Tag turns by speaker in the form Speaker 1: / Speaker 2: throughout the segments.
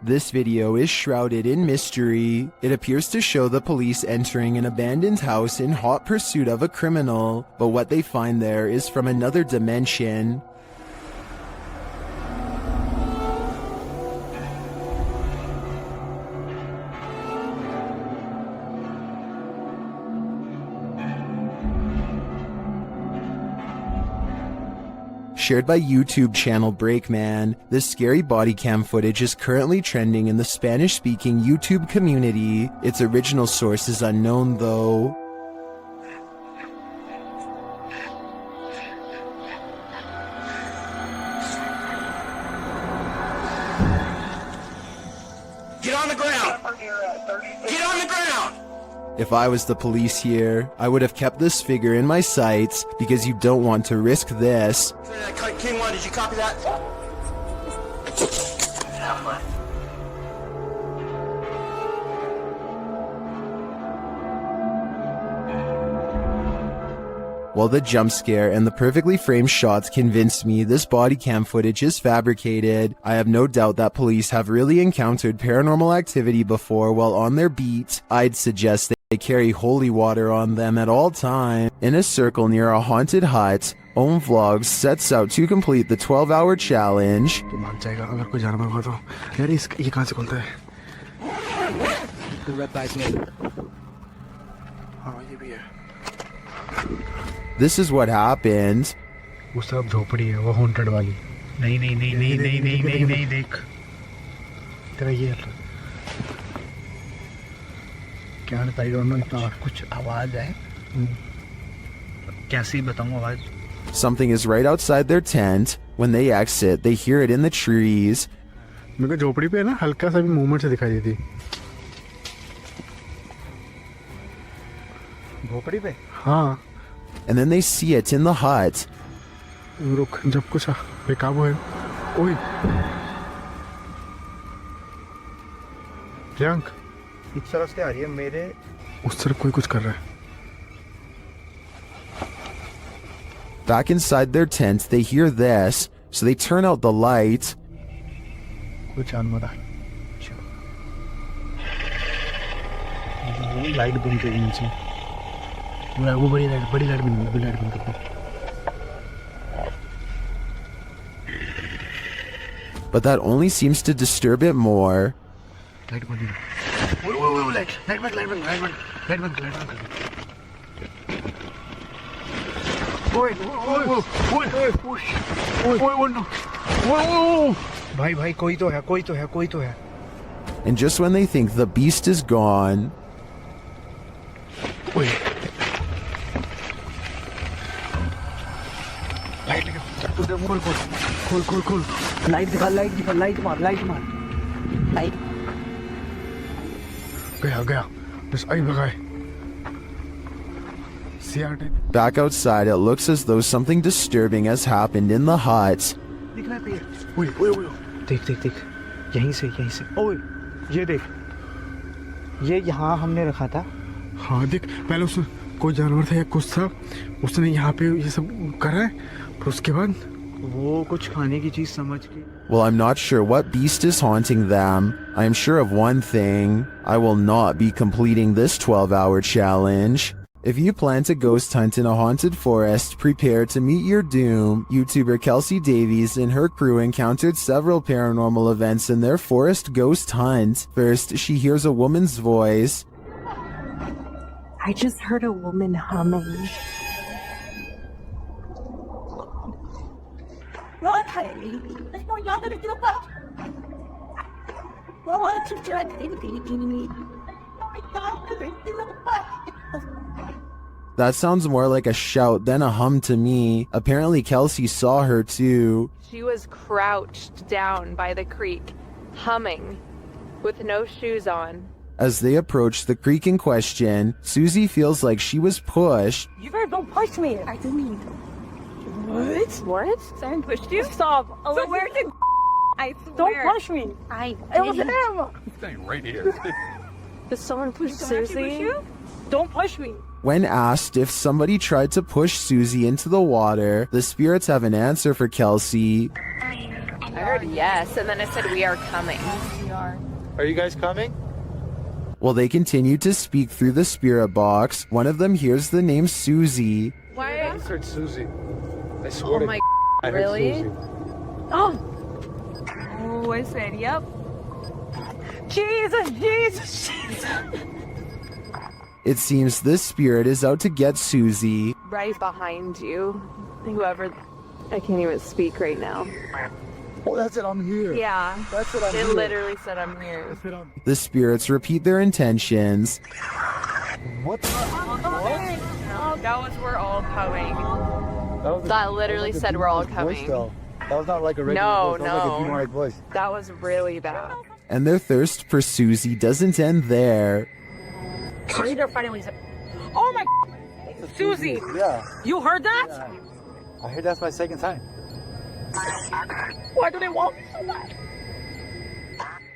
Speaker 1: This video is shrouded in mystery. It appears to show the police entering an abandoned house in hot pursuit of a criminal, but what they find there is from another dimension. Shared by YouTube channel Breakman, this scary body cam footage is currently trending in the Spanish-speaking YouTube community. Its original source is unknown though.
Speaker 2: Get on the ground! Get on the ground!
Speaker 1: If I was the police here, I would have kept this figure in my sights because you don't want to risk this.
Speaker 2: King 1, did you copy that?
Speaker 1: While the jump scare and the perfectly framed shots convince me this body cam footage is fabricated, I have no doubt that police have really encountered paranormal activity before while on their beat. I'd suggest they carry holy water on them at all times. In a circle near a haunted hut, Om Vlogs sets out to complete the 12-hour challenge. This is what happened.
Speaker 3: वो सब झोपड़ी है, वो haunted वाली। नहीं नहीं नहीं नहीं नहीं नहीं नहीं नहीं देख तेरा ये क्या बताई दोनों इतना कुछ आवाज है कैसी बताऊं आवाज
Speaker 1: Something is right outside their tent. When they exit, they hear it in the trees.
Speaker 3: मेरे को झोपड़ी पे ना हल्का सा भी मूवमेंट से दिखाई देती झोपड़ी पे हाँ
Speaker 1: And then they see it in the hut.
Speaker 3: रुक जब कुछ बेकाबू है ओए प्रियंक
Speaker 4: इस तरफ से आ रही है मेरे
Speaker 3: उस तरफ कोई कुछ कर रहा है
Speaker 1: Back inside their tent, they hear this, so they turn out the light.
Speaker 3: कुछ जानवर है लाइट बंद कर नीचे वो बड़ी लाइट बंद कर
Speaker 1: But that only seems to disturb it more.
Speaker 3: Light बंद लाइट बंद भाई भाई कोई तो है
Speaker 1: And just when they think the beast is gone,
Speaker 3: खोल लाइट दिखा लाइट मार गया बस आई भगाए
Speaker 1: back outside, it looks as though something disturbing has happened in the hut.
Speaker 3: दिख रहा है पेड़ देख यहीं से ओए ये देख ये यहाँ हमने रखा था हाँ देख पहले उसने कोई जानवर था या कुछ था उसने यहाँ पे ये सब करा है फिर उसके बाद वो कुछ खाने की चीज समझ के
Speaker 1: Well, I'm not sure what beast is haunting them. I am sure of one thing. I will not be completing this 12-hour challenge. If you plan to ghost hunt in a haunted forest, prepare to meet your doom. YouTuber Kelsey Davies and her crew encountered several paranormal events in their forest ghost hunt. First, she hears a woman's voice.
Speaker 5: I just heard a woman humming.
Speaker 1: That sounds more like a shout than a hum to me. Apparently Kelsey saw her too.
Speaker 6: She was crouched down by the creek, humming, with no shoes on.
Speaker 1: As they approach the creek in question, Susie feels like she was pushed.
Speaker 5: You better don't push me. I didn't mean to. What? Someone pushed you? Stop. So where did I swear. Don't push me. It was him.
Speaker 4: He's staying right here.
Speaker 6: Did someone push Susie?
Speaker 5: Push you? Don't push me.
Speaker 1: When asked if somebody tried to push Susie into the water, the spirits have an answer for Kelsey.
Speaker 6: I heard yes, and then it said we are coming.
Speaker 5: We are.
Speaker 3: Are you guys coming?
Speaker 1: While they continue to speak through the spirit box, one of them hears the name Susie.
Speaker 6: Why?
Speaker 3: I just heard Susie. I swear
Speaker 6: Oh my
Speaker 3: I heard
Speaker 6: really?
Speaker 3: Susie.
Speaker 5: Oh, I said, yep. Jesus, Jesus, Jesus.
Speaker 1: It seems this spirit is out to get Susie.
Speaker 6: Right behind you. Whoever. I can't even speak right now.
Speaker 3: Oh, that's it. I'm here.
Speaker 6: Yeah.
Speaker 3: That's it. I'm
Speaker 6: It
Speaker 3: here.
Speaker 6: literally said I'm here.
Speaker 3: That's it.
Speaker 1: The spirits repeat their intentions.
Speaker 3: What?
Speaker 6: That was we're all coming.
Speaker 3: Was
Speaker 6: That literally
Speaker 3: was like a
Speaker 6: said we're all
Speaker 3: demonic voice,
Speaker 6: coming.
Speaker 3: though. That was not like a regular
Speaker 6: No,
Speaker 3: voice. That was like
Speaker 6: no.
Speaker 3: a demonic voice.
Speaker 6: That was really bad.
Speaker 1: And their thirst for Susie doesn't end there.
Speaker 5: Sorry, they're fighting when he said, oh my Susie,
Speaker 3: Yeah.
Speaker 5: you heard that?
Speaker 3: I heard that's my second time.
Speaker 5: Why do they want me so much?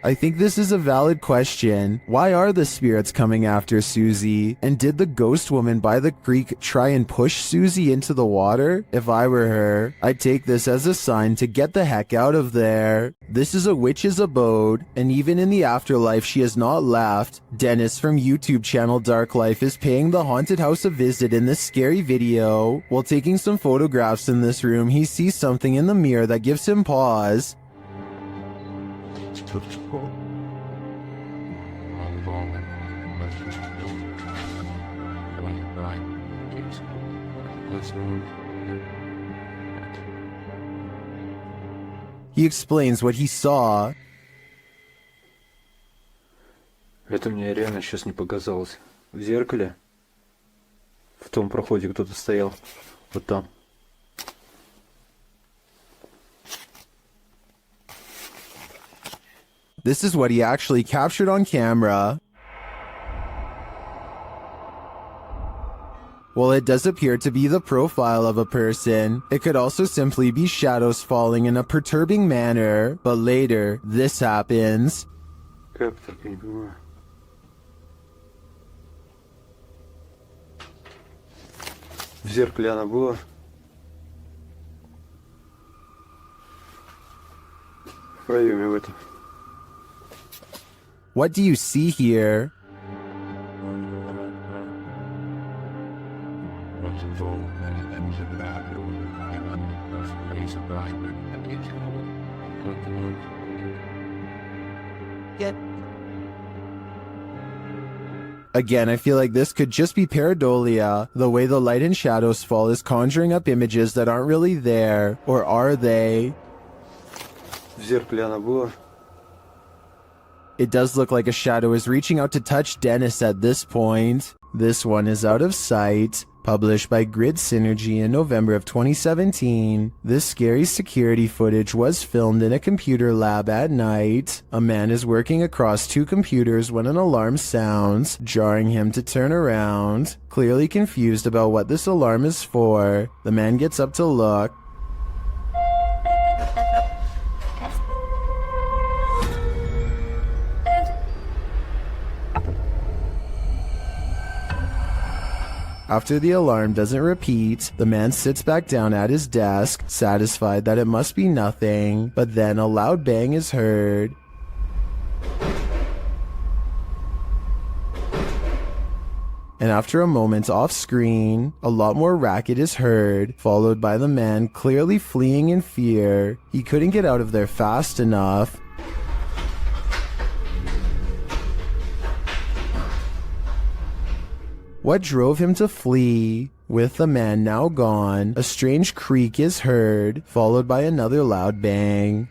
Speaker 1: I think this is a valid question. Why are the spirits coming after Susie? And did the ghost woman by the creek try and push Susie into the water? If I were her, I'd take this as a sign to get the heck out of there. This is a witch's abode, and even in the afterlife she has not left. Dennis from YouTube channel Dark Life is paying the haunted house a visit in this scary video. While taking some photographs in this room, he sees something in the mirror that gives him pause. He explains what he saw.
Speaker 7: Это мне реально сейчас не показалось. В зеркале, в том проходе кто-то стоял. Вот там.
Speaker 1: This is what he actually captured on camera. While it does appear to be the profile of a person, it could also simply be shadows falling in a perturbing manner. But later, this happens.
Speaker 7: Как так, я не понимаю. В зеркале она была. В проеме в этом.
Speaker 1: What do you see here? Again, I feel like this could just be pareidolia. The way the light and shadows fall is conjuring up images that aren't really there. Or are they?
Speaker 7: В зеркале она была.
Speaker 1: It does look like a shadow is reaching out to touch Dennis at this point. This one is out of sight. Published by Grid Synergy in November of 2017, this scary security footage was filmed in a computer lab at night. A man is working across two computers when an alarm sounds, jarring him to turn around. Clearly confused about what this alarm is for, the man gets up to look. After the alarm doesn't repeat, the man sits back down at his desk, satisfied that it must be nothing, but then a loud bang is heard. And after a moment off screen, a lot more racket is heard, followed by the man clearly fleeing in fear. He couldn't get out of there fast enough. What drove him to flee? With the man now gone, a strange creak is heard, followed by another loud bang.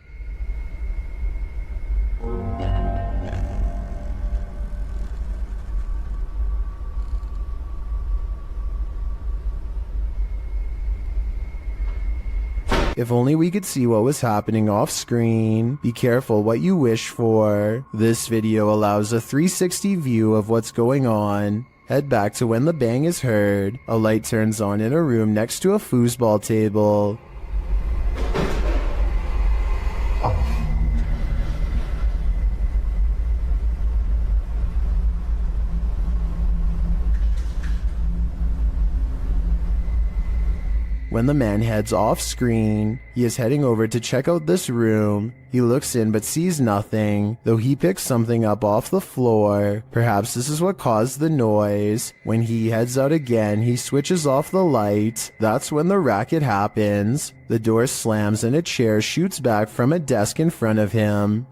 Speaker 1: If only we could see what was happening off screen. Be careful what you wish for. This video allows a 360 view of what's going on. Head back to when the bang is heard. A light turns on in a room next to a foosball table. When the man heads off screen, he is heading over to check out this room. He looks in but sees nothing, though he picks something up off the floor. Perhaps this is what caused the noise. When he heads out again, he switches off the light. That's when the racket happens. The door slams and a chair shoots back from a desk in front of him.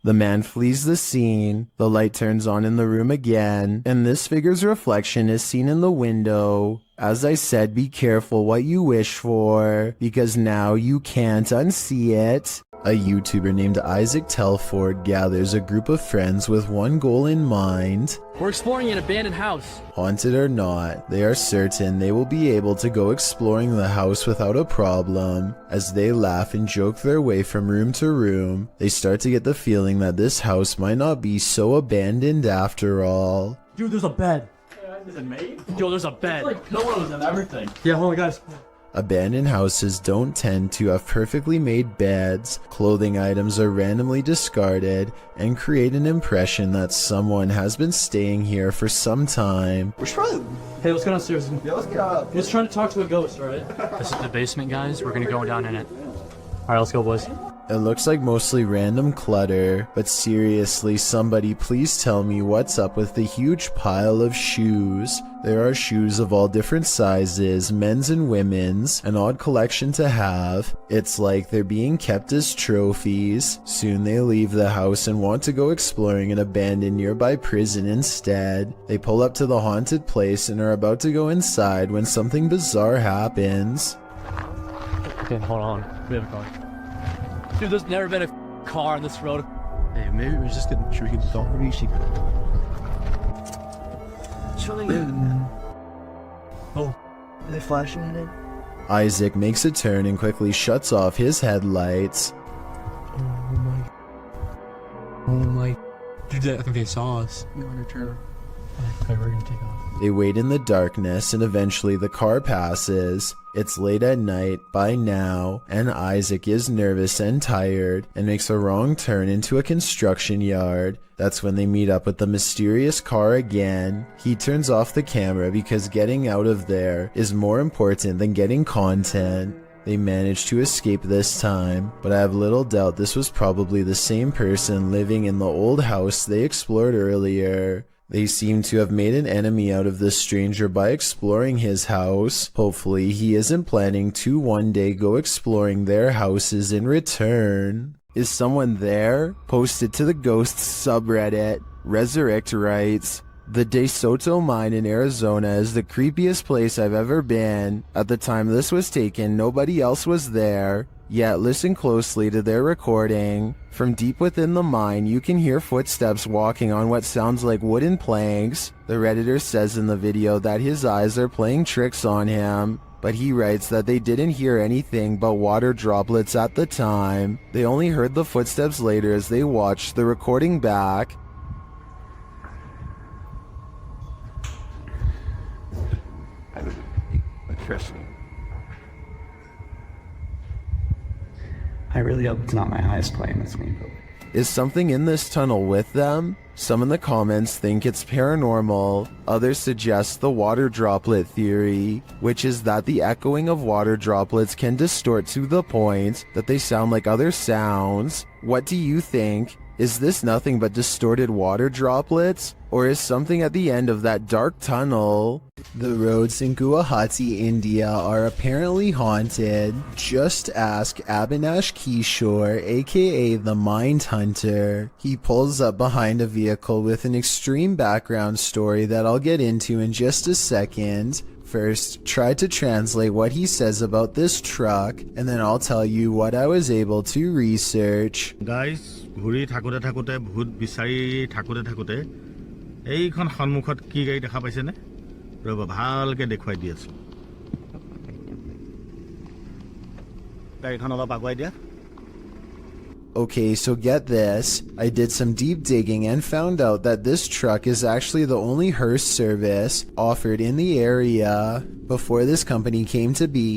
Speaker 1: The man flees the scene, the light turns on in the room again, and this figure's reflection is seen in the window. As I said, be careful what you wish for, because now you can't unsee it. A YouTuber named Isaac Telford gathers a group of friends with one goal in mind.
Speaker 8: We're exploring an abandoned house.
Speaker 1: Haunted or not, they are certain they will be able to go exploring the house without a problem. As they laugh and joke their way from room to room, they start to get the feeling that this house might not be so abandoned after all.
Speaker 8: Dude, there's a bed.
Speaker 9: Is it made?
Speaker 8: Yo, there's a bed.
Speaker 9: Like pillows and everything.
Speaker 8: Yeah, hold on, guys.
Speaker 1: Abandoned houses don't tend to have perfectly made beds, clothing items are randomly discarded, and create an impression that someone has been staying here for some time.
Speaker 9: We should probably.
Speaker 8: Hey, let's go downstairs.
Speaker 9: Yeah, let's get up.
Speaker 8: Let's try to talk to a ghost, alright? This is the basement, guys. We're gonna go down in it. Alright, let's go, boys.
Speaker 1: It looks like mostly random clutter, but seriously, somebody please tell me what's up with the huge pile of shoes. There are shoes of all different sizes, men's and women's, an odd collection to have. It's like they're being kept as trophies. Soon they leave the house and want to go exploring an abandoned nearby prison instead. They pull up to the haunted place and are about to go inside when something bizarre happens.
Speaker 8: Okay, hold on. We have a car. Dude, there's never been a car on this road.
Speaker 3: Hey, maybe we just get drinking don't reach.
Speaker 8: Oh,
Speaker 3: Are they flashing at it?
Speaker 1: Isaac makes a turn and quickly shuts off his headlights.
Speaker 8: oh my. Dude, I think they saw us.
Speaker 3: You want to turn?
Speaker 8: Okay, we're gonna take off.
Speaker 1: They wait in the darkness and eventually the car passes. It's late at night by now, and Isaac is nervous and tired and makes a wrong turn into a construction yard. That's when they meet up with the mysterious car again. He turns off the camera because getting out of there is more important than getting content. They manage to escape this time, but I have little doubt this was probably the same person living in the old house they explored earlier. They seem to have made an enemy out of this stranger by exploring his house. Hopefully he isn't planning to one day go exploring their houses in return. Is someone there? Posted to the Ghosts subreddit. Resurrect writes, "The De Soto mine in Arizona is the creepiest place I've ever been. At the time this was taken, nobody else was there. Yet listen closely to their recording. From deep within the mine, you can hear footsteps walking on what sounds like wooden planks. The Redditor says in the video that his eyes are playing tricks on him, but he writes that they didn't hear anything but water droplets at the time. They only heard the footsteps later as they watched the recording back.
Speaker 10: I really hope it's not my highest play in this game.
Speaker 1: Is something in this tunnel with them? Some in the comments think it's paranormal. Others suggest the water droplet theory, which is that the echoing of water droplets can distort to the point that they sound like other sounds. What do you think? Is this nothing but distorted water droplets? Or is something at the end of that dark tunnel? The roads in Guwahati, India are apparently haunted. Just ask Abhinash Kishore, aka the Mind Hunter. He pulls up behind a vehicle with an extreme background story that I'll get into in just a second. First, try to translate what he says about this truck, and then I'll tell you what I was able to research.
Speaker 11: Guys, ঘুৰি থাকোতে থাকোতে ভূত বিচাৰি থাকোতে থাকোতে এইখন সন্মুখত কি গাড়ী দেখা পাইছে নে ৰব ভালকে দেখুৱাই দি আছো গাড়ীখন অলপ আগুৱাই দিয়া
Speaker 1: Okay, so get this. I did some deep digging and found out that this truck is actually the only hearse service offered in the area. Before this company came to be,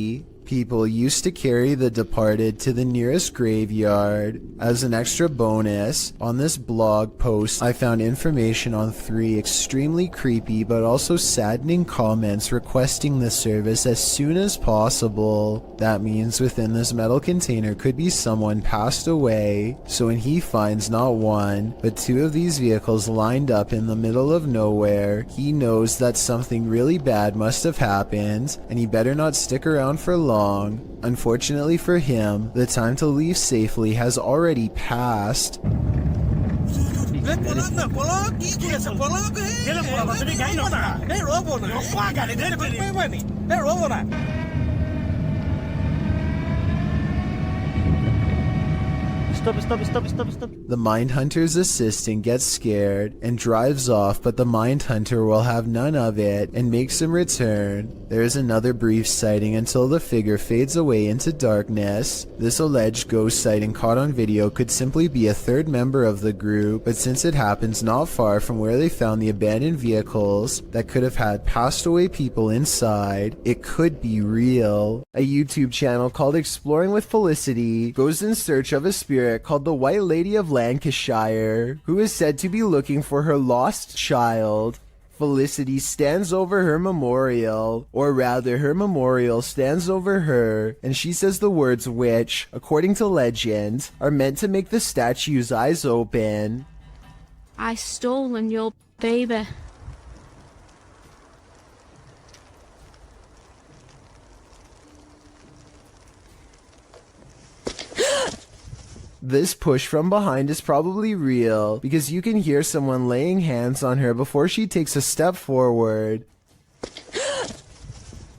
Speaker 1: People used to carry the departed to the nearest graveyard. As an extra bonus, on this blog post, I found information on 3 extremely creepy but also saddening comments requesting the service as soon as possible. That means within this metal container could be someone passed away, so when he finds not 1, but 2 of these vehicles lined up in the middle of nowhere, he knows that something really bad must have happened, and he better not stick around for long. Unfortunately for him, the time to leave safely has already passed.
Speaker 3: Stop.
Speaker 1: The Mindhunter's assistant gets scared and drives off, but the Mindhunter will have none of it and makes him return. There is another brief sighting until the figure fades away into darkness. This alleged ghost sighting caught on video could simply be a 3rd member of the group, but since it happens not far from where they found the abandoned vehicles that could have had passed away people inside, it could be real. A YouTube channel called Exploring with Felicity goes in search of a spirit called the White Lady of Lancashire, who is said to be looking for her lost child. Felicity stands over her memorial, or rather her memorial stands over her, and she says the words which, according to legend, are meant to make the statue's eyes open.
Speaker 5: I stolen your baby.
Speaker 1: This push from behind is probably real, because you can hear someone laying hands on her before she takes a step forward.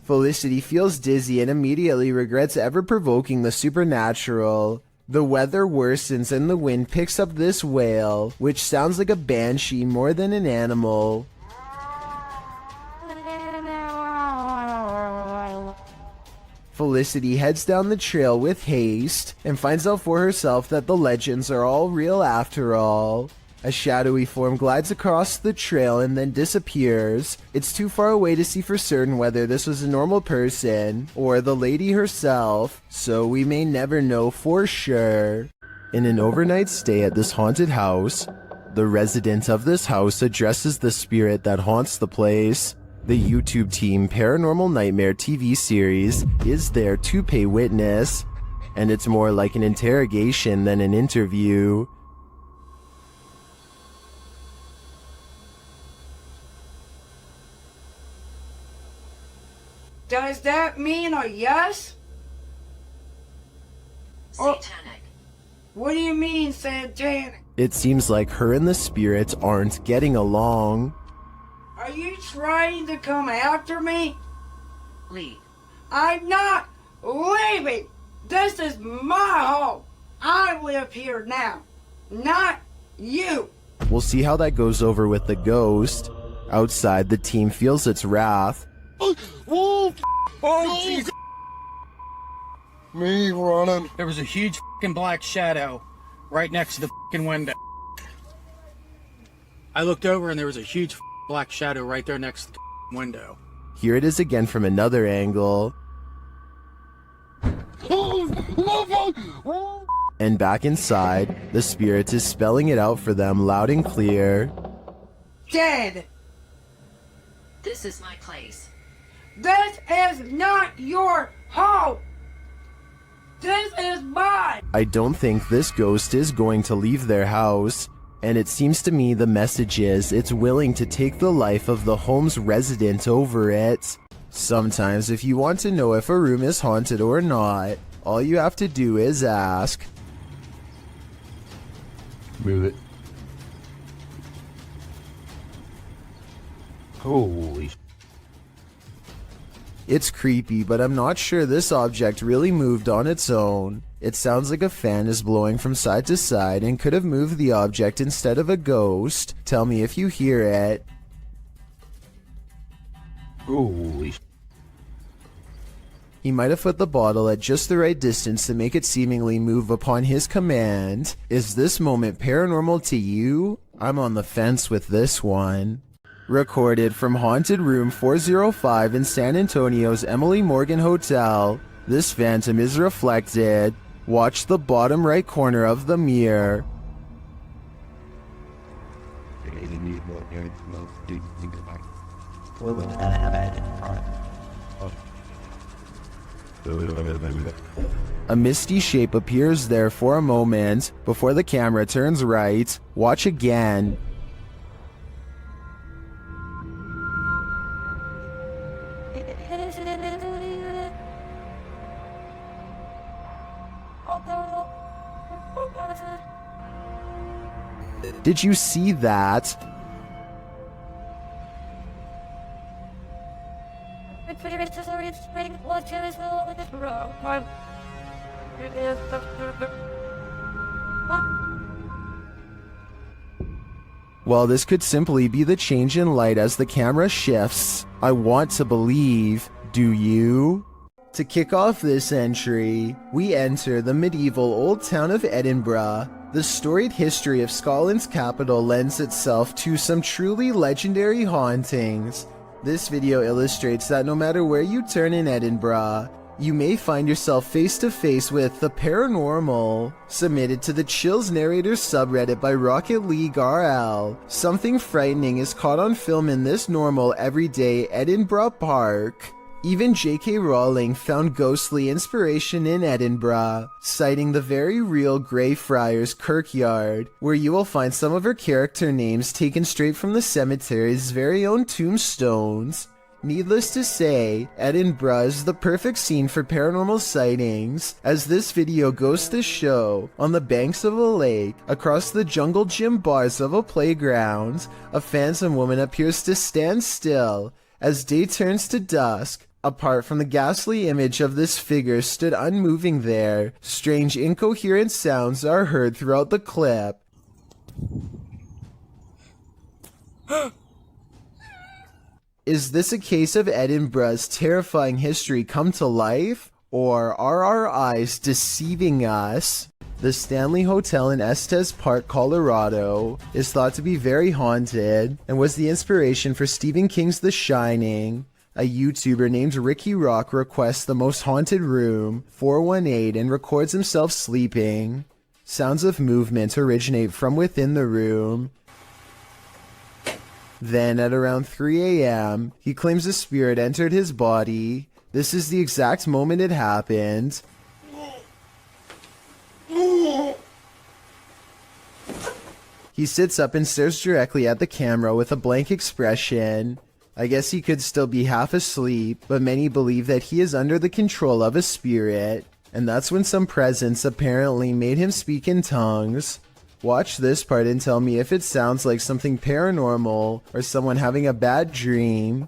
Speaker 1: Felicity feels dizzy and immediately regrets ever provoking the supernatural. The weather worsens and the wind picks up this wail, which sounds like a banshee more than an animal. Felicity heads down the trail with haste and finds out for herself that the legends are all real after all. A shadowy form glides across the trail and then disappears. It's too far away to see for certain whether this was a normal person or the lady herself, so we may never know for sure. In an overnight stay at this haunted house, the resident of this house addresses the spirit that haunts the place. The YouTube team Paranormal Nightmare TV series is there to pay witness, and it's more like an interrogation than an interview.
Speaker 2: Does that mean a yes?
Speaker 12: Satanic.
Speaker 2: What do you mean, satanic?
Speaker 1: It seems like her and the spirits aren't getting along.
Speaker 2: Are you trying to come after me?
Speaker 12: Leave.
Speaker 2: I'm not leaving. This is my home. I live here now, not you.
Speaker 1: We'll see how that goes over with the ghost. Outside, the team feels its wrath.
Speaker 9: Oh, Jesus. Me running.
Speaker 13: There was a huge fucking black shadow right next to the fucking window. I looked over and there was a huge black shadow right there next to the window.
Speaker 1: Here it is again from another angle. And back inside, the spirit is spelling it out for them loud and clear.
Speaker 2: Dead.
Speaker 12: This is my place.
Speaker 2: This is not your home. This is mine.
Speaker 1: I don't think this ghost is going to leave their house. And it seems to me the message is it's willing to take the life of the home's resident over it. Sometimes if you want to know if a room is haunted or not, all you have to do is ask.
Speaker 7: Move it. Holy.
Speaker 1: It's creepy, but I'm not sure this object really moved on its own. It sounds like a fan is blowing from side to side and could have moved the object instead of a ghost. Tell me if you hear it.
Speaker 7: Holy.
Speaker 1: He might have put the bottle at just the right distance to make it seemingly move upon his command. Is this moment paranormal to you? I'm on the fence with this one. Recorded from Haunted Room 405 in San Antonio's Emily Morgan Hotel. This phantom is reflected. Watch the bottom right corner of the mirror. A misty shape appears there for a moment before the camera turns right. Watch again. Did you see that? Well, this could simply be the change in light as the camera shifts. I want to believe. Do you? To kick off this entry, we enter the medieval old town of Edinburgh. The storied history of Scotland's capital lends itself to some truly legendary hauntings. This video illustrates that no matter where you turn in Edinburgh, you may find yourself face to face with the paranormal. Submitted to the Chills Narrator subreddit by Rocket League RL. Something frightening is caught on film in this normal everyday Edinburgh park. Even J.K. Rowling found ghostly inspiration in Edinburgh, citing the very real Greyfriars Kirkyard, where you will find some of her character names taken straight from the cemetery's very own tombstones. Needless to say, Edinburgh is the perfect scene for paranormal sightings, as this video goes to show, on the banks of a lake, across the jungle gym bars of a playground, a phantom woman appears to stand still. As day turns to dusk, apart from the ghastly image of this figure stood unmoving there, strange incoherent sounds are heard throughout the clip. Is this a case of Edinburgh's terrifying history come to life? Or are our eyes deceiving us? The Stanley Hotel in Estes Park, Colorado, is thought to be very haunted and was the inspiration for Stephen King's The Shining. A YouTuber named Ricky Rock requests the most haunted room, 418, and records himself sleeping. Sounds of movement originate from within the room. Then, at around 3 a.m., he claims a spirit entered his body. This is the exact moment it happened. He sits up and stares directly at the camera with a blank expression. I guess he could still be half asleep, but many believe that he is under the control of a spirit. And that's when some presence apparently made him speak in tongues. Watch this part and tell me if it sounds like something paranormal or someone having a bad dream.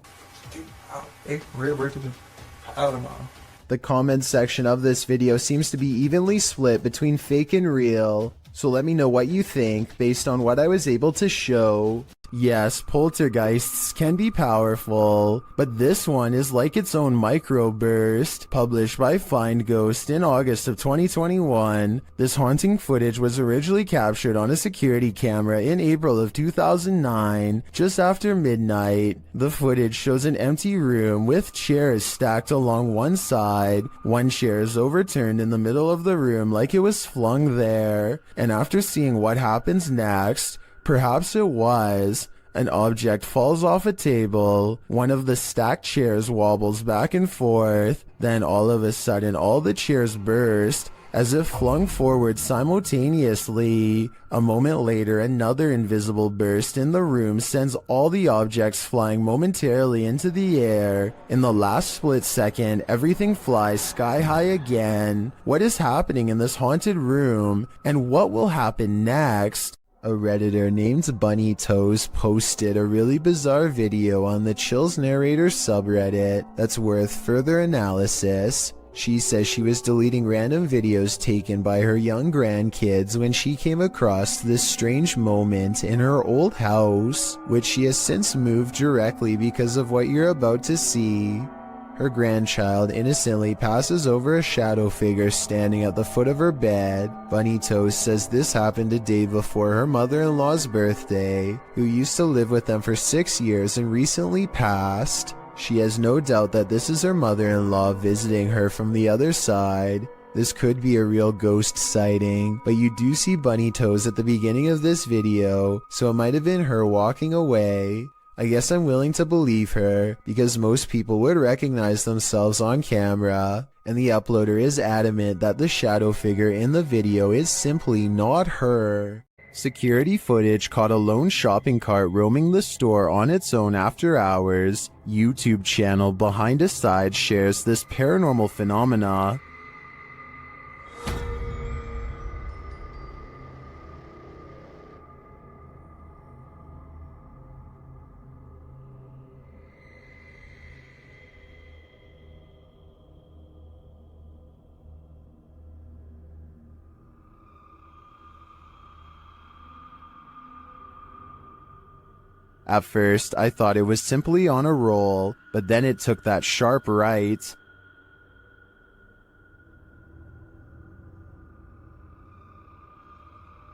Speaker 1: The comment section of this video seems to be evenly split between fake and real, so let me know what you think based on what I was able to show. Yes, poltergeists can be powerful, but this one is like its own microburst. Published by Find Ghost in August of 2021, this haunting footage was originally captured on a security camera in April of 2009, just after midnight. The footage shows an empty room with chairs stacked along one side. One chair is overturned in the middle of the room like it was flung there, and after seeing what happens next, perhaps it was, an object falls off a table, one of the stacked chairs wobbles back and forth, then all of a sudden all the chairs burst, as if flung forward simultaneously. A moment later, another invisible burst in the room sends all the objects flying momentarily into the air. In the last split second, everything flies sky high again. What is happening in this haunted room, and what will happen next? A Redditor named Bunny Toes posted a really bizarre video on the Chills Narrator subreddit that's worth further analysis. She says she was deleting random videos taken by her young grandkids when she came across this strange moment in her old house, which she has since moved directly because of what you're about to see. Her grandchild innocently passes over a shadow figure standing at the foot of her bed. Bunny Toes says this happened a day before her mother-in-law's birthday, who used to live with them for 6 years and recently passed. She has no doubt that this is her mother-in-law visiting her from the other side. This could be a real ghost sighting, but you do see bunny toes at the beginning of this video, so it might have been her walking away. I guess I'm willing to believe her, because most people would recognize themselves on camera, and the uploader is adamant that the shadow figure in the video is simply not her. Security footage caught a lone shopping cart roaming the store on its own after hours. YouTube channel Behind a Side shares this paranormal phenomena. At first, I thought it was simply on a roll, but then it took that sharp right.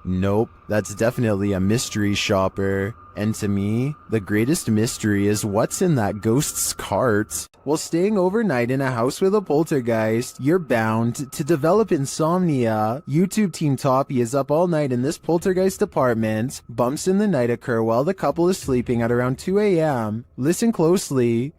Speaker 1: Nope, that's definitely a mystery shopper. And to me, the greatest mystery is what's in that ghost's cart. While staying overnight in a house with a poltergeist, you're bound to develop insomnia. YouTube Team Toppy is up all night in this poltergeist apartment. Bumps in the night occur while the couple is sleeping at around 2 a.m. Listen closely.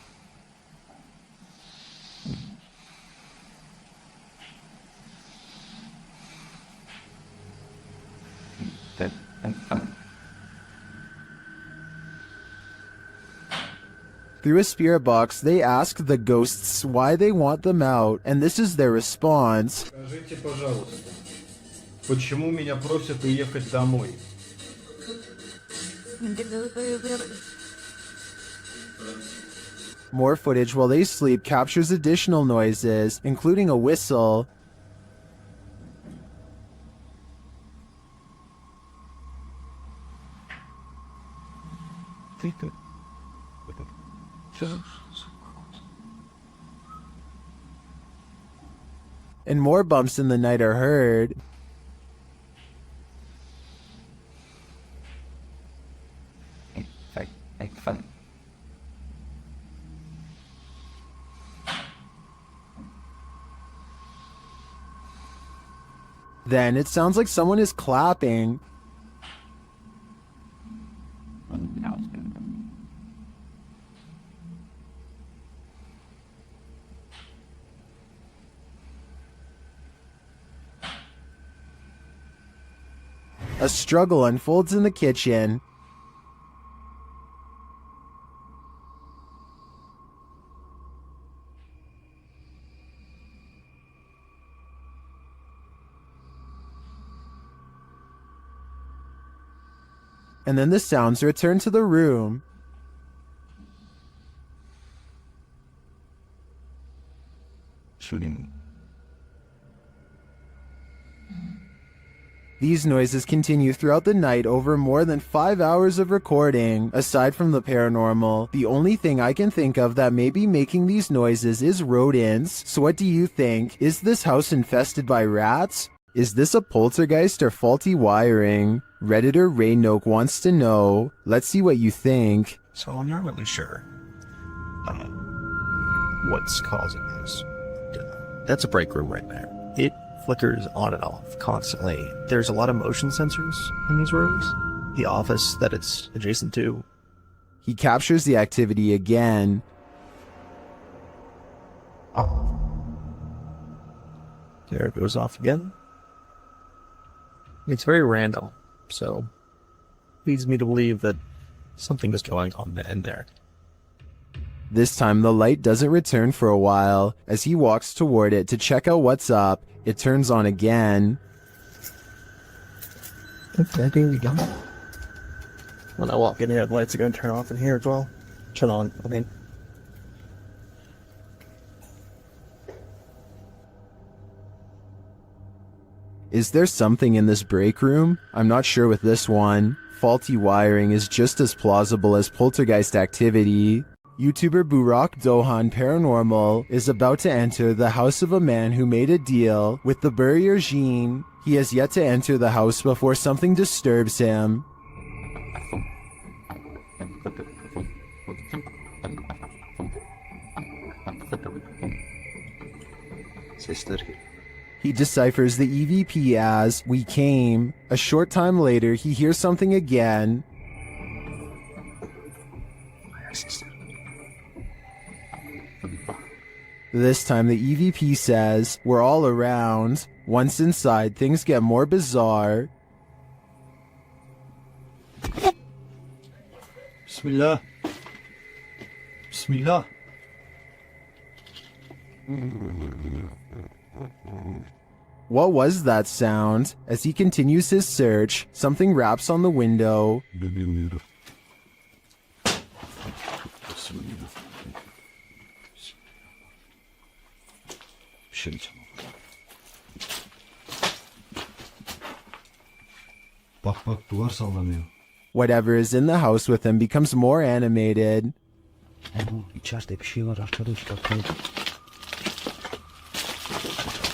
Speaker 1: Through a spirit box, they ask the ghosts why they want them out, and this is their response.
Speaker 11: Скажите, пожалуйста, почему меня просят уехать домой?
Speaker 1: More footage while they sleep captures additional noises, including a whistle. And more bumps in the night are heard. Then it sounds like someone is clapping. A struggle unfolds in the kitchen. And then the sounds return to the room.
Speaker 10: Shooting.
Speaker 1: These noises continue throughout the night over more than 5 hours of recording. Aside from the paranormal, the only thing I can think of that may be making these noises is rodents. So what do you think? Is this house infested by rats? Is this a poltergeist or faulty wiring? Redditor Raynoke wants to know. Let's see what you think.
Speaker 10: So I'm not really sure what's causing this.
Speaker 4: That's a break room right there. It flickers on and off constantly. There's a lot of motion sensors in these rooms. The office that it's adjacent to.
Speaker 1: He captures the activity again.
Speaker 4: Oh. There it goes off again. It's very random, so leads me to believe that something is going on in there.
Speaker 1: This time the light doesn't return for a while. As he walks toward it to check out what's up, it turns on again.
Speaker 4: Okay, there we go. When I walk in here, the lights are going to turn off in here as well. Turn on, I mean.
Speaker 1: Is there something in this break room? I'm not sure with this one. Faulty wiring is just as plausible as poltergeist activity. YouTuber Burak Dohan Paranormal is about to enter the house of a man who made a deal with the Burrier Jean. He has yet to enter the house before something disturbs him. He deciphers the EVP as "we came." A short time later, he hears something again. This time the EVP says, "we're all around." Once inside, things get more bizarre.
Speaker 3: Bismillah. Bismillah.
Speaker 1: What was that sound? As he continues his search, something raps on the window. Whatever is in the house with him becomes more animated.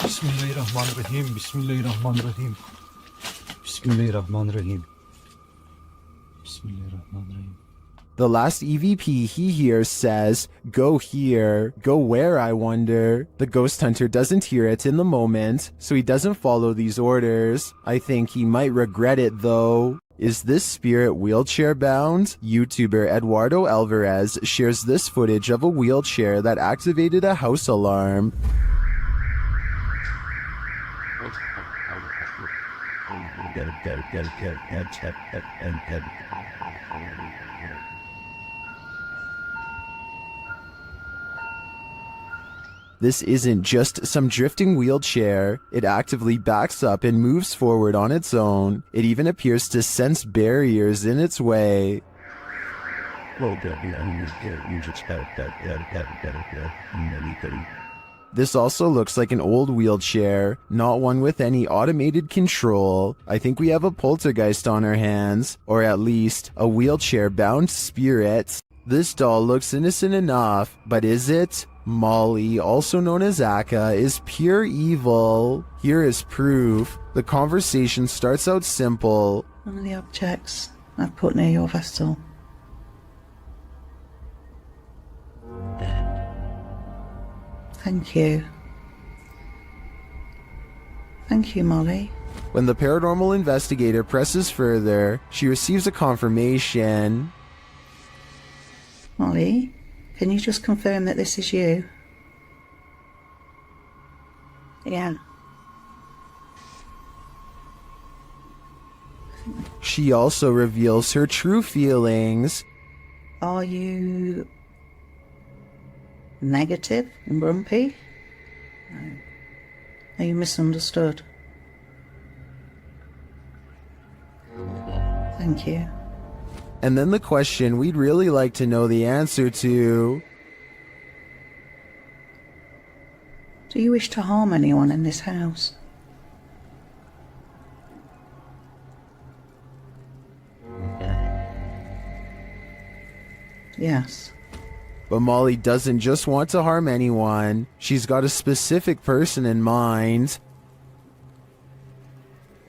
Speaker 3: Bismillahirrahmanirrahim. Bismillahirrahmanirrahim. Bismillahirrahmanirrahim. Bismillahirrahmanirrahim.
Speaker 1: The last EVP he hears says, "Go here." Go where, I wonder? The ghost hunter doesn't hear it in the moment, so he doesn't follow these orders. I think he might regret it though. Is this spirit wheelchair bound? YouTuber Eduardo Alvarez shares this footage of a wheelchair that activated a house alarm. This isn't just some drifting wheelchair. It actively backs up and moves forward on its own. It even appears to sense barriers in its way. This also looks like an old wheelchair, not one with any automated control. I think we have a poltergeist on our hands, or at least a wheelchair-bound spirit. This doll looks innocent enough, but is it? Molly, also known as Akka, is pure evil. Here is proof. The conversation starts out simple.
Speaker 14: One of the objects I've put near your vessel. Thank you. Thank you, Molly.
Speaker 1: When the paranormal investigator presses further, she receives a confirmation.
Speaker 14: Molly, can you just confirm that this is you? Yeah.
Speaker 1: She also reveals her true feelings.
Speaker 14: Are you negative and grumpy? No. Are you misunderstood? Thank you.
Speaker 1: And then the question we'd really like to know the answer to.
Speaker 14: Do you wish to harm anyone in this house? Yes.
Speaker 1: But Molly doesn't just want to harm anyone. She's got a specific person in mind.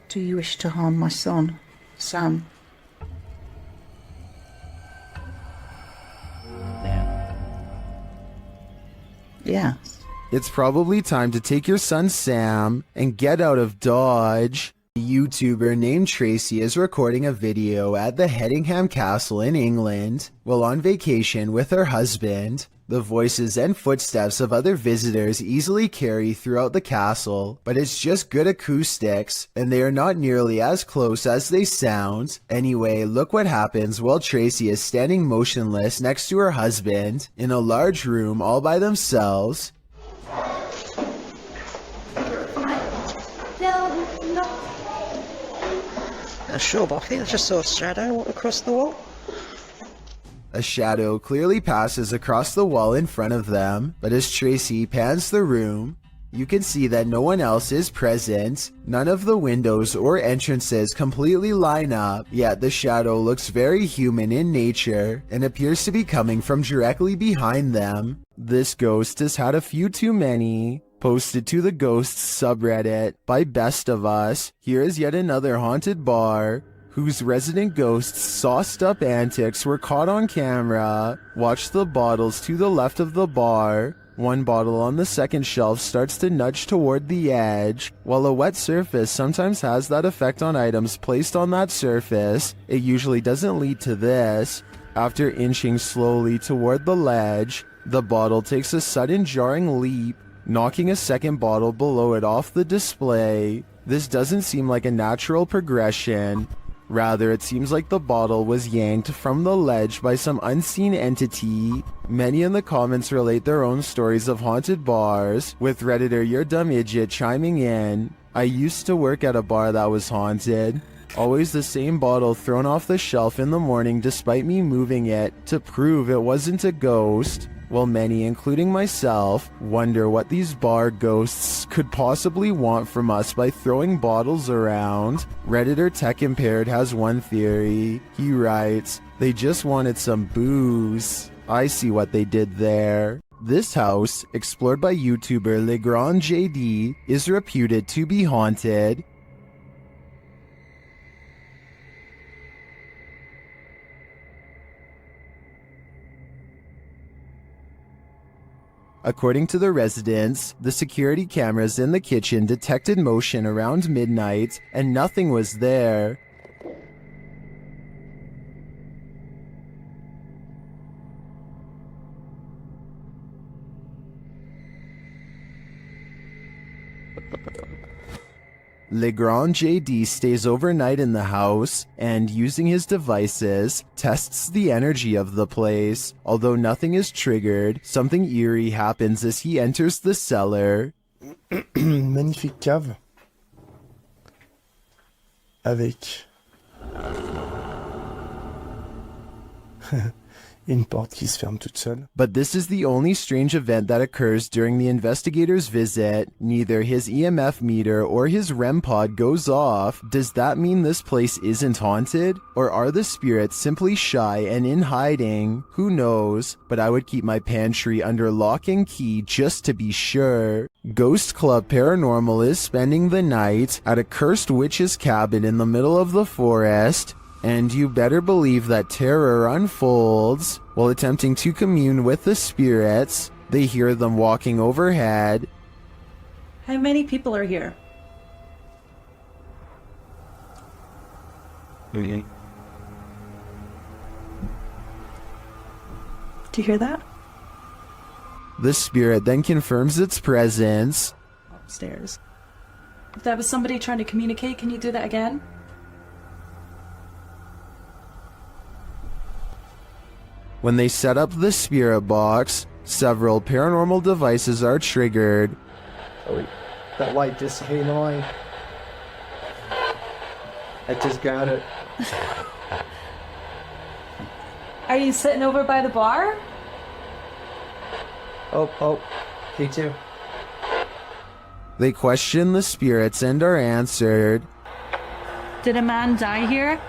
Speaker 14: Do you wish to harm my son, Sam? Yes.
Speaker 1: It's probably time to take your son Sam and get out of Dodge. A YouTuber named Tracy is recording a video at the Hedingham Castle in England while on vacation with her husband. The voices and footsteps of other visitors easily carry throughout the castle, but it's just good acoustics, and they are not nearly as close as they sound. Anyway, look what happens while Tracy is standing motionless next to her husband in a large room all by themselves.
Speaker 15: Sure, but I think I just saw a shadow walk across the wall.
Speaker 1: A shadow clearly passes across the wall in front of them, but as Tracy pans the room, you can see that no one else is present. None of the windows or entrances completely line up, yet the shadow looks very human in nature and appears to be coming from directly behind them. This ghost has had a few too many. Posted to the Ghosts subreddit by Best of Us, here is yet another haunted bar whose resident ghosts' sauced up antics were caught on camera. Watch the bottles to the left of the bar. One bottle on the second shelf starts to nudge toward the edge. While a wet surface sometimes has that effect on items placed on that surface, it usually doesn't lead to this. After inching slowly toward the ledge, the bottle takes a sudden jarring leap, knocking a second bottle below it off the display. This doesn't seem like a natural progression. Rather, it seems like the bottle was yanked from the ledge by some unseen entity. Many in the comments relate their own stories of haunted bars, with Redditor Your Dumb Idiot chiming in. I used to work at a bar that was haunted. Always the same bottle thrown off the shelf in the morning despite me moving it to prove it wasn't a ghost. While many, including myself, wonder what these bar ghosts could possibly want from us by throwing bottles around, Redditor Tech Impaired has one theory. He writes, "They just wanted some booze. I see what they did there." This house, explored by YouTuber Legrand JD, is reputed to be haunted. According to the residents, the security cameras in the kitchen detected motion around midnight, and nothing was there. Legrand JD stays overnight in the house and, using his devices, tests the energy of the place. Although nothing is triggered, something eerie happens as he enters the cellar.
Speaker 16: Magnifique cave. Avec une porte qui se ferme toute seule.
Speaker 1: But this is the only strange event that occurs during the investigator's visit. Neither his EMF meter or his REM pod goes off. Does that mean this place isn't haunted? Or are the spirits simply shy and in hiding? Who knows? But I would keep my pantry under lock and key just to be sure. Ghost Club Paranormal is spending the night at a cursed witch's cabin in the middle of the forest. And you better believe that terror unfolds. While attempting to commune with the spirits, they hear them walking overhead.
Speaker 14: How many people are here?
Speaker 16: Mm-hmm.
Speaker 14: Do you hear that?
Speaker 1: The spirit then confirms its presence.
Speaker 14: Upstairs. If that was somebody trying to communicate, can you do that again?
Speaker 1: When they set up the spirit box, several paranormal devices are triggered.
Speaker 7: Oh wait, that light just came on. I just got it.
Speaker 5: Are you sitting over by the bar?
Speaker 7: Oh, me too.
Speaker 1: They question the spirits and are answered.
Speaker 5: Did a man die here?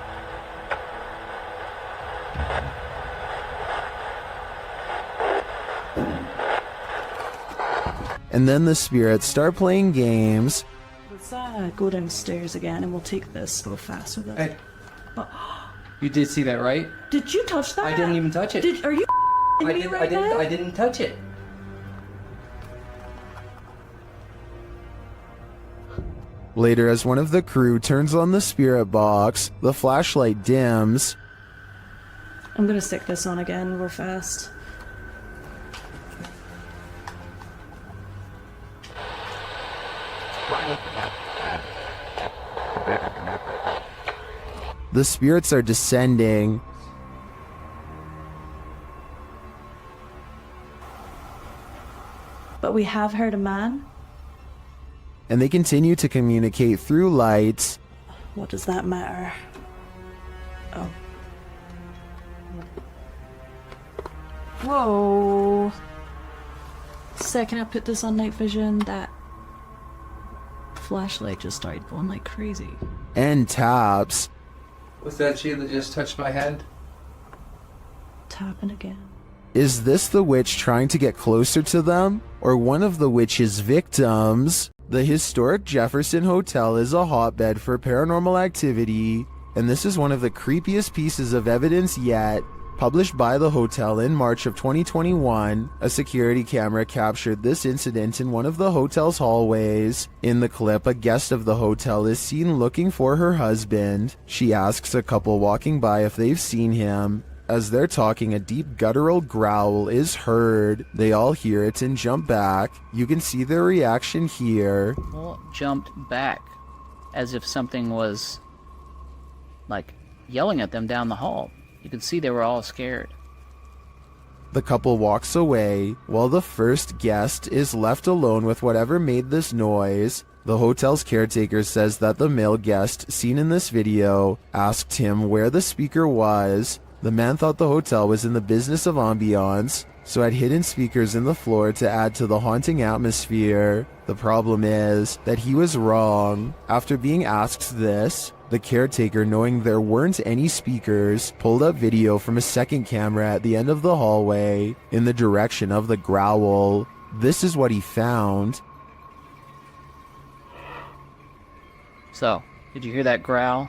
Speaker 1: And then the spirits start playing games.
Speaker 14: Let's go downstairs again and we'll take this a little faster then.
Speaker 17: Hey. You did see that, right?
Speaker 14: Did you touch that?
Speaker 17: I didn't even touch it.
Speaker 14: Are you me right now?
Speaker 17: I didn't touch it.
Speaker 1: Later, as one of the crew turns on the spirit box, the flashlight dims.
Speaker 14: I'm gonna stick this on again real fast.
Speaker 1: The spirits are descending.
Speaker 14: But we have heard a man.
Speaker 1: And they continue to communicate through lights.
Speaker 14: What does that matter? Oh. Whoa. Second I put this on night vision, that flashlight just started going like crazy.
Speaker 1: And taps.
Speaker 17: Was that she that just touched my hand?
Speaker 14: Tapping again.
Speaker 1: Is this the witch trying to get closer to them? Or one of the witch's victims? The historic Jefferson Hotel is a hotbed for paranormal activity, and this is one of the creepiest pieces of evidence yet. Published by the hotel in March of 2021, a security camera captured this incident in one of the hotel's hallways. In the clip, a guest of the hotel is seen looking for her husband. She asks a couple walking by if they've seen him. As they're talking, a deep guttural growl is heard. They all hear it and jump back. You can see their reaction here.
Speaker 18: Well, jumped back as if something was like yelling at them down the hall. You could see they were all scared.
Speaker 1: The couple walks away, while the first guest is left alone with whatever made this noise. The hotel's caretaker says that the male guest seen in this video asked him where the speaker was. The man thought the hotel was in the business of ambiance, so had hidden speakers in the floor to add to the haunting atmosphere. The problem is that he was wrong. After being asked this, the caretaker, knowing there weren't any speakers, pulled up video from a second camera at the end of the hallway in the direction of the growl. This is what he found.
Speaker 18: So, did you hear that growl?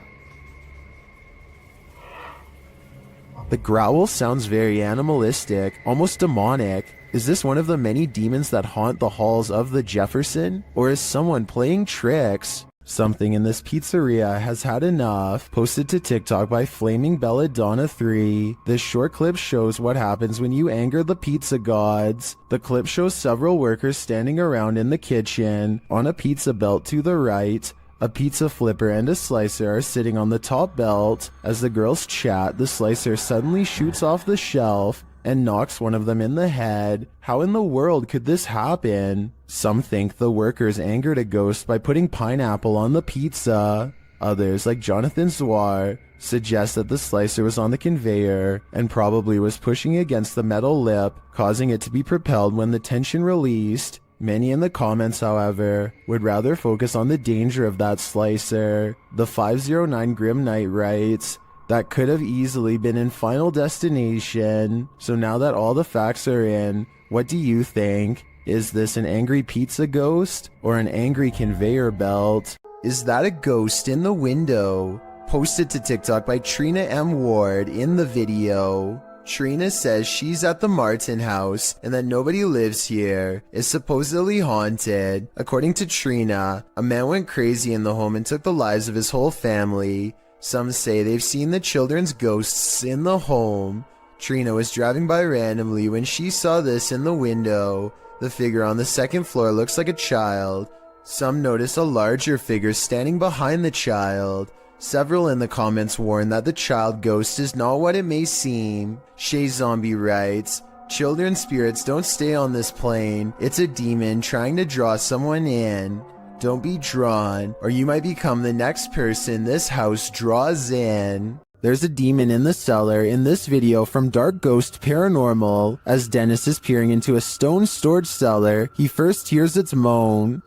Speaker 1: The growl sounds very animalistic, almost demonic. Is this one of the many demons that haunt the halls of the Jefferson? Or is someone playing tricks? Something in this pizzeria has had enough. Posted to TikTok by Flaming Belladonna3. This short clip shows what happens when you anger the pizza gods. The clip shows several workers standing around in the kitchen. On a pizza belt to the right, a pizza flipper and a slicer are sitting on the top belt. As the girls chat, the slicer suddenly shoots off the shelf and knocks one of them in the head. How in the world could this happen? Some think the workers angered a ghost by putting pineapple on the pizza. Others, like Jonathan Zwar, suggest that the slicer was on the conveyor and probably was pushing against the metal lip, causing it to be propelled when the tension released. Many in the comments, however, would rather focus on the danger of that slicer. The 509 Grim Knight writes, "That could have easily been in Final Destination. So now that all the facts are in, what do you think? Is this an angry pizza ghost or an angry conveyor belt? Is that a ghost in the window?" Posted to TikTok by Trina M. Ward in the video. Trina says she's at the Martin house and that nobody lives here. It's supposedly haunted. According to Trina, a man went crazy in the home and took the lives of his whole family. Some say they've seen the children's ghosts in the home. Trina was driving by randomly when she saw this in the window. The figure on the second floor looks like a child. Some notice a larger figure standing behind the child. Several in the comments warn that the child ghost is not what it may seem. Shay Zombie writes, "Children spirits don't stay on this plane. It's a demon trying to draw someone in. Don't be drawn, or you might become the next person this house draws in." There's a demon in the cellar in this video from Dark Ghost Paranormal. As Dennis is peering into a stone storage cellar, he first hears its moan.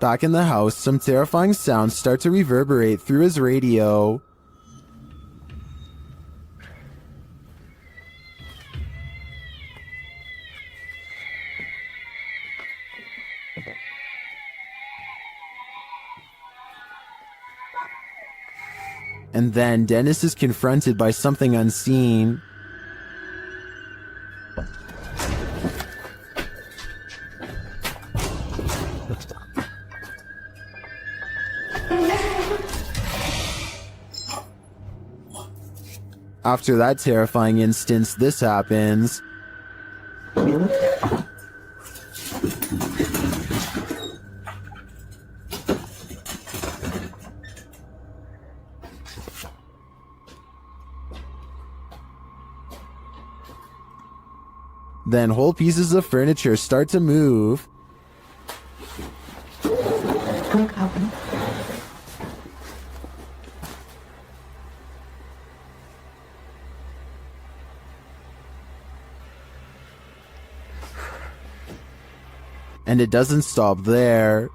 Speaker 1: Back in the house, some terrifying sounds start to reverberate through his radio. And then Dennis is confronted by something unseen. After that terrifying instance, this happens. Then whole pieces of furniture start to move. And it doesn't stop there.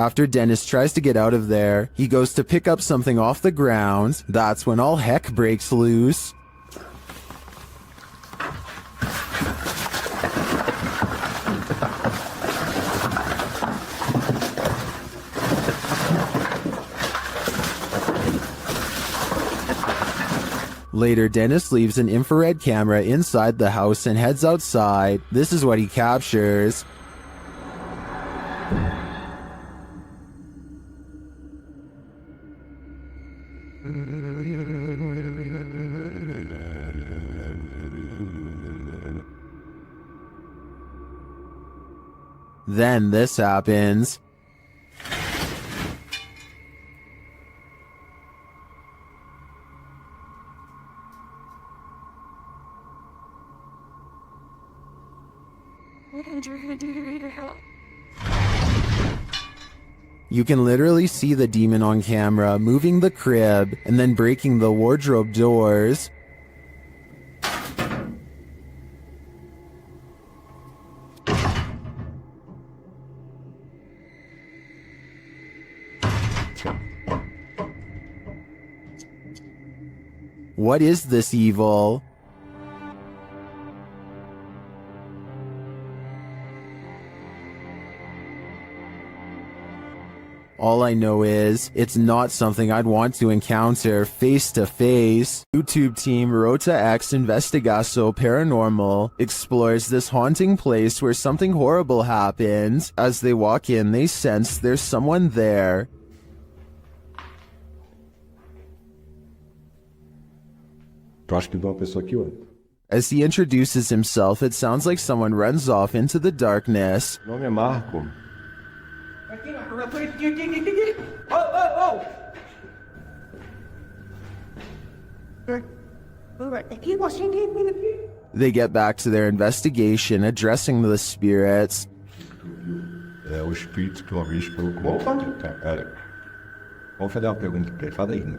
Speaker 1: After Dennis tries to get out of there, he goes to pick up something off the ground. That's when all heck breaks loose. Later, Dennis leaves an infrared camera inside the house and heads outside. This is what he captures. Then this happens. You can literally see the demon on camera moving the crib and then breaking the wardrobe doors. What is this evil? All I know is, it's not something I'd want to encounter face to face. YouTube team Rota X Investigaso Paranormal explores this haunting place where something horrible happens. As they walk in, they sense there's someone there. As he introduces himself, it sounds like someone runs off into the darkness.
Speaker 19: Meu nome é Marco.
Speaker 1: They get back to their investigation, addressing the spirits.
Speaker 19: É o espírito que uma vez falou com... Opa, cara. Vamos fazer uma pergunta pra ele. Fala aí, né?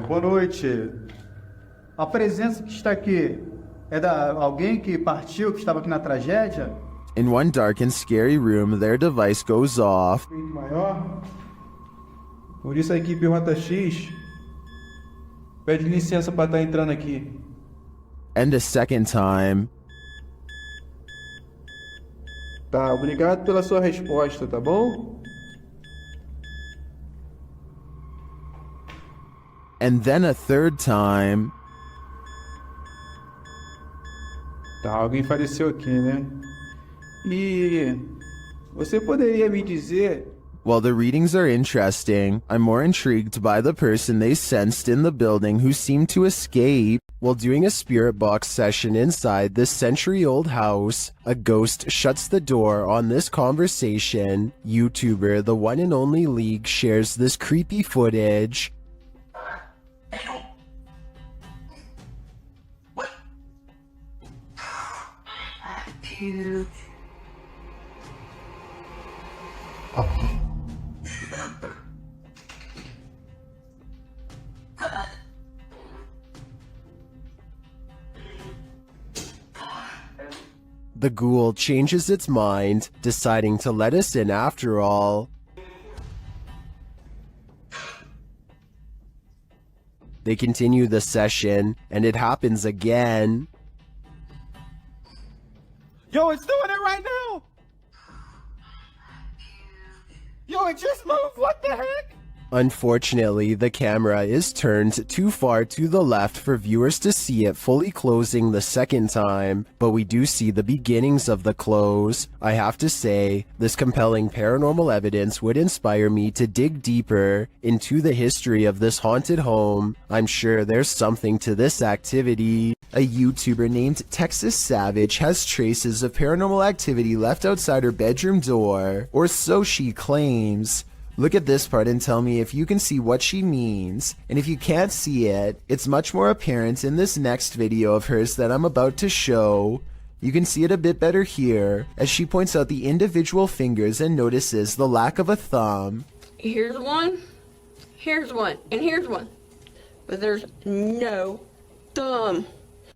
Speaker 3: Boa noite. A presença que está aqui é da alguém que partiu, que estava aqui na tragédia?
Speaker 1: In one dark and scary room, their device goes off.
Speaker 7: Maior. Por isso a equipe Rota X pede licença para estar entrando aqui.
Speaker 1: And a second time.
Speaker 7: Tá, obrigado pela sua resposta, tá bom?
Speaker 1: And then a third time.
Speaker 7: Tá, alguém faleceu aqui, né? E você poderia me dizer...
Speaker 1: While the readings are interesting, I'm more intrigued by the person they sensed in the building who seemed to escape. While doing a spirit box session inside this century-old house, a ghost shuts the door on this conversation. YouTuber The One and Only League shares this creepy footage. The ghoul changes its mind, deciding to let us in after all. They continue the session, and it happens again.
Speaker 3: Yo, it's doing it right now! Yo, it just moved! What the heck?
Speaker 1: Unfortunately, the camera is turned too far to the left for viewers to see it fully closing the second time, but we do see the beginnings of the close. I have to say, this compelling paranormal evidence would inspire me to dig deeper into the history of this haunted home. I'm sure there's something to this activity. A YouTuber named Texas Savage has traces of paranormal activity left outside her bedroom door, or so she claims. Look at this part and tell me if you can see what she means. And if you can't see it, it's much more apparent in this next video of hers that I'm about to show. You can see it a bit better here, as she points out the individual fingers and notices the lack of a thumb.
Speaker 20: Here's one, and here's one. But there's no thumb.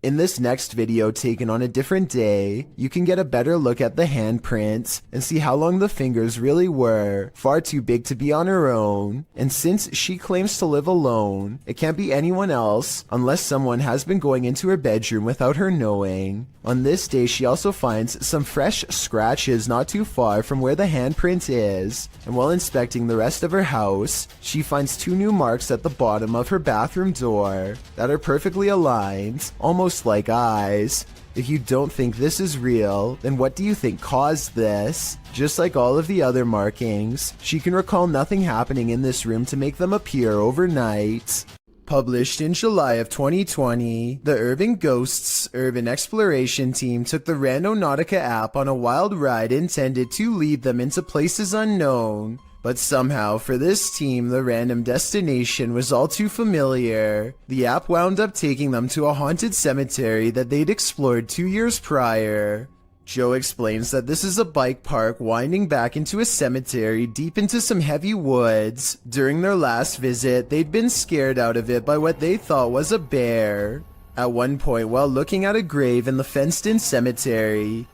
Speaker 1: In this next video taken on a different day, you can get a better look at the handprints and see how long the fingers really were, far too big to be on her own. And since she claims to live alone, it can't be anyone else unless someone has been going into her bedroom without her knowing. On this day, she also finds some fresh scratches not too far from where the handprint is, and while inspecting the rest of her house, she finds 2 new marks at the bottom of her bathroom door that are perfectly aligned, almost like eyes. If you don't think this is real, then what do you think caused this? Just like all of the other markings, she can recall nothing happening in this room to make them appear overnight. Published in July of 2020, the Urban Ghosts Urban Exploration Team took the Randonautica app on a wild ride intended to lead them into places unknown. But somehow, for this team, the random destination was all too familiar. The app wound up taking them to a haunted cemetery that they'd explored 2 years prior. Joe explains that this is a bike park winding back into a cemetery deep into some heavy woods. During their last visit, they'd been scared out of it by what they thought was a bear. At one point, while looking at a grave in the fenced-in cemetery,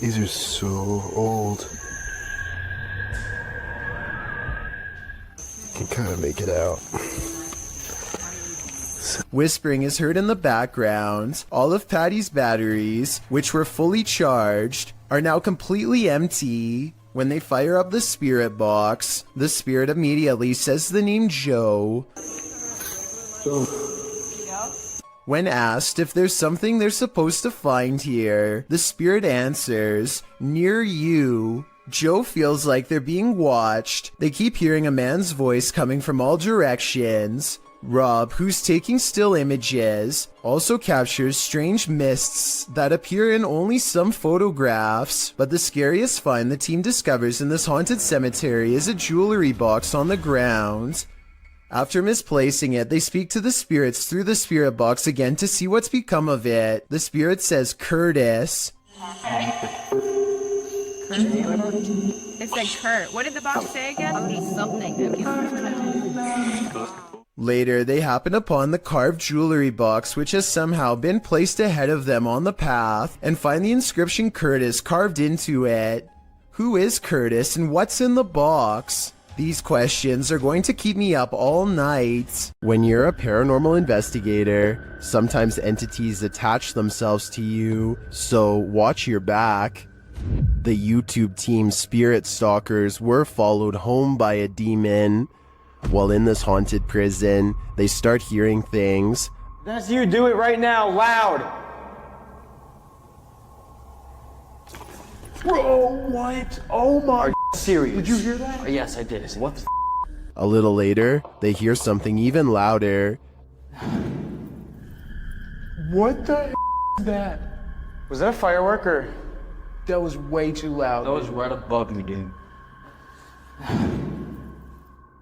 Speaker 16: these are so old. Can kind of make it out.
Speaker 1: Whispering is heard in the background. All of Patty's batteries, which were fully charged, are now completely empty. When they fire up the spirit box, the spirit immediately says the name Joe. When asked if there's something they're supposed to find here, the spirit answers, "Near you." Joe feels like they're being watched. They keep hearing a man's voice coming from all directions. Rob, who's taking still images, also captures strange mists that appear in only some photographs. But the scariest find the team discovers in this haunted cemetery is a jewelry box on the ground. After misplacing it, they speak to the spirits through the spirit box again to see what's become of it. The spirit says Curtis.
Speaker 6: It said Kurt. What did the box say again? Something.
Speaker 1: Later, they happen upon the carved jewelry box, which has somehow been placed ahead of them on the path, and find the inscription Curtis carved into it. Who is Curtis and what's in the box? These questions are going to keep me up all night. When you're a paranormal investigator, sometimes entities attach themselves to you, so watch your back. The YouTube team Spirit Stalkers were followed home by a demon. While in this haunted prison, they start hearing things.
Speaker 20: That's you, do it right now, loud!
Speaker 3: Bro, what? Oh my...
Speaker 20: Are you serious?
Speaker 3: Did you hear that?
Speaker 20: Yes, I did. What the
Speaker 1: A little later, they hear something even louder.
Speaker 3: What the is that?
Speaker 20: Was that a firework or...
Speaker 3: That was way too loud.
Speaker 20: That was right above me, dude.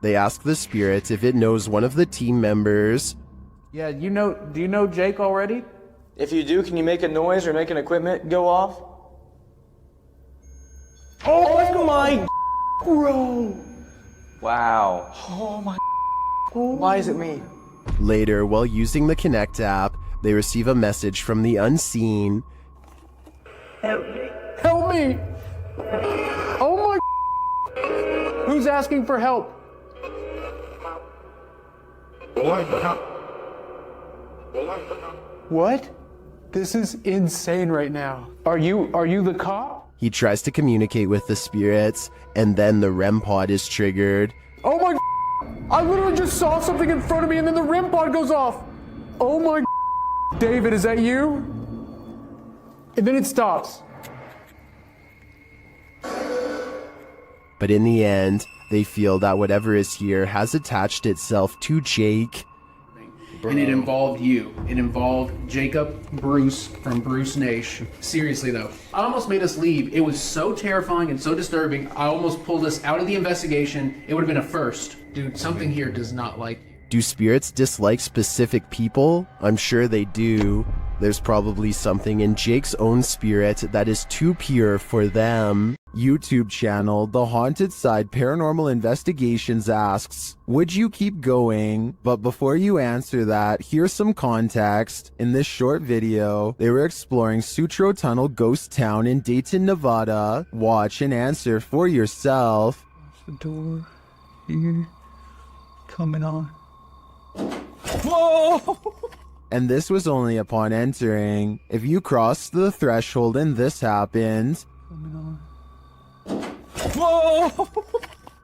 Speaker 1: They ask the spirit if it knows one of the team members.
Speaker 3: Yeah, do you know Jake already?
Speaker 20: If you do, can you make a noise or make an equipment go off?
Speaker 3: Oh my... Bro!
Speaker 20: Wow.
Speaker 3: Oh my... Why is it me?
Speaker 1: Later, while using the Connect app, they receive a message from the unseen.
Speaker 3: Help me! Oh my... Who's asking for help? What? This is insane right now. Are you the cop?
Speaker 1: He tries to communicate with the spirits, and then the REM pod is triggered.
Speaker 3: Oh my... I literally just saw something in front of me and then the REM pod goes off. Oh my... David, is that you? And then it stops.
Speaker 1: But in the end, they feel that whatever is here has attached itself to Jake.
Speaker 21: And it involved you. It involved Jacob Bruce from Bruce Nation. Seriously though, I almost made us leave. It was so terrifying and so disturbing. I almost pulled us out of the investigation. It would have been a first. Dude, something here does not like you.
Speaker 1: Do spirits dislike specific people? I'm sure they do. There's probably something in Jake's own spirit that is too pure for them. YouTube channel The Haunted Side Paranormal Investigations asks, would you keep going? But before you answer that, here's some context. In this short video, they were exploring Sutro Tunnel Ghost Town in Dayton, Nevada. Watch and answer for yourself.
Speaker 3: The door here coming on. Whoa!
Speaker 1: And this was only upon entering. If you crossed the threshold and this happened,
Speaker 3: Coming on. Whoa!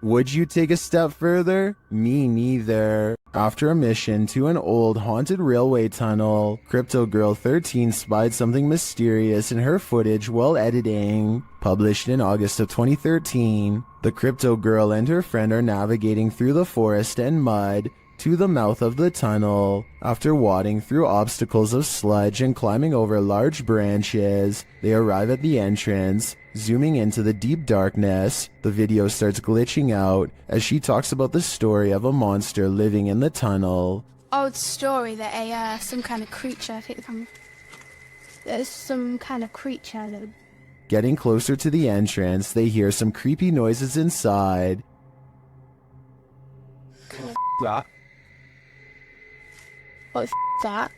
Speaker 1: would you take a step further? Me neither. After a mission to an old haunted railway tunnel, Crypto Girl 13 spied something mysterious in her footage while editing. Published in August of 2013, the Crypto Girl and her friend are navigating through the forest and mud to the mouth of the tunnel. After wading through obstacles of sludge and climbing over large branches, they arrive at the entrance. Zooming into the deep darkness, the video starts glitching out as she talks about the story of a monster living in the tunnel.
Speaker 8: Old story that some kind of creature, I think there's some kind of creature that...
Speaker 1: Getting closer to the entrance, they hear some creepy noises inside.
Speaker 3: That.
Speaker 8: What the that?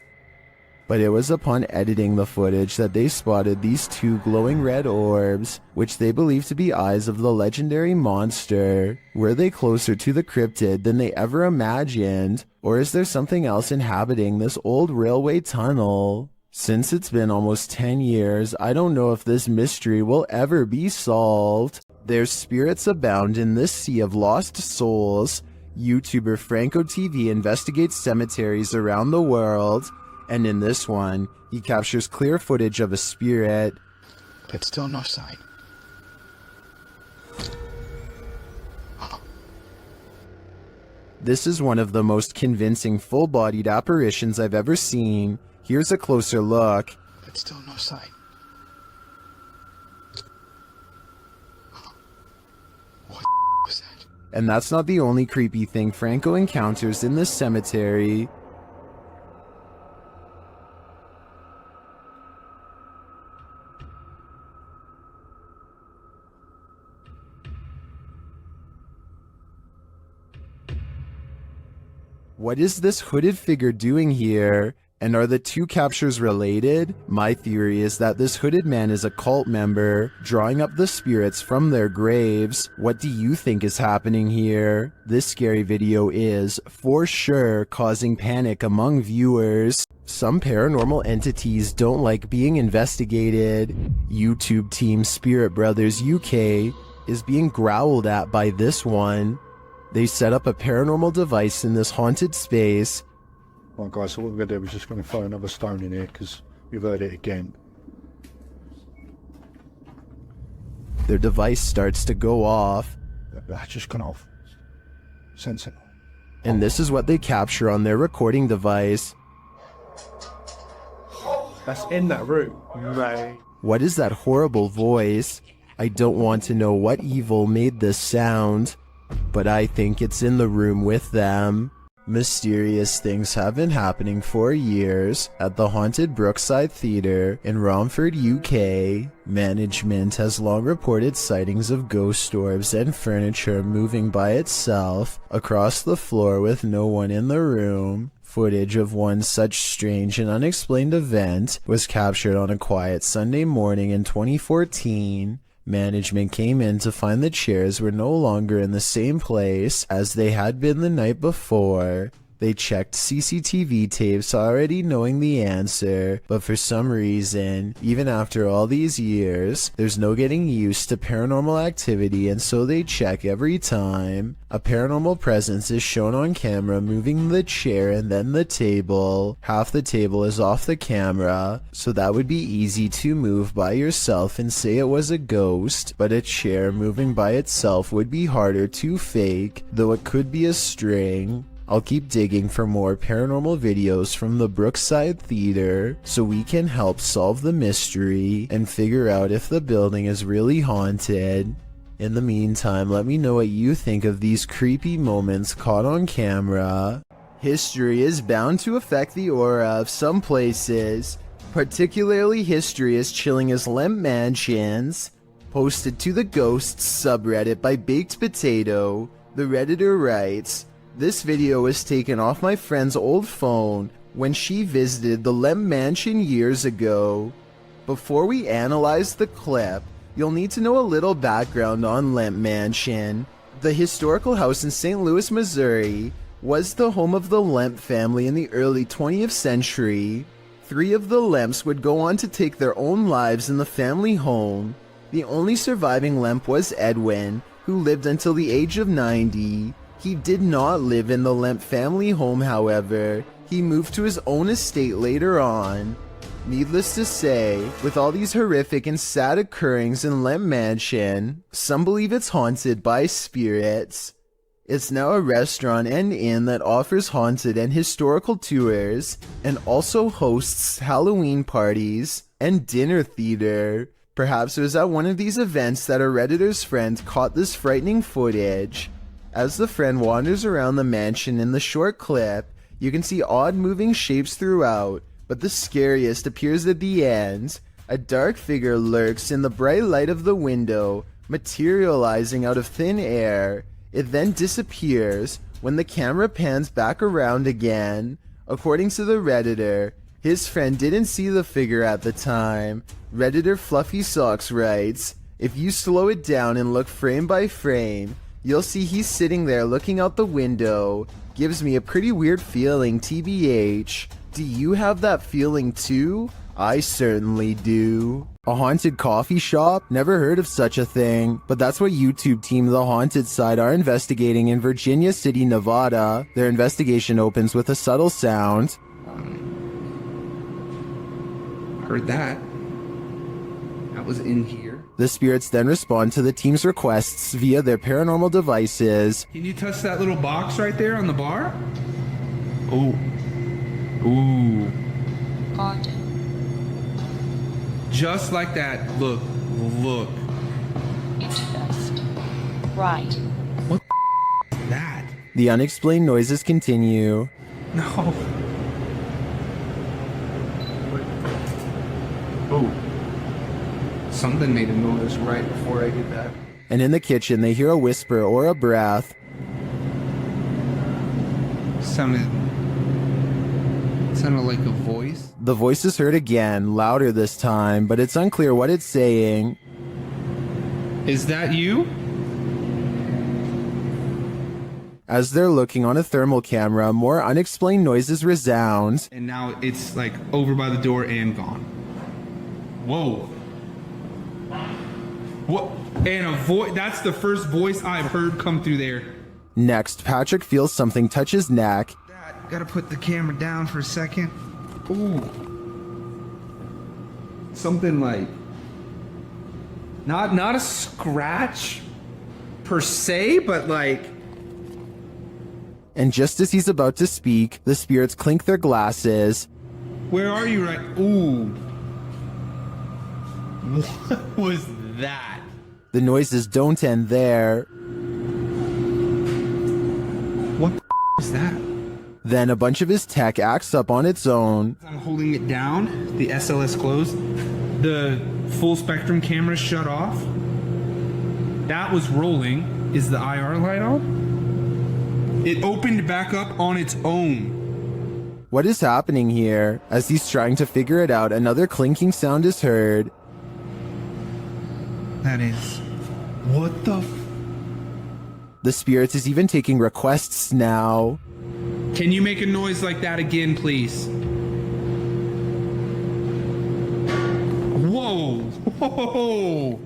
Speaker 1: But it was upon editing the footage that they spotted these two glowing red orbs, which they believe to be eyes of the legendary monster. Were they closer to the cryptid than they ever imagined? Or is there something else inhabiting this old railway tunnel? Since it's been almost 10 years, I don't know if this mystery will ever be solved. Their spirits abound in this sea of lost souls. YouTuber Franco TV investigates cemeteries around the world. And in this one, he captures clear footage of a spirit.
Speaker 3: It's still no sign.
Speaker 1: This is one of the most convincing full-bodied apparitions I've ever seen. Here's a closer look.
Speaker 3: It's still no sign. What was that?
Speaker 1: And that's not the only creepy thing Franco encounters in this cemetery. What is this hooded figure doing here? And are the two captures related? My theory is that this hooded man is a cult member, drawing up the spirits from their graves. What do you think is happening here? This scary video is, for sure, causing panic among viewers. Some paranormal entities don't like being investigated. YouTube team Spirit Brothers UK is being growled at by this one. They set up a paranormal device in this haunted space.
Speaker 19: Right guys, so what we're going to do is just going to throw another stone in here because we've heard it again.
Speaker 1: Their device starts to go off.
Speaker 19: That's just gone off. Sensible.
Speaker 1: And this is what they capture on their recording device.
Speaker 3: That's in that room, mate.
Speaker 1: What is that horrible voice? I don't want to know what evil made this sound, but I think it's in the room with them. Mysterious things have been happening for years at the haunted Brookside Theatre in Romford, UK. Management has long reported sightings of ghost orbs and furniture moving by itself across the floor with no one in the room. Footage of one such strange and unexplained event was captured on a quiet Sunday morning in 2014. Management came in to find the chairs were no longer in the same place as they had been the night before. They checked CCTV tapes already knowing the answer, but for some reason, even after all these years, there's no getting used to paranormal activity, and so they check every time. A paranormal presence is shown on camera moving the chair and then the table. Half the table is off the camera, so that would be easy to move by yourself and say it was a ghost, but a chair moving by itself would be harder to fake, though it could be a string. I'll keep digging for more paranormal videos from the Brookside Theatre so we can help solve the mystery and figure out if the building is really haunted. In the meantime, let me know what you think of these creepy moments caught on camera. History is bound to affect the aura of some places. Particularly history is chilling as Lemp mansions. Posted to the Ghosts subreddit by Baked Potato, the Redditor writes, "This video was taken off my friend's old phone when she visited the Lemp Mansion years ago. Before we analyze the clip, you'll need to know a little background on Lemp Mansion. The historical house in St. Louis, Missouri, was the home of the Lemp family in the early 20th century. 3 of the Lemps would go on to take their own lives in the family home. The only surviving Lemp was Edwin, who lived until the age of 90. He did not live in the Lemp family home, however. He moved to his own estate later on. Needless to say, with all these horrific and sad occurrings in Lemp Mansion, some believe it's haunted by spirits. It's now a restaurant and inn that offers haunted and historical tours, and also hosts Halloween parties and dinner theater. Perhaps it was at one of these events that a Redditor's friend caught this frightening footage. As the friend wanders around the mansion in the short clip, you can see odd moving shapes throughout, but the scariest appears at the end. A dark figure lurks in the bright light of the window, materializing out of thin air. It then disappears when the camera pans back around again. According to the Redditor, his friend didn't see the figure at the time. Redditor Fluffy Socks writes, "If you slow it down and look frame by frame, you'll see he's sitting there looking out the window. Gives me a pretty weird feeling, TBH. Do you have that feeling too? I certainly do." A haunted coffee shop? Never heard of such a thing, but that's what YouTube team The Haunted Side are investigating in Virginia City, Nevada. Their investigation opens with a subtle sound.
Speaker 9: Heard that. That was in here.
Speaker 1: The spirits then respond to the team's requests via their paranormal devices.
Speaker 9: Can you touch that little box right there on the bar? Oh. Ooh.
Speaker 12: Haunted.
Speaker 9: Just like that. Look. Look.
Speaker 12: Interest. Right.
Speaker 9: What the is that?
Speaker 1: The unexplained noises continue.
Speaker 9: No. Oh. Something made a noise right before I did that.
Speaker 1: And in the kitchen, they hear a whisper or a breath.
Speaker 9: Sounded like a voice.
Speaker 1: The voice is heard again, louder this time, but it's unclear what it's saying.
Speaker 9: Is that you?
Speaker 1: As they're looking on a thermal camera, more unexplained noises resound.
Speaker 9: And now it's like over by the door and gone. Whoa. What? And a voice. That's the first voice I've heard come through there.
Speaker 1: Next, Patrick feels something touch his neck.
Speaker 9: Gotta put the camera down for a second. Ooh. Something like not a scratch per se, but like.
Speaker 1: And just as he's about to speak, the spirits clink their glasses.
Speaker 9: Where are you right? Ooh. What was that?
Speaker 1: The noises don't end there.
Speaker 9: What the is that?
Speaker 1: Then a bunch of his tech acts up on its own.
Speaker 9: I'm holding it down, the SLS closed, the full spectrum camera shut off. That was rolling. Is the IR light on? It opened back up on its own.
Speaker 1: What is happening here? As he's trying to figure it out, another clinking sound is heard.
Speaker 9: That is... What the
Speaker 1: The spirits is even taking requests now.
Speaker 9: Can you make a noise like that again, please? Whoa! Whoa!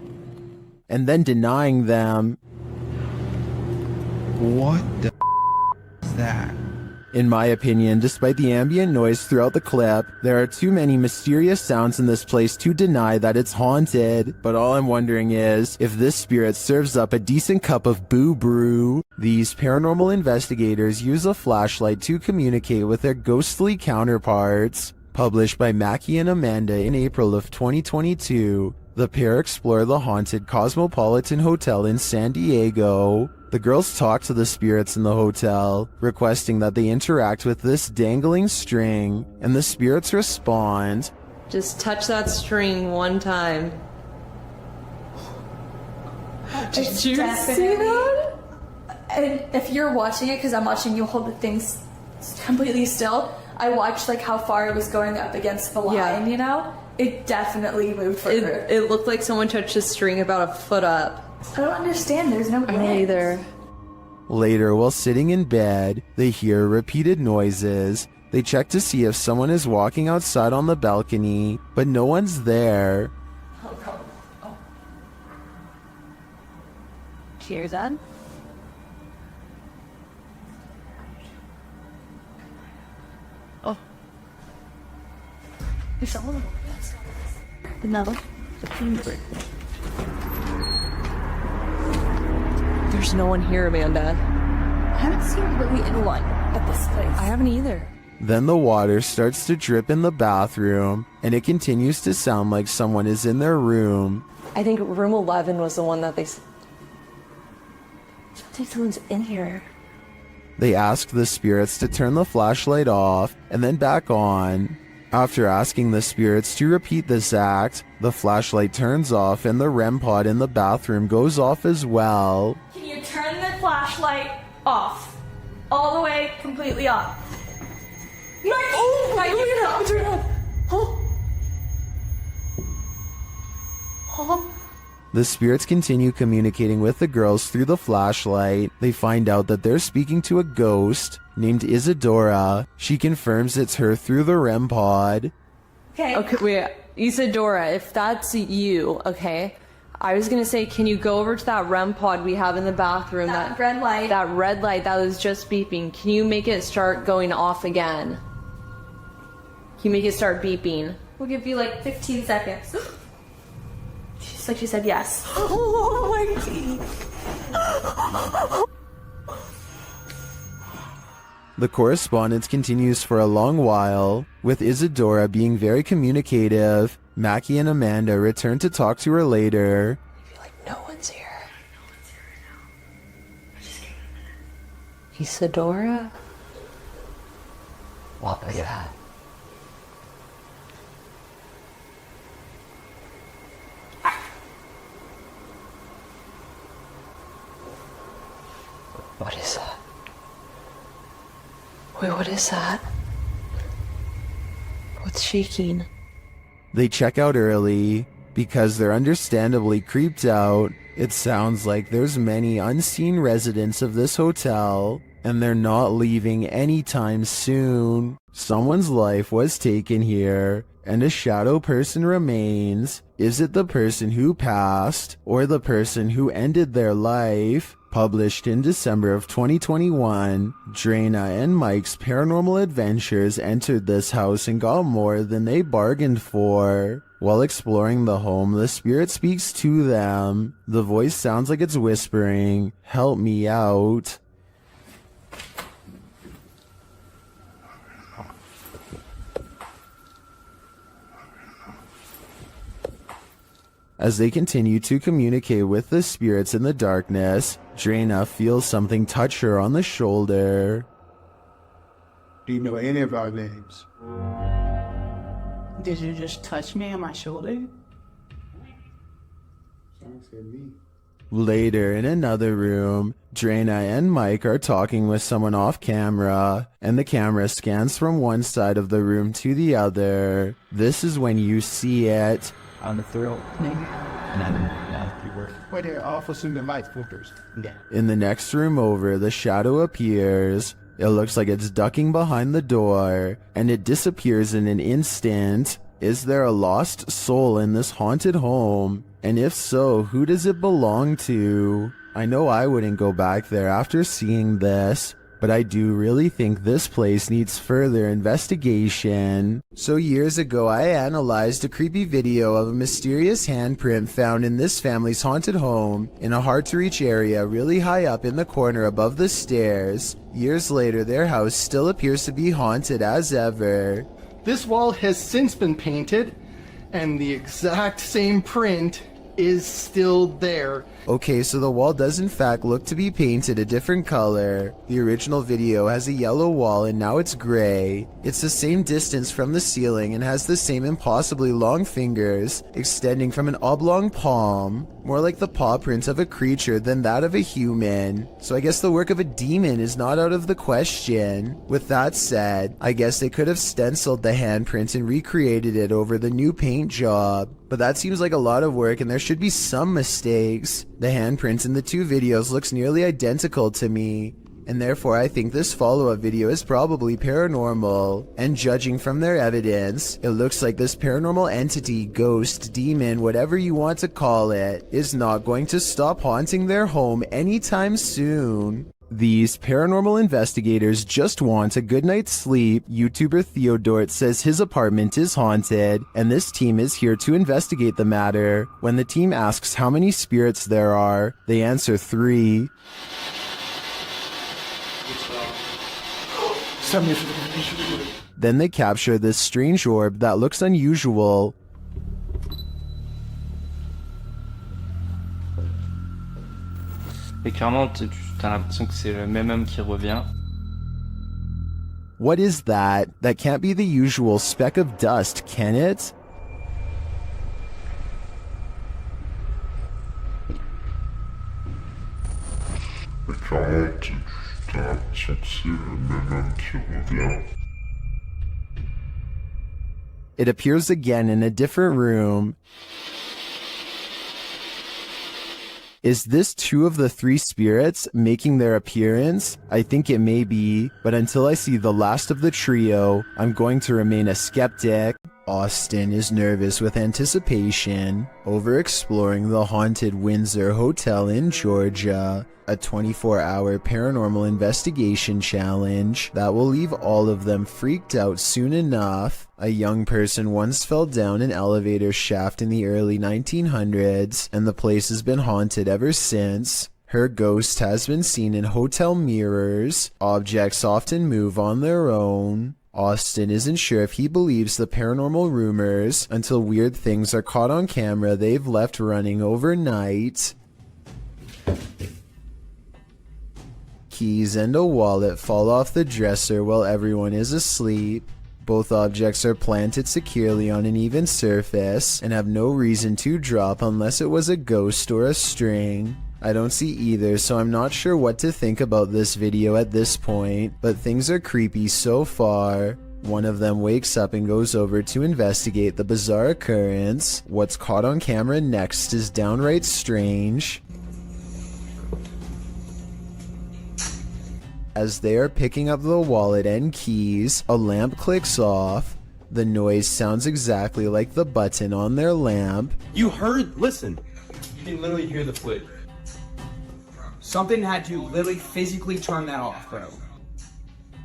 Speaker 1: And then denying them.
Speaker 9: What the is that?
Speaker 1: In my opinion, despite the ambient noise throughout the clip, there are too many mysterious sounds in this place to deny that it's haunted. But all I'm wondering is, if this spirit serves up a decent cup of boo brew. These paranormal investigators use a flashlight to communicate with their ghostly counterparts. Published by Mackie and Amanda in April of 2022, the pair explore the haunted Cosmopolitan Hotel in San Diego. The girls talk to the spirits in the hotel, requesting that they interact with this dangling string, and the spirits respond.
Speaker 22: Just touch that string one time.
Speaker 13: Did you see that? And if you're watching it, because I'm watching you hold the things completely still, I watched like how far it was going up against the line, you know? It definitely moved further.
Speaker 22: It looked like someone touched the string about a foot up.
Speaker 13: I don't understand. There's no
Speaker 22: Me either.
Speaker 1: Later, while sitting in bed, they hear repeated noises. They check to see if someone is walking outside on the balcony, but no one's there.
Speaker 22: Cheers, Ed. Oh. There's someone. Another. There's no one here, Amanda.
Speaker 13: I haven't seen really anyone at this place.
Speaker 22: I haven't either.
Speaker 1: Then the water starts to drip in the bathroom, and it continues to sound like someone is in their room.
Speaker 22: I think room 11 was the one that they... I think someone's in here.
Speaker 1: They ask the spirits to turn the flashlight off and then back on. After asking the spirits to repeat this act, the flashlight turns off and the REM pod in the bathroom goes off as well.
Speaker 13: Can you turn the flashlight off? All the way, completely off. Turn it off.
Speaker 1: The spirits continue communicating with the girls through the flashlight. They find out that they're speaking to a ghost named Isadora. She confirms it's her through the REM pod.
Speaker 22: Okay, wait. Isadora, if that's you, okay, I was gonna say, can you go over to that REM pod we have in the bathroom?
Speaker 13: That red light.
Speaker 22: That red light that was just beeping. Can you make it start going off again? Can you make it start beeping?
Speaker 13: We'll give you like 15 seconds. She said yes.
Speaker 22: Oh my God.
Speaker 1: The correspondence continues for a long while, with Isadora being very communicative. Mackie and Amanda return to talk to her later.
Speaker 22: No one's here. Isadora? What was that? What is that? Wait, what is that? What's shaking?
Speaker 1: They check out early because they're understandably creeped out. It sounds like there's many unseen residents of this hotel, and they're not leaving anytime soon. Someone's life was taken here, and a shadow person remains. Is it the person who passed, or the person who ended their life? Published in December of 2021, Drana and Mike's paranormal adventures entered this house and got more than they bargained for. While exploring the home, the spirit speaks to them. The voice sounds like it's whispering, "Help me out." As they continue to communicate with the spirits in the darkness, Drana feels something touch her on the shoulder.
Speaker 23: Do you know any of our names?
Speaker 24: Did you just touch me on my shoulder?
Speaker 1: Later, in another room, Drana and Mike are talking with someone off camera, and the camera scans from one side of the room to the other. This is when you see it.
Speaker 23: On the thrill. Where they're officers in the light filters.
Speaker 1: In the next room over, the shadow appears. It looks like it's ducking behind the door, and it disappears in an instant. Is there a lost soul in this haunted home? And if so, who does it belong to? I know I wouldn't go back there after seeing this, but I do really think this place needs further investigation. So years ago, I analyzed a creepy video of a mysterious handprint found in this family's haunted home in a hard-to-reach area really high up in the corner above the stairs. Years later, their house still appears to be haunted as ever.
Speaker 25: This wall has since been painted, and the exact same print
Speaker 3: is still there.
Speaker 1: Okay, so the wall does in fact look to be painted a different color. The original video has a yellow wall and now it's gray. It's the same distance from the ceiling and has the same impossibly long fingers extending from an oblong palm, more like the paw print of a creature than that of a human. So I guess the work of a demon is not out of the question. With that said, I guess they could have stenciled the handprint and recreated it over the new paint job. But that seems like a lot of work and there should be some mistakes. The handprints in the two videos looks nearly identical to me, and therefore I think this follow-up video is probably paranormal. And judging from their evidence, it looks like this paranormal entity, ghost, demon, whatever you want to call it, is not going to stop haunting their home anytime soon. These paranormal investigators just want a good night's sleep. YouTuber Theodort says his apartment is haunted, and this team is here to investigate the matter. When the team asks how many spirits there are, they answer 3. Then they capture this strange orb that looks unusual.
Speaker 2: Et clairement, t'as l'impression que c'est le même homme qui revient.
Speaker 1: What is that? That can't be the usual speck of dust, can it? It appears again in a different room. Is this 2 of the 3 spirits making their appearance? I think it may be, but until I see the last of the trio, I'm going to remain a skeptic. Austin is nervous with anticipation over exploring the haunted Windsor Hotel in Georgia, a 24-hour paranormal investigation challenge that will leave all of them freaked out soon enough. A young person once fell down an elevator shaft in the early 1900s, and the place has been haunted ever since. Her ghost has been seen in hotel mirrors. Objects often move on their own. Austin isn't sure if he believes the paranormal rumors until weird things are caught on camera they've left running overnight. Keys and a wallet fall off the dresser while everyone is asleep. Both objects are planted securely on an even surface and have no reason to drop unless it was a ghost or a string. I don't see either, so I'm not sure what to think about this video at this point, but things are creepy so far. One of them wakes up and goes over to investigate the bizarre occurrence. What's caught on camera next is downright strange. As they are picking up the wallet and keys, a lamp clicks off. The noise sounds exactly like the button on their lamp.
Speaker 4: You heard? Listen. You can literally hear the flip. Something had to literally physically turn that off, bro.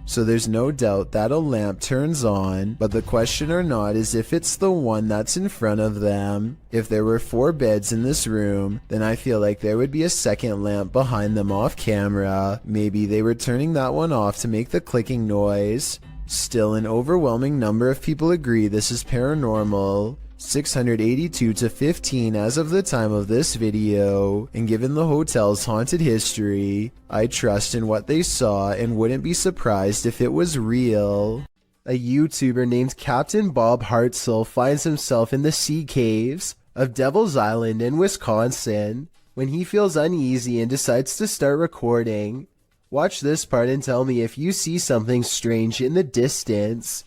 Speaker 1: So there's no doubt that a lamp turns on, but the question or not is if it's the one that's in front of them. If there were 4 beds in this room, then I feel like there would be a second lamp behind them off camera. Maybe they were turning that one off to make the clicking noise. Still, an overwhelming number of people agree this is paranormal. 682 to 15 as of the time of this video, and given the hotel's haunted history, I trust in what they saw and wouldn't be surprised if it was real. A YouTuber named Captain Bob Hartzell finds himself in the sea caves of Devil's Island in Wisconsin when he feels uneasy and decides to start recording. Watch this part and tell me if you see something strange in the distance.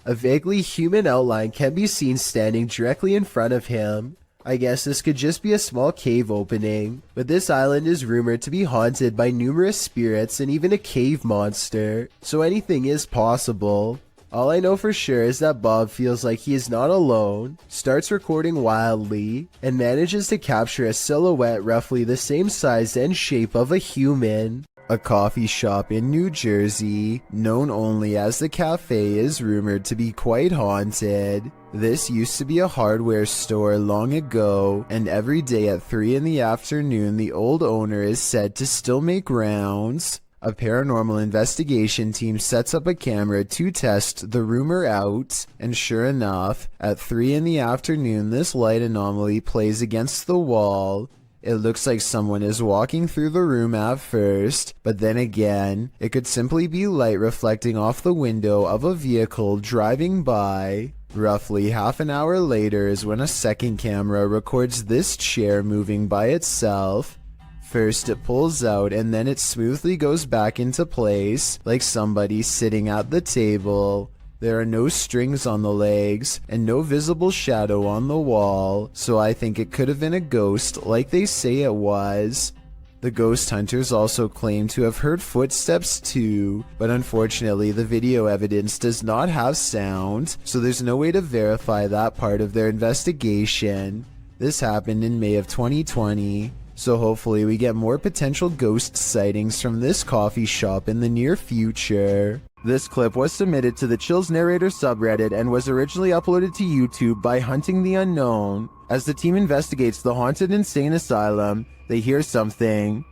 Speaker 1: A vaguely human outline can be seen standing directly in front of him. I guess this could just be a small cave opening, but this island is rumored to be haunted by numerous spirits and even a cave monster, so anything is possible. All I know for sure is that Bob feels like he is not alone, starts recording wildly, and manages to capture a silhouette roughly the same size and shape of a human. A coffee shop in New Jersey, known only as the Cafe, is rumored to be quite haunted. This used to be a hardware store long ago, and every day at 3 in the afternoon the old owner is said to still make rounds. A paranormal investigation team sets up a camera to test the rumor out, and sure enough, at 3 in the afternoon, this light anomaly plays against the wall. It looks like someone is walking through the room at first, but then again, it could simply be light reflecting off the window of a vehicle driving by. Roughly half an hour later is when a second camera records this chair moving by itself. First it pulls out and then it smoothly goes back into place, like somebody sitting at the table. There are no strings on the legs, and no visible shadow on the wall, so I think it could have been a ghost like they say it was. The ghost hunters also claim to have heard footsteps too, but unfortunately the video evidence does not have sound, so there's no way to verify that part of their investigation. This happened in May of 2020. So hopefully we get more potential ghost sightings from this coffee shop in the near future. This clip was submitted to the Chills Narrator subreddit and was originally uploaded to YouTube by Hunting the Unknown. As the team investigates the haunted insane asylum, they hear something.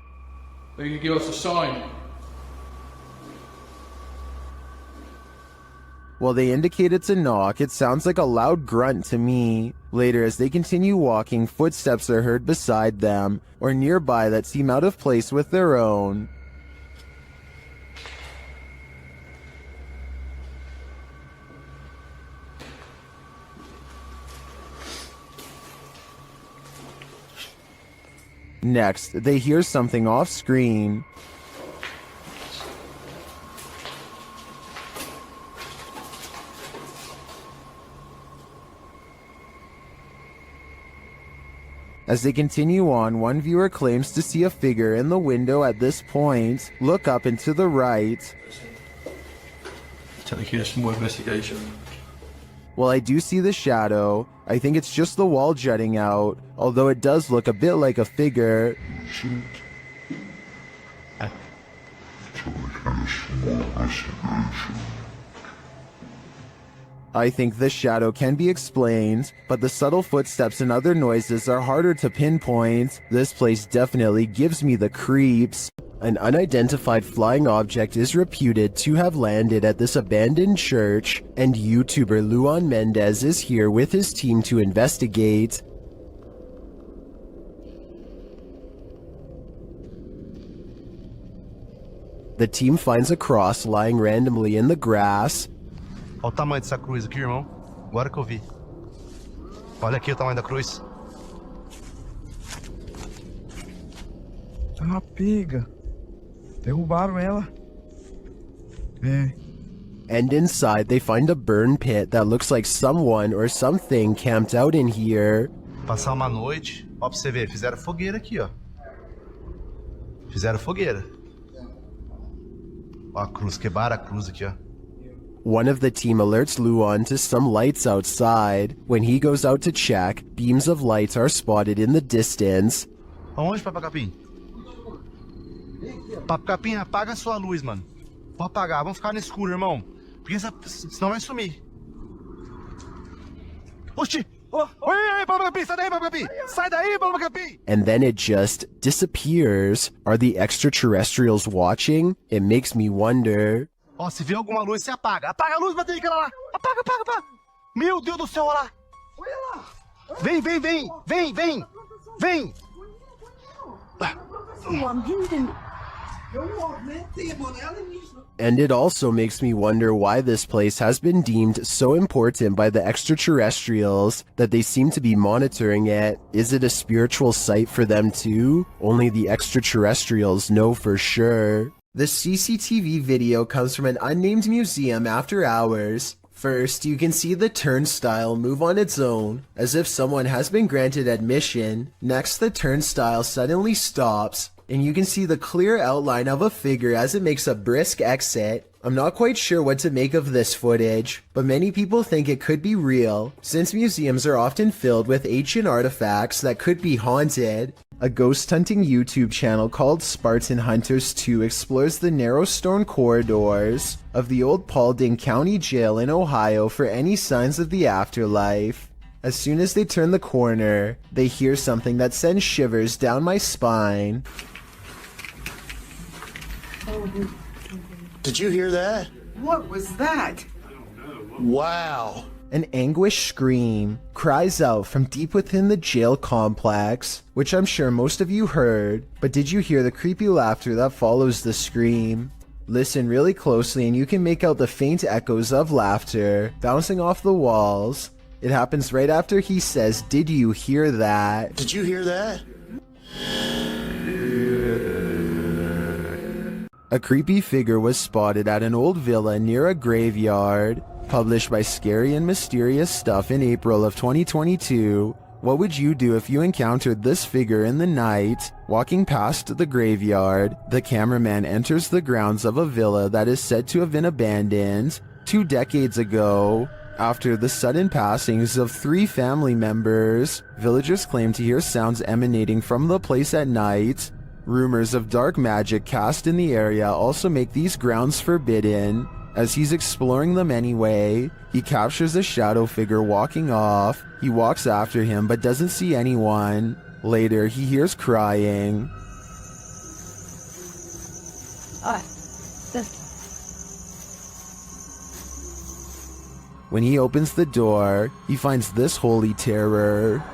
Speaker 5: They can give us a sign.
Speaker 1: While they indicate it's a knock, it sounds like a loud grunt to me. Later, as they continue walking, footsteps are heard beside them, or nearby that seem out of place with their own. Next, they hear something off-screen. As they continue on, one viewer claims to see a figure in the window at this point. Look up and to the right.
Speaker 5: Take you some more investigation.
Speaker 1: While I do see the shadow, I think it's just the wall jutting out, although it does look a bit like a figure. I think this shadow can be explained, but the subtle footsteps and other noises are harder to pinpoint. This place definitely gives me the creeps. An unidentified flying object is reputed to have landed at this abandoned church, and YouTuber Luan Mendez is here with his team to investigate. The team finds a cross lying randomly in the grass.
Speaker 10: Olha o tamanho dessa cruz aqui, irmão. Agora que eu vi. Olha aqui o tamanho da cruz.
Speaker 3: É uma pega. Derrubaram ela. É.
Speaker 1: And inside they find a burn pit that looks like someone or something camped out in here.
Speaker 10: Passar uma noite. Ó, pra você ver, fizeram fogueira aqui, ó. Fizeram fogueira. Ó a cruz, quebraram a cruz aqui, ó.
Speaker 1: One of the team alerts Luan to some lights outside. When he goes out to check, beams of light are spotted in the distance.
Speaker 10: Aonde, Papa Capim? Papa Capim, apaga a sua luz, mano. Vou apagar, vamos ficar no escuro, irmão. Porque senão vai sumir. Oxi! Oi, Papa Capim, sai daí, Papa Capim! Sai daí, Papa Capim!
Speaker 1: And then it just disappears. Are the extraterrestrials watching? It makes me wonder.
Speaker 10: Ó, se vê alguma luz, você apaga. Apaga a luz, bater aquela lá. Apaga, apaga, apaga. Meu Deus do céu, olha lá. Olha lá. Vem, vem, vem. Vem, vem. Vem.
Speaker 1: And it also makes me wonder why this place has been deemed so important by the extraterrestrials that they seem to be monitoring it. Is it a spiritual site for them too? Only the extraterrestrials know for sure. The CCTV video comes from an unnamed museum after hours. First, you can see the turnstile move on its own, as if someone has been granted admission. Next, the turnstile suddenly stops, and you can see the clear outline of a figure as it makes a brisk exit. I'm not quite sure what to make of this footage, but many people think it could be real, since museums are often filled with ancient artifacts that could be haunted. A ghost hunting YouTube channel called Spartan Hunters 2 explores the narrow stone corridors of the old Paulding County Jail in Ohio for any signs of the afterlife. As soon as they turn the corner, they hear something that sends shivers down my spine.
Speaker 14: Oh
Speaker 10: Did you hear that?
Speaker 24: What was that?
Speaker 10: Wow.
Speaker 1: An anguished scream cries out from deep within the jail complex, which I'm sure most of you heard, but did you hear the creepy laughter that follows the scream? Listen really closely and you can make out the faint echoes of laughter bouncing off the walls. It happens right after he says, "Did you hear that?"
Speaker 10: Did you hear that?
Speaker 1: A creepy figure was spotted at an old villa near a graveyard. Published by Scary and Mysterious Stuff in April of 2022. What would you do if you encountered this figure in the night? Walking past the graveyard, the cameraman enters the grounds of a villa that is said to have been abandoned 2 decades ago. After the sudden passings of 3 family members, villagers claim to hear sounds emanating from the place at night. Rumors of dark magic cast in the area also make these grounds forbidden. As he's exploring them anyway, he captures a shadow figure walking off. He walks after him but doesn't see anyone. Later, he hears crying. When he opens the door, he finds this holy terror.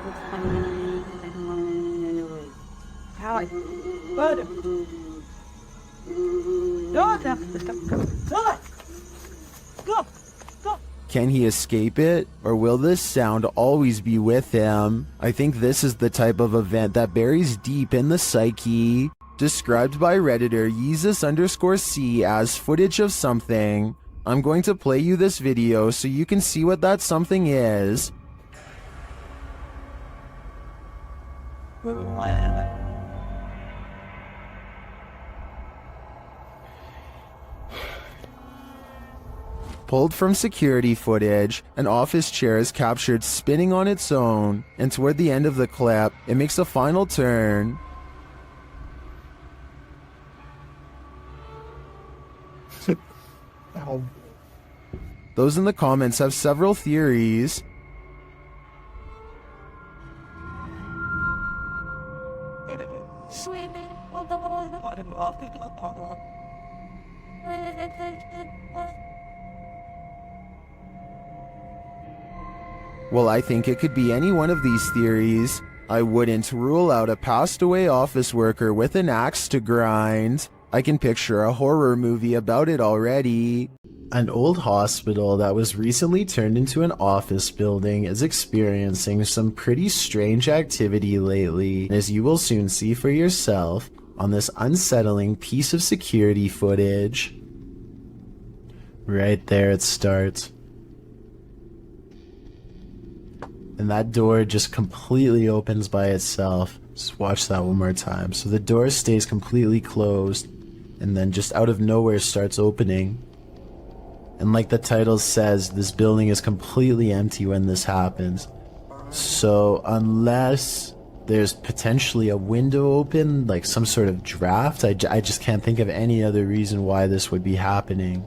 Speaker 1: Can he escape it, or will this sound always be with him? I think this is the type of event that buries deep in the psyche. Described by Redditor Yeezus_C as footage of something. I'm going to play you this video so you can see what that something is. Pulled from security footage, an office chair is captured spinning on its own, and toward the end of the clip, it makes a final turn. Those in the comments have several theories. Well, I think it could be any one of these theories. I wouldn't rule out a passed away office worker with an axe to grind. I can picture a horror movie about it already. An old hospital that was recently turned into an office building is experiencing some pretty strange activity lately, as you will soon see for yourself on this unsettling piece of security footage. Right there it starts. And that door just completely opens by itself. Just watch that one more time. So the door stays completely closed, and then just out of nowhere starts opening. And like the title says, this building is completely empty when this happens. So unless there's potentially a window open, like some sort of draft, I just can't think of any other reason why this would be happening.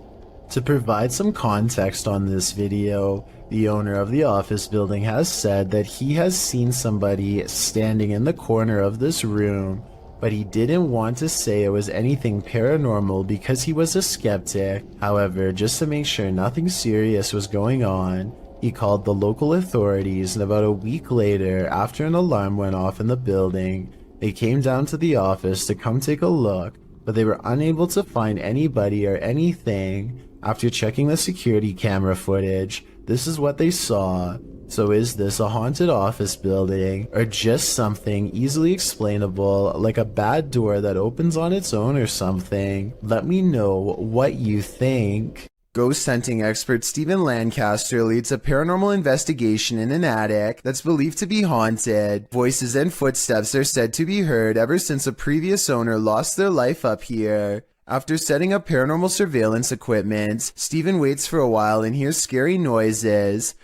Speaker 1: To provide some context on this video, the owner of the office building has said that he has seen somebody standing in the corner of this room, but he didn't want to say it was anything paranormal because he was a skeptic. However, just to make sure nothing serious was going on, he called the local authorities, and about a week later, after an alarm went off in the building, they came down to the office to come take a look, but they were unable to find anybody or anything. After checking the security camera footage, this is what they saw. So is this a haunted office building, or just something easily explainable, like a bad door that opens on its own or something? Let me know what you think. Ghost hunting expert Stephen Lancaster leads a paranormal investigation in an attic that's believed to be haunted. Voices and footsteps are said to be heard ever since a previous owner lost their life up here. After setting up paranormal surveillance equipment, Stephen waits for a while and hears scary noises.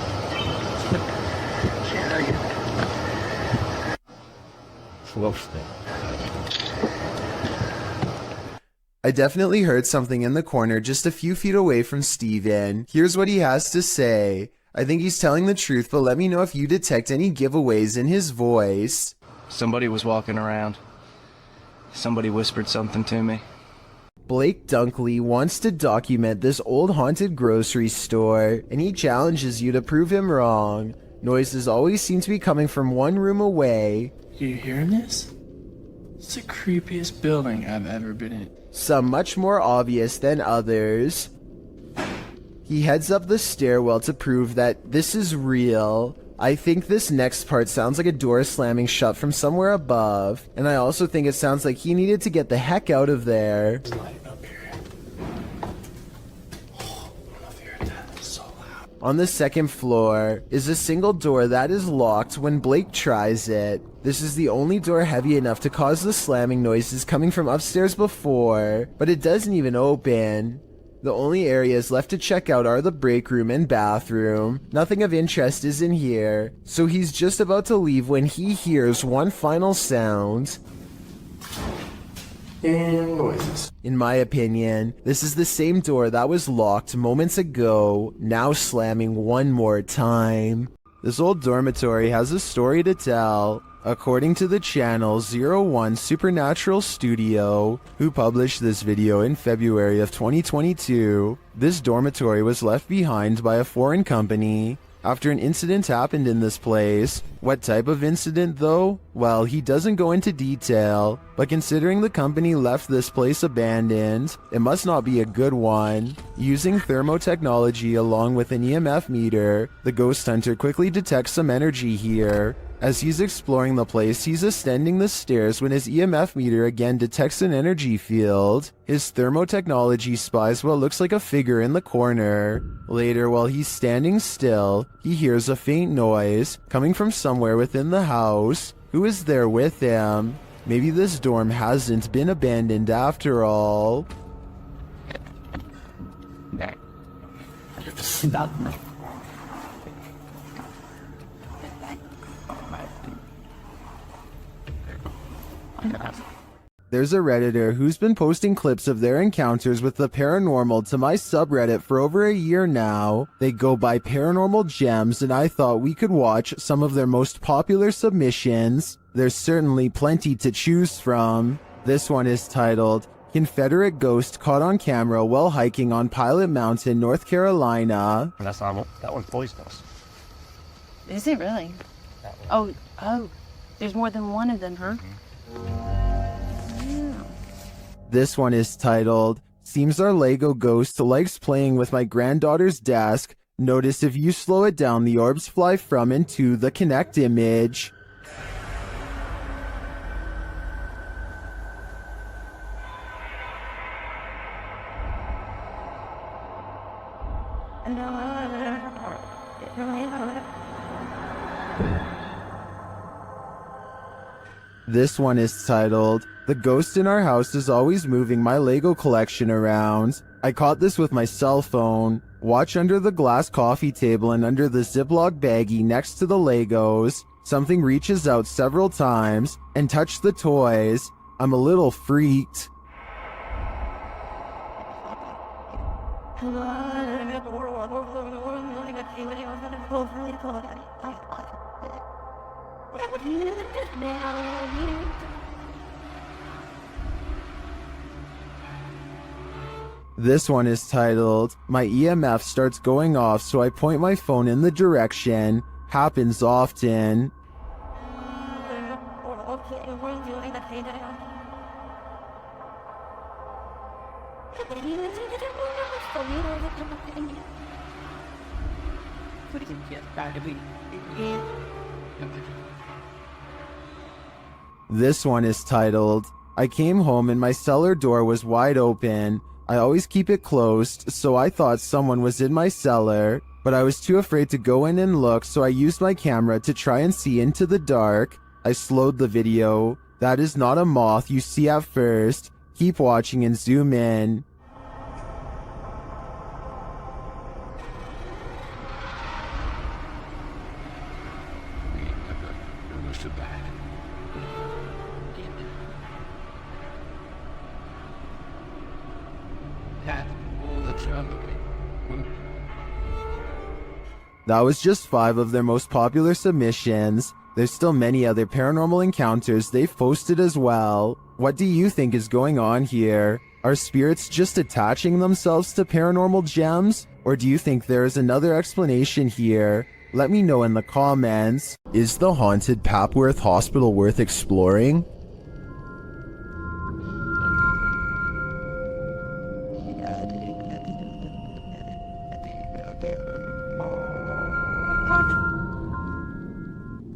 Speaker 1: I definitely heard something in the corner just a few feet away from Stephen. Here's what he has to say. I think he's telling the truth, but let me know if you detect any giveaways in his voice.
Speaker 2: Somebody was walking around. Somebody whispered something to me.
Speaker 1: Blake Dunkley wants to document this old haunted grocery store, and he challenges you to prove him wrong. Noises always seem to be coming from one room away.
Speaker 2: You hearing this? It's the creepiest building I've ever been in.
Speaker 1: Some much more obvious than others. He heads up the stairwell to prove that this is real. I think this next part sounds like a door slamming shut from somewhere above, and I also think it sounds like he needed to get the heck out of there. On the second floor is a single door that is locked when Blake tries it. This is the only door heavy enough to cause the slamming noises coming from upstairs before, but it doesn't even open. The only areas left to check out are the break room and bathroom. Nothing of interest is in here, so he's just about to leave when he hears one final sound.
Speaker 2: And noises.
Speaker 1: In my opinion, this is the same door that was locked moments ago, now slamming one more time. This old dormitory has a story to tell. According to the channel 01 Supernatural Studio, who published this video in February of 2022, this dormitory was left behind by a foreign company after an incident happened in this place. What type of incident though? Well, he doesn't go into detail, but considering the company left this place abandoned, it must not be a good one. Using thermotechnology along with an EMF meter, the ghost hunter quickly detects some energy here. As he's exploring the place, he's ascending the stairs when his EMF meter again detects an energy field. His thermotechnology spies what looks like a figure in the corner. Later, while he's standing still, he hears a faint noise coming from somewhere within the house. Who is there with him? Maybe this dorm hasn't been abandoned after all. There's a Redditor who's been posting clips of their encounters with the paranormal to my subreddit for over a year now. They go by Paranormal Gems, and I thought we could watch some of their most popular submissions. There's certainly plenty to choose from. This one is titled, Confederate Ghost Caught on Camera While Hiking on Pilot Mountain, North Carolina.
Speaker 11: That's not, that one's poisonous.
Speaker 12: Is it really? Oh, there's more than one of them, huh?
Speaker 1: This one is titled, Seems our Lego ghost likes playing with my granddaughter's desk. Notice if you slow it down, the orbs fly from and to the Connect image. This one is titled, The Ghost in Our House is Always Moving My Lego Collection Around. I caught this with my cell phone. Watch under the glass coffee table and under the Ziploc baggie next to the Legos. Something reaches out several times and touched the toys. I'm a little freaked. This one is titled, My EMF starts going off so I point my phone in the direction. Happens often. This one is titled, I came home and my cellar door was wide open. I always keep it closed, so I thought someone was in my cellar, but I was too afraid to go in and look, so I used my camera to try and see into the dark. I slowed the video. That is not a moth you see at first. Keep watching and zoom in. That was just 5 of their most popular submissions. There's still many other paranormal encounters they've posted as well. What do you think is going on here? Are spirits just attaching themselves to paranormal gems? Or do you think there is another explanation here? Let me know in the comments. Is the haunted Papworth Hospital worth exploring?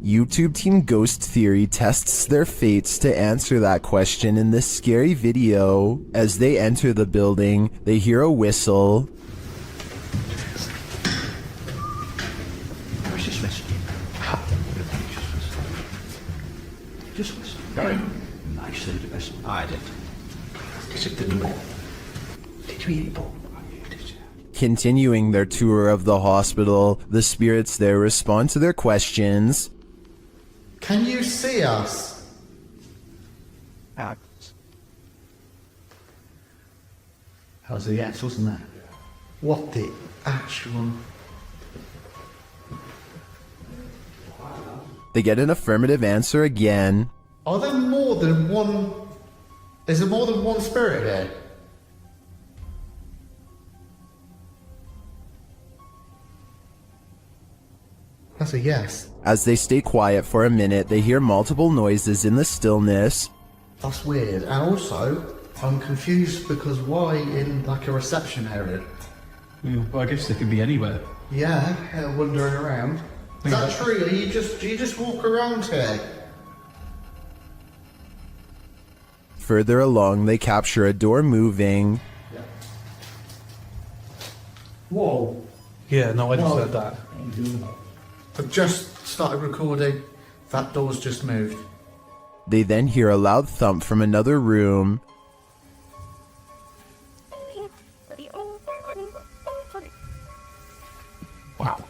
Speaker 1: YouTube Team Ghost Theory tests their fates to answer that question in this scary video. As they enter the building, they hear a whistle.
Speaker 11: Where's this message? Just listen. No. I said it listen. I did. Because it didn't work. Did you eat ball?
Speaker 1: Continuing their tour of the hospital, the spirits there respond to their questions.
Speaker 10: Can you see us?
Speaker 11: How's the axles and that?
Speaker 10: What the actual...
Speaker 1: They get an affirmative answer again.
Speaker 10: Are there more than one... Is there more than one spirit here? That's a yes.
Speaker 1: As they stay quiet for a minute, they hear multiple noises in the stillness.
Speaker 10: That's weird. And also, I'm confused because why in like a reception area?
Speaker 21: Well, I guess they could be anywhere.
Speaker 10: Yeah, wandering around. Is that true? Do you just walk around here?
Speaker 1: Further along, they capture a door moving.
Speaker 10: Whoa.
Speaker 21: Yeah, no, I just heard that.
Speaker 10: I've just started recording. That door's just moved.
Speaker 1: They then hear a loud thump from another room.
Speaker 11: Wow.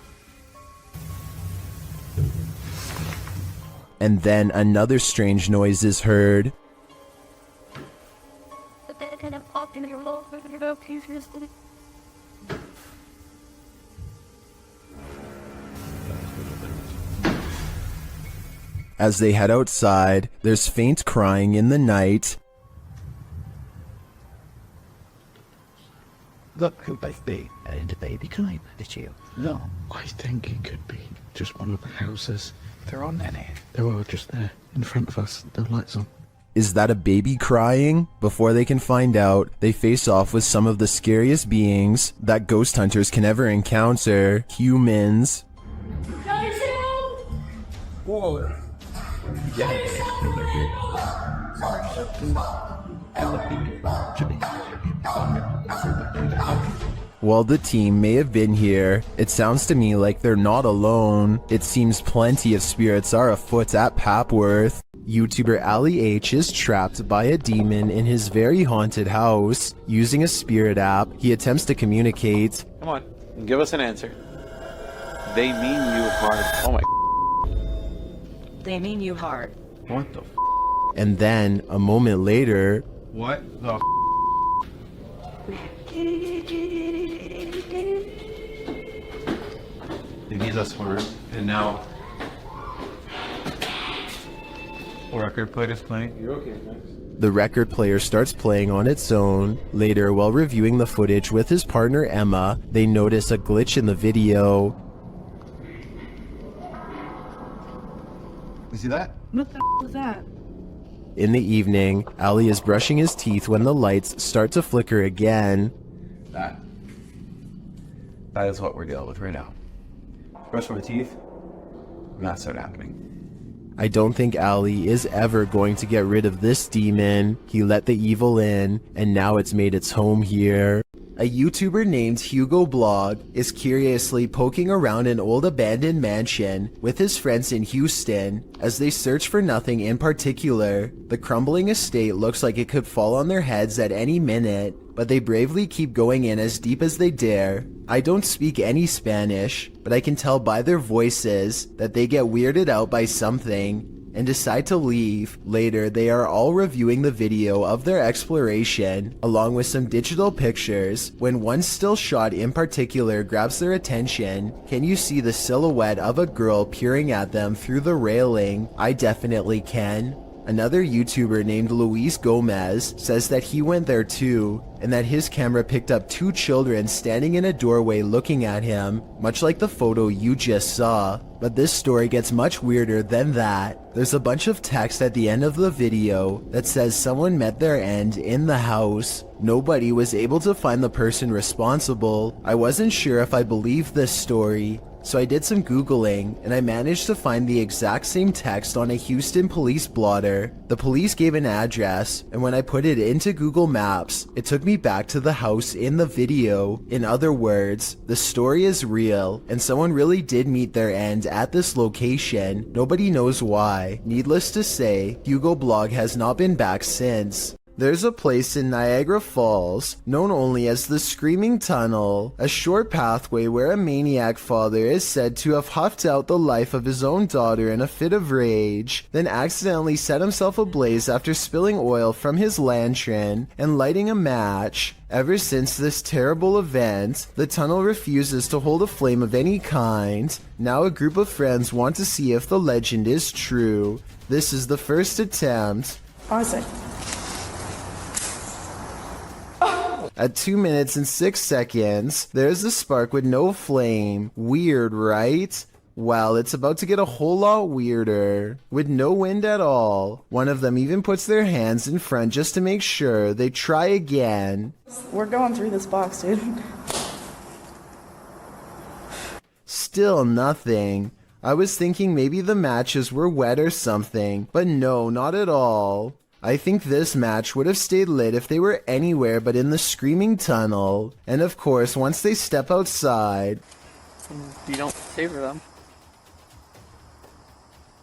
Speaker 1: And then another strange noise is heard. As they head outside, there's faint crying in the night.
Speaker 11: Look who they've been. And the baby crying, did you? No.
Speaker 3: I think it could be just one of the houses. There aren't any. They're all just there, in front of us, the lights on.
Speaker 1: Is that a baby crying? Before they can find out, they face off with some of the scariest beings that ghost hunters can ever encounter, humans.
Speaker 11: Whoa.
Speaker 1: While the team may have been here, it sounds to me like they're not alone. It seems plenty of spirits are afoot at Papworth. YouTuber Ali H is trapped by a demon in his very haunted house. Using a spirit app, he attempts to communicate.
Speaker 20: Come on, give us an answer. They mean you hard. Oh my.
Speaker 12: They mean you hard.
Speaker 20: What the?
Speaker 1: And then, a moment later,
Speaker 20: What the? They need us for it, and now. Record player is playing. You're okay, thanks.
Speaker 1: the record player starts playing on its own. Later, while reviewing the footage with his partner Emma, they notice a glitch in the video.
Speaker 20: You see that?
Speaker 14: What the was that?
Speaker 1: In the evening, Ali is brushing his teeth when the lights start to flicker again.
Speaker 20: That is what we're dealing with right now. Brush my teeth. That's not happening.
Speaker 1: I don't think Ali is ever going to get rid of this demon. He let the evil in, and now it's made its home here. A YouTuber named Hugo Blog is curiously poking around an old abandoned mansion with his friends in Houston as they search for nothing in particular. The crumbling estate looks like it could fall on their heads at any minute, but they bravely keep going in as deep as they dare. I don't speak any Spanish, but I can tell by their voices that they get weirded out by something and decide to leave. Later, they are all reviewing the video of their exploration, along with some digital pictures, when one still shot in particular grabs their attention. Can you see the silhouette of a girl peering at them through the railing? I definitely can. Another YouTuber named Luis Gomez says that he went there too, and that his camera picked up 2 children standing in a doorway looking at him, much like the photo you just saw. But this story gets much weirder than that. There's a bunch of text at the end of the video that says someone met their end in the house. Nobody was able to find the person responsible. I wasn't sure if I believed this story, so I did some Googling, and I managed to find the exact same text on a Houston police blotter. The police gave an address, and when I put it into Google Maps, it took me back to the house in the video. In other words, the story is real, and someone really did meet their end at this location. Nobody knows why. Needless to say, Hugo Blog has not been back since. There's a place in Niagara Falls, known only as the Screaming Tunnel, a short pathway where a maniac father is said to have huffed out the life of his own daughter in a fit of rage, then accidentally set himself ablaze after spilling oil from his lantern and lighting a match. Ever since this terrible event, the tunnel refuses to hold a flame of any kind. Now a group of friends want to see if the legend is true. This is the first attempt.
Speaker 24: Awesome.
Speaker 1: At 2 minutes and 6 seconds, there's a spark with no flame. Weird, right? Well, it's about to get a whole lot weirder. With no wind at all. One of them even puts their hands in front just to make sure. They try again.
Speaker 24: We're going through this box, dude.
Speaker 1: Still nothing. I was thinking maybe the matches were wet or something, but no, not at all. I think this match would have stayed lit if they were anywhere but in the Screaming Tunnel. And of course, once they step outside...
Speaker 7: You don't favor them.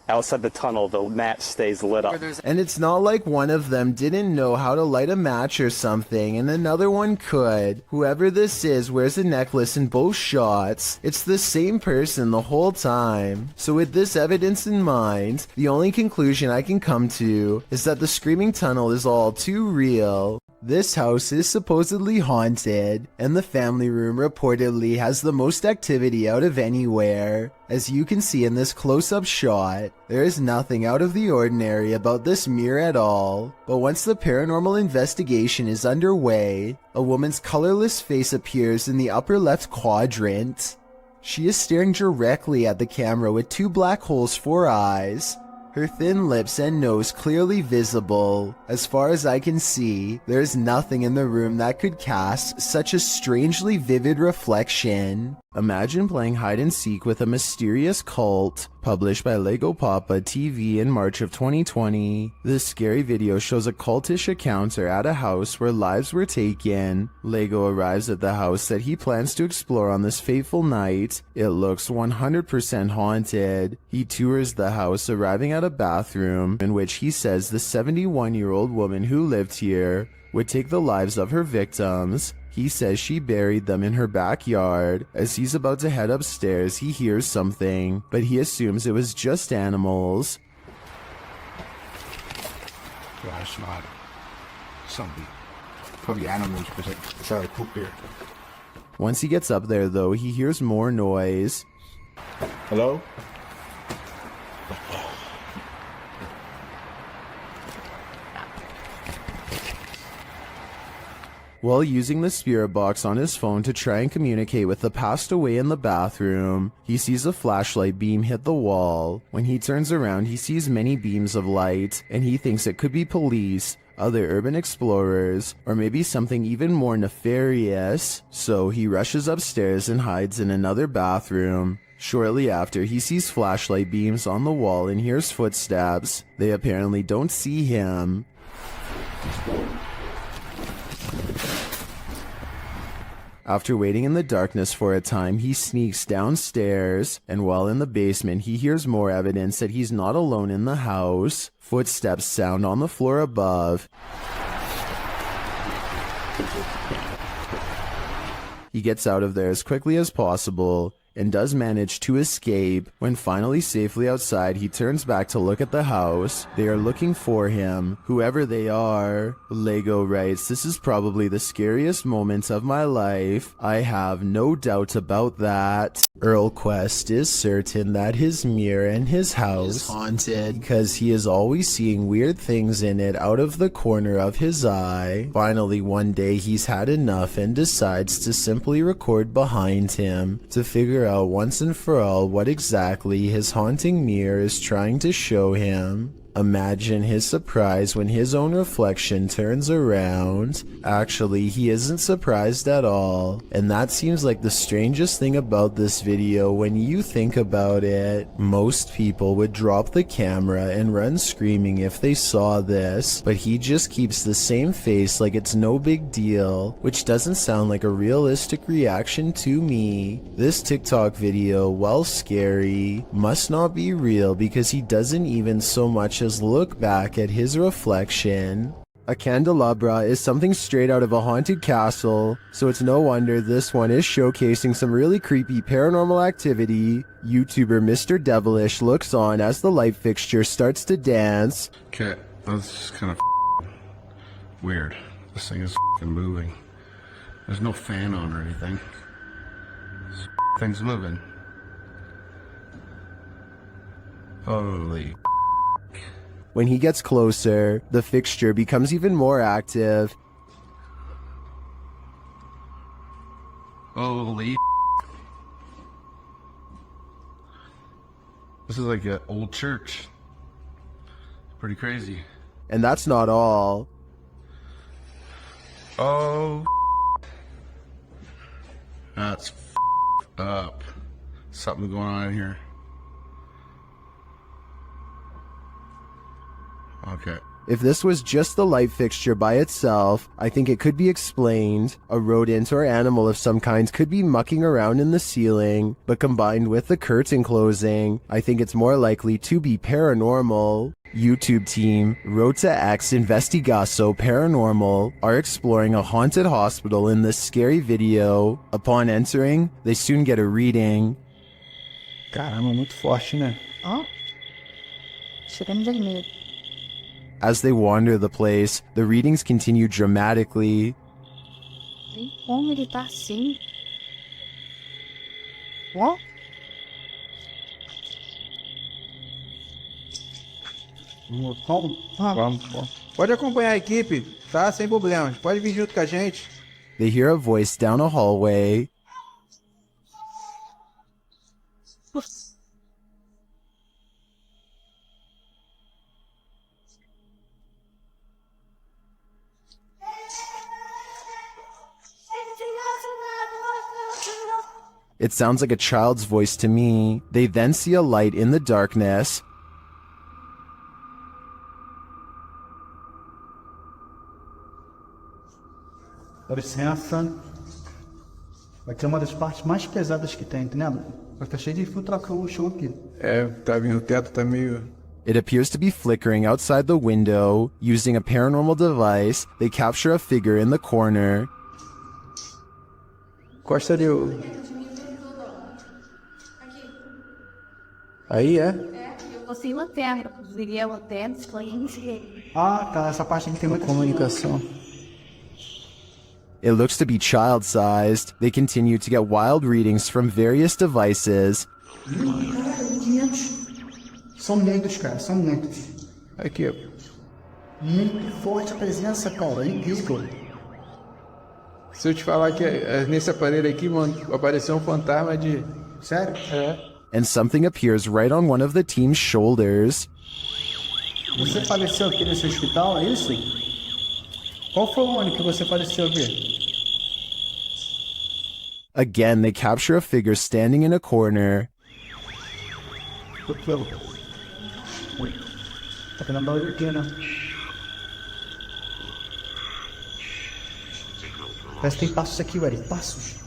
Speaker 15: Outside the tunnel, the match stays lit up.
Speaker 1: And it's not like one of them didn't know how to light a match or something, and another one could. Whoever this is wears a necklace in both shots. It's the same person the whole time. So with this evidence in mind, the only conclusion I can come to is that the Screaming Tunnel is all too real. This house is supposedly haunted, and the family room reportedly has the most activity out of anywhere. As you can see in this close-up shot, there is nothing out of the ordinary about this mirror at all. But once the paranormal investigation is underway, a woman's colorless face appears in the upper left quadrant. She is staring directly at the camera with 2 black holes for eyes. Her thin lips and nose clearly visible. As far as I can see, there is nothing in the room that could cast such a strangely vivid reflection. Imagine playing hide and seek with a mysterious cult. Published by Lego Papa TV in March of 2020. This scary video shows a cultish encounter at a house where lives were taken. Lego arrives at the house that he plans to explore on this fateful night. It looks 100% haunted. He tours the house, arriving at a bathroom in which he says the 71-year-old woman who lived here would take the lives of her victims. He says she buried them in her backyard. As he's about to head upstairs, he hears something, but he assumes it was just animals.
Speaker 23: Yeah, it's not something. Probably animals because it's how I poop here.
Speaker 1: Once he gets up there, though, he hears more noise.
Speaker 23: Hello?
Speaker 1: While using the spirit box on his phone to try and communicate with the passed away in the bathroom, he sees a flashlight beam hit the wall. When he turns around, he sees many beams of light, and he thinks it could be police, other urban explorers, or maybe something even more nefarious. So he rushes upstairs and hides in another bathroom. Shortly after, he sees flashlight beams on the wall and hears footsteps. They apparently don't see him. After waiting in the darkness for a time, he sneaks downstairs, and while in the basement, he hears more evidence that he's not alone in the house. Footsteps sound on the floor above. He gets out of there as quickly as possible, and does manage to escape. When finally safely outside, he turns back to look at the house. They are looking for him, whoever they are. Lego writes, "This is probably the scariest moment of my life. I have no doubt about that." Earl Quest is certain that his mirror in his house is haunted because he is always seeing weird things in it out of the corner of his eye. Finally, one day he's had enough and decides to simply record behind him to figure out once and for all what exactly his haunting mirror is trying to show him. Imagine his surprise when his own reflection turns around. Actually, he isn't surprised at all, and that seems like the strangest thing about this video when you think about it. Most people would drop the camera and run screaming if they saw this, but he just keeps the same face like it's no big deal, which doesn't sound like a realistic reaction to me. This TikTok video, while scary, must not be real because he doesn't even so much as look back at his reflection. A candelabra is something straight out of a haunted castle, so it's no wonder this one is showcasing some really creepy paranormal activity. YouTuber Mr. Devilish looks on as the light fixture starts to dance.
Speaker 23: Okay, that's kind of weird. This thing is moving. There's no fan on or anything. This thing's moving. Holy.
Speaker 1: When he gets closer, the fixture becomes even more active.
Speaker 23: Holy. This is like an old church. Pretty crazy.
Speaker 1: And that's not all.
Speaker 23: Oh. That's up. Something going on in here. Okay.
Speaker 1: If this was just the light fixture by itself, I think it could be explained. A rodent or animal of some kind could be mucking around in the ceiling, but combined with the curtain closing, I think it's more likely to be paranormal. YouTube team Rota X Investigaso Paranormal are exploring a haunted hospital in this scary video. Upon entering, they soon get a reading.
Speaker 3: Caramba, muito forte, né?
Speaker 12: Oh. Chegando de medo.
Speaker 1: As they wander the place, the readings continue dramatically.
Speaker 12: Nem como ele tá assim.
Speaker 3: Ó. Vamos. Pode acompanhar a equipe, tá? Sem problemas. Pode vir junto com a gente.
Speaker 1: They hear a voice down a hallway. It sounds like a child's voice to me. They then see a light in the darkness.
Speaker 10: Dá licença. Vai ser uma das partes mais pesadas que tem, entendeu? Vai estar cheio de infiltração no chão aqui.
Speaker 3: É, tá vindo, o teto tá meio...
Speaker 1: It appears to be flickering outside the window. Using a paranormal device, they capture a figure in the corner.
Speaker 3: Costa deu... Aí é?
Speaker 8: Eu vou sem lanterna, viria lanterna, explain.
Speaker 10: Ah, tá. Essa parte aqui tem muita comunicação.
Speaker 1: It looks to be child-sized. They continue to get wild readings from various devices.
Speaker 10: São muitos, cara. São muitos.
Speaker 3: Aqui, ó.
Speaker 10: Muito forte a presença, cara. É incrível.
Speaker 3: Se eu te falar que nesse aparelho aqui, mano, apareceu um fantasma de...
Speaker 10: Sério?
Speaker 3: É.
Speaker 1: And something appears right on one of the team's shoulders.
Speaker 10: Você faleceu aqui nesse hospital, é isso? Qual foi o ano que você faleceu aqui?
Speaker 1: Again, they capture a figure standing in a corner.
Speaker 10: Tá vendo barulho aqui, né? Parece que tem passos aqui, Eric. Passos.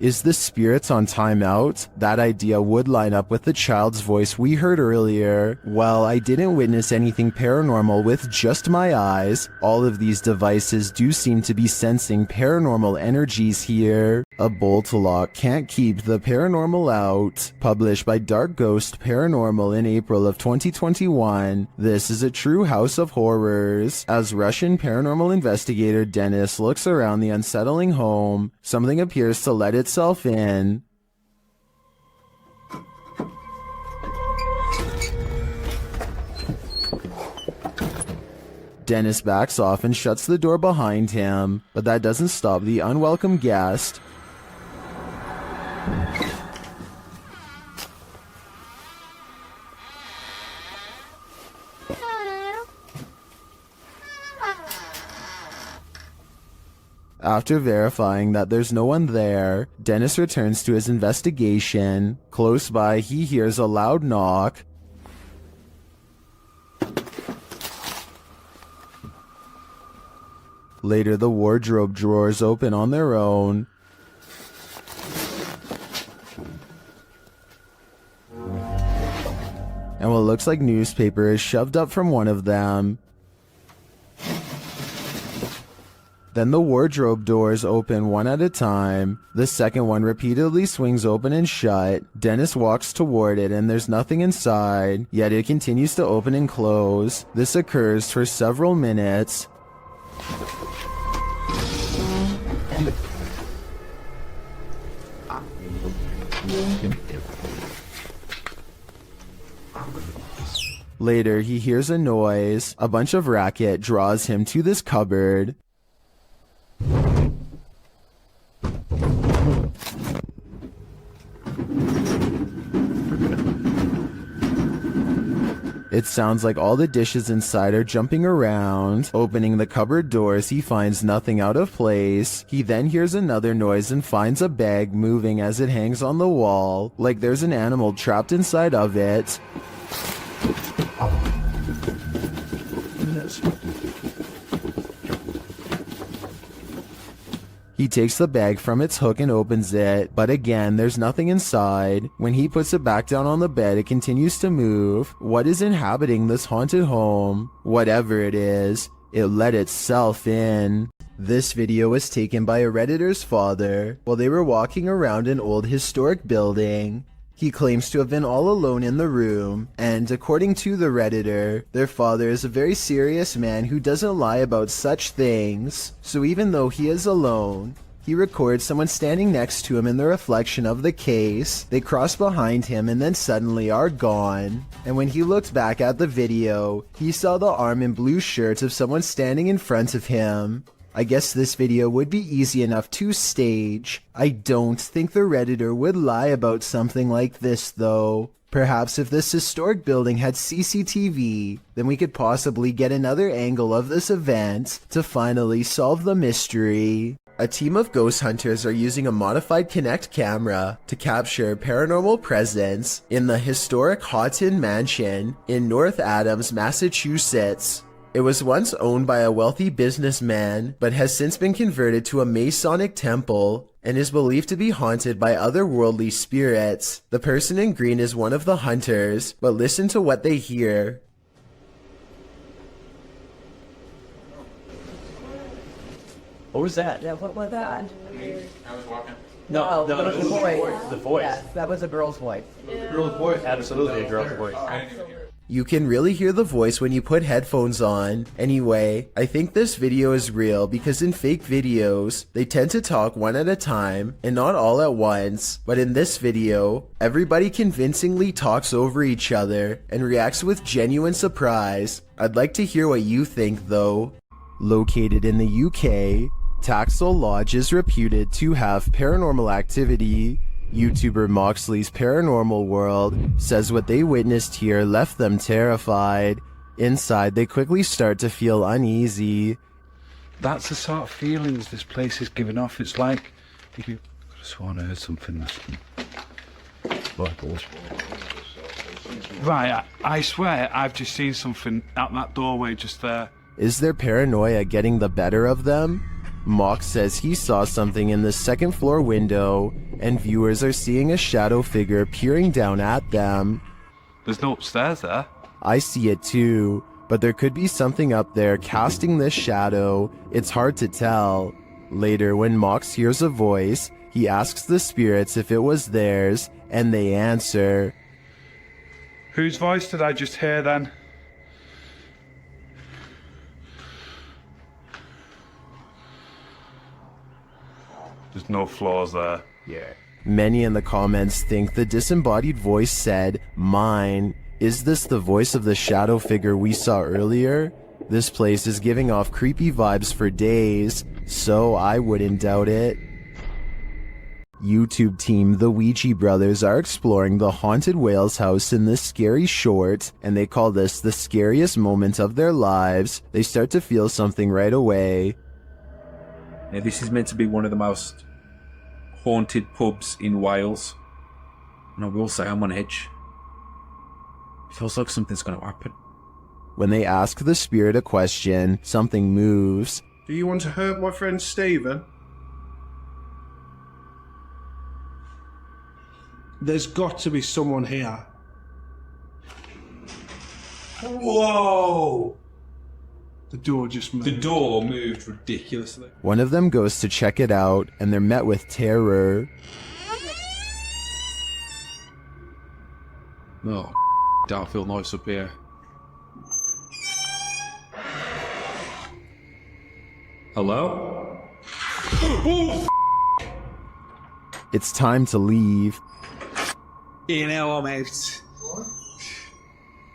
Speaker 1: Is the spirits on timeout? That idea would line up with the child's voice we heard earlier. Well, I didn't witness anything paranormal with just my eyes. All of these devices do seem to be sensing paranormal energies here. A bolt lock can't keep the paranormal out. Published by Dark Ghost Paranormal in April of 2021, this is a true house of horrors. As Russian paranormal investigator Dennis looks around the unsettling home, something appears to let itself in. Dennis backs off and shuts the door behind him, but that doesn't stop the unwelcome guest. After verifying that there's no one there, Dennis returns to his investigation. Close by, he hears a loud knock. Later, the wardrobe drawers open on their own. And what looks like newspaper is shoved up from one of them. Then the wardrobe doors open one at a time. The second one repeatedly swings open and shut. Dennis walks toward it and there's nothing inside, yet it continues to open and close. This occurs for several minutes. Later, he hears a noise. A bunch of racket draws him to this cupboard. It sounds like all the dishes inside are jumping around. Opening the cupboard doors, he finds nothing out of place. He then hears another noise and finds a bag moving as it hangs on the wall, like there's an animal trapped inside of it. He takes the bag from its hook and opens it, but again, there's nothing inside. When he puts it back down on the bed, it continues to move. What is inhabiting this haunted home? Whatever it is, it let itself in. This video was taken by a Redditor's father while they were walking around an old historic building. He claims to have been all alone in the room, and according to the Redditor, their father is a very serious man who doesn't lie about such things. So even though he is alone, he records someone standing next to him in the reflection of the case. They cross behind him and then suddenly are gone. And when he looked back at the video, he saw the arm and blue shirt of someone standing in front of him. I guess this video would be easy enough to stage. I don't think the Redditor would lie about something like this though. Perhaps if this historic building had CCTV, then we could possibly get another angle of this event to finally solve the mystery. A team of ghost hunters are using a modified Kinect camera to capture paranormal presence in the historic Houghton Mansion in North Adams, Massachusetts. It was once owned by a wealthy businessman, but has since been converted to a Masonic temple and is believed to be haunted by otherworldly spirits. The person in green is one of the hunters, but listen to what they hear.
Speaker 7: What was that?
Speaker 6: Yeah, what was that?
Speaker 5: I was walking.
Speaker 7: No,
Speaker 6: that was
Speaker 7: it
Speaker 6: the voice.
Speaker 7: The voice.
Speaker 6: Yes, that was a girl's voice.
Speaker 5: Girl's voice.
Speaker 7: Absolutely a girl's voice.
Speaker 1: You can really hear the voice when you put headphones on. Anyway, I think this video is real because in fake videos, they tend to talk one at a time and not all at once. But in this video, everybody convincingly talks over each other and reacts with genuine surprise. I'd like to hear what you think though. Located in the UK, Taxel Lodge is reputed to have paranormal activity. YouTuber Moxley's Paranormal World says what they witnessed here left them terrified. Inside, they quickly start to feel uneasy.
Speaker 11: That's the sort of feelings this place is giving off. It's like if you could have sworn I heard something. Right, I swear I've just seen something out that doorway just there.
Speaker 1: Is their paranoia getting the better of them? Mox says he saw something in the second floor window, and viewers are seeing a shadow figure peering down at them.
Speaker 11: There's no upstairs there.
Speaker 1: I see it too, but there could be something up there casting this shadow. It's hard to tell. Later, when Mox hears a voice, He asks the spirits if it was theirs, and they answer,
Speaker 16: Whose voice did I just hear then? There's no flaws there.
Speaker 1: Yeah. Many in the comments think the disembodied voice said, mine. Is this the voice of the shadow figure we saw earlier? This place is giving off creepy vibes for days, so I wouldn't doubt it. YouTube team The Ouija Brothers are exploring the haunted whale's house in this scary short, and they call this the scariest moment of their lives. They start to feel something right away.
Speaker 17: Now, this is meant to be one of the most haunted pubs in Wales, and I will say I'm on edge. Feels like something's going to happen.
Speaker 1: When they ask the spirit a question, something moves.
Speaker 23: Do you want to hurt my friend Stephen? There's got to be someone here. Whoa! The door just moved.
Speaker 17: The door moved ridiculously.
Speaker 1: One of them goes to check it out, and they're met with terror.
Speaker 17: Oh, don't feel nice up here. Hello?
Speaker 1: It's time to leave.
Speaker 3: You know, I'm out.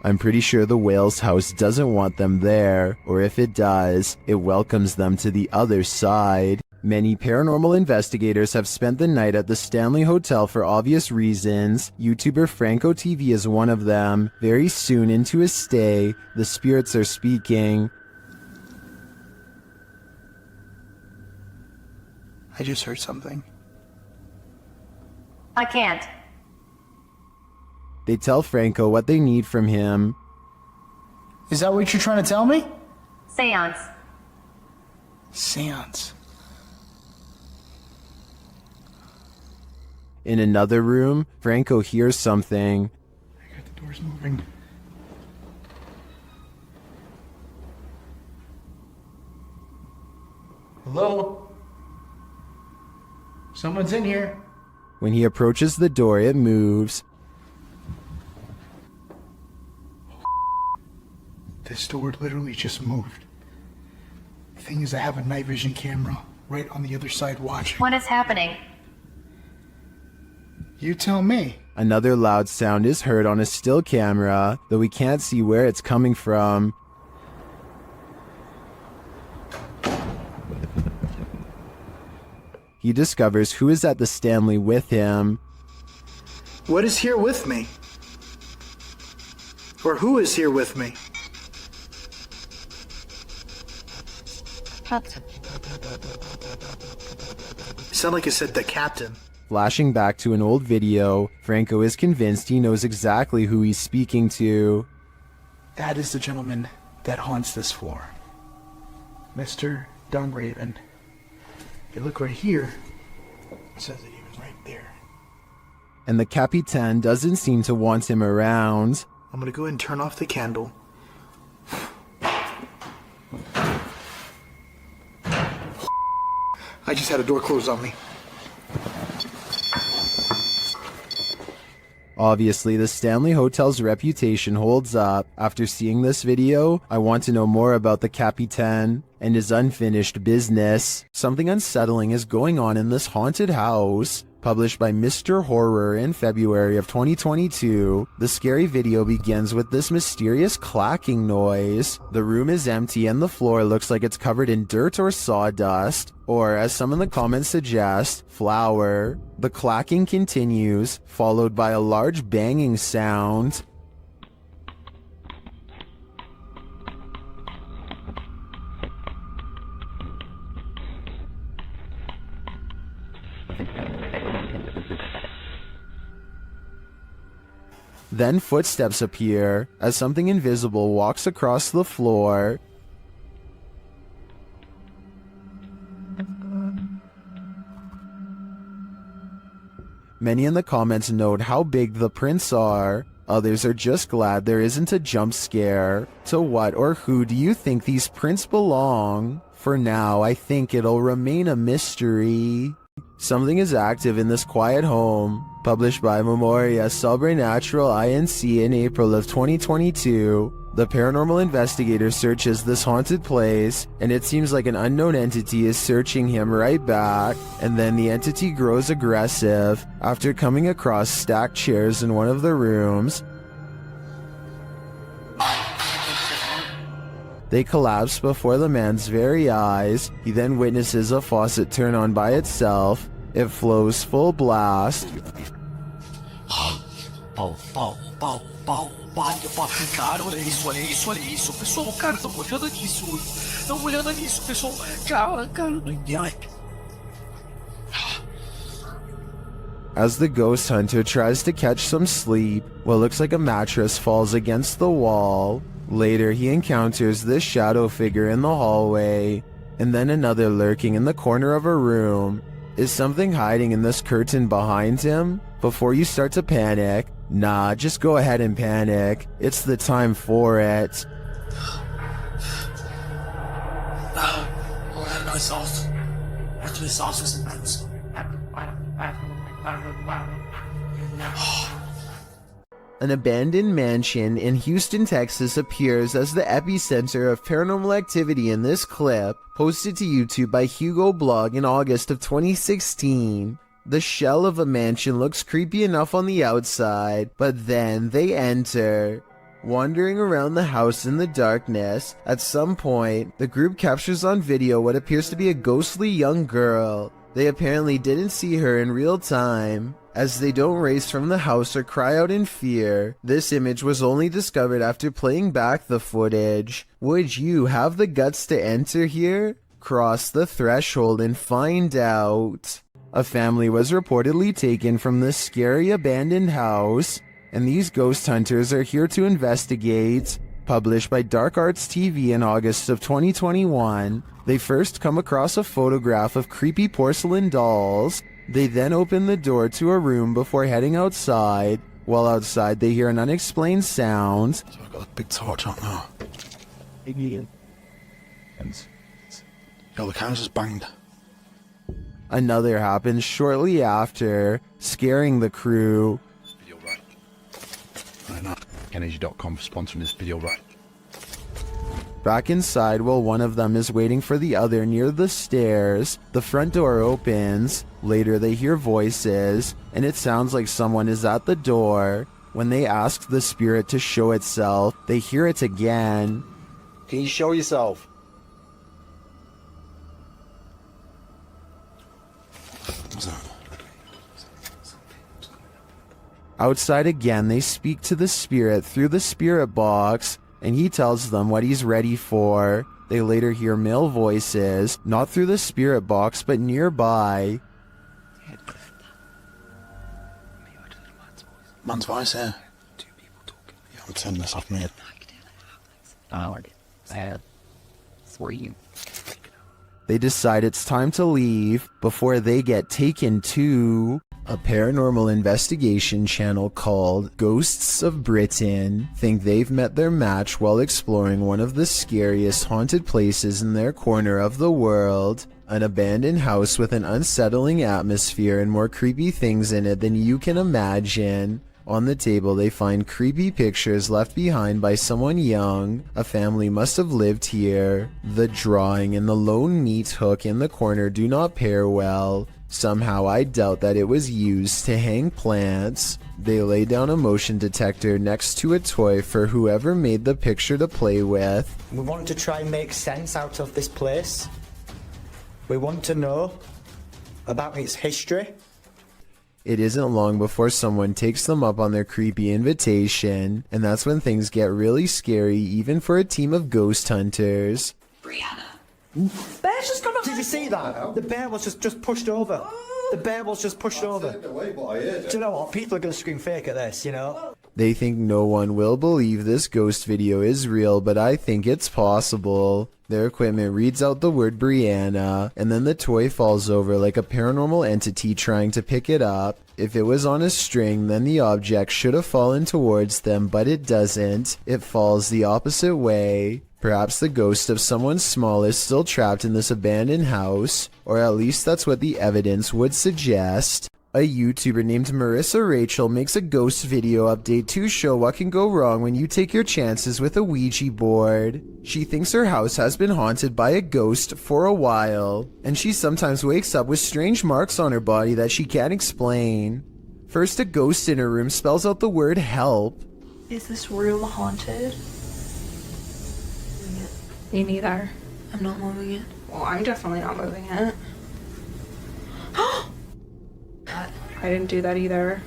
Speaker 1: I'm pretty sure the whale's house doesn't want them there, or if it does, it welcomes them to the other side. Many paranormal investigators have spent the night at the Stanley Hotel for obvious reasons. YouTuber Franco TV is one of them. Very soon into his stay, the spirits are speaking.
Speaker 10: I just heard something.
Speaker 12: I can't.
Speaker 1: They tell Franco what they need from him.
Speaker 10: Is that what you're trying to tell me?
Speaker 12: Seance.
Speaker 10: Seance.
Speaker 1: In another room, Franco hears something.
Speaker 10: I got the doors moving. Hello? Someone's in here.
Speaker 1: When he approaches the door, it moves.
Speaker 10: This door literally just moved. The thing is, I have a night vision camera right on the other side watching.
Speaker 12: What is happening?
Speaker 10: You tell me.
Speaker 1: Another loud sound is heard on a still camera, though we can't see where it's coming from. He discovers who is at the Stanley with him.
Speaker 10: What is here with me? Or who is here with me? Sound like it said the captain.
Speaker 1: Flashing back to an old video, Franco is convinced he knows exactly who he's speaking to.
Speaker 10: That is the gentleman that haunts this floor. Mr. Dunraven. You look right here, it says that he was right there.
Speaker 1: And the Capitan doesn't seem to want him around.
Speaker 10: I'm gonna go ahead and turn off the candle. I just had a door close on me.
Speaker 1: Obviously, the Stanley Hotel's reputation holds up. After seeing this video, I want to know more about the Capitan and his unfinished business. Something unsettling is going on in this haunted house. Published by Mr. Horror in February of 2022, the scary video begins with this mysterious clacking noise. The room is empty and the floor looks like it's covered in dirt or sawdust, or as some in the comments suggest, flour. The clacking continues, followed by a large banging sound. Then footsteps appear as something invisible walks across the floor. Many in the comments note how big the prints are. Others are just glad there isn't a jump scare. To what or who do you think these prints belong? For now, I think it'll remain a mystery. Something is active in this quiet home. Published by Memoria Sobrenatural Inc. in April of 2022. The paranormal investigator searches this haunted place, and it seems like an unknown entity is searching him right back, and then the entity grows aggressive after coming across stacked chairs in one of the rooms. They collapse before the man's very eyes. He then witnesses a faucet turn on by itself. It flows full blast.
Speaker 11: Cara, olha isso, olha isso, olha isso. Pessoal, cara, estão olhando nisso. Estão olhando nisso, pessoal. Cara.
Speaker 1: As the ghost hunter tries to catch some sleep, what looks like a mattress falls against the wall. Later, he encounters this shadow figure in the hallway, and then another lurking in the corner of a room. Is something hiding in this curtain behind him? Before you start to panic, nah, just go ahead and panic. It's the time for it. An abandoned mansion in Houston, Texas appears as the epicenter of paranormal activity in this clip, posted to YouTube by Hugo Blog in August of 2016. The shell of a mansion looks creepy enough on the outside, but then they enter. Wandering around the house in the darkness, at some point, the group captures on video what appears to be a ghostly young girl. They apparently didn't see her in real time, as they don't race from the house or cry out in fear. This image was only discovered after playing back the footage. Would you have the guts to enter here? Cross the threshold and find out. A family was reportedly taken from this scary abandoned house, and these ghost hunters are here to investigate. Published by Dark Arts TV in August of 2021, they first come across a photograph of creepy porcelain dolls. They then open the door to a room before heading outside. While outside, they hear an unexplained sound.
Speaker 10: So I've got a big torch on now. Yo, the camera's just banged.
Speaker 1: Another happens shortly after, scaring the crew.
Speaker 10: Video right. Right now. Energy.com for sponsoring this video right.
Speaker 1: Back inside, while one of them is waiting for the other near the stairs, the front door opens. Later they hear voices, and it sounds like someone is at the door. When they ask the spirit to show itself, they hear it again.
Speaker 20: Can you show yourself?
Speaker 10: What's that?
Speaker 1: Outside again, they speak to the spirit through the spirit box, and he tells them what he's ready for. They later hear male voices, not through the spirit box, but nearby.
Speaker 10: Man's voice here. Two people talking. Yeah, I'm turning this off, mate.
Speaker 6: I like it. Bad. For you.
Speaker 1: They decide it's time to leave before they get taken to a paranormal investigation channel called Ghosts of Britain. Think they've met their match while exploring one of the scariest haunted places in their corner of the world. An abandoned house with an unsettling atmosphere and more creepy things in it than you can imagine. On the table, they find creepy pictures left behind by someone young. A family must have lived here. The drawing and the lone meat hook in the corner do not pair well. Somehow I doubt that it was used to hang plants. They lay down a motion detector next to a toy for whoever made the picture to play with.
Speaker 9: We want to try and make sense out of this place. We want to know about its history.
Speaker 1: It isn't long before someone takes them up on their creepy invitation, and that's when things get really scary even for a team of ghost hunters.
Speaker 9: Brianna. Bear's just gone. Did you see that? The bear was just pushed over. The bear was just pushed over.
Speaker 23: Away, but I heard it.
Speaker 9: Do you know what? People are going to scream fake at this, you know?
Speaker 1: They think no one will believe this ghost video is real, but I think it's possible. Their equipment reads out the word Brianna, and then the toy falls over like a paranormal entity trying to pick it up. If it was on a string, then the object should have fallen towards them, but it doesn't. It falls the opposite way. Perhaps the ghost of someone small is still trapped in this abandoned house, or at least that's what the evidence would suggest. A YouTuber named Marissa Rachel makes a ghost video update to show what can go wrong when you take your chances with a Ouija board. She thinks her house has been haunted by a ghost for a while, and she sometimes wakes up with strange marks on her body that she can't explain. First, a ghost in her room spells out the word help.
Speaker 24: Is this room haunted?
Speaker 8: Me neither.
Speaker 24: I'm not moving it. Well, I'm definitely not moving it. I didn't do that either.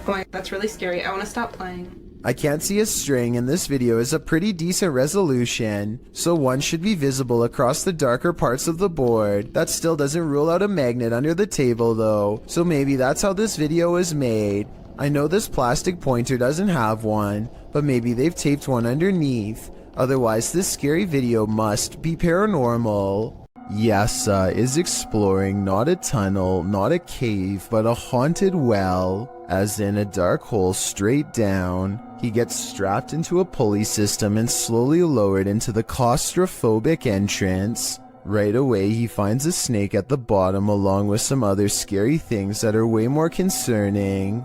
Speaker 24: Oh my, that's really scary. I want to stop playing.
Speaker 1: I can't see a string, and this video is a pretty decent resolution, so one should be visible across the darker parts of the board. That still doesn't rule out a magnet under the table though, so maybe that's how this video was made. I know this plastic pointer doesn't have one, but maybe they've taped one underneath. Otherwise, this scary video must be paranormal. Yasa is exploring not a tunnel, not a cave, but a haunted well, as in a dark hole straight down. He gets strapped into a pulley system and slowly lowered into the claustrophobic entrance. Right away, he finds a snake at the bottom along with some other scary things that are way more concerning.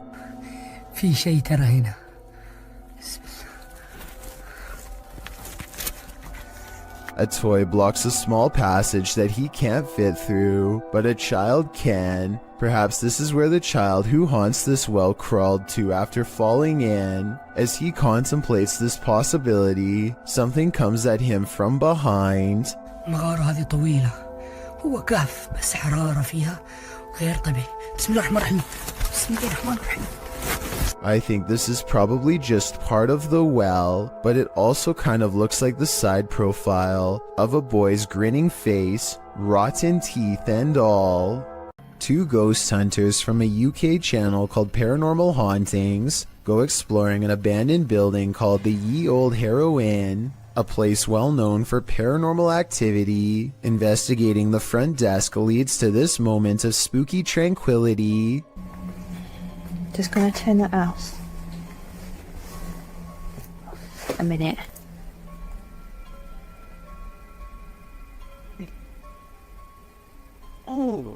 Speaker 6: في شيء ترى هنا.
Speaker 1: A toy blocks a small passage that he can't fit through, but a child can. Perhaps this is where the child who haunts this well crawled to after falling in. As he contemplates this possibility, something comes at him from behind.
Speaker 6: المغارة هذه طويلة. هو كهف بس حرارة فيها غير طبيعي. بسم الله الرحمن الرحيم. بسم الله الرحمن الرحيم.
Speaker 1: I think this is probably just part of the well, but it also kind of looks like the side profile of a boy's grinning face, rotten teeth and all. Two ghost hunters from a UK channel called Paranormal Hauntings go exploring an abandoned building called the Ye Old Harrow Inn, a place well known for paranormal activity. Investigating the front desk leads to this moment of spooky tranquility.
Speaker 8: Just gonna turn that off. A minute.
Speaker 1: Oh.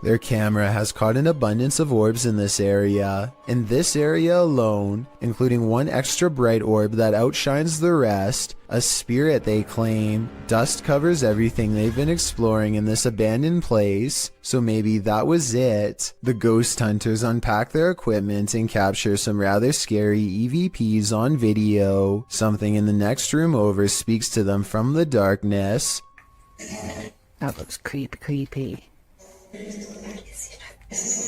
Speaker 1: Their camera has caught an abundance of orbs in this area. In this area alone, including one extra bright orb that outshines the rest, a spirit they claim. Dust covers everything they've been exploring in this abandoned place, so maybe that was it. The ghost hunters unpack their equipment and capture some rather scary EVPs on video. Something in the next room over speaks to them from the darkness.
Speaker 6: That looks creepy.
Speaker 8: I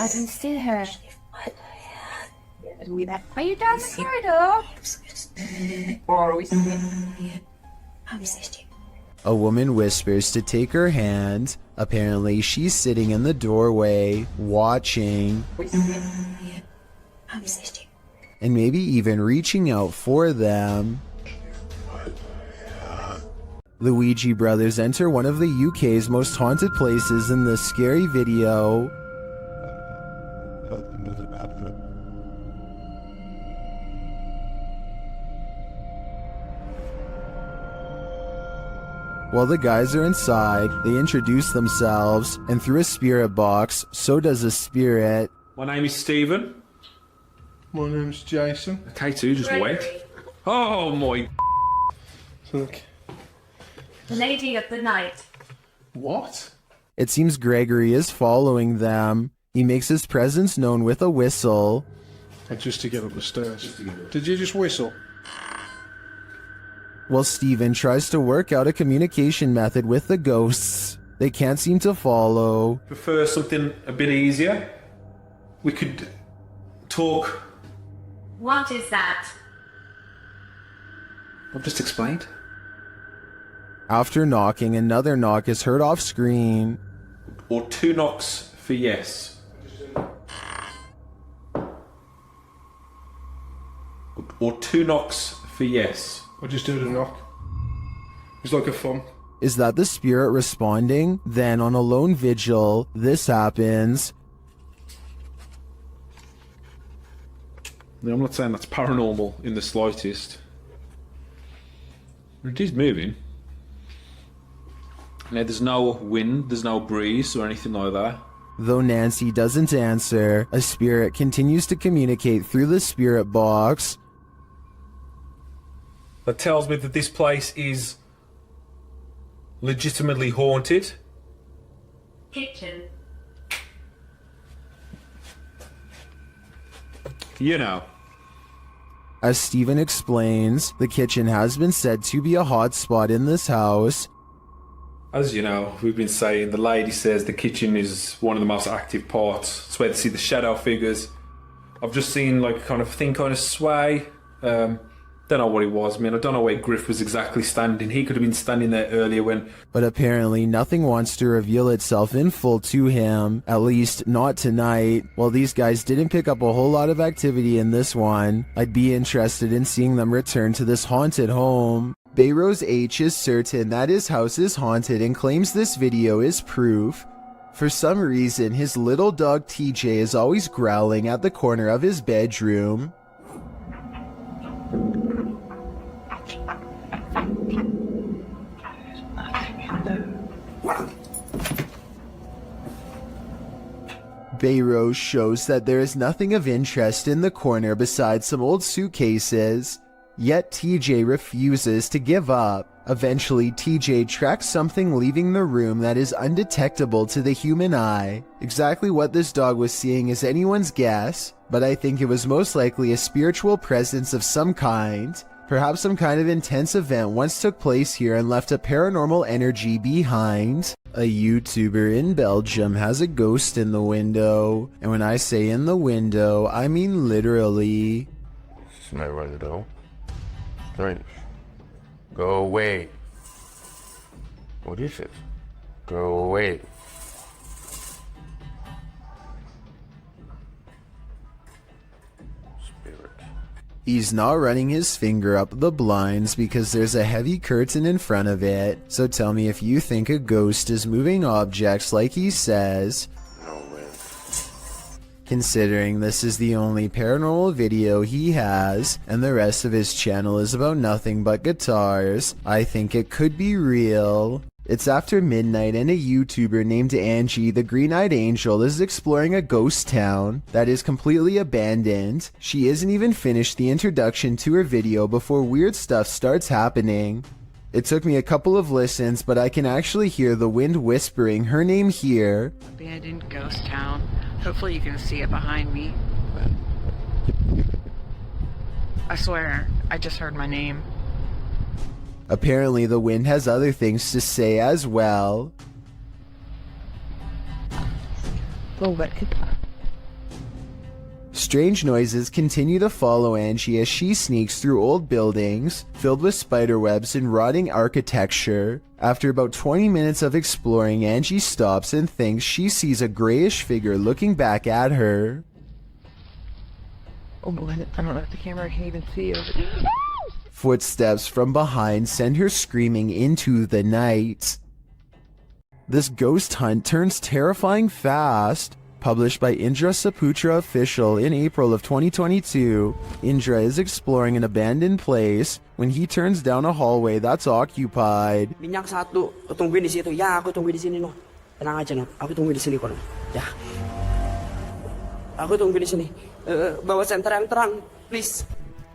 Speaker 8: can see her. Are you down the corridor?
Speaker 24: Or are we?
Speaker 1: A woman whispers to take her hand. Apparently, she's sitting in the doorway, watching, and maybe even reaching out for them. The Ouija brothers enter one of the UK's most haunted places in this scary video. While the guys are inside, they introduce themselves, and through a spirit box, so does a spirit.
Speaker 17: My name is Stephen.
Speaker 23: My name's Jason.
Speaker 17: K2, just wait. Oh my.
Speaker 23: Look.
Speaker 12: The lady of the night.
Speaker 23: What?
Speaker 1: It seems Gregory is following them. He makes his presence known with a whistle.
Speaker 23: Just to get up the stairs. Did you just whistle?
Speaker 1: While Steven tries to work out a communication method with the ghosts, they can't seem to follow.
Speaker 17: Prefer something a bit easier? We could talk.
Speaker 12: What is that?
Speaker 17: I've just explained.
Speaker 1: After knocking, another knock is heard off screen.
Speaker 17: Or 2 knocks for yes. or 2 knocks for yes?
Speaker 23: I just did a knock. It's like a thump.
Speaker 1: Is that the spirit responding? Then on a lone vigil, this happens.
Speaker 17: Now, I'm not saying that's paranormal in the slightest. It is moving. Now, there's no wind, there's no breeze or anything like that.
Speaker 1: Though Nancy doesn't answer, a spirit continues to communicate through the spirit box.
Speaker 17: That tells me that this place is legitimately haunted.
Speaker 12: Kitchen.
Speaker 17: You know.
Speaker 1: As Stephen explains, the kitchen has been said to be a hot spot in this house.
Speaker 17: As you know, we've been saying, the lady says the kitchen is one of the most active parts. It's where they see the shadow figures. I've just seen like kind of thing kind of sway. Don't know what it was. I mean, I don't know where Griff was exactly standing. He could have been standing there earlier when...
Speaker 1: But apparently nothing wants to reveal itself in full to him, at least not tonight. While these guys didn't pick up a whole lot of activity in this one, I'd be interested in seeing them return to this haunted home. Bayrose H is certain that his house is haunted and claims this video is proof. For some reason, his little dog TJ is always growling at the corner of his bedroom. Bayrose shows that there is nothing of interest in the corner besides some old suitcases. Yet TJ refuses to give up. Eventually, TJ tracks something leaving the room that is undetectable to the human eye. Exactly what this dog was seeing is anyone's guess, but I think it was most likely a spiritual presence of some kind. Perhaps some kind of intense event once took place here and left a paranormal energy behind. A YouTuber in Belgium has a ghost in the window. And when I say in the window, I mean literally.
Speaker 23: Smell right though. Right. Go away. What is it? Go away.
Speaker 1: He's not running his finger up the blinds because there's a heavy curtain in front of it. So tell me if you think a ghost is moving objects like he says. Considering this is the only paranormal video he has, and the rest of his channel is about nothing but guitars, I think it could be real. It's after midnight and a YouTuber named Angie the Green-Eyed Angel is exploring a ghost town that is completely abandoned. She isn't even finished the introduction to her video before weird stuff starts happening. It took me a couple of listens, but I can actually hear the wind whispering her name here.
Speaker 13: Abandoned ghost town. Hopefully you can see it behind me. I swear, I just heard my name.
Speaker 1: Apparently the wind has other things to say as well. Strange noises continue to follow Angie as she sneaks through old buildings filled with spiderwebs and rotting architecture. After about 20 minutes of exploring, Angie stops and thinks she sees a grayish figure looking back at her.
Speaker 13: Oh, I don't know if the camera can even see over there.
Speaker 1: Footsteps from behind send her screaming into the night. This ghost hunt turns terrifying fast. Published by Indra Saputra Official in April of 2022, Indra is exploring an abandoned place when he turns down a hallway that's occupied.
Speaker 6: Minyak satu, tungguin di situ. Ya, aku tungguin di sini, no. Tenang aja, no. Aku tungguin di sini, kono. Ya. Aku tungguin di sini. Bawa senter yang terang, please.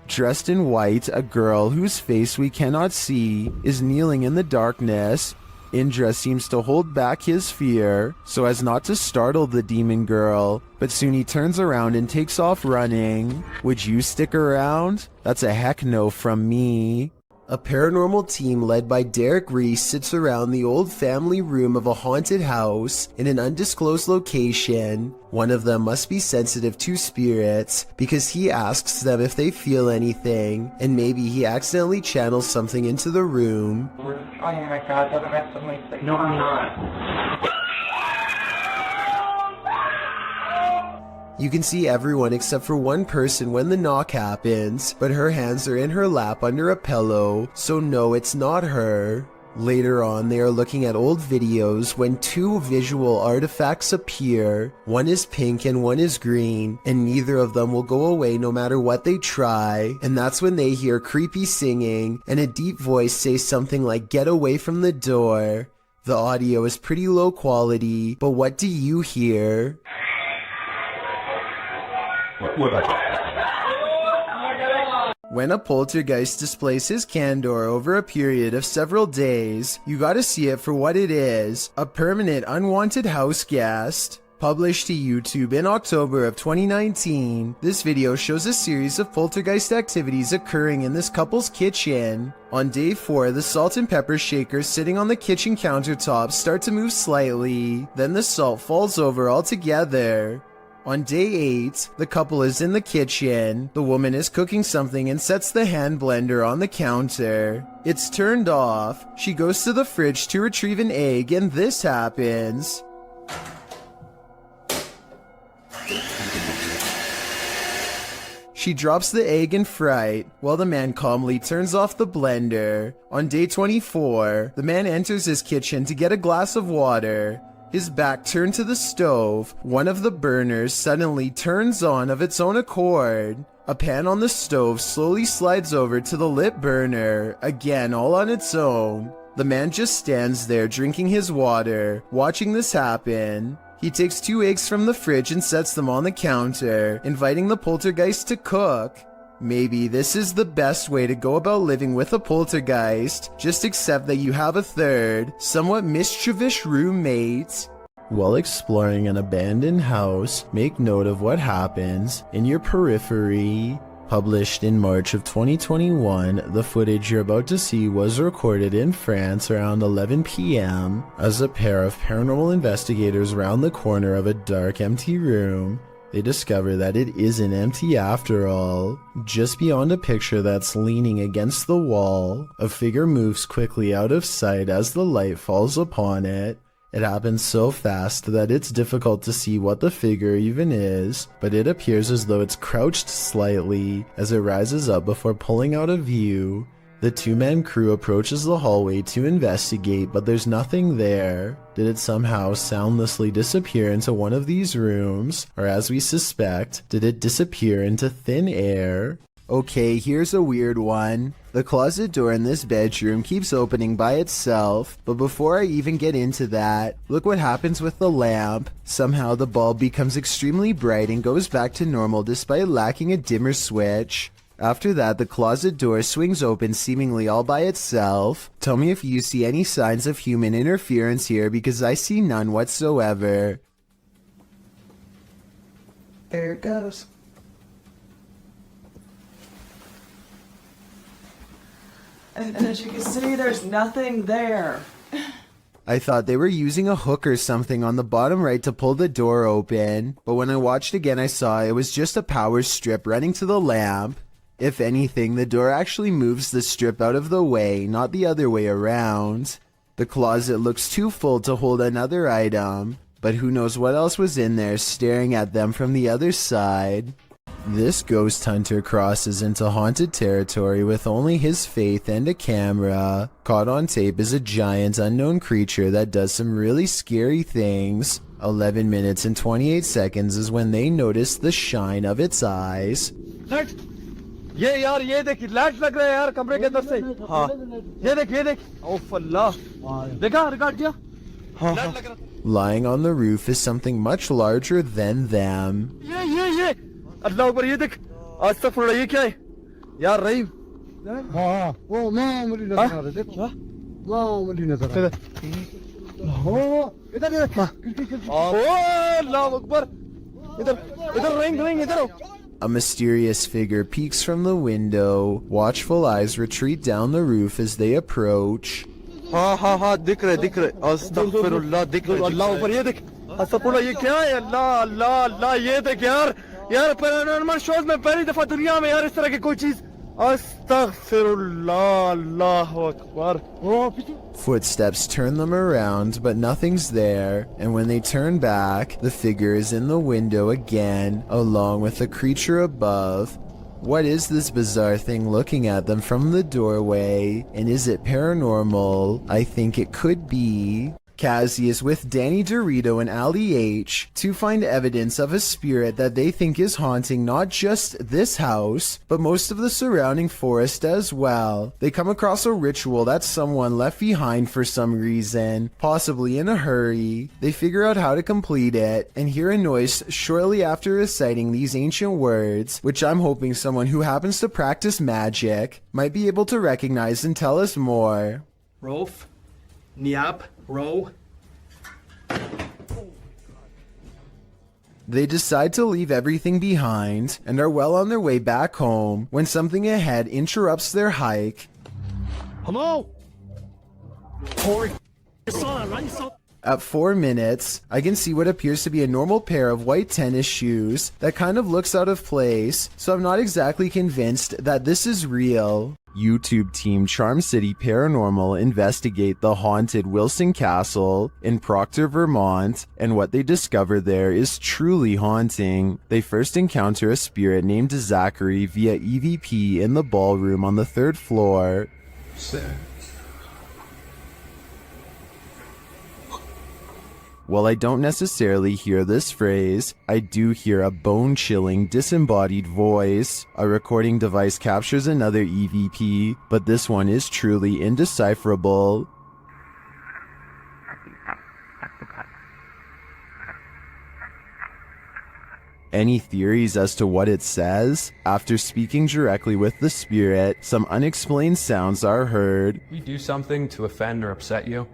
Speaker 1: Dressed in white, a girl whose face we cannot see is kneeling in the darkness. Indra seems to hold back his fear so as not to startle the demon girl, but soon he turns around and takes off running. Would you stick around? That's a heck no from me. A paranormal team led by Derek Reese sits around the old family room of a haunted house in an undisclosed location. One of them must be sensitive to spirits because he asks them if they feel anything, and maybe he accidentally channels something into the room.
Speaker 5: Oh my god, the rest of my face. No, I'm not.
Speaker 1: You can see everyone except for one person when the knock happens, but her hands are in her lap under a pillow, so no, it's not her. Later on, they are looking at old videos when two visual artifacts appear. One is pink and one is green, and neither of them will go away no matter what they try. And that's when they hear creepy singing and a deep voice say something like, "Get away from the door." The audio is pretty low quality, but what do you hear?
Speaker 11: What about you?
Speaker 1: When a poltergeist displays his candor over a period of several days, you gotta see it for what it is, a permanent unwanted house guest. Published to YouTube in October of 2019, this video shows a series of poltergeist activities occurring in this couple's kitchen. On day 4, the salt and pepper shakers sitting on the kitchen countertop start to move slightly, then the salt falls over altogether. On day 8, the couple is in the kitchen. The woman is cooking something and sets the hand blender on the counter. It's turned off. She goes to the fridge to retrieve an egg and this happens. She drops the egg in fright, while the man calmly turns off the blender. On day 24, the man enters his kitchen to get a glass of water. His back turned to the stove. One of the burners suddenly turns on of its own accord. A pan on the stove slowly slides over to the lit burner, again all on its own. The man just stands there drinking his water, watching this happen. He takes 2 eggs from the fridge and sets them on the counter, inviting the poltergeist to cook. Maybe this is the best way to go about living with a poltergeist, just accept that you have a third, somewhat mischievous roommate. While exploring an abandoned house, make note of what happens in your periphery. Published in March of 2021, the footage you're about to see was recorded in France around 11 p.m. as a pair of paranormal investigators round the corner of a dark, empty room. They discover that it isn't empty after all. Just beyond a picture that's leaning against the wall, a figure moves quickly out of sight as the light falls upon it. It happens so fast that it's difficult to see what the figure even is, but it appears as though it's crouched slightly as it rises up before pulling out of view. The 2-man crew approaches the hallway to investigate, but there's nothing there. Did it somehow soundlessly disappear into one of these rooms? Or as we suspect, did it disappear into thin air? Okay, here's a weird one. The closet door in this bedroom keeps opening by itself, but before I even get into that, look what happens with the lamp. Somehow the bulb becomes extremely bright and goes back to normal despite lacking a dimmer switch. After that, the closet door swings open seemingly all by itself. Tell me if you see any signs of human interference here, because I see none whatsoever.
Speaker 10: There it goes.
Speaker 4: And as you can see, there's nothing there.
Speaker 1: I thought they were using a hook or something on the bottom right to pull the door open, but when I watched again I saw it was just a power strip running to the lamp. If anything, the door actually moves the strip out of the way, not the other way around. The closet looks too full to hold another item, but who knows what else was in there staring at them from the other side. This ghost hunter crosses into haunted territory with only his faith and a camera. Caught on tape is a giant unknown creature that does some really scary things. 11 minutes and 28 seconds is when they notice the shine of its eyes.
Speaker 18: ये यार ये देख light लग रहा है यार कमरे के अंदर से हाँ ये देख ओफ अल्लाह देखा रिकॉर्ड किया हाँ
Speaker 1: Lying on the roof is something much larger than them.
Speaker 18: ये अल्लाह ऊपर ये देख आज तक फुल ये क्या है यार रहीम हाँ वो मैं मुझे नजर आ रहा है देख वाह मुझे नजर आ रहा है हाँ इधर ओ अल्लाह अकबर इधर रिंग इधर
Speaker 1: A mysterious figure peeks from the window. Watchful eyes retreat down the roof as they approach.
Speaker 18: हाँ दिख रहे अस्तगफिरुल्लाह दिख रहे अल्लाह ऊपर ये देख अस्तगफिरुल्लाह ये क्या है अल्लाह ये देख यार पैरानॉर्मल शोज में पहली दफा दुनिया में यार इस तरह की कोई चीज Astaghfirullah, Allahu Akbar.
Speaker 1: Footsteps turn them around, but nothing's there, and when they turn back, the figure is in the window again, along with the creature above. What is this bizarre thing looking at them from the doorway? And is it paranormal? I think it could be. Kazzy is with Danny Dorito and Ali H to find evidence of a spirit that they think is haunting not just this house, but most of the surrounding forest as well. They come across a ritual that someone left behind for some reason, possibly in a hurry. They figure out how to complete it and hear a noise shortly after reciting these ancient words, which I'm hoping someone who happens to practice magic might be able to recognize and tell us more.
Speaker 2: Rolf, Niab, Row.
Speaker 1: They decide to leave everything behind and are well on their way back home when something ahead interrupts their hike.
Speaker 18: Hello?
Speaker 1: At 4 minutes, I can see what appears to be a normal pair of white tennis shoes that kind of looks out of place, so I'm not exactly convinced that this is real. YouTube team Charm City Paranormal investigate the haunted Wilson Castle in Proctor, Vermont, and what they discover there is truly haunting. They first encounter a spirit named Zachary via EVP in the ballroom on the 3rd floor. While I don't necessarily hear this phrase, I do hear a bone-chilling, disembodied voice. A recording device captures another EVP, but this one is truly indecipherable. Any theories as to what it says? After speaking directly with the spirit, some unexplained sounds are heard.
Speaker 7: We do something to offend or upset you?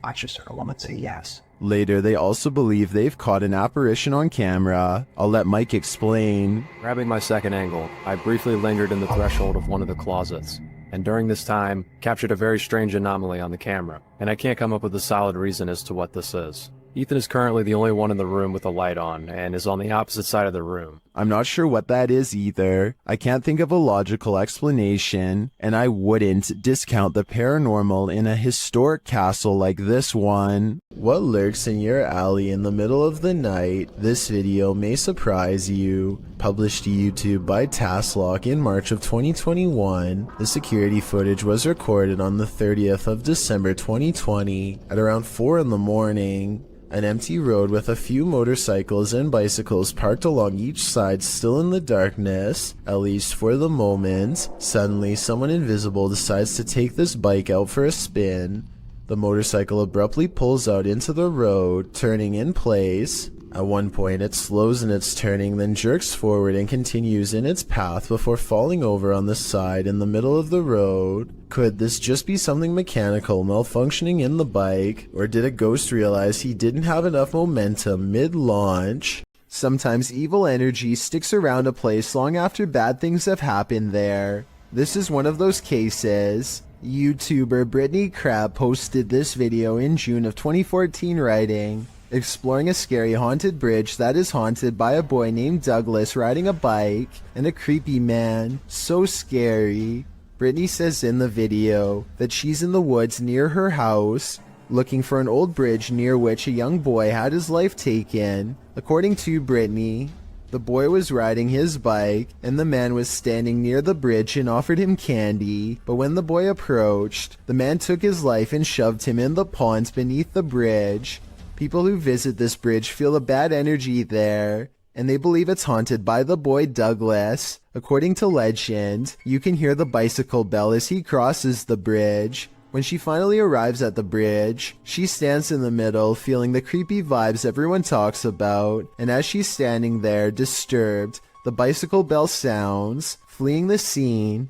Speaker 20: I just heard a woman say yes.
Speaker 1: Later, they also believe they've caught an apparition on camera. I'll let Mike explain.
Speaker 7: Grabbing my second angle, I briefly lingered in the threshold of one of the closets, and during this time, captured a very strange anomaly on the camera, and I can't come up with a solid reason as to what this is. Ethan is currently the only one in the room with a light on, and is on the opposite side of the room.
Speaker 1: I'm not sure what that is either. I can't think of a logical explanation, and I wouldn't discount the paranormal in a historic castle like this one. What lurks in your alley in the middle of the night? This video may surprise you. Published to YouTube by Tasklock in March of 2021, the security footage was recorded on the 30th of December 2020 at around 4 in the morning. An empty road with a few motorcycles and bicycles parked along each side, still in the darkness, at least for the moment. Suddenly, someone invisible decides to take this bike out for a spin. The motorcycle abruptly pulls out into the road, turning in place. At one point, it slows in its turning, then jerks forward and continues in its path before falling over on the side in the middle of the road. Could this just be something mechanical malfunctioning in the bike, or did a ghost realize he didn't have enough momentum mid-launch? Sometimes evil energy sticks around a place long after bad things have happened there. This is one of those cases. YouTuber Brittany Crab posted this video in June of 2014 writing, exploring a scary haunted bridge that is haunted by a boy named Douglas riding a bike and a creepy man. So scary. Brittany says in the video that she's in the woods near her house looking for an old bridge near which a young boy had his life taken. According to Brittany, the boy was riding his bike and the man was standing near the bridge and offered him candy, but when the boy approached, the man took his life and shoved him in the pond beneath the bridge. People who visit this bridge feel a bad energy there, and they believe it's haunted by the boy Douglas. According to legend, you can hear the bicycle bell as he crosses the bridge. When she finally arrives at the bridge, she stands in the middle, feeling the creepy vibes everyone talks about, and as she's standing there, disturbed, the bicycle bell sounds. Fleeing the scene,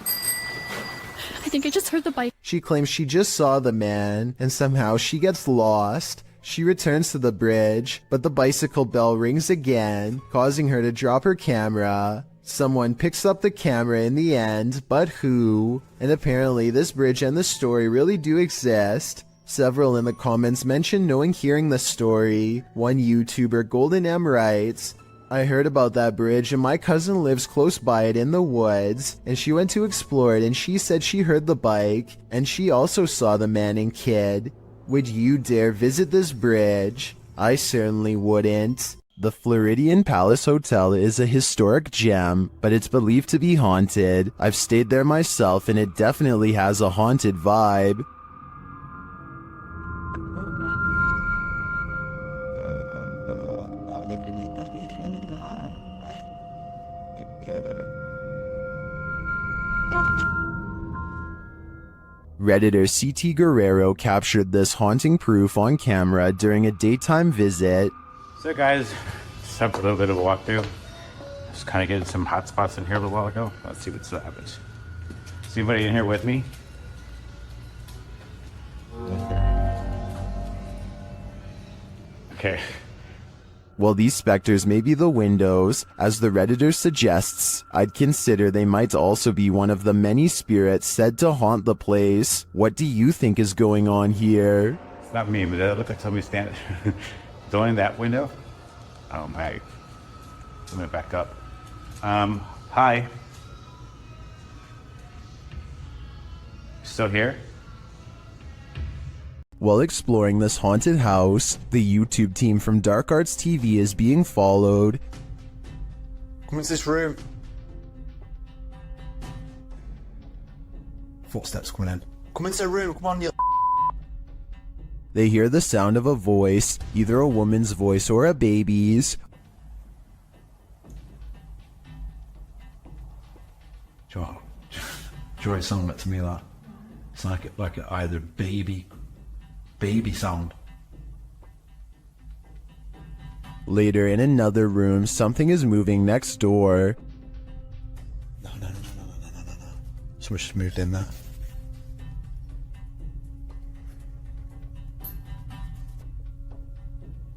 Speaker 8: I think I just heard the bike.
Speaker 1: She claims she just saw the man, and somehow she gets lost. She returns to the bridge, but the bicycle bell rings again, causing her to drop her camera. Someone picks up the camera in the end, but who? And apparently this bridge and the story really do exist. Several in the comments mention knowing hearing the story. One YouTuber, Golden M, writes, I heard about that bridge and my cousin lives close by it in the woods, and she went to explore it and she said she heard the bike, and she also saw the man and kid. Would you dare visit this bridge? I certainly wouldn't. The Floridian Palace Hotel is a historic gem, but it's believed to be haunted. I've stayed there myself and it definitely has a haunted vibe. Redditor CT Guerrero captured this haunting proof on camera during a daytime visit.
Speaker 14: So guys, just have a little bit of a walk through. Just kind of getting some hot spots in here a little while ago. Let's see what's happens. Is anybody in here with me? Okay.
Speaker 1: While these specters may be the windows, as the Redditor suggests, I'd consider they might also be one of the many spirits said to haunt the place. What do you think is going on here?
Speaker 14: It's not me, but that looked like somebody standing in that window. Oh my. Let me back up. Hi. Still here?
Speaker 1: While exploring this haunted house, the YouTube team from Dark Arts TV is being followed.
Speaker 10: Come into this room. Footsteps coming in. Come into the room, come on, you.
Speaker 1: They hear the sound of a voice, either a woman's voice or a baby's.
Speaker 11: Joy sounded to me that. It's like either baby sound.
Speaker 1: Later in another room, something is moving next door.
Speaker 10: No. Someone's just moved in there.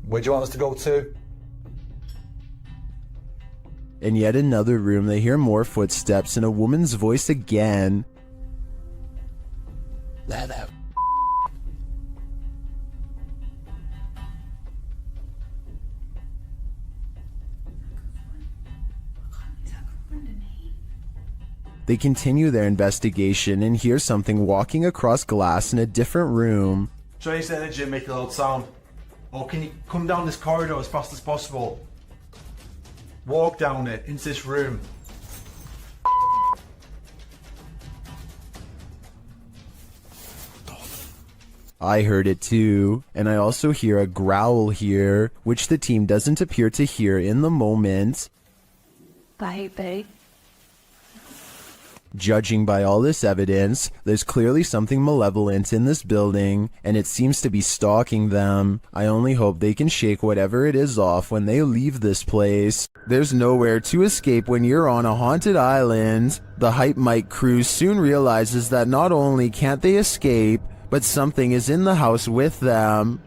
Speaker 10: Where do you want us to go to?
Speaker 1: In yet another room, they hear more footsteps and a woman's voice again.
Speaker 10: There.
Speaker 1: They continue their investigation and hear something walking across glass in a different room.
Speaker 10: Try to energy and make a loud sound. Or can you come down this corridor as fast as possible? Walk down it, into this room.
Speaker 1: I heard it too, and I also hear a growl here, which the team doesn't appear to hear in the moment.
Speaker 12: Baby.
Speaker 1: Judging by all this evidence, there's clearly something malevolent in this building, and it seems to be stalking them. I only hope they can shake whatever it is off when they leave this place. There's nowhere to escape when you're on a haunted island. The Hype Mike crew soon realizes that not only can't they escape, but something is in the house with them.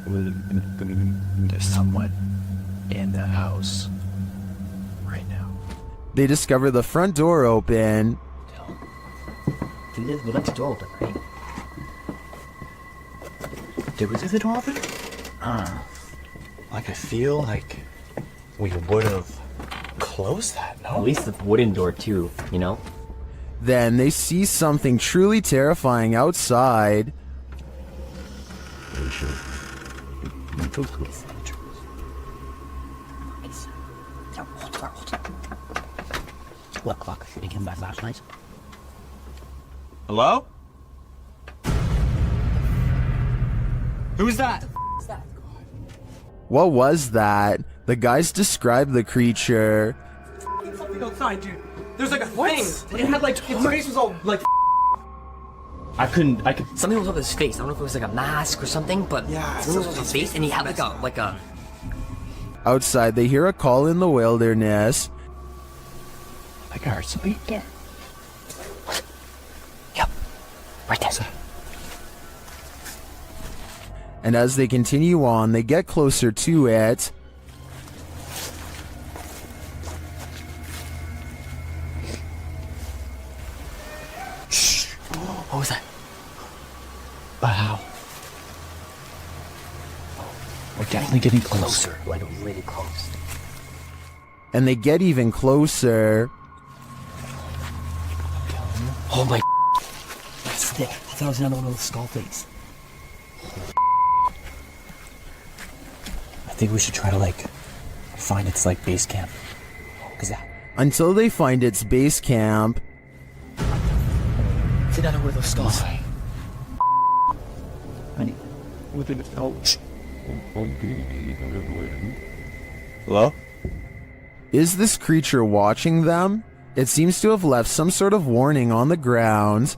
Speaker 20: There's someone in the house right now.
Speaker 1: They discover the front door open.
Speaker 20: We left the door open, right? Did we leave the door open? Like I feel like we would have closed that, no?
Speaker 19: At least the wooden door too, you know?
Speaker 1: Then they see something truly terrifying outside.
Speaker 19: Look, you can buy flashlights.
Speaker 2: Hello? Who's that?
Speaker 1: What was that? The guys described the creature.
Speaker 2: Something outside, dude. There's like a thing. It had like, its face was all like.
Speaker 19: I could, something was over his face. I don't know if it was like a mask or something, but
Speaker 2: yeah,
Speaker 19: something was over his face and he had like a.
Speaker 1: Outside, they hear a call in the wilderness.
Speaker 19: Like I heard something. Yeah. Yep. Right there.
Speaker 1: And as they continue on, they get closer to it.
Speaker 19: Shh. What was that? Wow. We're definitely getting closer. Like really close.
Speaker 1: And they get even closer.
Speaker 19: Oh my. That's thick. I thought it was another one of those skull things. I think we should try to like find its like base camp. Cause that.
Speaker 1: Until they find its base camp.
Speaker 19: It's another one of those skulls.
Speaker 1: Hello? Is this creature watching them? It seems to have left some sort of warning on the ground.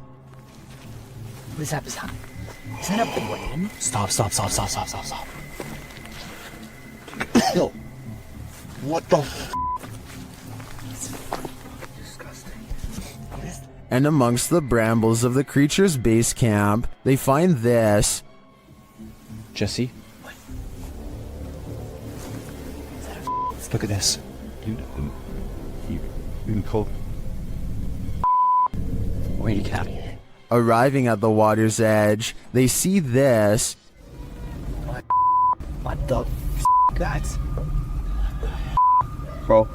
Speaker 19: What is that? Is that a brain? Stop.
Speaker 3: Yo. What the f?
Speaker 1: And amongst the brambles of the creature's base camp, they find this.
Speaker 19: Jesse? Look at this.
Speaker 23: You can call.
Speaker 19: Where you get?
Speaker 1: Arriving at the water's edge, they see this.
Speaker 19: What the f? That's. Bro,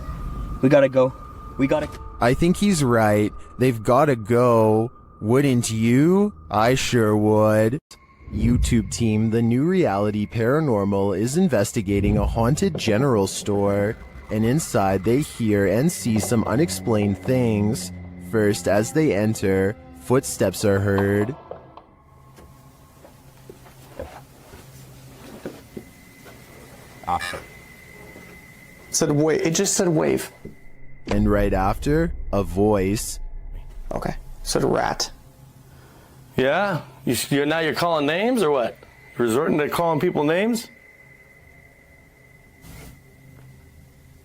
Speaker 19: we gotta go.
Speaker 1: I think he's right. They've gotta go. Wouldn't you? I sure would. YouTube team, the new reality paranormal is investigating a haunted general store, and inside they hear and see some unexplained things. First, as they enter, footsteps are heard.
Speaker 2: It just said wave.
Speaker 1: And right after, a voice.
Speaker 2: Okay. Said rat.
Speaker 18: Yeah? You're calling names or what? Resorting to calling people names?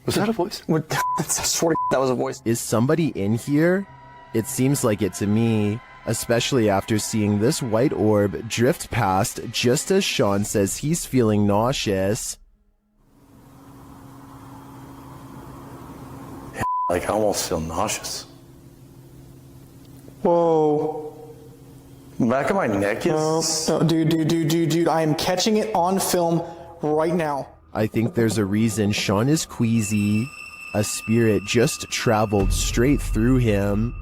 Speaker 18: Was that a voice?
Speaker 2: I swear that was a voice.
Speaker 1: Is somebody in here? It seems like it to me, especially after seeing this white orb drift past just as Sean says he's feeling nauseous.
Speaker 18: Like, I almost feel nauseous.
Speaker 2: Whoa.
Speaker 18: The back of my neck is...
Speaker 2: No, dude, I am catching it on film right now.
Speaker 1: I think there's a reason Sean is queasy. A spirit just traveled straight through him.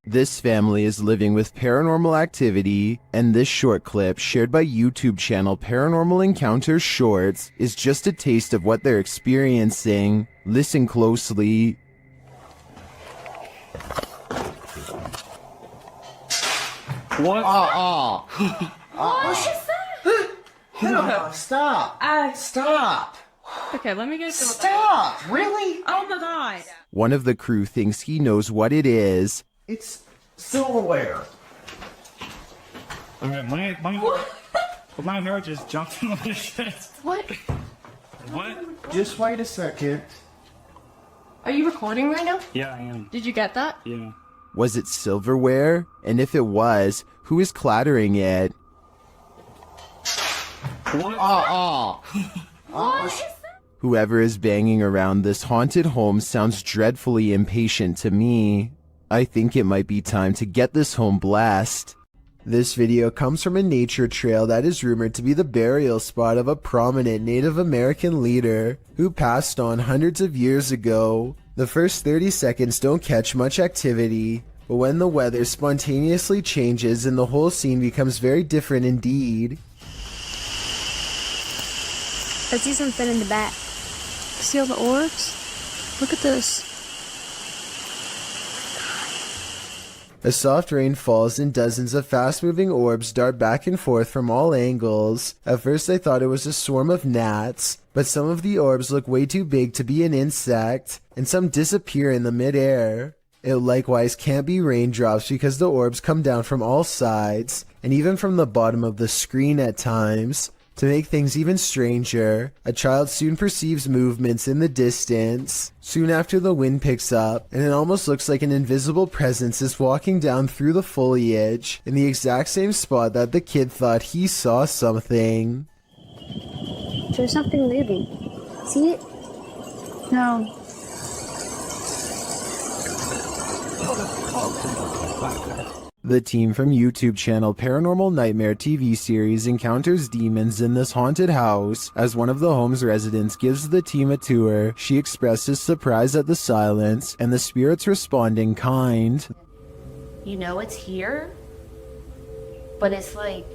Speaker 1: This family is living with paranormal activity, and this short clip, shared by YouTube channel Paranormal Encounters Shorts, is just a taste of what they're experiencing. Listen closely.
Speaker 18: What?
Speaker 12: What's that?
Speaker 3: No, stop. Stop.
Speaker 12: Okay, let me get to
Speaker 3: Stop. Really?
Speaker 12: Oh my god.
Speaker 1: One of the crew thinks he knows what it is.
Speaker 3: It's silverware.
Speaker 14: Alright, my hair just jumped in the shit.
Speaker 12: What?
Speaker 14: What?
Speaker 3: Just wait a second.
Speaker 12: Are you recording right now?
Speaker 14: Yeah, I am.
Speaker 12: Did you get that?
Speaker 14: Yeah.
Speaker 1: Was it silverware? And if it was, who is clattering it?
Speaker 12: What?
Speaker 1: Whoever is banging around this haunted home sounds dreadfully impatient to me. I think it might be time to get this home blessed. This video comes from a nature trail that is rumored to be the burial spot of a prominent Native American leader who passed on hundreds of years ago. The first 30 seconds don't catch much activity, but when the weather spontaneously changes and the whole scene becomes very different indeed.
Speaker 8: I see something in the back. See all the orbs? Look at this.
Speaker 1: A soft rain falls and dozens of fast-moving orbs dart back and forth from all angles. At first I thought it was a swarm of gnats, but some of the orbs look way too big to be an insect, and some disappear in the mid-air. It likewise can't be raindrops because the orbs come down from all sides, and even from the bottom of the screen at times. To make things even stranger, a child soon perceives movements in the distance. Soon after, the wind picks up, and it almost looks like an invisible presence is walking down through the foliage in the exact same spot that the kid thought he saw something.
Speaker 8: There's something moving. See it? No.
Speaker 1: The team from YouTube channel Paranormal Nightmare TV series encounters demons in this haunted house. As one of the home's residents gives the team a tour, she expresses surprise at the silence, and the spirits respond in kind.
Speaker 12: You know it's here, but it's like,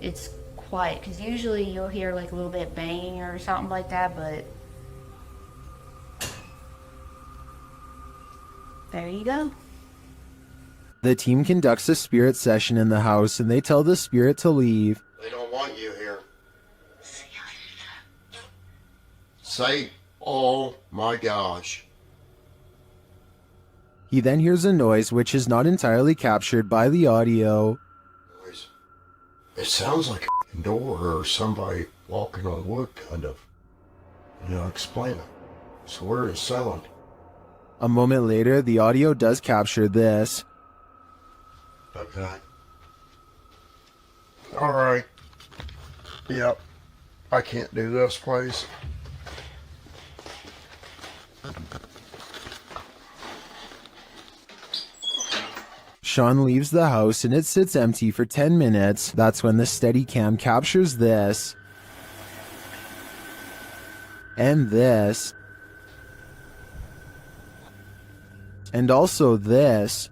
Speaker 12: it's quiet, because usually you'll hear like a little bit banging or something like that, but there you go.
Speaker 1: The team conducts a spirit session in the house, and they tell the spirit to leave.
Speaker 23: They don't want you here. Say, oh my gosh.
Speaker 1: He then hears a noise which is not entirely captured by the audio.
Speaker 23: It sounds like a door or somebody walking on wood, kind of. Explain it. So where is sound?
Speaker 1: A moment later, the audio does capture this.
Speaker 23: Okay. Alright. Yep. I can't do this, please.
Speaker 1: Sean leaves the house and it sits empty for 10 minutes. That's when the Steadicam captures this. And this. And also this.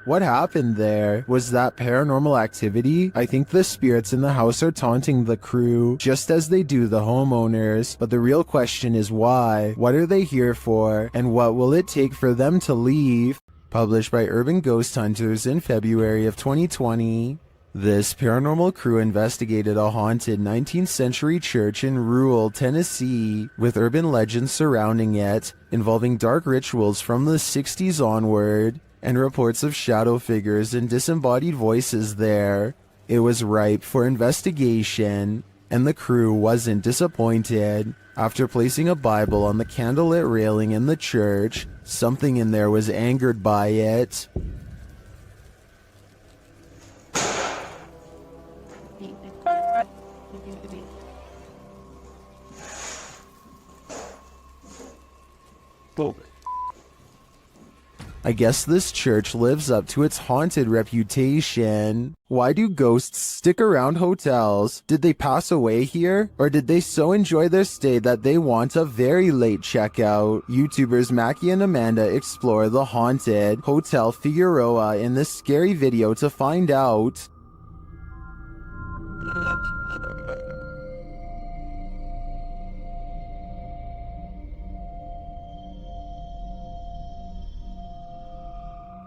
Speaker 1: What happened there? Was that paranormal activity? I think the spirits in the house are taunting the crew, just as they do the homeowners. But the real question is why? What are they here for? And what will it take for them to leave? Published by Urban Ghost Hunters in February of 2020. This paranormal crew investigated a haunted 19th century church in rural Tennessee, with urban legends surrounding it, involving dark rituals from the 60s onward, and reports of shadow figures and disembodied voices there. It was ripe for investigation, and the crew wasn't disappointed. After placing a Bible on the candlelit railing in the church, something in there was angered by it. I guess this church lives up to its haunted reputation. Why do ghosts stick around hotels? Did they pass away here? Or did they so enjoy their stay that they want a very late checkout? YouTubers Mackie and Amanda explore the haunted Hotel Figueroa in this scary video to find out.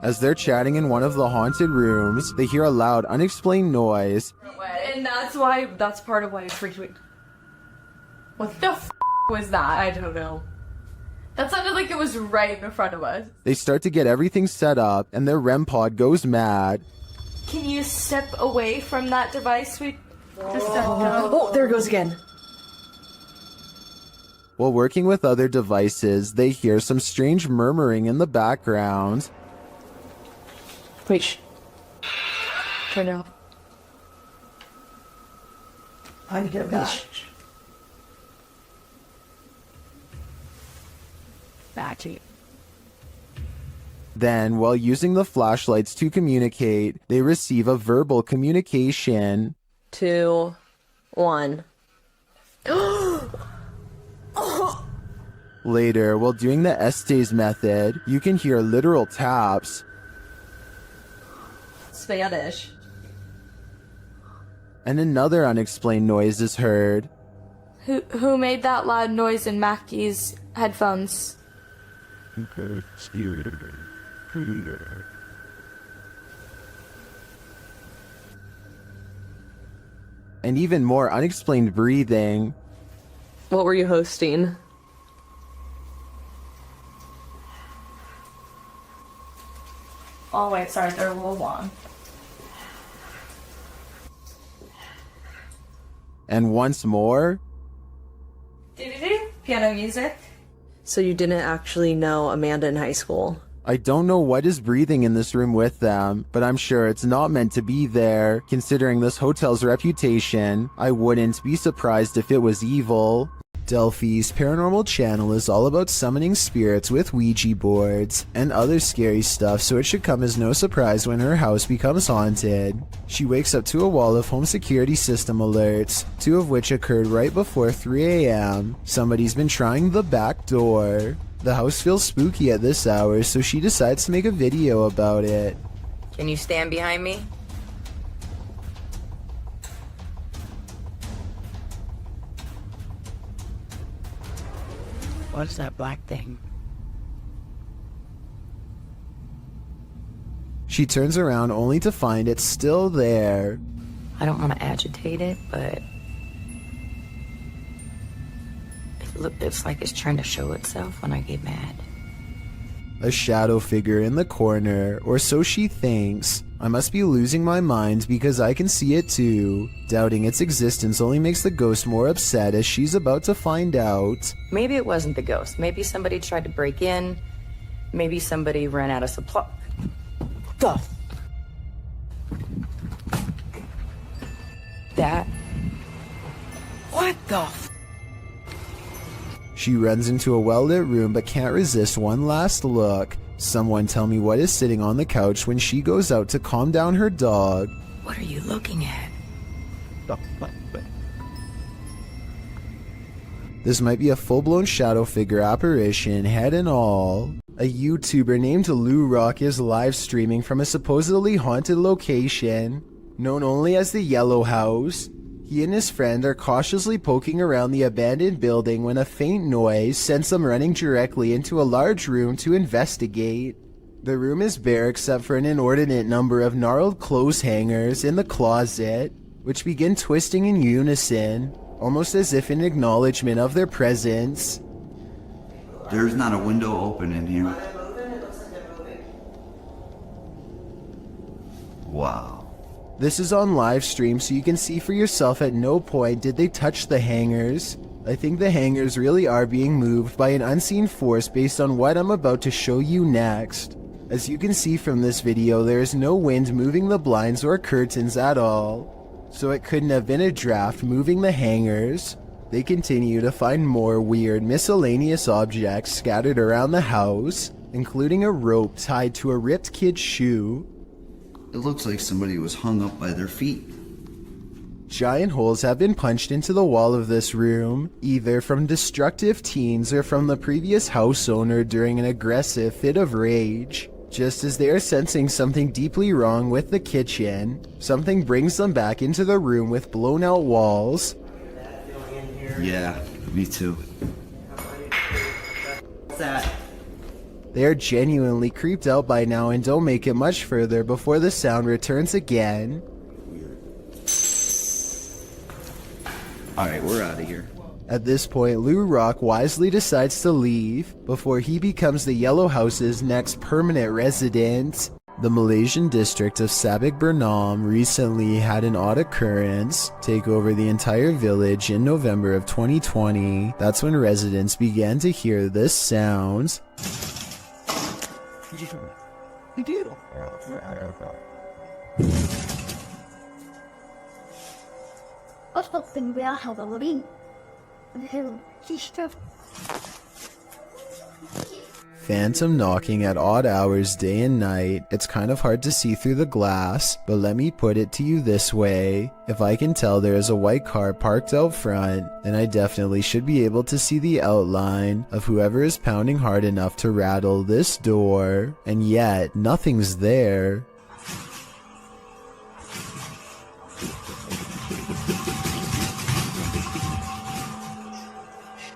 Speaker 1: As they're chatting in one of the haunted rooms, they hear a loud, unexplained noise.
Speaker 24: And that's part of why it freaked me. What the f was that? I don't know. That sounded like it was right in front of us.
Speaker 1: They start to get everything set up, and their REM pod goes mad.
Speaker 24: Can you step away from that device? Oh, there it goes again.
Speaker 1: While working with other devices, they hear some strange murmuring in the background.
Speaker 24: Wait, shh. Turn it off.
Speaker 4: I need to get back.
Speaker 24: Back to you.
Speaker 1: Then, while using the flashlights to communicate, they receive a verbal communication.
Speaker 24: 2, 1.
Speaker 1: Later, while doing the Estes method, you can hear literal taps.
Speaker 24: Spanish.
Speaker 1: And another unexplained noise is heard.
Speaker 24: Who made that loud noise in Mackie's headphones?
Speaker 1: And even more unexplained breathing.
Speaker 24: What were you hosting? Oh wait, sorry, they're a little long.
Speaker 1: And once more,
Speaker 24: Piano music.
Speaker 15: So you didn't actually know Amanda in high school?
Speaker 1: I don't know what is breathing in this room with them, but I'm sure it's not meant to be there. Considering this hotel's reputation, I wouldn't be surprised if it was evil. Delphi's paranormal channel is all about summoning spirits with Ouija boards and other scary stuff, so it should come as no surprise when her house becomes haunted. She wakes up to a wall of home security system alerts, 2 of which occurred right before 3 a.m. Somebody's been trying the back door. The house feels spooky at this hour, so she decides to make a video about it.
Speaker 16: Can you stand behind me? What's that black thing?
Speaker 1: She turns around only to find it's still there.
Speaker 16: I don't want to agitate it, but it's like it's trying to show itself when I get mad.
Speaker 1: A shadow figure in the corner, or so she thinks. I must be losing my mind because I can see it too. Doubting its existence only makes the ghost more upset as she's about to find out.
Speaker 16: Maybe it wasn't the ghost. Maybe somebody tried to break in. Maybe somebody ran out of supply. That? What the
Speaker 1: She runs into a well-lit room but can't resist one last look. Someone tell me what is sitting on the couch when she goes out to calm down her dog.
Speaker 16: What are you looking at?
Speaker 1: This might be a full-blown shadow figure apparition, head and all. A YouTuber named Lou Rock is live streaming from a supposedly haunted location, known only as the Yellow House. He and his friend are cautiously poking around the abandoned building when a faint noise sends them running directly into a large room to investigate. The room is bare except for an inordinate number of gnarled clothes hangers in the closet, which begin twisting in unison, almost as if in acknowledgement of their presence.
Speaker 21: There's not a window open in here. Wow.
Speaker 1: This is on live stream, so you can see for yourself. At no point did they touch the hangers. I think the hangers really are being moved by an unseen force based on what I'm about to show you next. As you can see from this video, there is no wind moving the blinds or curtains at all, so it couldn't have been a draft moving the hangers. They continue to find more weird miscellaneous objects scattered around the house, including a rope tied to a ripped kid's shoe.
Speaker 21: It looks like somebody was hung up by their feet.
Speaker 1: Giant holes have been punched into the wall of this room, either from destructive teens or from the previous house owner during an aggressive fit of rage. Just as they are sensing something deeply wrong with the kitchen, something brings them back into the room with blown out walls.
Speaker 21: Yeah, me too.
Speaker 4: What's that?
Speaker 1: They are genuinely creeped out by now and don't make it much further before the sound returns again.
Speaker 21: Alright, we're out of here.
Speaker 1: At this point, Lou Rock wisely decides to leave before he becomes the Yellow House's next permanent resident. The Malaysian district of Sabak Bernam recently had an odd occurrence take over the entire village in November of 2020. That's when residents began to hear this sound. Phantom knocking at odd hours day and night. It's kind of hard to see through the glass, but let me put it to you this way. If I can tell there is a white car parked out front, then I definitely should be able to see the outline of whoever is pounding hard enough to rattle this door. And yet, nothing's there.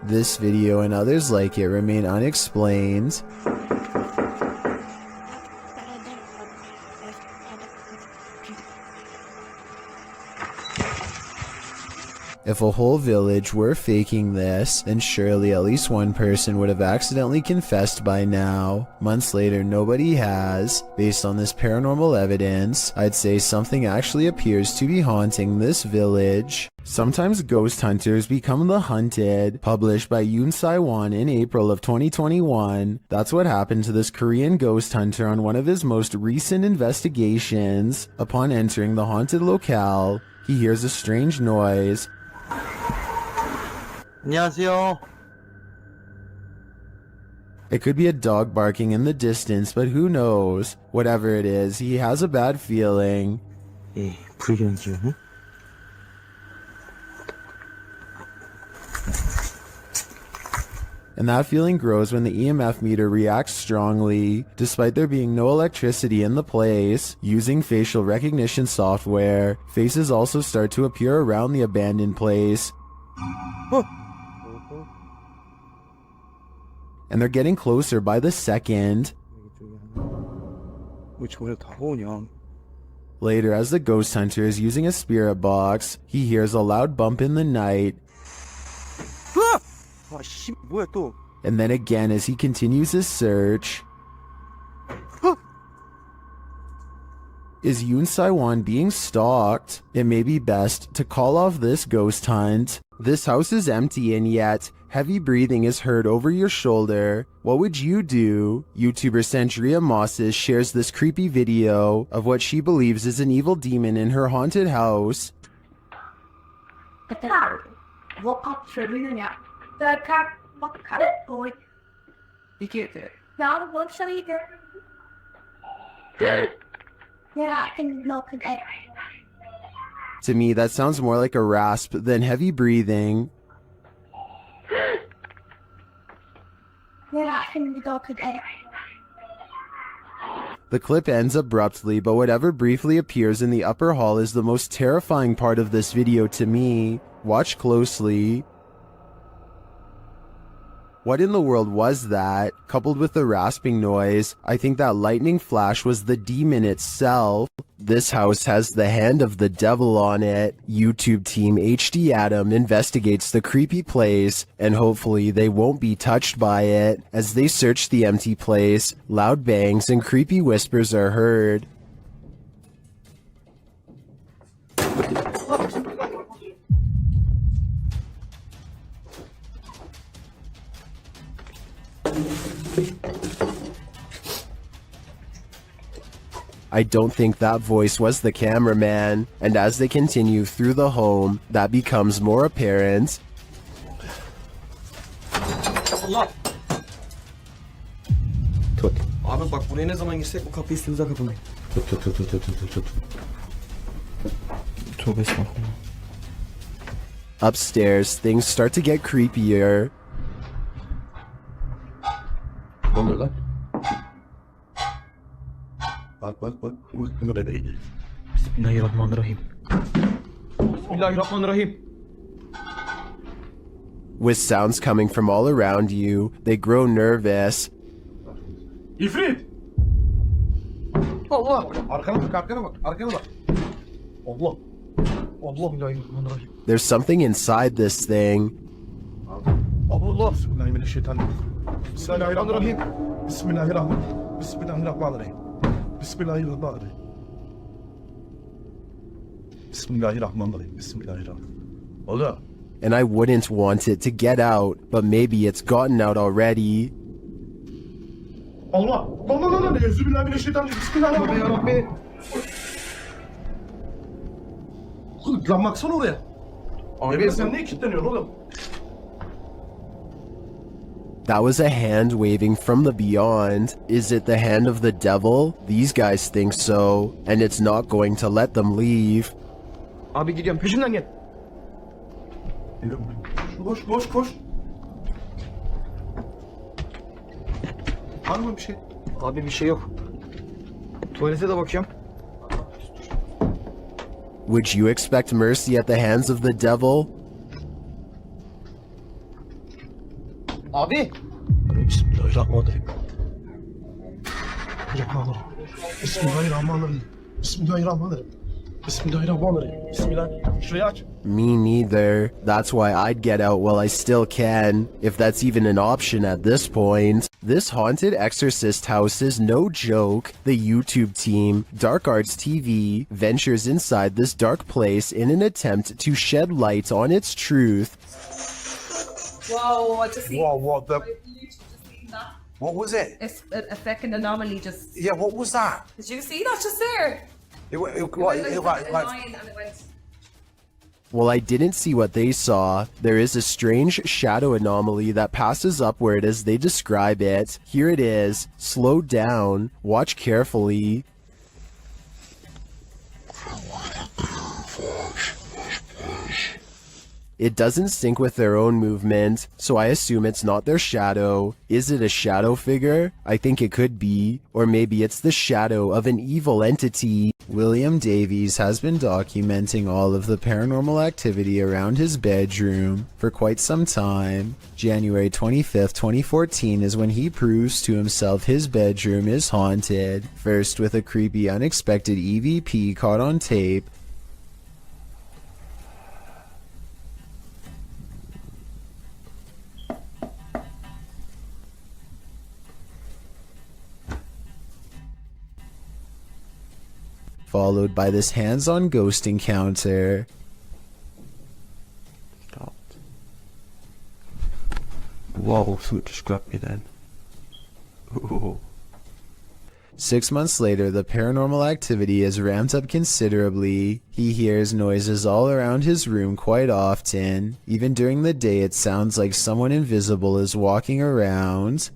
Speaker 1: This video and others like it remain unexplained. If a whole village were faking this, then surely at least one person would have accidentally confessed by now. Months later, nobody has. Based on this paranormal evidence, I'd say something actually appears to be haunting this village. Sometimes ghost hunters become the hunted, published by Yoon Sai-won in April of 2021. That's what happened to this Korean ghost hunter on one of his most recent investigations. Upon entering the haunted locale, he hears a strange noise.
Speaker 18: 안녕하세요.
Speaker 1: It could be a dog barking in the distance, but who knows? Whatever it is, he has a bad feeling.
Speaker 3: 이 불경지요?
Speaker 1: And that feeling grows when the EMF meter reacts strongly. Despite there being no electricity in the place, using facial recognition software, faces also start to appear around the abandoned place. And they're getting closer by the second. Later, as the ghost hunter is using a spirit box, he hears a loud bump in the night. And then again as he continues his search. Is Yoon Sai-won being stalked? It may be best to call off this ghost hunt. This house is empty and yet heavy breathing is heard over your shoulder. What would you do? YouTuber Sandria Mosses shares this creepy video of what she believes is an evil demon in her haunted house. To me, that sounds more like a rasp than heavy breathing. The clip ends abruptly, but whatever briefly appears in the upper hall is the most terrifying part of this video to me. Watch closely. What in the world was that? Coupled with the rasping noise, I think that lightning flash was the demon itself. This house has the hand of the devil on it. YouTube team HD Adam investigates the creepy place, and hopefully they won't be touched by it. As they search the empty place, loud bangs and creepy whispers are heard. I don't think that voice was the cameraman, and as they continue through the home, that becomes more apparent.
Speaker 2: Allah. Abi bak buraya ne zaman girsek bu kapıyı üstümüze kapamayın.
Speaker 1: Upstairs, things start to get creepier.
Speaker 11: Ne oluyor lan? Bak.
Speaker 3: Bismillahirrahmanirrahim.
Speaker 2: Bismillahirrahmanirrahim.
Speaker 1: With sounds coming from all around you, they grow nervous.
Speaker 2: İfrit!
Speaker 18: Allah! Arkana bak. Allah! Bismillahirrahmanirrahim.
Speaker 1: There's something inside this thing.
Speaker 18: Allah! Bismillahirrahmanirrahim. Bismillahirrahmanirrahim. Bismillahirrahmanirrahim. Bismillahirrahmanirrahim. Allah.
Speaker 1: And I wouldn't want it to get out, but maybe it's gotten out already.
Speaker 18: Allah. Allah. Bismillahirrahmanirrahim. Lan baksana oraya. Abi sen niye kilitleniyorsun oğlum?
Speaker 1: That was a hand waving from the beyond. Is it the hand of the devil? These guys think so, and it's not going to let them leave.
Speaker 2: Abi gidiyorum peşimden gel.
Speaker 18: Koş. Var mı bir şey?
Speaker 2: Abi bir şey yok. Tuvalete de bakıyorum.
Speaker 1: Would you expect mercy at the hands of the devil?
Speaker 2: Abi.
Speaker 18: Bismillahirrahmanirrahim. Bismillahirrahmanirrahim.
Speaker 23: Bismillahirrahmanirrahim. Bismillah. Şurayı aç.
Speaker 1: Me neither. That's why I'd get out while I still can, if that's even an option at this point. This haunted exorcist house is no joke. The YouTube team, Dark Arts TV, ventures inside this dark place in an attempt to shed light on its truth.
Speaker 4: Whoa, I just see.
Speaker 11: Whoa, what the?
Speaker 4: Just seen that.
Speaker 11: What was it?
Speaker 4: It's a fucking anomaly just.
Speaker 11: Yeah, what was that?
Speaker 4: Did you see that just there?
Speaker 11: It went
Speaker 4: It
Speaker 11: like,
Speaker 4: went like a line and it went.
Speaker 1: Well, I didn't see what they saw. There is a strange shadow anomaly that passes upward as they describe it. Here it is. Slow down. Watch carefully. It doesn't sync with their own movement, so I assume it's not their shadow. Is it a shadow figure? I think it could be. Or maybe it's the shadow of an evil entity. William Davies has been documenting all of the paranormal activity around his bedroom for quite some time. January 25th, 2014 is when he proves to himself his bedroom is haunted. First with a creepy unexpected EVP caught on tape, followed by this hands-on ghost encounter.
Speaker 23: Stopped. Whoa, something just grabbed me then. Ooh.
Speaker 1: 6 months later, the paranormal activity is ramped up considerably. He hears noises all around his room quite often. Even during the day, it sounds like someone invisible is walking around.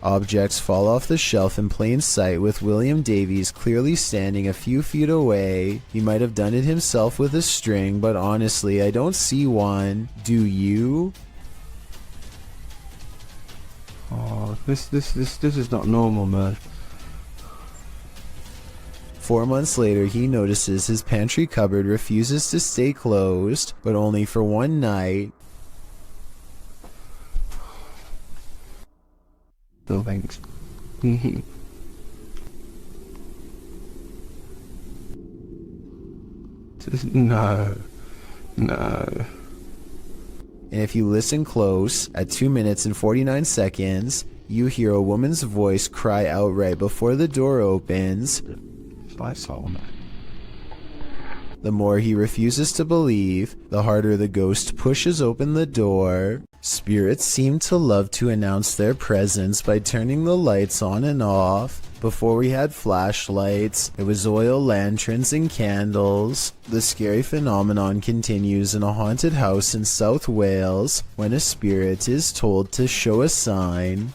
Speaker 1: Objects fall off the shelf in plain sight with William Davies clearly standing a few feet away. He might have done it himself with a string, but honestly, I don't see one. Do you?
Speaker 23: Oh, this is not normal, man.
Speaker 1: 4 months later, he notices his pantry cupboard refuses to stay closed, but only for one night.
Speaker 23: No thanks. No. No.
Speaker 1: And if you listen close, at 2 minutes and 49 seconds, you hear a woman's voice cry out right before the door opens.
Speaker 23: I saw that.
Speaker 1: The more he refuses to believe, the harder the ghost pushes open the door. Spirits seem to love to announce their presence by turning the lights on and off. Before we had flashlights, it was oil lanterns and candles. The scary phenomenon continues in a haunted house in South Wales when a spirit is told to show a sign.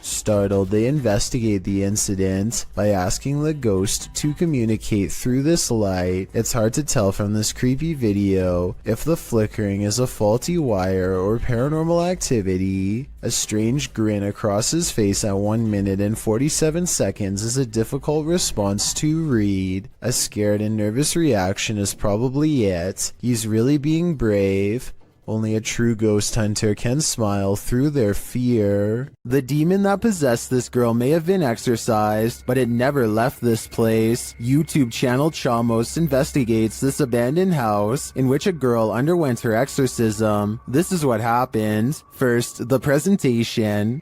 Speaker 1: Startled, they investigate the incident by asking the ghost to communicate through this light. It's hard to tell from this creepy video if the flickering is a faulty wire or paranormal activity. A strange grin across his face at 1 minute and 47 seconds is a difficult response to read. A scared and nervous reaction is probably it. He's really being brave. Only a true ghost hunter can smile through their fear. The demon that possessed this girl may have been exorcised, but it never left this place. YouTube channel Chamos investigates this abandoned house in which a girl underwent her exorcism. This is what happened. First, the presentation.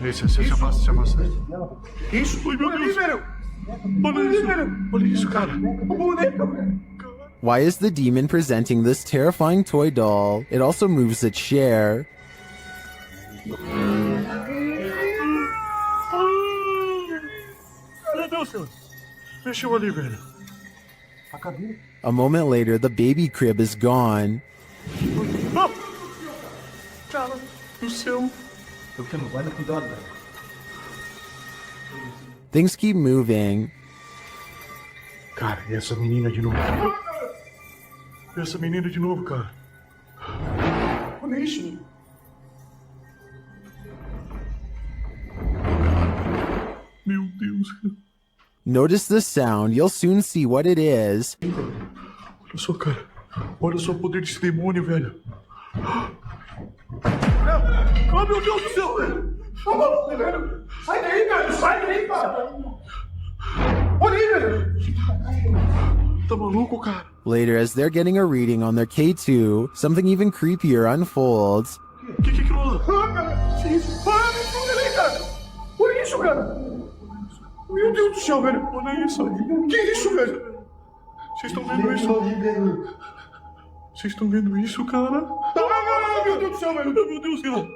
Speaker 23: Isso, já passa. Isso, meu Deus. Olha isso, cara.
Speaker 1: Why is the demon presenting this terrifying toy doll? It also moves a chair. A moment later, the baby crib is gone. Things keep moving.
Speaker 3: Cara, e essa menina de novo? Essa menina de novo, cara. Olha isso. Meu Deus.
Speaker 1: Notice the sound, you'll soon see what it is.
Speaker 3: Olha só, cara. Olha só o poder desse demônio, velho. Oh, meu Deus do céu, velho. Tá maluco, velho. Sai daí, velho. Sai daí, cara. Olha aí, velho. Tá maluco, cara.
Speaker 1: Later, as they're getting a reading on their K2, something even creepier unfolds.
Speaker 3: Que rola? Ah, cara. Que isso? Ah, olha aí, cara. Olha isso, cara. Meu Deus do céu, velho. Olha isso. Que isso, velho? Vocês estão vendo isso? Vocês estão vendo isso, cara? Ah, meu Deus do céu, velho. Meu Deus, cara.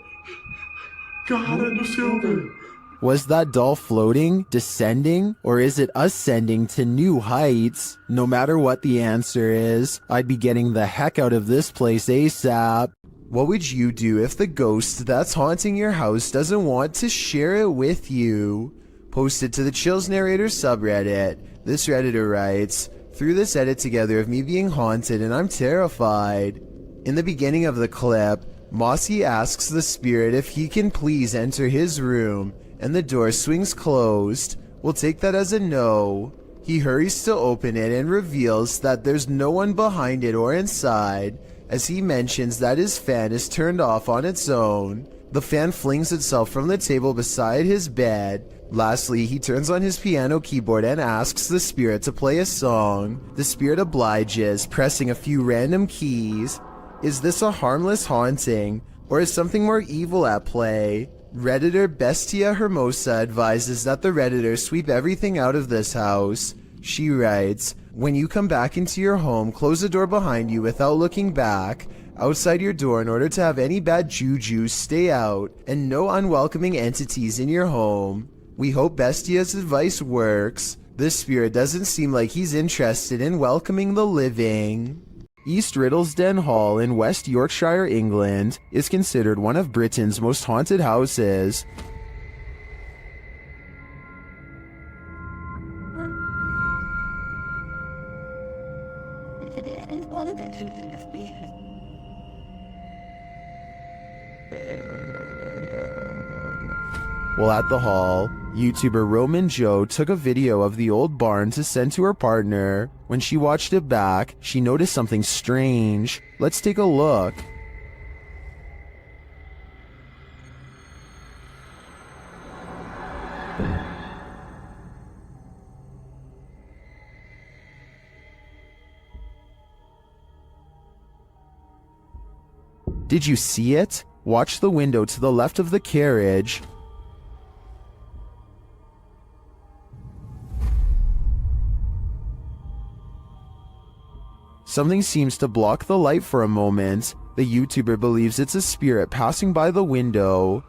Speaker 3: Cara do céu, velho.
Speaker 1: Was that doll floating, descending, or is it ascending to new heights? No matter what the answer is, I'd be getting the heck out of this place ASAP. What would you do if the ghost that's haunting your house doesn't want to share it with you? Post it to the Chills Narrator subreddit. This Redditor writes, "Threw this edit together of me being haunted and I'm terrified." In the beginning of the clip, Mossy asks the spirit if he can please enter his room, and the door swings closed. We'll take that as a no. He hurries to open it and reveals that there's no one behind it or inside, as he mentions that his fan is turned off on its own. The fan flings itself from the table beside his bed. Lastly, he turns on his piano keyboard and asks the spirit to play a song. The spirit obliges, pressing a few random keys. Is this a harmless haunting, or is something more evil at play? Redditor Bestia Hermosa advises that the Redditor sweep everything out of this house. She writes, "When you come back into your home, close the door behind you without looking back, outside your door in order to have any bad juju stay out, and no unwelcoming entities in your home. We hope Bestia's advice works. This spirit doesn't seem like he's interested in welcoming the living." East Riddlesden Hall in West Yorkshire, England, is considered one of Britain's most haunted houses. While at the hall, YouTuber Roman Joe took a video of the old barn to send to her partner. When she watched it back, she noticed something strange. Let's take a look. Did you see it? Watch the window to the left of the carriage. Something seems to block the light for a moment. The YouTuber believes it's a spirit passing by the window.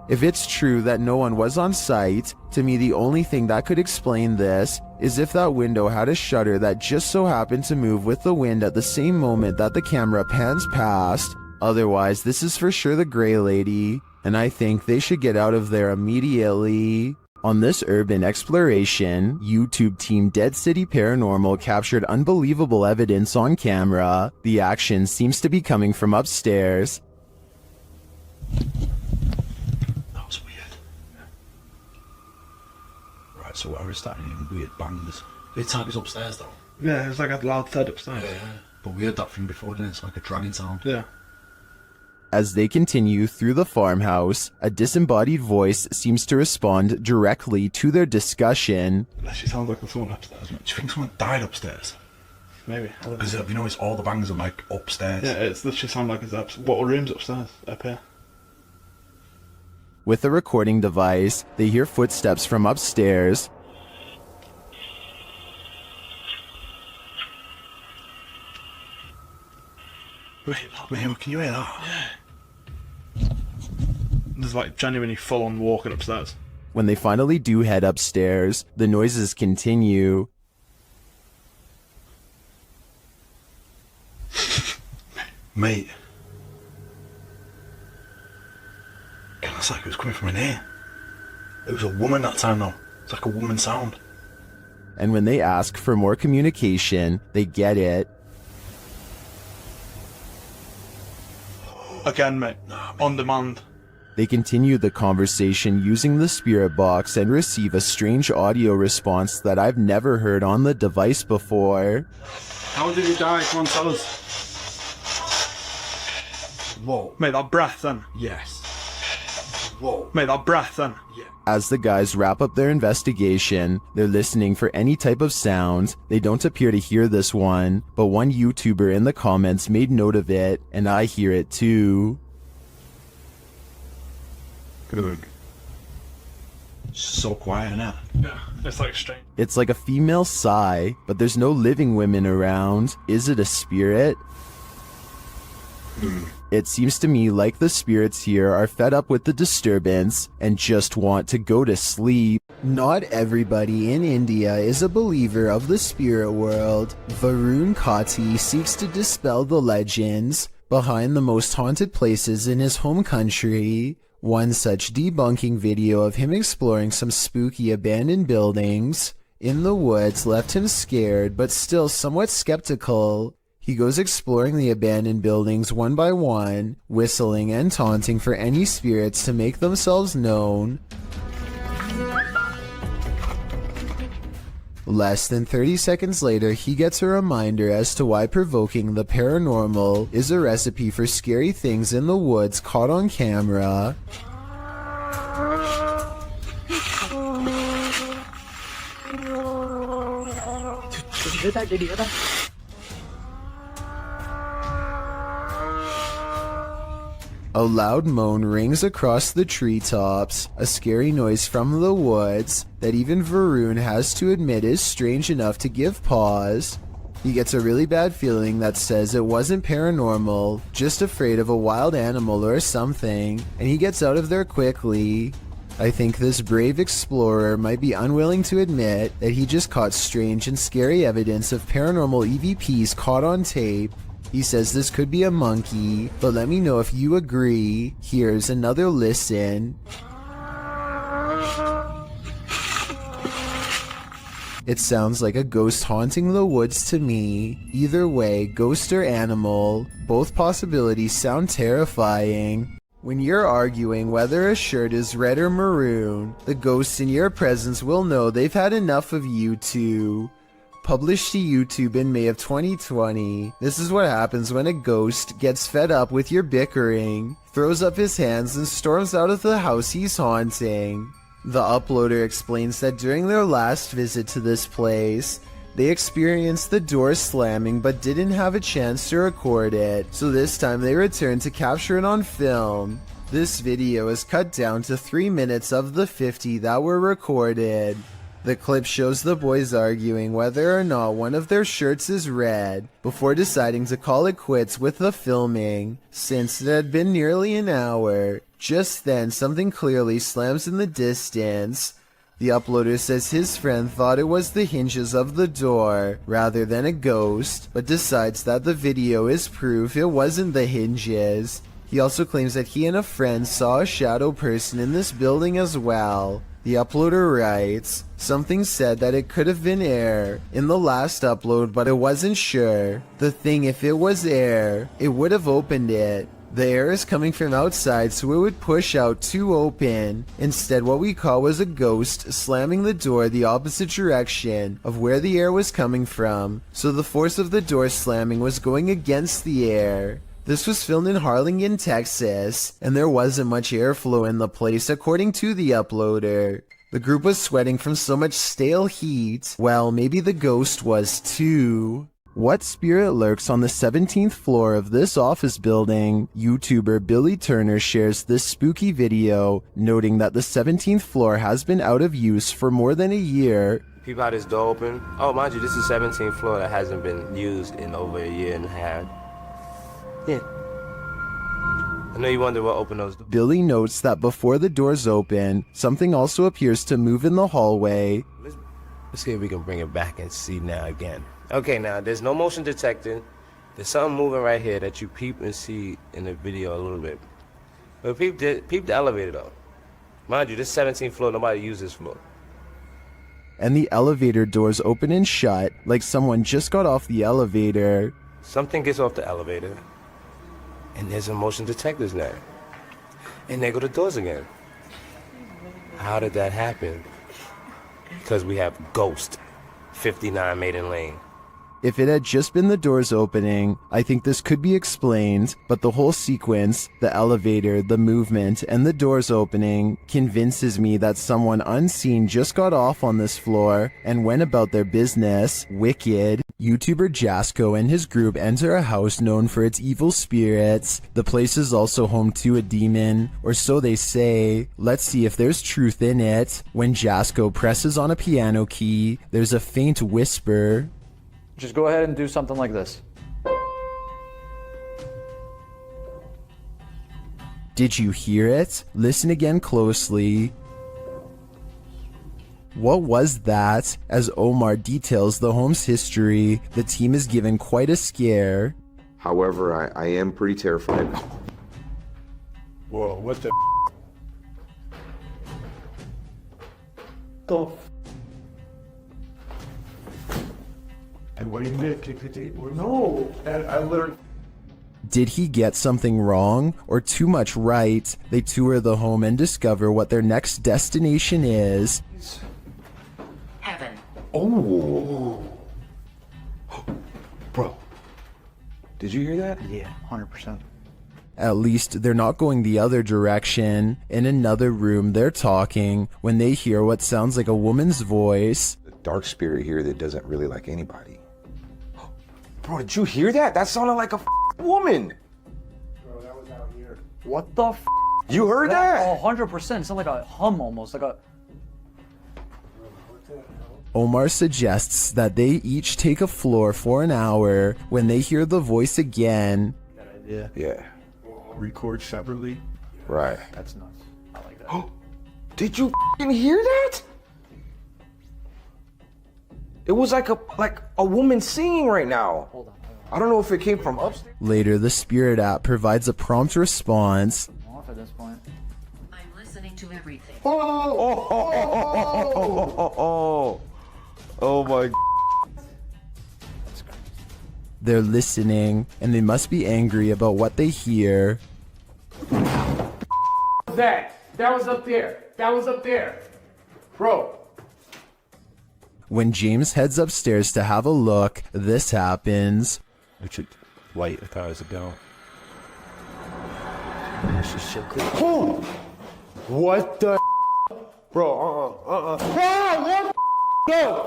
Speaker 1: If it's true that no one was on site, to me the only thing that could explain this is if that window had a shutter that just so happened to move with the wind at the same moment that the camera pans past. Otherwise, this is for sure the Grey Lady, and I think they should get out of there immediately. On this urban exploration, YouTube team Dead City Paranormal captured unbelievable evidence on camera. The action seems to be coming from upstairs.
Speaker 11: That was weird. Right, so I was starting hearing weird bangs. It's like it's upstairs though.
Speaker 3: Yeah, it's like a loud thud upstairs.
Speaker 11: Yeah, but we heard that from before, didn't it? It's like a dragging sound.
Speaker 3: Yeah.
Speaker 1: As they continue through the farmhouse, a disembodied voice seems to respond directly to their discussion.
Speaker 3: She sounds like someone upstairs.
Speaker 11: Do you think someone died upstairs?
Speaker 3: Maybe.
Speaker 11: Because you notice all the bangs are like upstairs.
Speaker 3: Yeah, it's literally sound like it's what room's upstairs up here.
Speaker 1: With a recording device, they hear footsteps from upstairs.
Speaker 11: Wait, can you hear that?
Speaker 3: Yeah. There's like genuinely full on walking upstairs.
Speaker 1: When they finally do head upstairs, the noises continue.
Speaker 11: Mate.
Speaker 10: It's like it was coming from in here. It was a woman that time though. It's like a woman sound.
Speaker 1: And when they ask for more communication, they get it.
Speaker 10: Again, mate. On demand.
Speaker 1: They continue the conversation using the spirit box and receive a strange audio response that I've never heard on the device before.
Speaker 23: How did he die? Come on, tell us.
Speaker 10: Whoa. Mate, that breath then.
Speaker 23: Yes.
Speaker 10: Whoa. Mate, that breath then. Yeah.
Speaker 1: As the guys wrap up their investigation, they're listening for any type of sound. They don't appear to hear this one, but one YouTuber in the comments made note of it, and I hear it too.
Speaker 23: Good.
Speaker 10: So quiet now.
Speaker 2: Yeah, it's like strange.
Speaker 1: It's like a female sigh, but there's no living women around. Is it a spirit? It seems to me like the spirits here are fed up with the disturbance and just want to go to sleep. Not everybody in India is a believer of the spirit world. Varun Kati seeks to dispel the legends behind the most haunted places in his home country. One such debunking video of him exploring some spooky abandoned buildings in the woods left him scared but still somewhat skeptical. He goes exploring the abandoned buildings one by one, whistling and taunting for any spirits to make themselves known. Less than 30 seconds later, he gets a reminder as to why provoking the paranormal is a recipe for scary things in the woods caught on camera. A loud moan rings across the treetops, a scary noise from the woods that even Varun has to admit is strange enough to give pause. He gets a really bad feeling that says it wasn't paranormal, just afraid of a wild animal or something, and he gets out of there quickly. I think this brave explorer might be unwilling to admit that he just caught strange and scary evidence of paranormal EVPs caught on tape. He says this could be a monkey, but let me know if you agree. Here's another listen. It sounds like a ghost haunting the woods to me. Either way, ghost or animal, both possibilities sound terrifying. When you're arguing whether a shirt is red or maroon, the ghosts in your presence will know they've had enough of you two. Published to YouTube in May of 2020, this is what happens when a ghost gets fed up with your bickering, throws up his hands and storms out of the house he's haunting. The uploader explains that during their last visit to this place, they experienced the door slamming but didn't have a chance to record it, so this time they returned to capture it on film. This video is cut down to 3 minutes of the 50 that were recorded. The clip shows the boys arguing whether or not one of their shirts is red, before deciding to call it quits with the filming, since it had been nearly an hour. Just then, something clearly slams in the distance. The uploader says his friend thought it was the hinges of the door, rather than a ghost, but decides that the video is proof it wasn't the hinges. He also claims that he and a friend saw a shadow person in this building as well. The uploader writes, something said that it could have been air in the last upload, but it wasn't sure. The thing, if it was air, it would have opened it. The air is coming from outside, so it would push out to open. Instead, what we caught was a ghost slamming the door the opposite direction of where the air was coming from, so the force of the door slamming was going against the air. This was filmed in Harlingen, Texas, and there wasn't much airflow in the place according to the uploader. The group was sweating from so much stale heat. Well, maybe the ghost was too. What spirit lurks on the 17th floor of this office building? YouTuber Billy Turner shares this spooky video, noting that the 17th floor has been out of use for more than a year.
Speaker 9: People had this door open. Oh, mind you, this is the 17th floor that hasn't been used in over a year and a half. Yeah. I know you wonder what opened those doors.
Speaker 1: Billy notes that before the doors open, something also appears to move in the hallway.
Speaker 9: Let's see if we can bring it back and see now again. Okay, now there's no motion detected. There's something moving right here that you peep and see in the video a little bit. But peep the elevator though. Mind you, this 17th floor, nobody uses this floor.
Speaker 1: And the elevator doors open and shut like someone just got off the elevator.
Speaker 9: Something gets off the elevator, and there's a motion detector's there. And there go the doors again. How did that happen? Because we have Ghost, 59 Maiden Lane.
Speaker 1: If it had just been the doors opening, I think this could be explained, but the whole sequence, the elevator, the movement, and the doors opening convinces me that someone unseen just got off on this floor and went about their business. Wicked. YouTuber Jasko and his group enter a house known for its evil spirits. The place is also home to a demon, or so they say. Let's see if there's truth in it. When Jasko presses on a piano key, there's a faint whisper.
Speaker 6: Just go ahead and do something like this.
Speaker 1: Did you hear it? Listen again closely. What was that? As Omar details the home's history, the team is given quite a scare.
Speaker 13: However, I am pretty terrified.
Speaker 23: Whoa, what the And what do you mean? No, I literally.
Speaker 1: Did he get something wrong or too much right? They tour the home and discover what their next destination is.
Speaker 12: Heaven.
Speaker 13: Oh. Bro, did you hear that?
Speaker 3: Yeah, 100%.
Speaker 1: At least they're not going the other direction. In another room, they're talking when they hear what sounds like a woman's voice.
Speaker 13: The dark spirit here that doesn't really like anybody. Bro, did you hear that? That sounded like a woman.
Speaker 23: Bro, that was out here.
Speaker 6: What the
Speaker 13: You heard that?
Speaker 6: 100%. It sounded like a hum almost, like a...
Speaker 1: Omar suggests that they each take a floor for an hour. When they hear the voice again,
Speaker 13: Yeah.
Speaker 23: Record separately.
Speaker 13: Right.
Speaker 6: That's nuts. I like that.
Speaker 13: Did you hear that? It was like a woman singing right now.
Speaker 6: Hold on.
Speaker 13: I don't know if it came from upstairs.
Speaker 1: later the Spirit app provides a prompt response.
Speaker 6: I'm off at this point.
Speaker 12: I'm listening to everything.
Speaker 13: Oh my.
Speaker 1: They're listening, and they must be angry about what they hear.
Speaker 2: That was up there. That was up there. Bro.
Speaker 1: When James heads upstairs to have a look, this happens.
Speaker 20: It's a light. I thought it was a bell.
Speaker 18: Oh! What the? Bro, what?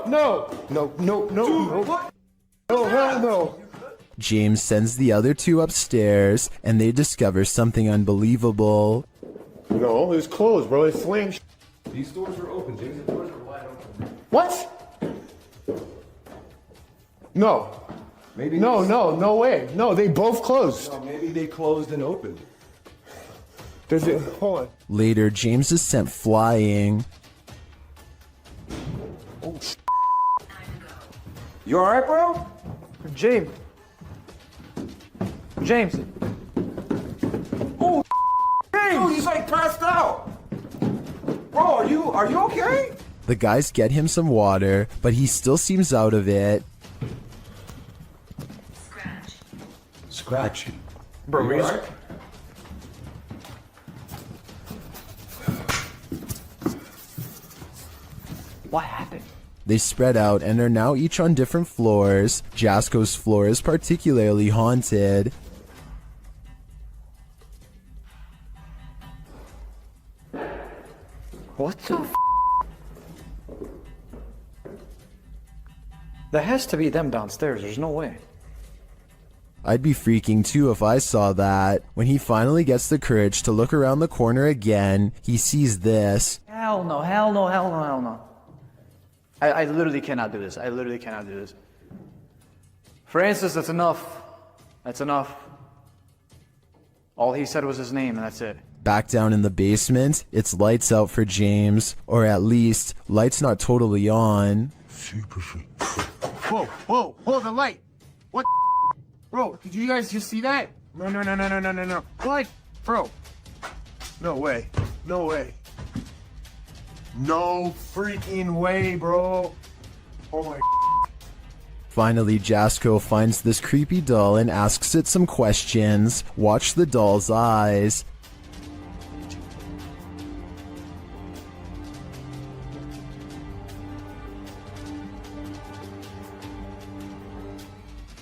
Speaker 18: No. No, hell no.
Speaker 1: James sends the other two upstairs, and they discover something unbelievable.
Speaker 18: No, it's closed, bro. It's slammed.
Speaker 20: These doors are open, James. The doors are wide open.
Speaker 18: What? No.
Speaker 20: Maybe.
Speaker 18: No way. No, they both closed.
Speaker 20: No, maybe they closed and opened.
Speaker 18: Hold on.
Speaker 1: Later, James is sent flying.
Speaker 18: Oh,
Speaker 13: You alright, bro?
Speaker 6: James.
Speaker 13: Oh, James! He's like passed out. Bro, are you okay?
Speaker 1: The guys get him some water, but he still seems out of it.
Speaker 20: Scratch.
Speaker 13: Bro,
Speaker 20: you alright?
Speaker 6: What happened?
Speaker 1: They spread out and are now each on different floors. Jasko's floor is particularly haunted.
Speaker 6: What the That has to be them downstairs. There's no way.
Speaker 1: I'd be freaking too if I saw that. When he finally gets the courage to look around the corner again, he sees this.
Speaker 6: Hell no. I literally cannot do this. Francis, that's enough. All he said was his name, and that's it.
Speaker 1: Back down in the basement, it's lights out for James. Or at least, lights not totally on.
Speaker 23: Super shit.
Speaker 2: Whoa, hold the light. What? Bro, did you guys just see that? No. What? Bro.
Speaker 23: No way. No way. No freaking way, bro. Oh my.
Speaker 1: Finally, Jasko finds this creepy doll and asks it some questions. Watch the doll's eyes.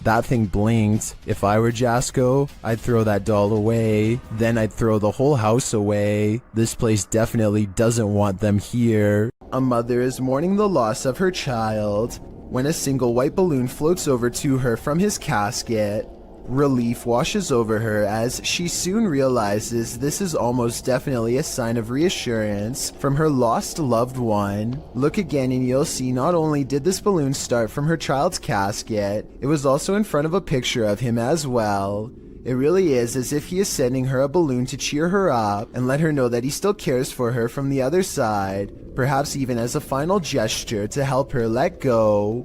Speaker 1: That thing blinked. If I were Jasko, I'd throw that doll away. Then I'd throw the whole house away. This place definitely doesn't want them here. A mother is mourning the loss of her child when a single white balloon floats over to her from his casket. Relief washes over her as she soon realizes this is almost definitely a sign of reassurance from her lost loved one. Look again and you'll see not only did this balloon start from her child's casket, it was also in front of a picture of him as well. It really is as if he is sending her a balloon to cheer her up and let her know that he still cares for her from the other side, perhaps even as a final gesture to help her let go.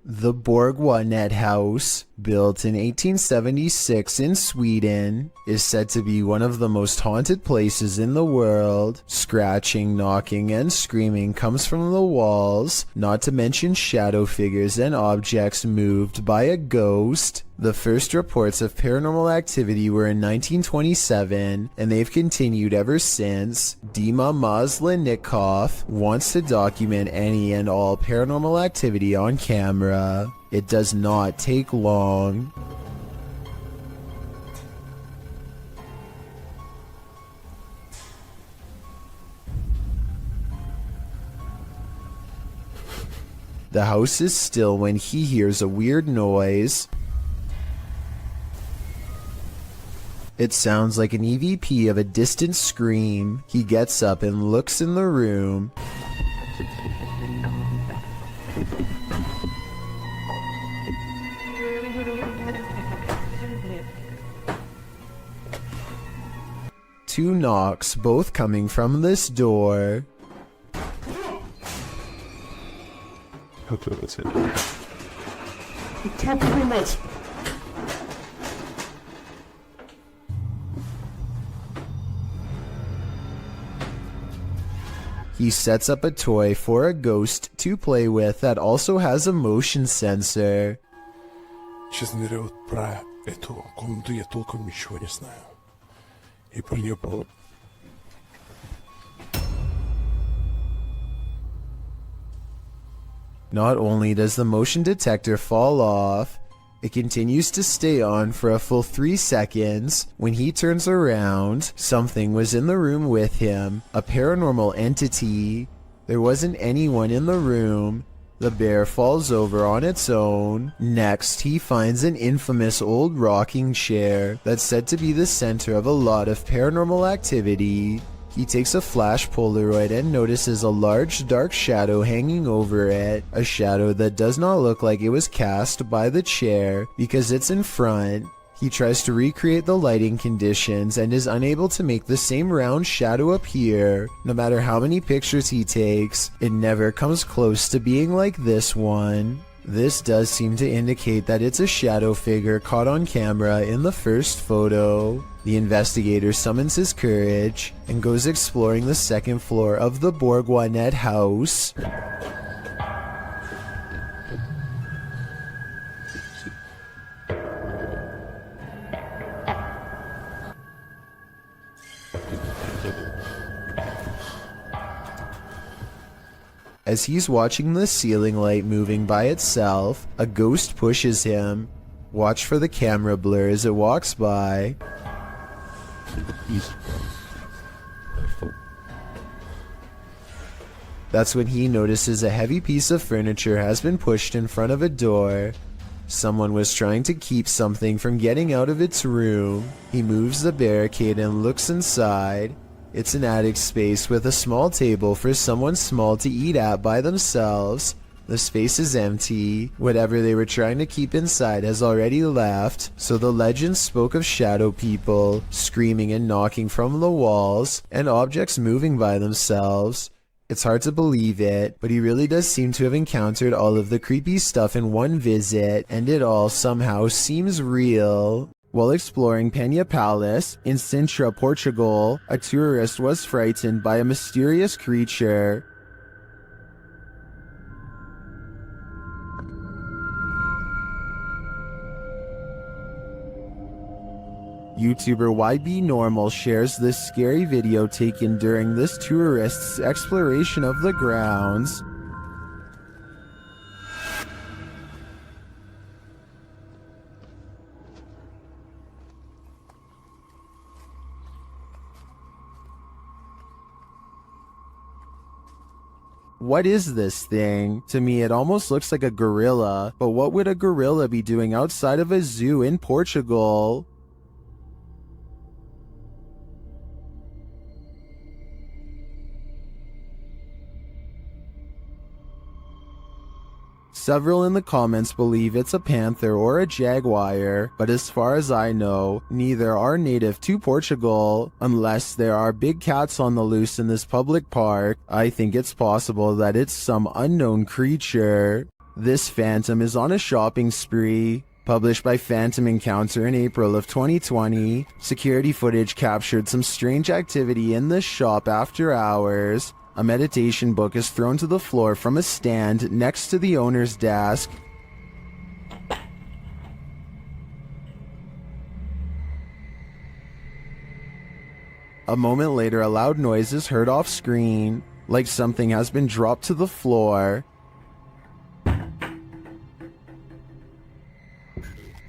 Speaker 1: The Borgwanet House, built in 1876 in Sweden, is said to be one of the most haunted places in the world. Scratching, knocking, and screaming comes from the walls, not to mention shadow figures and objects moved by a ghost. The first reports of paranormal activity were in 1927, and they've continued ever since. Dima Maslenikov wants to document any and all paranormal activity on camera. It does not take long. The house is still when he hears a weird noise. It sounds like an EVP of a distant scream. He gets up and looks in the room. Two knocks, both coming from this door.
Speaker 23: That's it.
Speaker 1: He sets up a toy for a ghost to play with that also has a motion sensor.
Speaker 23: Честно говоря, вот про эту комнату я толком ничего не знаю. И про нее было...
Speaker 1: Not only does the motion detector fall off, it continues to stay on for a full 3 seconds. When he turns around, something was in the room with him, a paranormal entity. There wasn't anyone in the room. The bear falls over on its own. Next, he finds an infamous old rocking chair that's said to be the center of a lot of paranormal activity. He takes a flash Polaroid and notices a large dark shadow hanging over it, a shadow that does not look like it was cast by the chair because it's in front. He tries to recreate the lighting conditions and is unable to make the same round shadow appear. No matter how many pictures he takes, it never comes close to being like this one. This does seem to indicate that it's a shadow figure caught on camera in the first photo. The investigator summons his courage and goes exploring the second floor of the Borgwanet house. As he's watching the ceiling light moving by itself, a ghost pushes him. Watch for the camera blur as it walks by. That's when he notices a heavy piece of furniture has been pushed in front of a door. Someone was trying to keep something from getting out of its room. He moves the barricade and looks inside. It's an attic space with a small table for someone small to eat at by themselves. The space is empty. Whatever they were trying to keep inside has already left, so the legend spoke of shadow people, screaming and knocking from the walls, and objects moving by themselves. It's hard to believe it, but he really does seem to have encountered all of the creepy stuff in one visit, and it all somehow seems real. While exploring Penha Palace in Sintra, Portugal, a tourist was frightened by a mysterious creature. YouTuber YB Normal shares this scary video taken during this tourist's exploration of the grounds. What is this thing? To me, it almost looks like a gorilla, but what would a gorilla be doing outside of a zoo in Portugal? Several in the comments believe it's a panther or a jaguar, but as far as I know, neither are native to Portugal. Unless there are big cats on the loose in this public park, I think it's possible that it's some unknown creature. This phantom is on a shopping spree. Published by Phantom Encounter in April of 2020, security footage captured some strange activity in this shop after hours. A meditation book is thrown to the floor from a stand next to the owner's desk. A moment later, a loud noise is heard off screen, like something has been dropped to the floor.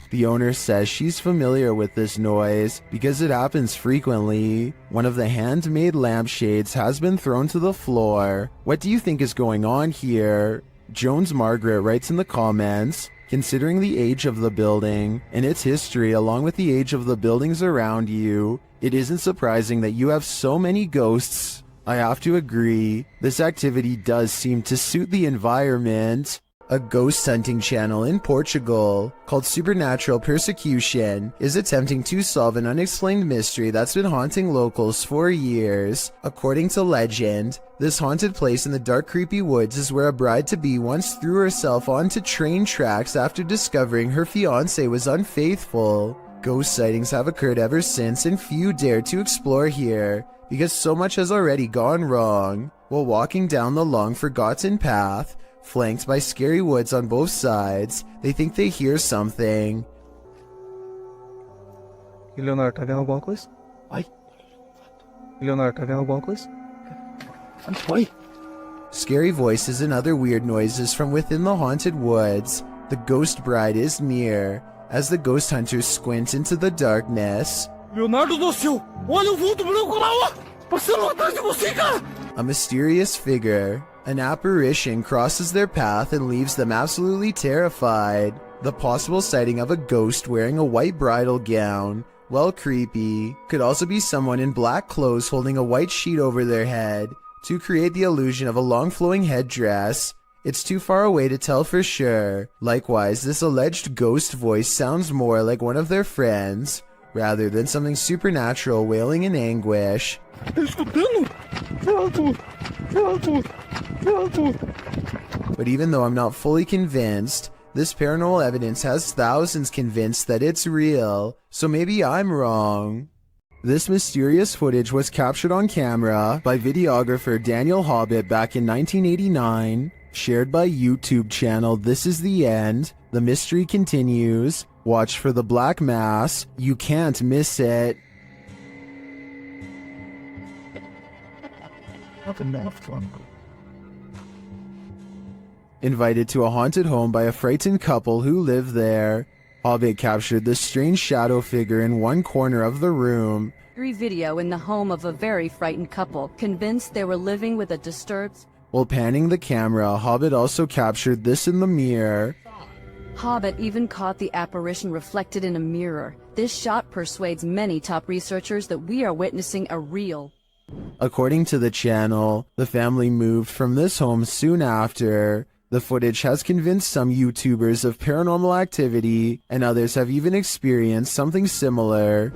Speaker 1: The owner says she's familiar with this noise because it happens frequently. One of the handmade lampshades has been thrown to the floor. What do you think is going on here? Jones Margaret writes in the comments, considering the age of the building and its history along with the age of the buildings around you, it isn't surprising that you have so many ghosts. I have to agree, this activity does seem to suit the environment. A ghost hunting channel in Portugal called Supernatural Persecution is attempting to solve an unexplained mystery that's been haunting locals for years. According to legend, this haunted place in the dark, creepy woods is where a bride-to-be once threw herself onto train tracks after discovering her fiancé was unfaithful. Ghost sightings have occurred ever since, and few dare to explore here because so much has already gone wrong. While walking down the long forgotten path, flanked by scary woods on both sides, they think they hear something.
Speaker 3: Leonardo, quer alguma coisa? Vai. Leonardo, quer alguma coisa? Vai.
Speaker 1: Scary voices and other weird noises from within the haunted woods. The ghost bride is near, as the ghost hunters squint into the darkness.
Speaker 18: Leonardo do céu! Olha o vulto branco lá, ó! Passando atrás de você, cara!
Speaker 1: A mysterious figure, an apparition, crosses their path and leaves them absolutely terrified. The possible sighting of a ghost wearing a white bridal gown, while creepy, could also be someone in black clothes holding a white sheet over their head to create the illusion of a long flowing headdress. It's too far away to tell for sure. Likewise, this alleged ghost voice sounds more like one of their friends, rather than something supernatural wailing in anguish. But even though I'm not fully convinced, this paranormal evidence has thousands convinced that it's real, so maybe I'm wrong. This mysterious footage was captured on camera by videographer Daniel Hobbit back in 1989, shared by YouTube channel This Is The End. The mystery continues. Watch for the Black Mass. You can't miss it. Invited to a haunted home by a frightened couple who live there. Hobbit captured the strange shadow figure in one corner of the room.
Speaker 5: Video in the home of a very frightened couple, convinced they were living with a disturbed...
Speaker 1: While panning the camera, Hobbit also captured this in the mirror.
Speaker 5: Hobbit even caught the apparition reflected in a mirror. This shot persuades many top researchers that we are witnessing a real...
Speaker 1: According to the channel, the family moved from this home soon after. The footage has convinced some YouTubers of paranormal activity, and others have even experienced something similar.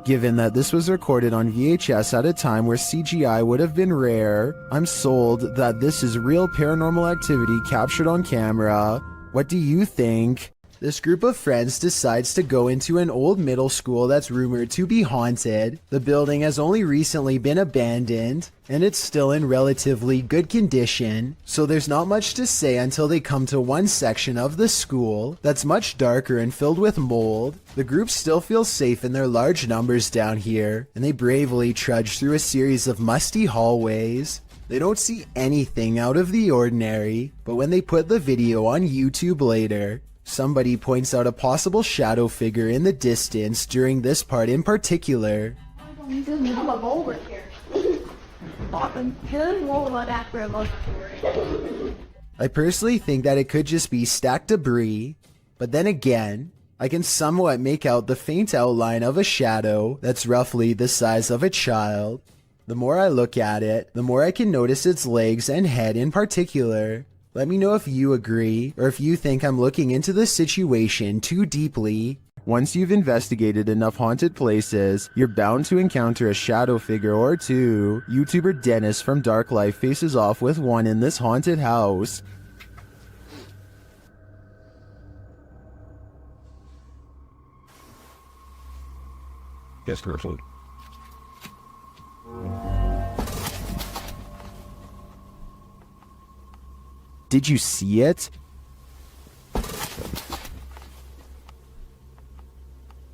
Speaker 1: Given that this was recorded on VHS at a time where CGI would have been rare, I'm sold that this is real paranormal activity captured on camera. What do you think? This group of friends decides to go into an old middle school that's rumored to be haunted. The building has only recently been abandoned, and it's still in relatively good condition, so there's not much to say until they come to one section of the school that's much darker and filled with mold. The group still feels safe in their large numbers down here, and they bravely trudge through a series of musty hallways. They don't see anything out of the ordinary, but when they put the video on YouTube later, somebody points out a possible shadow figure in the distance during this part in particular. I personally think that it could just be stacked debris, but then again, I can somewhat make out the faint outline of a shadow that's roughly the size of a child. The more I look at it, the more I can notice its legs and head in particular. Let me know if you agree, or if you think I'm looking into the situation too deeply. Once you've investigated enough haunted places, you're bound to encounter a shadow figure or two. YouTuber Dennis from Dark Life faces off with one in this haunted house.
Speaker 11: Yes, Gertrude.
Speaker 1: Did you see it?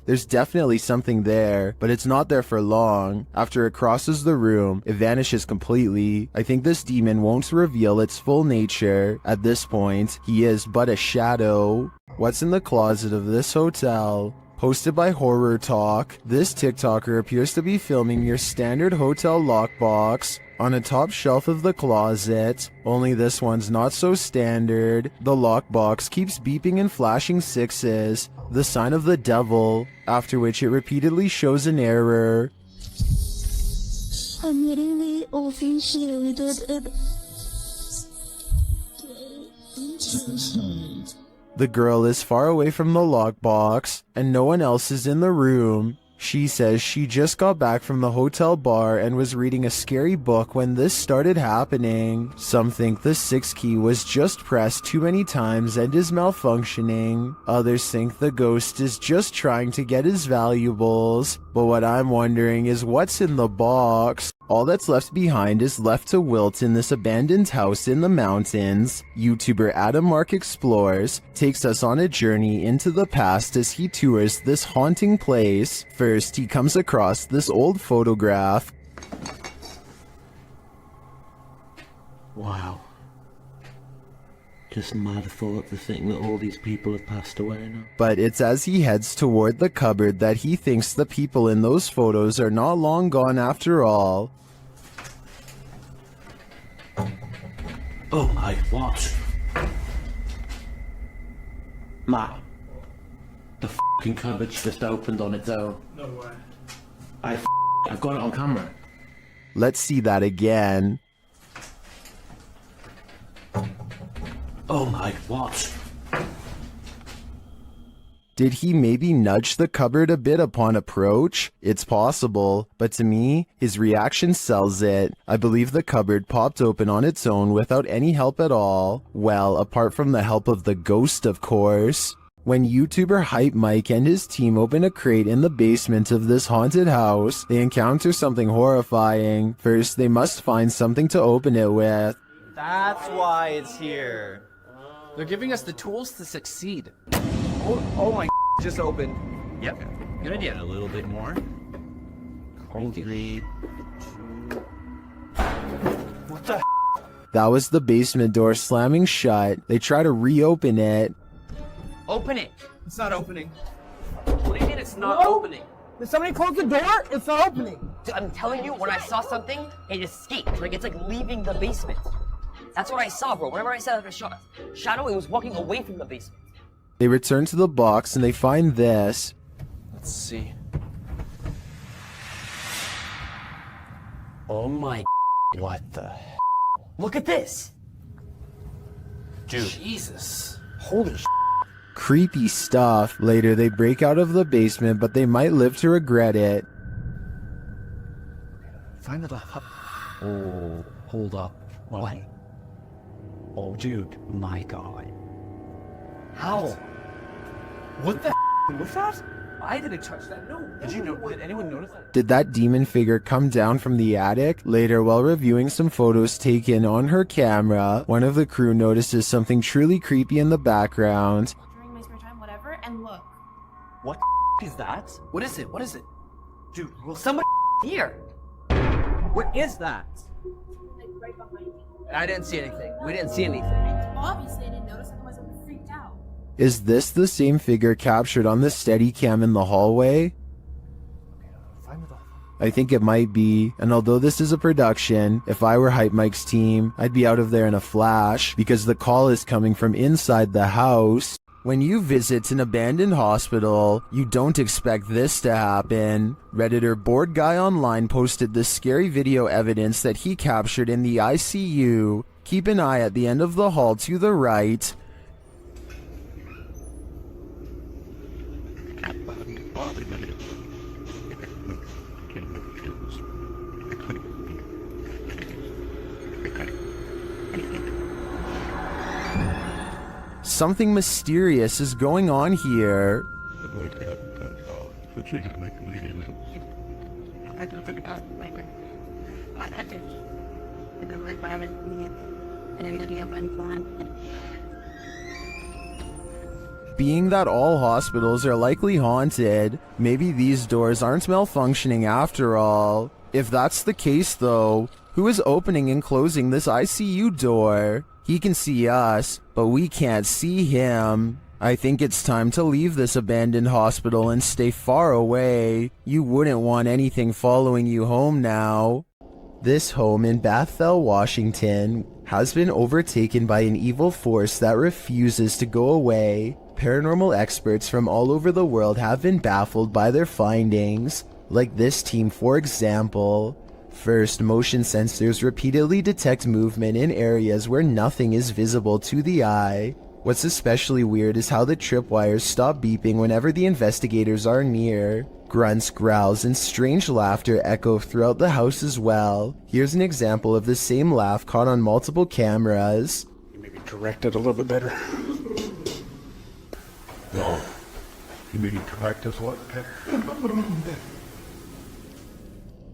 Speaker 1: There's definitely something there, but it's not there for long. After it crosses the room, it vanishes completely. I think this demon won't reveal its full nature. At this point, he is but a shadow. What's in the closet of this hotel? Hosted by Horror Talk, this TikToker appears to be filming your standard hotel lockbox on a top shelf of the closet, only this one's not so standard. The lockbox keeps beeping and flashing sixes, the sign of the devil, after which it repeatedly shows an error. The girl is far away from the lockbox, and no one else is in the room. She says she just got back from the hotel bar and was reading a scary book when this started happening. Some think the 6 key was just pressed too many times and is malfunctioning. Others think the ghost is just trying to get his valuables. But what I'm wondering is what's in the box? All that's left behind is left to wilt in this abandoned house in the mountains. YouTuber Adam Mark Explores takes us on a journey into the past as he tours this haunting place. First, he comes across this old photograph.
Speaker 11: Wow. Just mad thought to think that all these people have passed away now.
Speaker 1: But it's as he heads toward the cupboard that he thinks the people in those photos are not long gone after all.
Speaker 11: Oh my, what? Matt, the fucking cupboard's just opened on its own.
Speaker 2: No way.
Speaker 11: I've got it on camera.
Speaker 1: Let's see that again.
Speaker 11: Oh my, what?
Speaker 1: Did he maybe nudge the cupboard a bit upon approach? It's possible, but to me, his reaction sells it. I believe the cupboard popped open on its own without any help at all. Well, apart from the help of the ghost, of course. When YouTuber Hype Mike and his team open a crate in the basement of this haunted house, they encounter something horrifying. First, they must find something to open it with.
Speaker 2: That's why it's here. They're giving us the tools to succeed. Oh my, just opened.
Speaker 11: Yep. Good idea. A little bit more. Concrete.
Speaker 2: What the?
Speaker 1: That was the basement door slamming shut. They try to reopen it.
Speaker 2: Open it. It's not opening. What do you mean it's not opening? Did somebody close the door? It's not opening.
Speaker 7: Dude, I'm telling you, when I saw something, it escaped. Like it's like leaving the basement. That's what I saw, bro. Whenever I saw like a shadow, it was walking away from the basement.
Speaker 1: They return to the box and they find this.
Speaker 2: Let's see.
Speaker 11: Oh my, what the?
Speaker 7: Look at this.
Speaker 11: Dude.
Speaker 2: Jesus.
Speaker 7: Holy
Speaker 1: Creepy stuff. Later they break out of the basement, but they might live to regret it.
Speaker 11: Find the laptop. Oh, hold up. What? Oh, dude, my God.
Speaker 2: How? What the was that? I didn't touch that. No. Did anyone notice that?
Speaker 1: Did that demon figure come down from the attic? Later, while reviewing some photos taken on her camera, one of the crew notices something truly creepy in the background.
Speaker 8: During my spare time, whatever, and look.
Speaker 2: What is that? What is it? What is it? Dude, will somebody here? What is that?
Speaker 8: Like right behind me.
Speaker 2: I didn't see anything. We didn't see anything.
Speaker 8: Obviously, I didn't notice, otherwise I would have freaked out.
Speaker 1: Is this the same figure captured on the Steadicam in the hallway? I think it might be, and although this is a production, if I were Hype Mike's team, I'd be out of there in a flash, because the call is coming from inside the house. When you visit an abandoned hospital, you don't expect this to happen. Redditor Bored Guy Online posted this scary video evidence that he captured in the ICU. Keep an eye at the end of the hall to the right. Something mysterious is going on here. Being that all hospitals are likely haunted, maybe these doors aren't malfunctioning after all. If that's the case though, who is opening and closing this ICU door? He can see us, but we can't see him. I think it's time to leave this abandoned hospital and stay far away. You wouldn't want anything following you home now. This home in Bethel, Washington, has been overtaken by an evil force that refuses to go away. Paranormal experts from all over the world have been baffled by their findings, like this team for example. First, motion sensors repeatedly detect movement in areas where nothing is visible to the eye. What's especially weird is how the tripwires stop beeping whenever the investigators are near. Grunts, growls, and strange laughter echo throughout the house as well. Here's an example of the same laugh caught on multiple cameras.
Speaker 11: Maybe direct it a little bit better. No. You maybe direct us what better?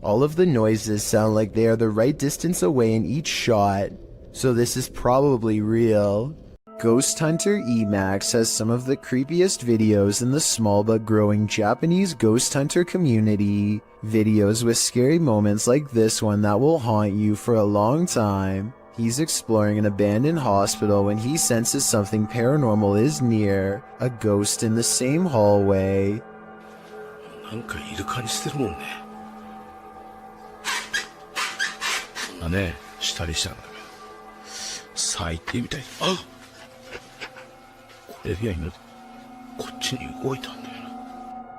Speaker 1: All of the noises sound like they are the right distance away in each shot, so this is probably real. Ghost Hunter Emax has some of the creepiest videos in the small but growing Japanese ghost hunter community. Videos with scary moments like this one that will haunt you for a long time. He's exploring an abandoned hospital when he senses something paranormal is near, a ghost in the same hallway.
Speaker 11: なんかイルカにしてるもんね。こんなね、したりしたんだけど。最低みたい。あっこれでやいのこっちに動いたんだよな。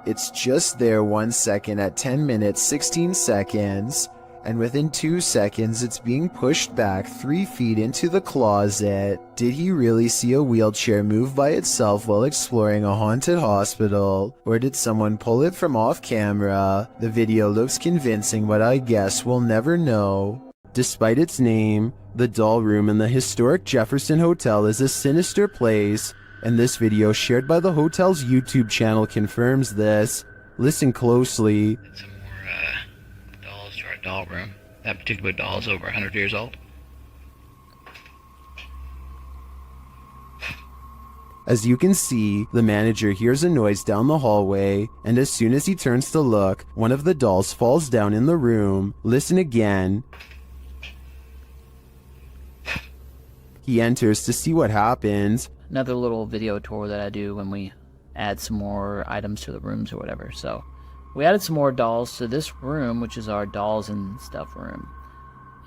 Speaker 1: It's just there 1 second at 10 minutes 16 seconds, and within 2 seconds it's being pushed back 3 feet into the closet. Did he really see a wheelchair move by itself while exploring a haunted hospital? Or did someone pull it from off camera? The video looks convincing, but I guess we'll never know. Despite its name, the doll room in the historic Jefferson Hotel is a sinister place, and this video shared by the hotel's YouTube channel confirms this. Listen closely.
Speaker 14: Some more dolls to our doll room. That particular doll is over 100 years old.
Speaker 1: As you can see, the manager hears a noise down the hallway, and as soon as he turns to look, one of the dolls falls down in the room. Listen again. He enters to see what happens.
Speaker 17: Another little video tour that I do when we add some more items to the rooms or whatever. So we added some more dolls to this room, which is our dolls and stuff room.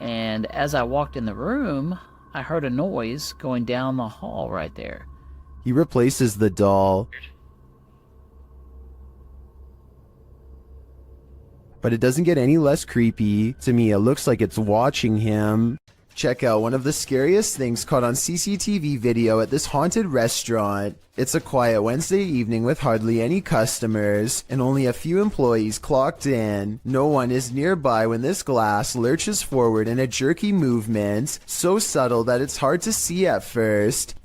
Speaker 17: And as I walked in the room, I heard a noise going down the hall right there.
Speaker 1: He replaces the doll. But it doesn't get any less creepy. To me, it looks like it's watching him. Check out one of the scariest things caught on CCTV video at this haunted restaurant. It's a quiet Wednesday evening with hardly any customers and only a few employees clocked in. No one is nearby when this glass lurches forward in a jerky movement, so subtle that it's hard to see at first.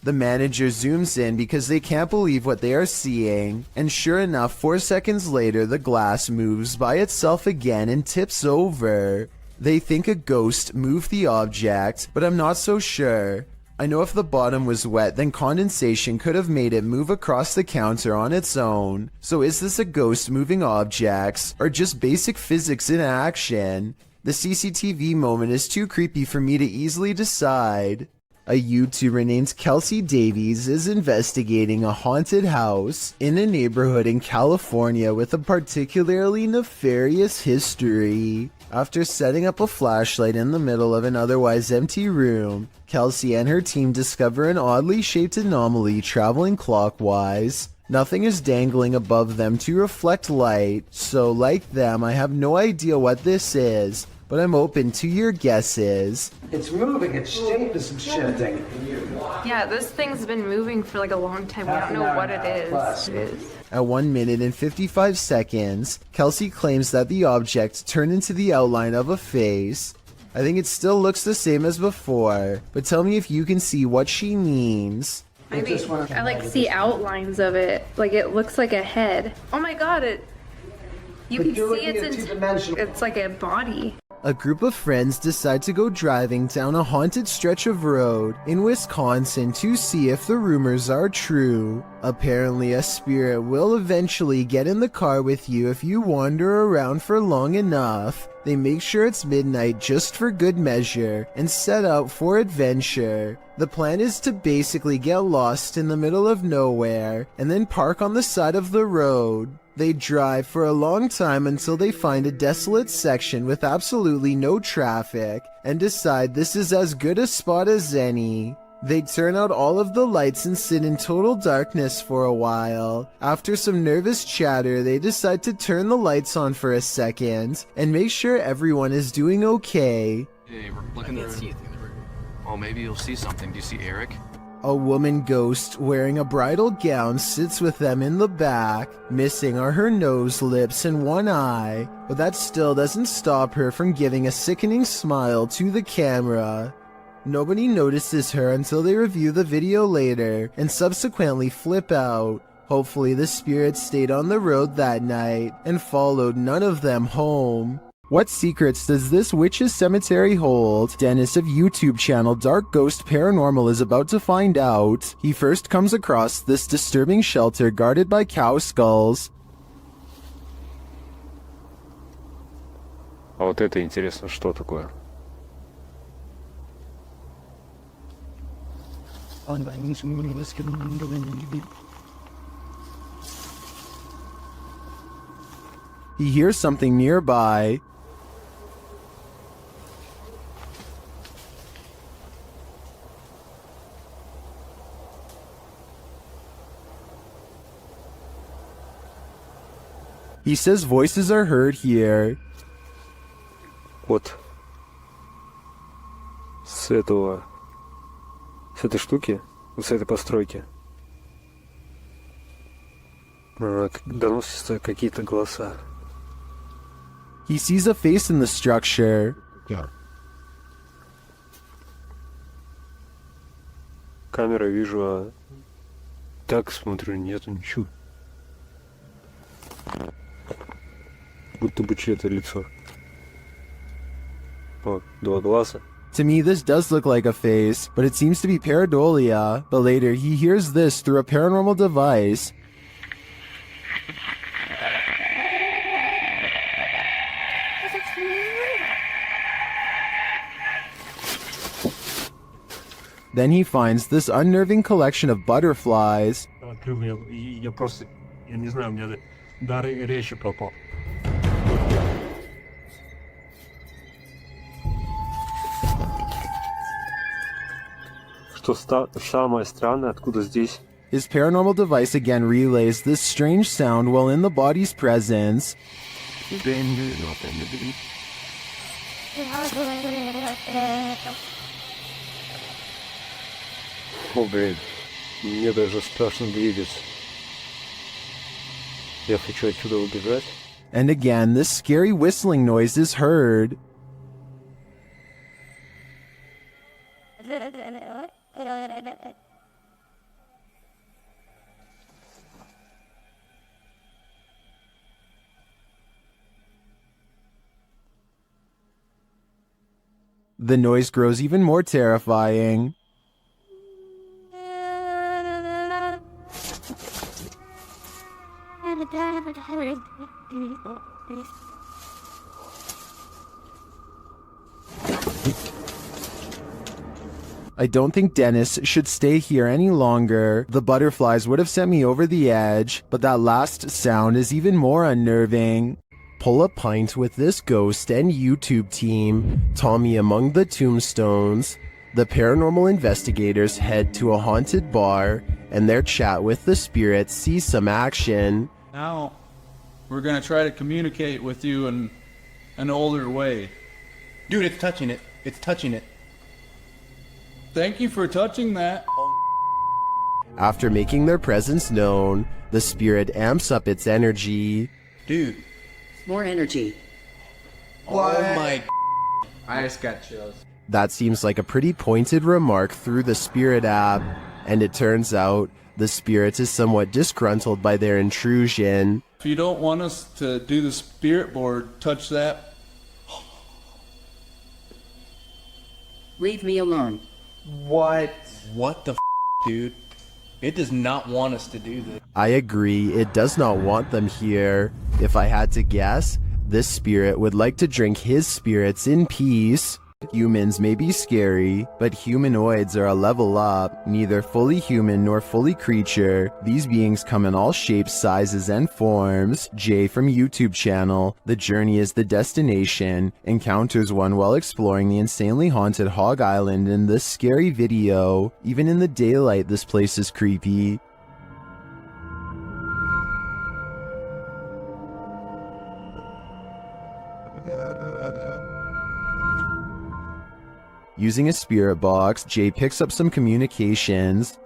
Speaker 1: The manager zooms in because they can't believe what they are seeing, and sure enough, 4 seconds later the glass moves by itself again and tips over. They think a ghost moved the object, but I'm not so sure. I know if the bottom was wet, then condensation could have made it move across the counter on its own. So is this a ghost moving objects, or just basic physics in action? The CCTV moment is too creepy for me to easily decide. A YouTuber named Kelsey Davies is investigating a haunted house in a neighborhood in California with a particularly nefarious history. After setting up a flashlight in the middle of an otherwise empty room, Kelsey and her team discover an oddly shaped anomaly traveling clockwise. Nothing is dangling above them to reflect light, so like them, I have no idea what this is, but I'm open to your guesses.
Speaker 15: It's moving, it's shaping some shit.
Speaker 19: Yeah, this thing's been moving for like a long time. We don't know what it is.
Speaker 1: At 1 minute and 55 seconds, Kelsey claims that the object turned into the outline of a face. I think it still looks the same as before, but tell me if you can see what she means.
Speaker 19: Maybe I like see outlines of it. Like it looks like a head. Oh my god, you can see it's like a body.
Speaker 1: A group of friends decide to go driving down a haunted stretch of road in Wisconsin to see if the rumors are true. Apparently, a spirit will eventually get in the car with you if you wander around for long enough. They make sure it's midnight just for good measure and set out for adventure. The plan is to basically get lost in the middle of nowhere and then park on the side of the road. They drive for a long time until they find a desolate section with absolutely no traffic and decide this is as good a spot as any. They turn out all of the lights and sit in total darkness for a while. After some nervous chatter, they decide to turn the lights on for a second and make sure everyone is doing okay.
Speaker 2: Hey, look in the room. Oh, maybe you'll see something. Do you see Eric?
Speaker 1: A woman ghost wearing a bridal gown sits with them in the back. Missing are her nose, lips, and one eye, but that still doesn't stop her from giving a sickening smile to the camera. Nobody notices her until they review the video later and subsequently flip out. Hopefully the spirit stayed on the road that night and followed none of them home. What secrets does this witch's cemetery hold? Dennis of YouTube channel Dark Ghost Paranormal is about to find out. He first comes across this disturbing shelter guarded by cow skulls.
Speaker 9: А вот это интересно, что такое?
Speaker 1: He hears something nearby. He says voices are heard here.
Speaker 9: Вот. С этой штуки, вот с этой постройки. Доносятся какие-то голоса.
Speaker 1: He sees a face in the structure.
Speaker 9: Камера вижу, а так смотрю, нету ничего. Будто бы чье-то лицо. Вот, два глаза.
Speaker 1: To me, this does look like a face, but it seems to be pareidolia. But later, he hears this through a paranormal device. Then he finds this unnerving collection of butterflies.
Speaker 22: Я просто, я не знаю, у меня дар речи пропал.
Speaker 9: Что самое странное, откуда здесь?
Speaker 1: His paranormal device again relays this strange sound while in the body's presence.
Speaker 18: О, блин, мне даже страшно двигаться. Я хочу отсюда убежать.
Speaker 1: And again, this scary whistling noise is heard. The noise grows even more terrifying. I don't think Dennis should stay here any longer. The butterflies would have sent me over the edge, but that last sound is even more unnerving. Pull a pint with this ghost and YouTube team, Tommy among the tombstones. The paranormal investigators head to a haunted bar, and their chat with the spirits sees some action.
Speaker 4: Now, we're gonna try to communicate with you in an older way.
Speaker 23: Dude, it's touching it. It's touching it.
Speaker 4: Thank you for touching that.
Speaker 1: After making their presence known, the spirit amps up its energy.
Speaker 23: Dude.
Speaker 7: More energy.
Speaker 23: What? Oh my.
Speaker 2: I just got chills.
Speaker 1: That seems like a pretty pointed remark through the spirit app, and it turns out the spirit is somewhat disgruntled by their intrusion.
Speaker 4: If you don't want us to do the spirit board, touch that.
Speaker 7: Leave me alone.
Speaker 2: What?
Speaker 23: What the dude? It does not want us to do this.
Speaker 1: I agree, it does not want them here. If I had to guess, this spirit would like to drink his spirits in peace. Humans may be scary, but humanoids are a level up, neither fully human nor fully creature. These beings come in all shapes, sizes, and forms. Jay from YouTube channel, The Journey is the Destination, encounters one while exploring the insanely haunted Hog Island in this scary video. Even in the daylight, this place is creepy. Using a spirit box, Jay picks up some communications.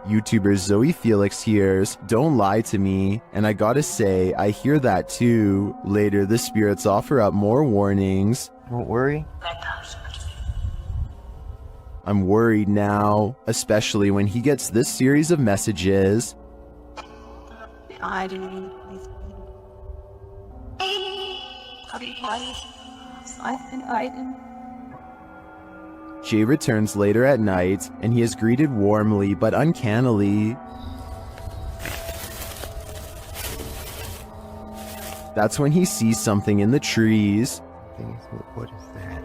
Speaker 1: YouTuber Zoe Felix hears, "Don't lie to me," and I gotta say, I hear that too. Later, the spirits offer up more warnings.
Speaker 16: Don't worry.
Speaker 1: I'm worried now, especially when he gets this series of messages.
Speaker 8: I didn't.
Speaker 1: Jay returns later at night, and he is greeted warmly but uncannily. That's when he sees something in the trees.
Speaker 16: What is that?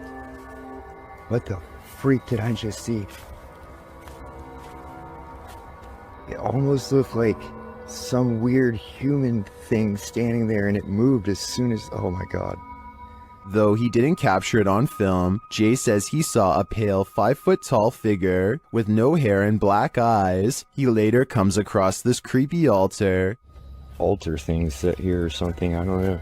Speaker 16: What the freak did I just see? It almost looked like some weird human thing standing there, and it moved as soon as, oh my god.
Speaker 1: Though he didn't capture it on film, Jay says he saw a pale 5-foot-tall figure with no hair and black eyes. He later comes across this creepy altar.
Speaker 16: Altar thing set here or something, I don't know.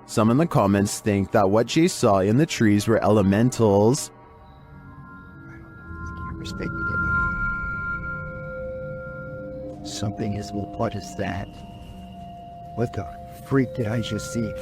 Speaker 1: Some in the comments think that what Jay saw in the trees were elementals.
Speaker 16: Something is, what is that? What the freak did I just see?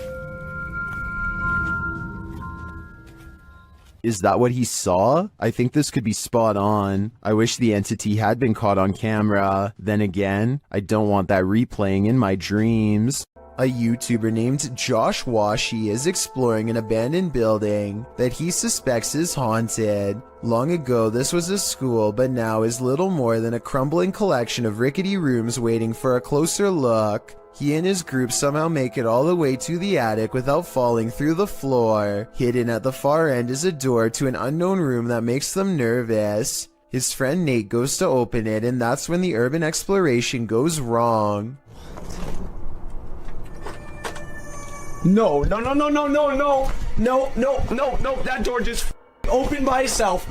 Speaker 1: Is that what he saw? I think this could be spot on. I wish the entity had been caught on camera. Then again, I don't want that replaying in my dreams. A YouTuber named Josh Washi is exploring an abandoned building that he suspects is haunted. Long ago, this was a school, but now is little more than a crumbling collection of rickety rooms waiting for a closer look. He and his group somehow make it all the way to the attic without falling through the floor. Hidden at the far end is a door to an unknown room that makes them nervous. His friend Nate goes to open it, and that's when the urban exploration goes wrong.
Speaker 2: No, that door just opened by itself.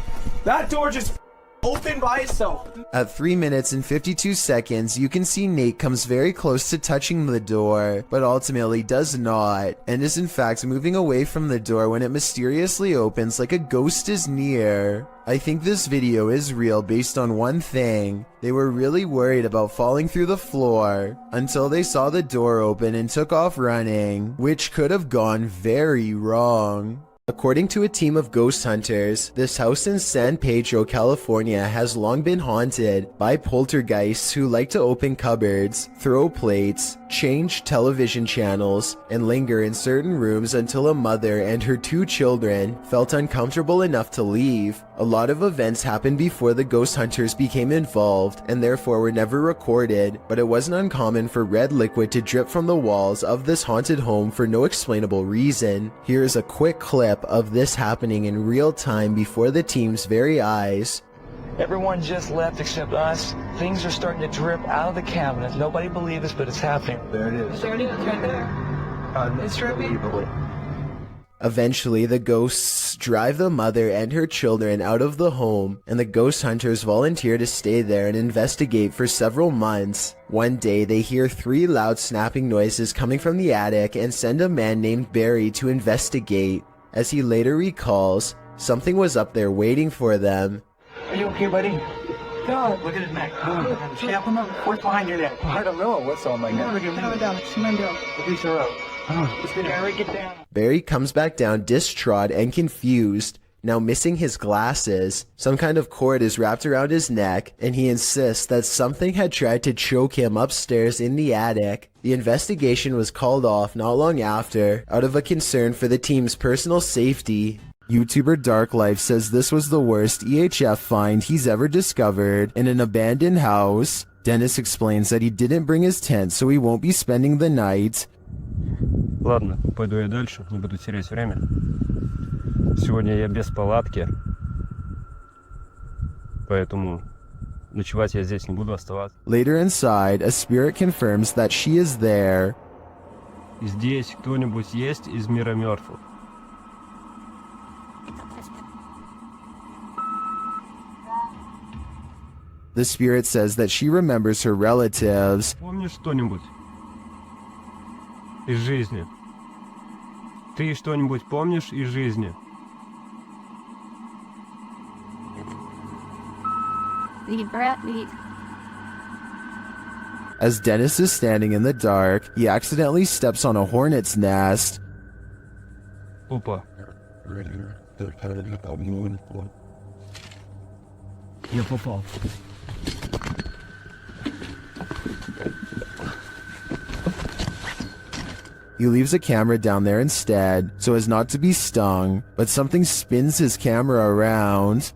Speaker 2: That door just opened by itself.
Speaker 1: At 3 minutes and 52 seconds, you can see Nate comes very close to touching the door, but ultimately does not, and is in fact moving away from the door when it mysteriously opens like a ghost is near. I think this video is real based on one thing. They were really worried about falling through the floor until they saw the door open and took off running, which could have gone very wrong. According to a team of ghost hunters, this house in San Pedro, California has long been haunted by poltergeists who like to open cupboards, throw plates, change television channels, and linger in certain rooms until a mother and her 2 children felt uncomfortable enough to leave. A lot of events happened before the ghost hunters became involved and therefore were never recorded, but it wasn't uncommon for red liquid to drip from the walls of this haunted home for no explainable reason. Here's a quick clip of this happening in real time before the team's very eyes.
Speaker 10: Everyone just left except us. Things are starting to drip out of the cabinet. Nobody believes us, but it's happening. There it is. There it is, right there. It's dripping.
Speaker 1: Eventually, the ghosts drive the mother and her children out of the home, and the ghost hunters volunteer to stay there and investigate for several months. One day, they hear 3 loud snapping noises coming from the attic and send a man named Barry to investigate. As he later recalls, something was up there waiting for them.
Speaker 10: Are you okay, buddy? God, look at his neck. Snap him up. What's behind your neck? I don't know. What's on my neck? Get down.
Speaker 1: Barry comes back down distraught and confused, now missing his glasses. Some kind of cord is wrapped around his neck, and he insists that something had tried to choke him upstairs in the attic. The investigation was called off not long after, out of a concern for the team's personal safety. YouTuber Dark Life says this was the worst EHF find he's ever discovered in an abandoned house. Dennis explains that he didn't bring his tent, so he won't be spending the night.
Speaker 22: Ладно, пойду я дальше, не буду терять время. Сегодня я без палатки, поэтому ночевать я здесь не буду оставаться.
Speaker 1: Later inside, a spirit confirms that she is there.
Speaker 22: Здесь кто-нибудь есть из мира мертвых?
Speaker 1: The spirit says that she remembers her relatives.
Speaker 22: Помнишь что-нибудь из жизни? Ты что-нибудь помнишь из жизни?
Speaker 1: As Dennis is standing in the dark, he accidentally steps on a hornet's nest.
Speaker 22: Опа.
Speaker 10: Я попал.
Speaker 1: He leaves a camera down there instead, so as not to be stung, but something spins his camera around.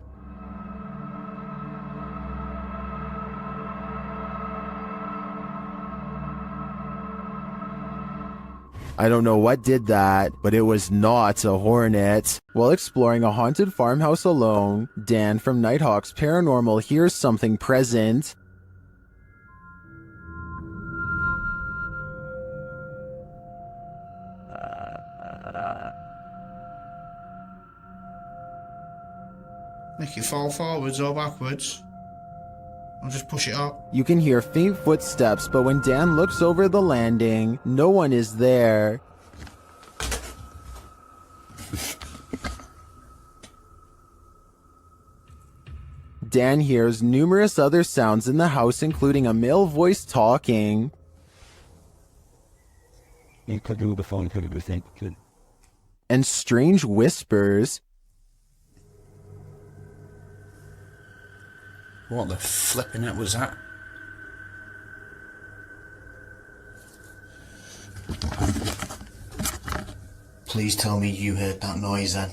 Speaker 1: I don't know what did that, but it was not a hornet. While exploring a haunted farmhouse alone, Dan from Nighthawk's Paranormal hears something present.
Speaker 11: Make it fall forwards or backwards. I'll just push it up.
Speaker 1: You can hear faint footsteps, but when Dan looks over the landing, no one is there. Dan hears numerous other sounds in the house, including a male voice talking. And strange whispers.
Speaker 11: What the flipping heck was that? Please tell me you heard that noise then.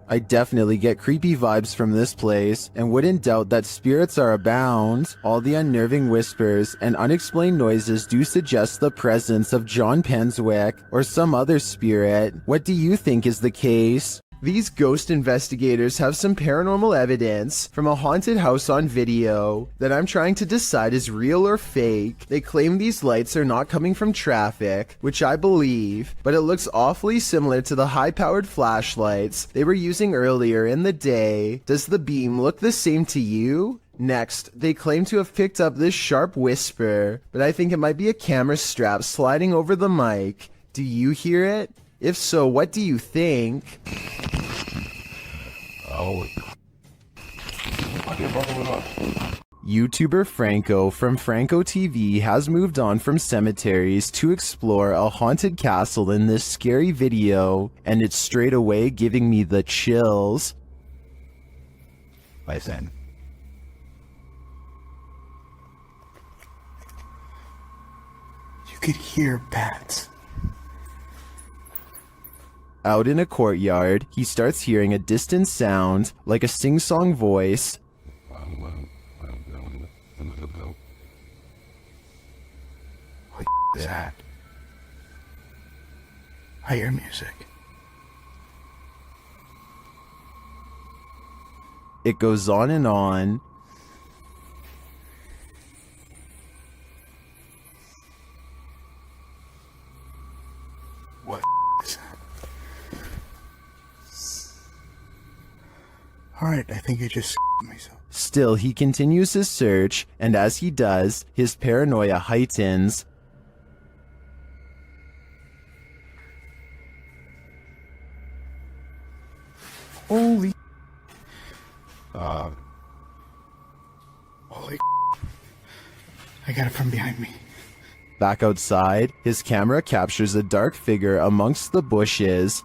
Speaker 1: I definitely get creepy vibes from this place, and wouldn't doubt that spirits are abound. All the unnerving whispers and unexplained noises do suggest the presence of John Penswick or some other spirit. What do you think is the case? These ghost investigators have some paranormal evidence from a haunted house on video that I'm trying to decide is real or fake. They claim these lights are not coming from traffic, which I believe, but it looks awfully similar to the high-powered flashlights they were using earlier in the day. Does the beam look the same to you? Next, they claim to have picked up this sharp whisper, but I think it might be a camera strap sliding over the mic. Do you hear it? If so, what do you think?
Speaker 11: Oh.
Speaker 1: YouTuber Franco from Franco TV has moved on from cemeteries to explore a haunted castle in this scary video, and it's straight away giving me the chills.
Speaker 11: Listen.
Speaker 3: You could hear bats.
Speaker 1: Out in a courtyard, he starts hearing a distant sound, like a sing-song voice.
Speaker 3: What is that? I hear music.
Speaker 1: It goes on and on.
Speaker 3: What is that? Alright, I think I just myself.
Speaker 1: Still, he continues his search, and as he does, his paranoia heightens.
Speaker 3: Holy. Holy. I got it from behind me.
Speaker 1: Back outside, his camera captures a dark figure amongst the bushes.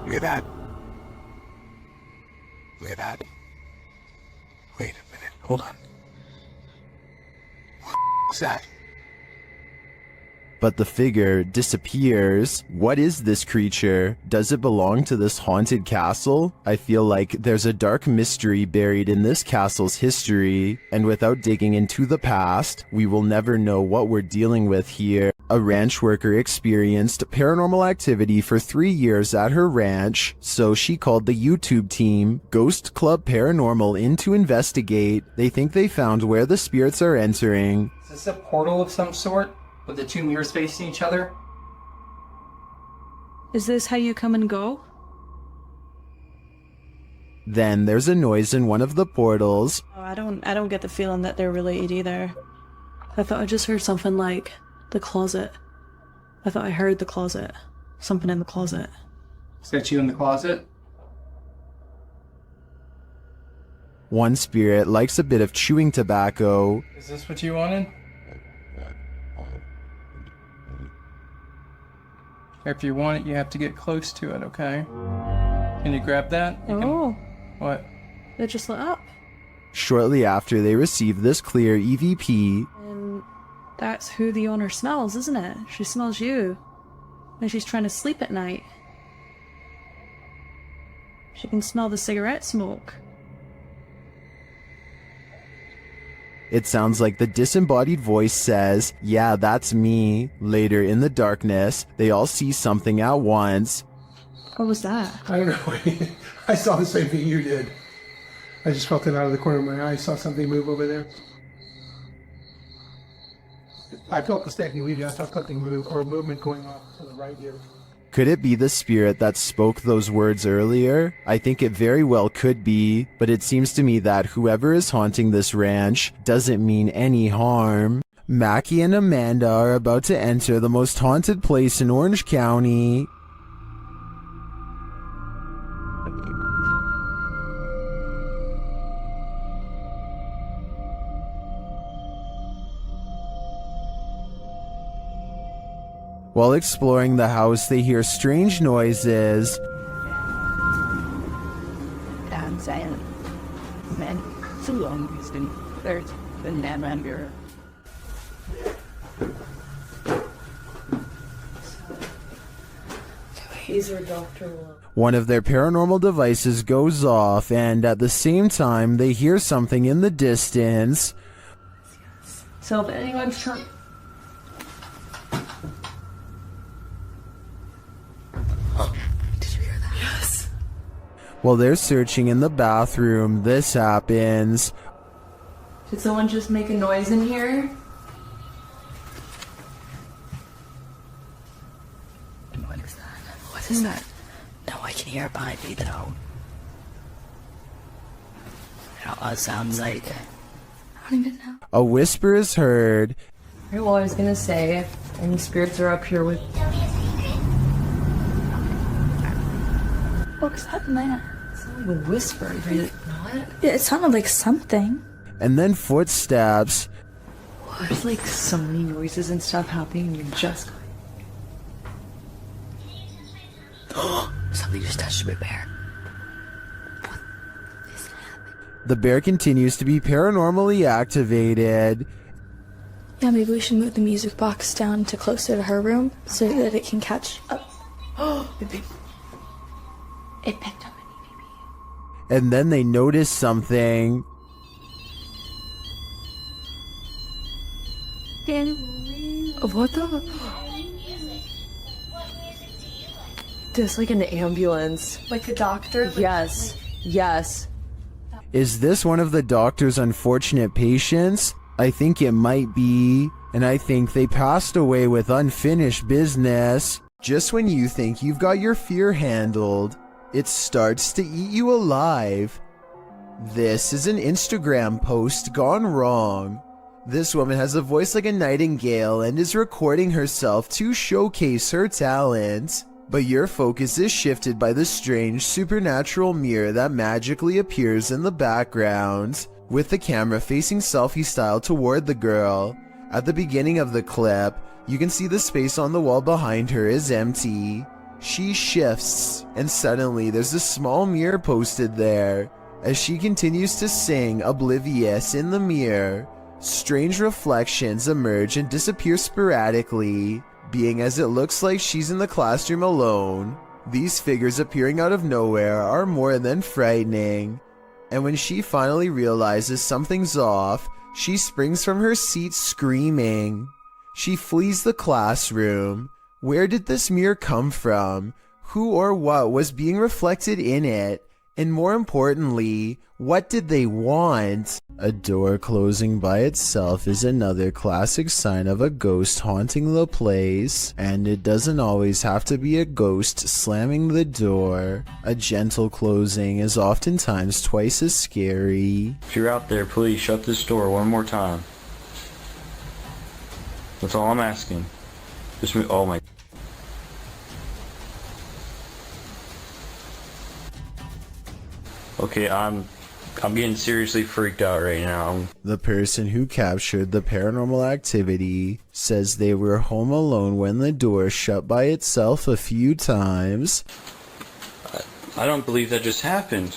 Speaker 3: Look at that. Look at that. Wait a minute. Hold on. What is that?
Speaker 1: But the figure disappears. What is this creature? Does it belong to this haunted castle? I feel like there's a dark mystery buried in this castle's history, and without digging into the past, we will never know what we're dealing with here. A ranch worker experienced paranormal activity for 3 years at her ranch, so she called the YouTube team, Ghost Club Paranormal, in to investigate. They think they found where the spirits are entering.
Speaker 2: Is this a portal of some sort? With the two mirrors facing each other?
Speaker 5: Is this how you come and go?
Speaker 1: Then there's a noise in one of the portals.
Speaker 5: Oh, I don't get the feeling that they're related either. I thought I just heard something like the closet. I thought I heard the closet. Something in the closet.
Speaker 2: Is that you in the closet?
Speaker 1: One spirit likes a bit of chewing tobacco.
Speaker 2: Is this what you wanted? If you want it, you have to get close to it, okay? Can you grab that? What?
Speaker 5: They just lit up.
Speaker 1: Shortly after they receive this clear EVP,
Speaker 5: And that's who the owner smells, isn't it? She smells you. And she's trying to sleep at night. She can smell the cigarette smoke.
Speaker 1: it sounds like the disembodied voice says, "Yeah, that's me." Later in the darkness, they all see something at once.
Speaker 5: What was that?
Speaker 12: I don't know. I saw the same thing you did. I just felt it out of the corner of my eye. I saw something move over there. I felt the standing leaving. I saw something move, or a movement going off to the right here.
Speaker 1: Could it be the spirit that spoke those words earlier? I think it very well could be, but it seems to me that whoever is haunting this ranch doesn't mean any harm. Mackie and Amanda are about to enter the most haunted place in Orange County. While exploring the house, they hear strange noises.
Speaker 13: I'm saying, man, so long distance, there's the never.
Speaker 1: One of their paranormal devices goes off, and at the same time, they hear something in the distance.
Speaker 5: So if anyone's trying...
Speaker 1: While they're searching in the bathroom, this happens.
Speaker 5: Did someone just make a noise in here?
Speaker 17: What is that? What is that? No, I can hear it behind me though. It sounds like...
Speaker 8: I don't even know.
Speaker 1: A whisper is heard.
Speaker 5: Right, well, I was gonna say, if any spirits are up here with...
Speaker 8: What was that, man?
Speaker 5: It sounded like a whisper, did it not?
Speaker 8: Yeah, it sounded like something.
Speaker 1: And then footsteps.
Speaker 5: There's like so many noises and stuff happening and you're just...
Speaker 17: Somebody just touched my bear.
Speaker 1: The bear continues to be paranormally activated.
Speaker 8: Yeah, maybe we should move the music box down to closer to her room so that it can catch up. It picked up.
Speaker 1: And then they notice something.
Speaker 5: What the? There's like an ambulance.
Speaker 8: Like a doctor?
Speaker 5: Yes. Yes.
Speaker 1: Is this one of the doctor's unfortunate patients? I think it might be. And I think they passed away with unfinished business. Just when you think you've got your fear handled, it starts to eat you alive. This is an Instagram post gone wrong. This woman has a voice like a nightingale and is recording herself to showcase her talent. But your focus is shifted by the strange supernatural mirror that magically appears in the background, with the camera facing selfie style toward the girl. At the beginning of the clip, you can see the space on the wall behind her is empty. She shifts, and suddenly there's a small mirror posted there. As she continues to sing, oblivious in the mirror, strange reflections emerge and disappear sporadically, being as it looks like she's in the classroom alone. These figures appearing out of nowhere are more than frightening. And when she finally realizes something's off, she springs from her seat screaming. She flees the classroom. Where did this mirror come from? Who or what was being reflected in it? And more importantly, what did they want? A door closing by itself is another classic sign of a ghost haunting the place, and it doesn't always have to be a ghost slamming the door. A gentle closing is oftentimes twice as scary.
Speaker 6: If you're out there, please shut this door one more time. That's all I'm asking. Just move. Oh my. Okay, I'm getting seriously freaked out right now.
Speaker 1: The person who captured the paranormal activity says they were home alone when the door shut by itself a few times.
Speaker 6: I don't believe that just happened.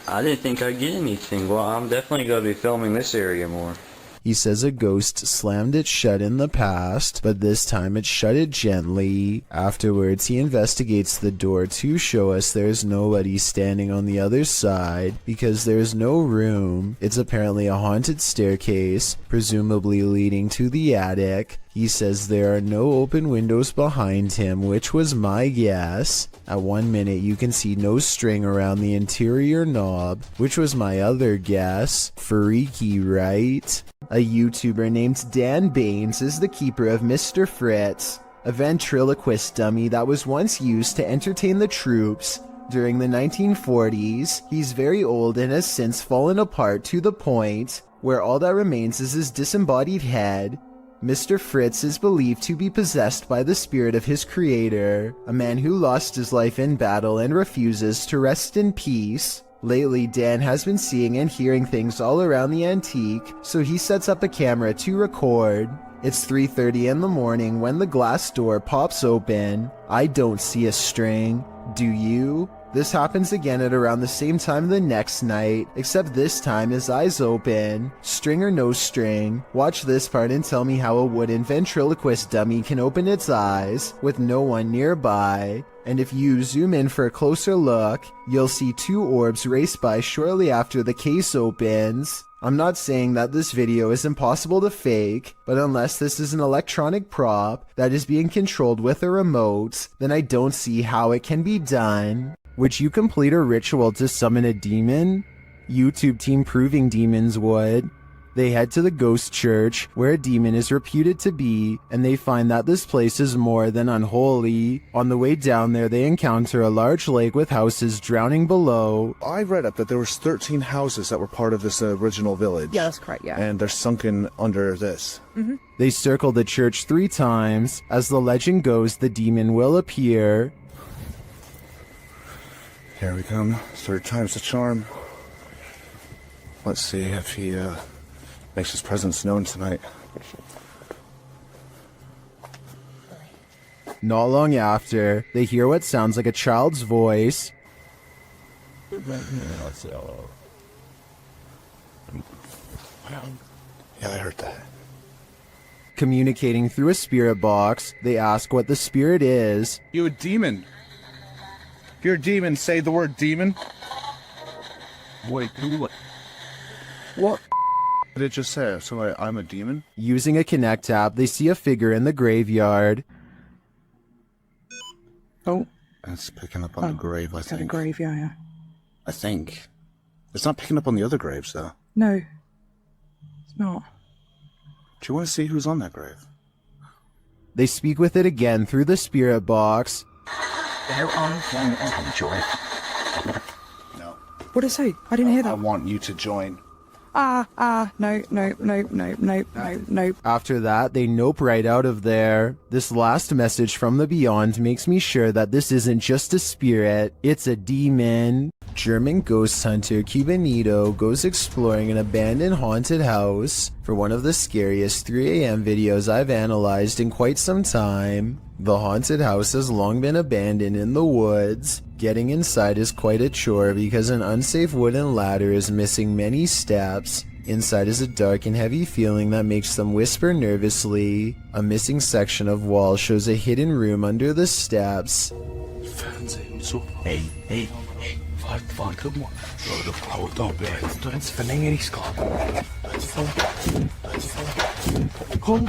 Speaker 6: I didn't think I'd get anything. Well, I'm definitely going to be filming this area more.
Speaker 1: He says a ghost slammed it shut in the past, but this time it shut it gently. Afterwards, he investigates the door to show us there's nobody standing on the other side because there's no room. It's apparently a haunted staircase, presumably leading to the attic. He says there are no open windows behind him, which was my guess. At 1 minute, you can see no string around the interior knob, which was my other guess. Freaky, right? A YouTuber named Dan Baines is the keeper of Mr. Fritz, a ventriloquist dummy that was once used to entertain the troops during the 1940s. He's very old and has since fallen apart to the point where all that remains is his disembodied head. Mr. Fritz is believed to be possessed by the spirit of his creator, a man who lost his life in battle and refuses to rest in peace. Lately, Dan has been seeing and hearing things all around the antique, so he sets up a camera to record. It's 3:30 in the morning when the glass door pops open. I don't see a string. Do you? This happens again at around the same time the next night, except this time his eyes open. String or no string, watch this part and tell me how a wooden ventriloquist dummy can open its eyes with no one nearby. And if you zoom in for a closer look, you'll see two orbs race by shortly after the case opens. I'm not saying that this video is impossible to fake, but unless this is an electronic prop that is being controlled with a remote, then I don't see how it can be done. Would you complete a ritual to summon a demon? YouTube team Proving Demons would. They head to the ghost church, where a demon is reputed to be, and they find that this place is more than unholy. On the way down there, they encounter a large lake with houses drowning below.
Speaker 14: I read up that there was 13 houses that were part of this original village.
Speaker 13: Yeah, that's correct, yeah.
Speaker 14: And they're sunken under this.
Speaker 13: Mm-hmm.
Speaker 1: They circle the church 3 times. As the legend goes, the demon will appear.
Speaker 14: Here we come. 3rd time's the charm. Let's see if he makes his presence known tonight.
Speaker 1: Not long after, they hear what sounds like a child's voice.
Speaker 14: Yeah, I heard that.
Speaker 1: Communicating through a spirit box, they ask what the spirit is.
Speaker 23: You a demon? If you're a demon, say the word demon.
Speaker 14: Wait, what did it just say? So I'm a demon?
Speaker 1: Using a Connect app, they see a figure in the graveyard.
Speaker 13: Oh.
Speaker 14: It's picking up on the grave, I think.
Speaker 13: The grave, yeah.
Speaker 14: I think. It's not picking up on the other graves, though.
Speaker 13: No. It's not.
Speaker 14: Do you want to see who's on that grave?
Speaker 1: They speak with it again through the spirit box.
Speaker 14: They're on join. No.
Speaker 13: What did it say? I didn't hear that.
Speaker 14: I want you to join.
Speaker 13: No.
Speaker 1: After that, they nope right out of there. This last message from the beyond makes me sure that this isn't just a spirit, it's a demon. German ghost hunter Cubanito goes exploring an abandoned haunted house for one of the scariest 3 a.m. videos I've analyzed in quite some time. The haunted house has long been abandoned in the woods. Getting inside is quite a chore because an unsafe wooden ladder is missing many steps. Inside is a dark and heavy feeling that makes them whisper nervously. A missing section of wall shows a hidden room under the steps.
Speaker 11: Hey, fan, guck mal. Leute, Frau, da bist du ins Verlängerungsgrad. Komm.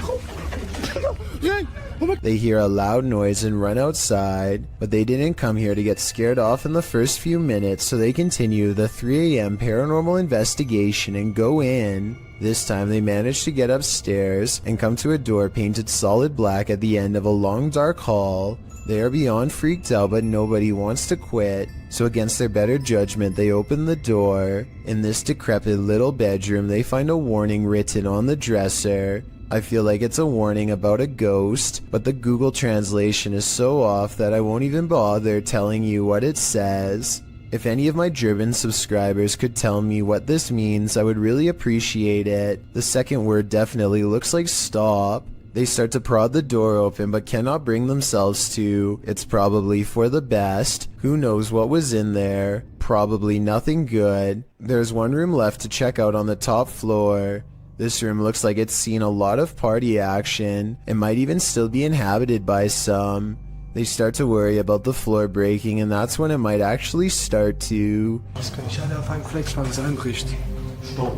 Speaker 1: They hear a loud noise and run outside, but they didn't come here to get scared off in the first few minutes, so they continue the 3 a.m. paranormal investigation and go in. This time they manage to get upstairs and come to a door painted solid black at the end of a long dark hall. They are beyond freaked out, but nobody wants to quit, so against their better judgment they open the door. In this decrepit little bedroom they find a warning written on the dresser. I feel like it's a warning about a ghost, but the Google translation is so off that I won't even bother telling you what it says. If any of my German subscribers could tell me what this means, I would really appreciate it. The second word definitely looks like stop. They start to prod the door open but cannot bring themselves to. It's probably for the best. Who knows what was in there? Probably nothing good. There's one room left to check out on the top floor. This room looks like it's seen a lot of party action. It might even still be inhabited by some. They start to worry about the floor breaking, and that's when it might actually start to.
Speaker 12: Das kann ich alle auf einem Fleck einrichten.
Speaker 10: Stopp.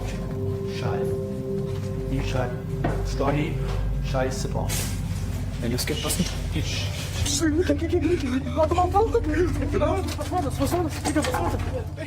Speaker 10: Schall. Die Schall. Story. Scheiße bauen. Wenn das geht, was nicht.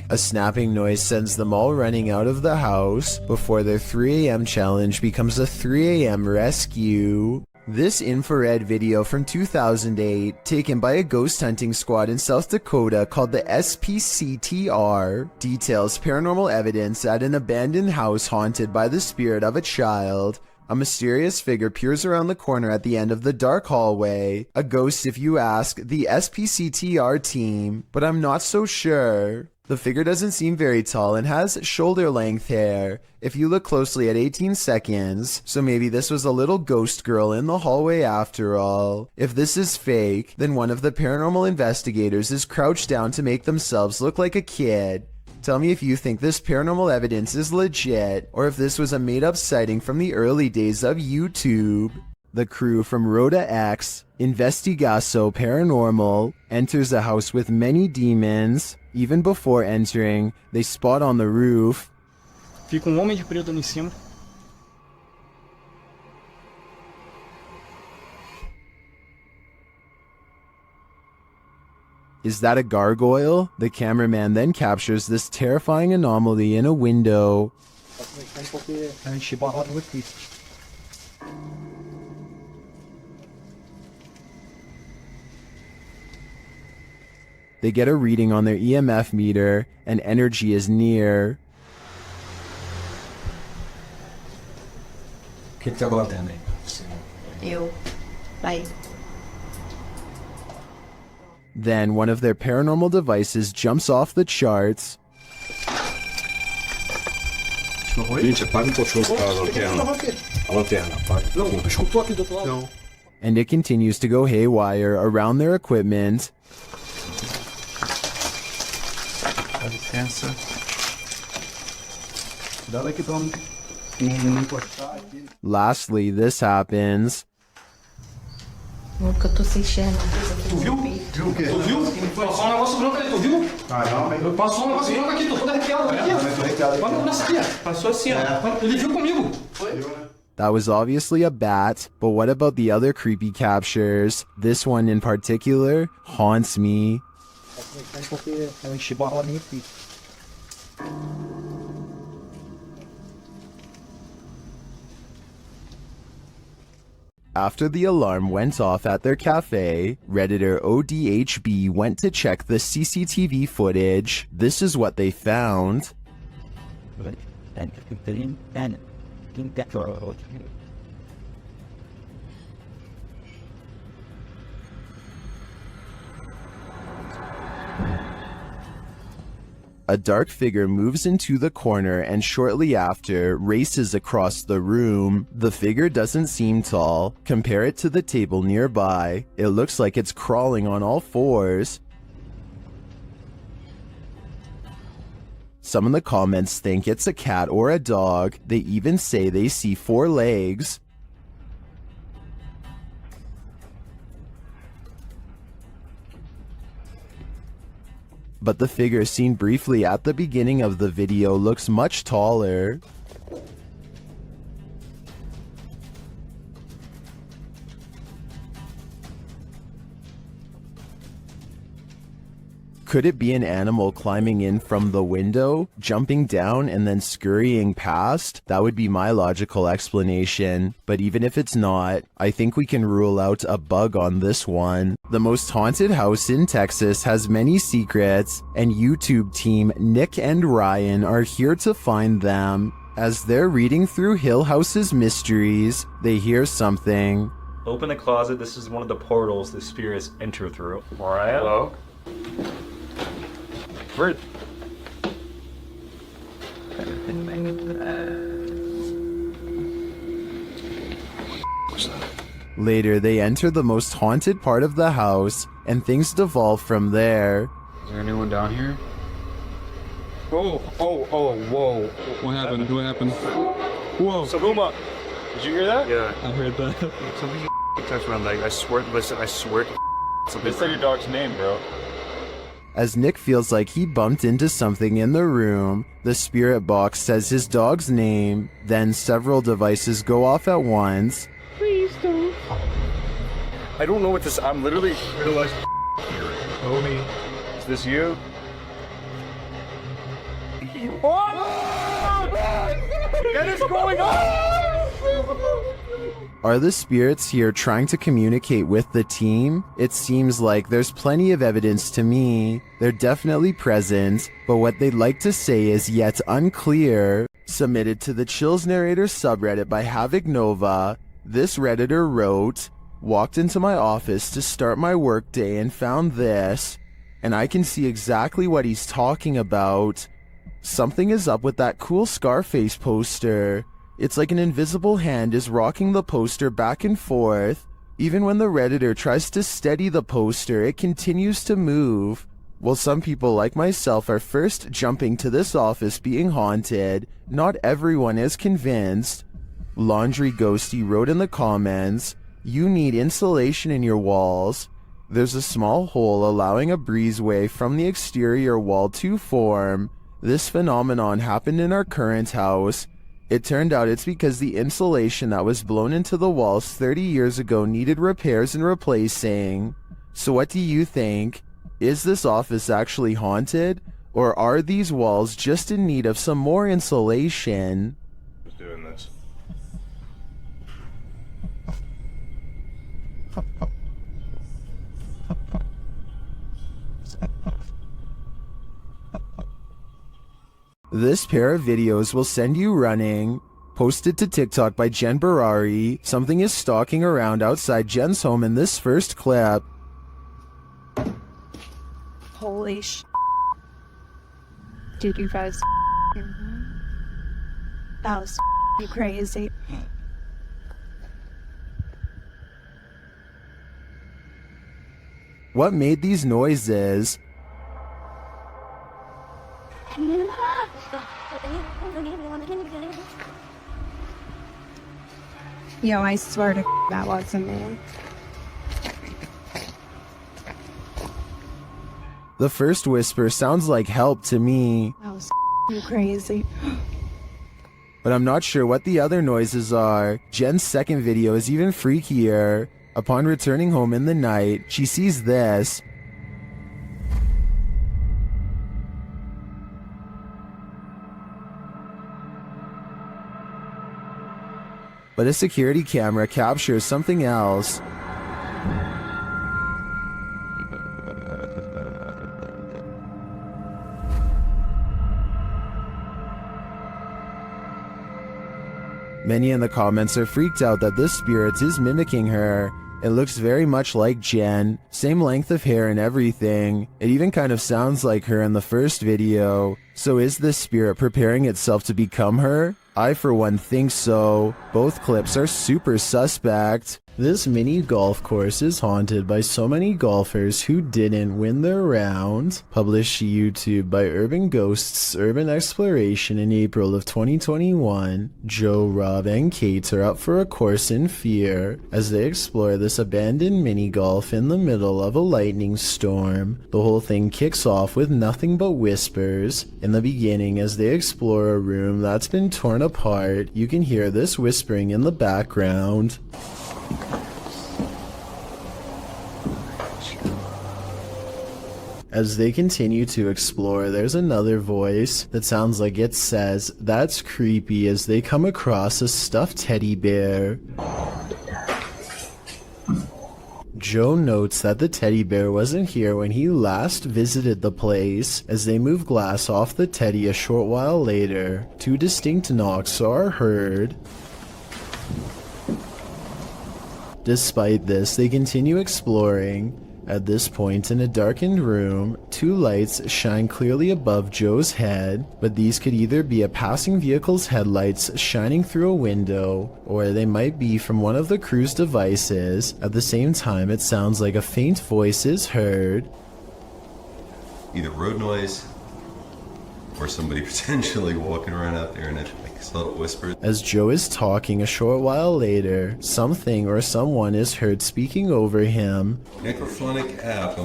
Speaker 1: A snapping noise sends them all running out of the house before their 3 a.m. challenge becomes a 3 a.m. rescue. This infrared video from 2008, taken by a ghost hunting squad in South Dakota called the SPCTR, details paranormal evidence at an abandoned house haunted by the spirit of a child. A mysterious figure peers around the corner at the end of the dark hallway. A ghost if you ask the SPCTR team, but I'm not so sure. The figure doesn't seem very tall and has shoulder-length hair, if you look closely at 18 seconds, so maybe this was a little ghost girl in the hallway after all. If this is fake, then one of the paranormal investigators is crouched down to make themselves look like a kid. Tell me if you think this paranormal evidence is legit, or if this was a made-up sighting from the early days of YouTube. The crew from Rhoda X, Investigaso Paranormal, enters a house with many demons. Even before entering, they spot on the roof
Speaker 3: Fica um homem de preto ali em cima.
Speaker 1: Is that a gargoyle? The cameraman then captures this terrifying anomaly in a window. They get a reading on their EMF meter, and energy is near.
Speaker 19: Eu. Vai.
Speaker 1: Then one of their paranormal devices jumps off the charts. And it continues to go haywire around their equipment. Lastly, this happens.
Speaker 19: Nunca tô sem enxergar.
Speaker 18: Tu viu? Viu o quê? Tu viu? Passou um negócio branco ali, tu viu? Caramba. Passou um negócio branco aqui, tô todo arrepiado aqui, ó. Olha nessa aqui, ó. Passou assim, ó. Ele viu comigo. Foi?
Speaker 1: That was obviously a bat, but what about the other creepy captures? This one in particular haunts me. After the alarm went off at their cafe, Redditor ODHB went to check the CCTV footage. This is what they found. A dark figure moves into the corner and shortly after races across the room. The figure doesn't seem tall. Compare it to the table nearby. It looks like it's crawling on all fours. Some in the comments think it's a cat or a dog. They even say they see 4 legs. But the figure seen briefly at the beginning of the video looks much taller. Could it be an animal climbing in from the window, jumping down and then scurrying past? That would be my logical explanation. But even if it's not, I think we can rule out a bug on this one. The most haunted house in Texas has many secrets, and YouTube team Nick and Ryan are here to find them. As they're reading through Hill House's mysteries, they hear something.
Speaker 15: Open the closet. This is one of the portals the spirits enter through. Mariah? Hello? Where?
Speaker 1: Later, they enter the most haunted part of the house, and things devolve from there.
Speaker 15: Is there anyone down here?
Speaker 22: Whoa. What happened? What happened? Whoa.
Speaker 15: Sabuma, did you hear that? Yeah.
Speaker 22: I heard that.
Speaker 15: Something touched my leg. I swear, listen, I swear to something.
Speaker 22: Say your dog's name, bro.
Speaker 1: As Nick feels like he bumped into something in the room, the spirit box says his dog's name, then several devices go off at once.
Speaker 19: Please don't.
Speaker 15: I don't know what this. I'm literally realized. Homie, is this you? What is going on?
Speaker 1: Are the spirits here trying to communicate with the team? It seems like there's plenty of evidence to me. They're definitely present, but what they'd like to say is yet unclear. Submitted to the Chills Narrator subreddit by Havoc Nova, this Redditor wrote, "Walked into my office to start my workday and found this, and I can see exactly what he's talking about. Something is up with that cool Scarface poster. It's like an invisible hand is rocking the poster back and forth. Even when the Redditor tries to steady the poster, it continues to move. While some people like myself are first jumping to this office being haunted, not everyone is convinced." Laundry Ghosty wrote in the comments, "You need insulation in your walls. There's a small hole allowing a breezeway from the exterior wall to form. This phenomenon happened in our current house. It turned out it's because the insulation that was blown into the walls 30 years ago needed repairs and replacing. So what do you think? Is this office actually haunted? Or are these walls just in need of some more insulation?
Speaker 23: Who's doing this?
Speaker 1: This pair of videos will send you running. Posted to TikTok by Jen Barari, something is stalking around outside Jen's home in this first clip.
Speaker 19: Holy sh! Dude, you guys. That was crazy.
Speaker 1: What made these noises?
Speaker 19: Yo, I swear to that wasn't me.
Speaker 1: The first whisper sounds like help to me,
Speaker 19: That was crazy.
Speaker 1: but I'm not sure what the other noises are. Jen's second video is even freakier. Upon returning home in the night, she sees this. But a security camera captures something else. Many in the comments are freaked out that this spirit is mimicking her. It looks very much like Jen, same length of hair and everything. It even kind of sounds like her in the first video. So is this spirit preparing itself to become her? I for one think so. Both clips are super suspect. This mini golf course is haunted by so many golfers who didn't win their round. Published to YouTube by Urban Ghosts Urban Exploration in April of 2021. Joe, Rob, and Kate are up for a course in fear as they explore this abandoned mini golf in the middle of a lightning storm. The whole thing kicks off with nothing but whispers. In the beginning, as they explore a room that's been torn apart, you can hear this whispering in the background. As they continue to explore, there's another voice that sounds like it says, "That's creepy," as they come across a stuffed teddy bear. Joe notes that the teddy bear wasn't here when he last visited the place. As they move glass off the teddy a short while later, two distinct knocks are heard. Despite this, they continue exploring. At this point, in a darkened room, two lights shine clearly above Joe's head, but these could either be a passing vehicle's headlights shining through a window, or they might be from one of the crew's devices. At the same time, it sounds like a faint voice is heard.
Speaker 9: Either road noise, or somebody potentially walking around out there and it makes subtle whispers.
Speaker 1: As Joe is talking a short while later, something or someone is heard speaking over him.
Speaker 9: Necrophonic app,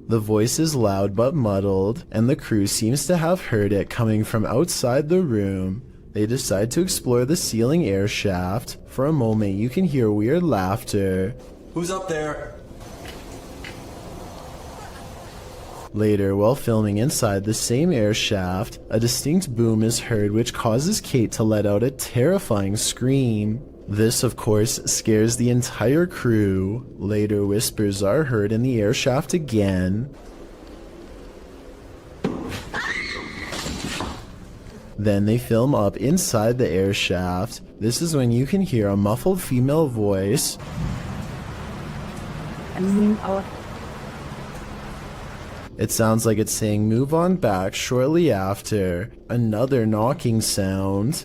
Speaker 1: The voice is loud but muddled, and the crew seems to have heard it coming from outside the room. They decide to explore the ceiling air shaft. For a moment, you can hear weird laughter.
Speaker 9: Who's up there?
Speaker 1: Later, while filming inside the same air shaft, a distinct boom is heard which causes Kate to let out a terrifying scream. This, of course, scares the entire crew. Later, whispers are heard in the air shaft again. Then they film up inside the air shaft. This is when you can hear a muffled female voice. It sounds like it's saying "move on back" shortly after. Another knocking sound.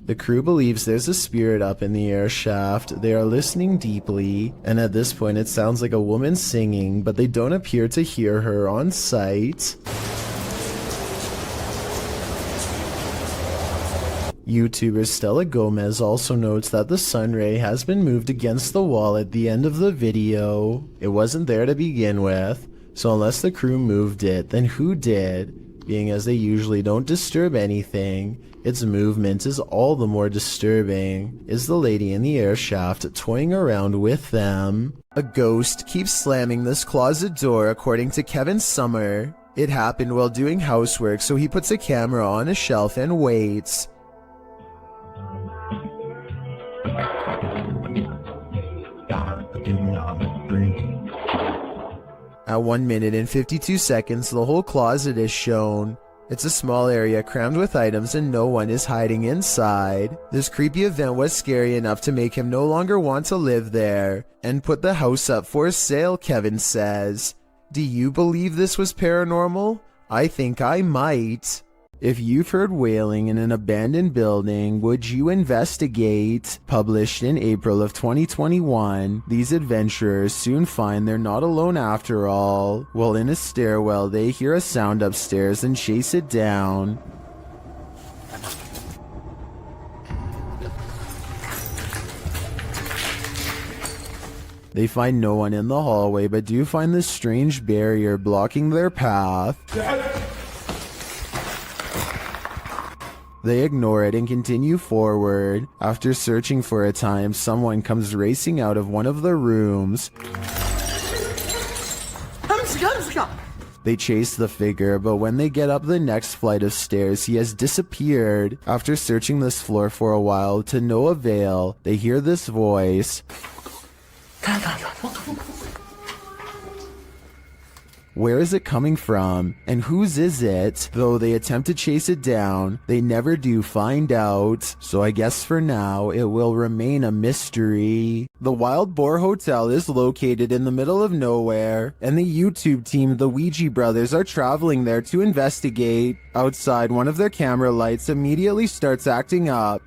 Speaker 1: The crew believes there's a spirit up in the air shaft. They are listening deeply, and at this point it sounds like a woman singing, but they don't appear to hear her on site. YouTuber Stella Gomez also notes that the sunray has been moved against the wall at the end of the video. It wasn't there to begin with, So unless the crew moved it, then who did? Being as they usually don't disturb anything, its movement is all the more disturbing. Is the lady in the air shaft toying around with them? A ghost keeps slamming this closet door according to Kevin Summer. It happened while doing housework, so he puts a camera on a shelf and waits. At 1 minute and 52 seconds, the whole closet is shown. It's a small area crammed with items and no one is hiding inside. This creepy event was scary enough to make him no longer want to live there and put the house up for sale, Kevin says. Do you believe this was paranormal? I think I might. If you've heard wailing in an abandoned building, would you investigate? Published in April of 2021, these adventurers soon find they're not alone after all. While in a stairwell, they hear a sound upstairs and chase it down. They find no one in the hallway, but do find this strange barrier blocking their path. They ignore it and continue forward. After searching for a time, someone comes racing out of one of the rooms. They chase the figure, but when they get up the next flight of stairs, he has disappeared. After searching this floor for a while, to no avail, they hear this voice. Where is it coming from? And whose is it? Though they attempt to chase it down, they never do find out. So I guess for now, it will remain a mystery. The Wild Boar Hotel is located in the middle of nowhere, and the YouTube team, the Ouija brothers, are traveling there to investigate. Outside, one of their camera lights immediately starts acting up.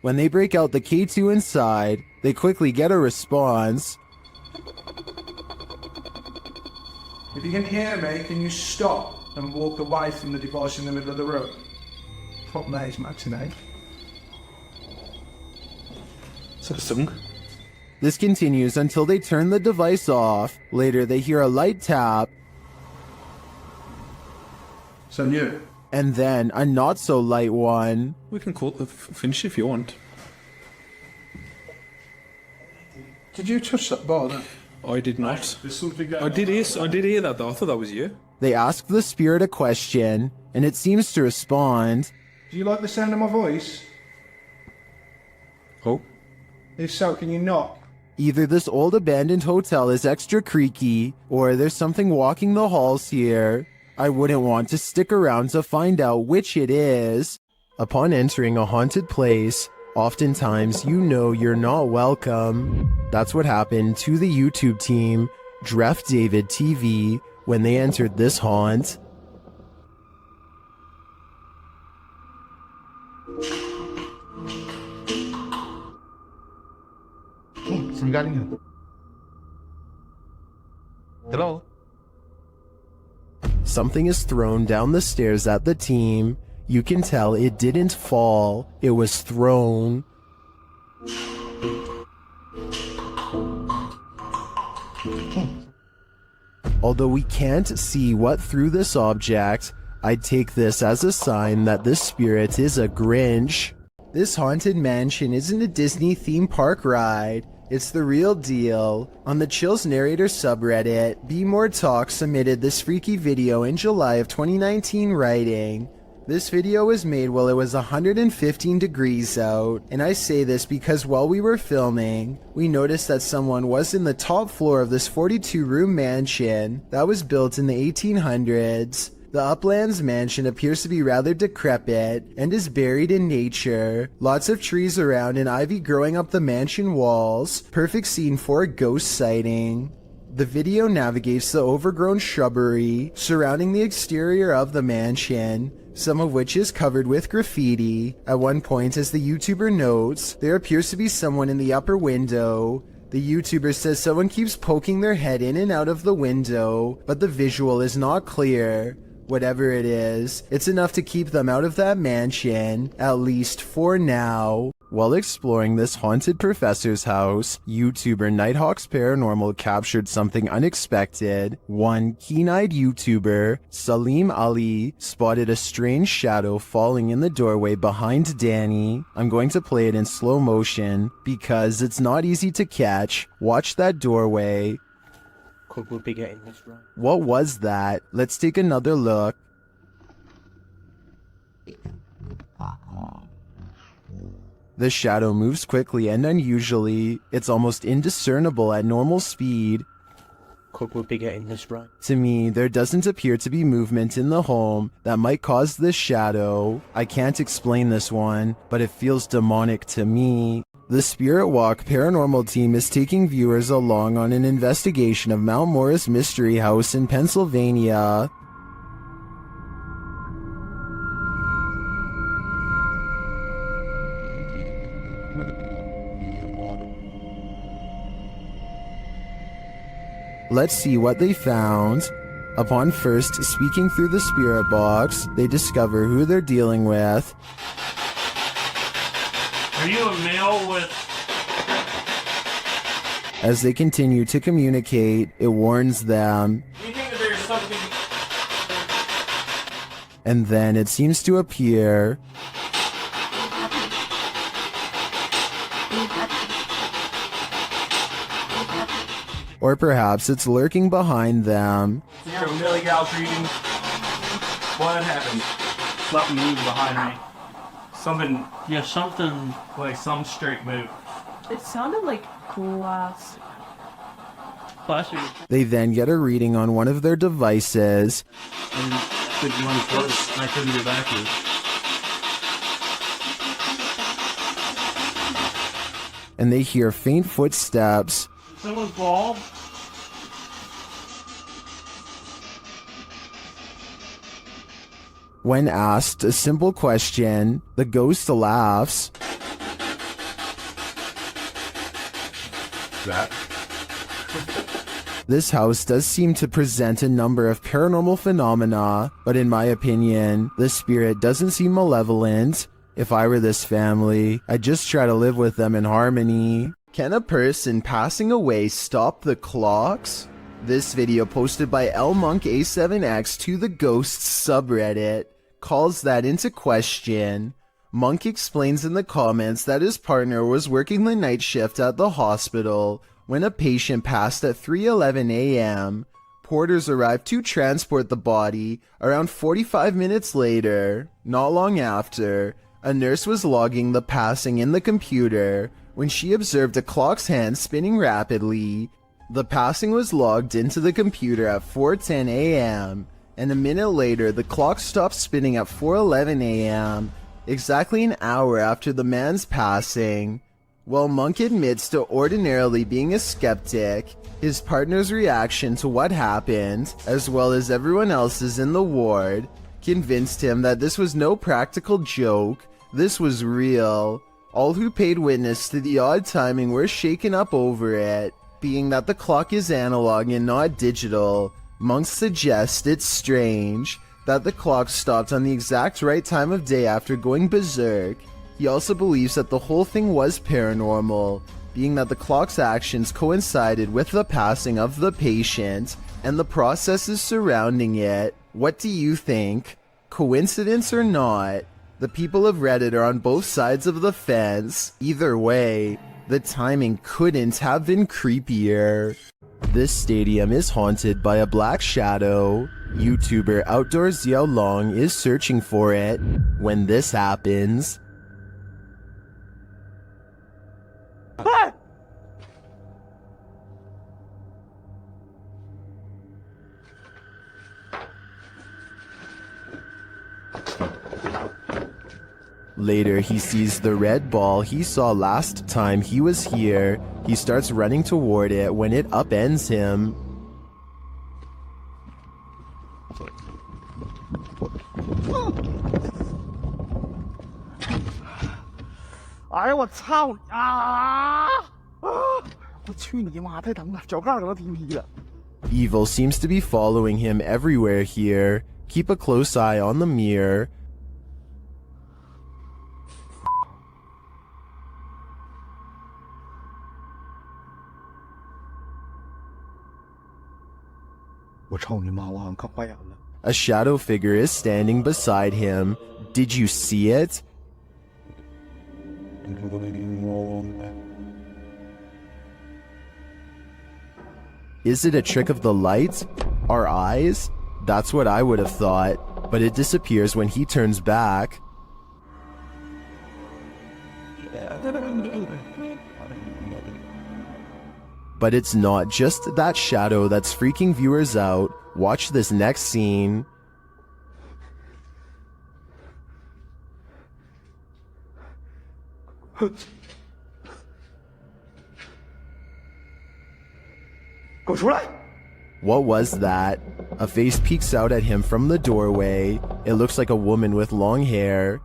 Speaker 1: When they break out the K2 inside, they quickly get a response.
Speaker 12: If you can hear me, can you stop and walk away from the device in the middle of the room? Fuck that is matinee.
Speaker 1: This continues until they turn the device off. Later, they hear a light tap.
Speaker 12: So new.
Speaker 1: And then a not so light one.
Speaker 15: We can call it the finish if you want.
Speaker 12: Did you touch that bar then?
Speaker 15: I did not.
Speaker 12: There's something going
Speaker 15: I did hear that though. I thought that was you.
Speaker 1: They ask the spirit a question, and it seems to respond.
Speaker 12: Do you like the sound of my voice?
Speaker 15: Oh.
Speaker 12: If so, can you knock?
Speaker 1: Either this old abandoned hotel is extra creaky, or there's something walking the halls here. I wouldn't want to stick around to find out which it is. Upon entering a haunted place, oftentimes you know you're not welcome. That's what happened to the YouTube team, Dref David TV, when they entered this haunt.
Speaker 3: Hello?
Speaker 1: Something is thrown down the stairs at the team. You can tell it didn't fall, it was thrown. Although we can't see what threw this object, I'd take this as a sign that this spirit is a Grinch. This haunted mansion isn't a Disney theme park ride. It's the real deal. On the Chills Narrator subreddit, Be More Talk submitted this freaky video in July of 2019 writing, "This video was made while it was 115 degrees out, and I say this because while we were filming, we noticed that someone was in the top floor of this 42-room mansion that was built in the 1800s. The Uplands mansion appears to be rather decrepit and is buried in nature. Lots of trees around and ivy growing up the mansion walls. Perfect scene for a ghost sighting." The video navigates the overgrown shrubbery surrounding the exterior of the mansion, some of which is covered with graffiti. At one point, as the YouTuber notes, there appears to be someone in the upper window. The YouTuber says someone keeps poking their head in and out of the window, but the visual is not clear. Whatever it is, it's enough to keep them out of that mansion, at least for now. While exploring this haunted professor's house, YouTuber Nighthawk's Paranormal captured something unexpected. One keen-eyed YouTuber, Salim Ali, spotted a strange shadow falling in the doorway behind Danny. I'm going to play it in slow motion because it's not easy to catch. Watch that doorway.
Speaker 3: Could we be getting this right?
Speaker 1: What was that? Let's take another look. The shadow moves quickly and unusually. It's almost indiscernible at normal speed.
Speaker 3: Could we be getting this right?
Speaker 1: To me, there doesn't appear to be movement in the home that might cause this shadow. I can't explain this one, but it feels demonic to me. The Spirit Walk paranormal team is taking viewers along on an investigation of Mount Morris Mystery House in Pennsylvania. Let's see what they found. Upon first speaking through the spirit box, they discover who they're dealing with.
Speaker 4: Are you a male with...
Speaker 1: As they continue to communicate, it warns them.
Speaker 4: Do you think that there's something...
Speaker 1: And then it seems to appear. Or perhaps it's lurking behind them.
Speaker 4: You're a Millie Gal's reading. What happened? Something moved behind me. Something... Yeah, something... Like some straight move.
Speaker 5: It sounded like glass.
Speaker 4: Plastic.
Speaker 1: They then get a reading on one of their devices.
Speaker 4: And could you want to close? I couldn't get backwards.
Speaker 1: And they hear faint footsteps.
Speaker 4: Someone's bald?
Speaker 1: When asked a simple question, the ghost laughs.
Speaker 23: That?
Speaker 1: This house does seem to present a number of paranormal phenomena, but in my opinion, the spirit doesn't seem malevolent. If I were this family, I'd just try to live with them in harmony. Can a person passing away stop the clocks? This video posted by LMonkA7X to the Ghosts subreddit calls that into question. Monk explains in the comments that his partner was working the night shift at the hospital when a patient passed at 3:11 a.m. Porters arrived to transport the body around 45 minutes later. Not long after, a nurse was logging the passing in the computer when she observed a clock's hand spinning rapidly. The passing was logged into the computer at 4:10 a.m., and a minute later the clock stopped spinning at 4:11 a.m., exactly an hour after the man's passing. While Monk admits to ordinarily being a skeptic, his partner's reaction to what happened, as well as everyone else's in the ward, convinced him that this was no practical joke, this was real. All who paid witness to the odd timing were shaken up over it. Being that the clock is analog and not digital, Monk suggests it's strange that the clock stopped on the exact right time of day after going berserk. He also believes that the whole thing was paranormal, being that the clock's actions coincided with the passing of the patient and the processes surrounding it. What do you think? Coincidence or not? The people of Reddit are on both sides of the fence. Either way, the timing couldn't have been creepier. This stadium is haunted by a black shadow. YouTuber Outdoors Xiao Long is searching for it when this happens.
Speaker 18: Ah!
Speaker 1: Later, he sees the red ball he saw last time he was here. He starts running toward it when it upends him.
Speaker 18: 哎呀，我操啊！我去你妈！太疼了，脚盖都踢劈了。
Speaker 1: Evil seems to be following him everywhere here. Keep a close eye on the mirror. A shadow figure is standing beside him. Did you see it? Is it a trick of the light? Our eyes? That's what I would have thought, but it disappears when he turns back. But it's not just that shadow that's freaking viewers out. Watch this next scene. What was that? A face peeks out at him from the doorway. It looks like a woman with long hair.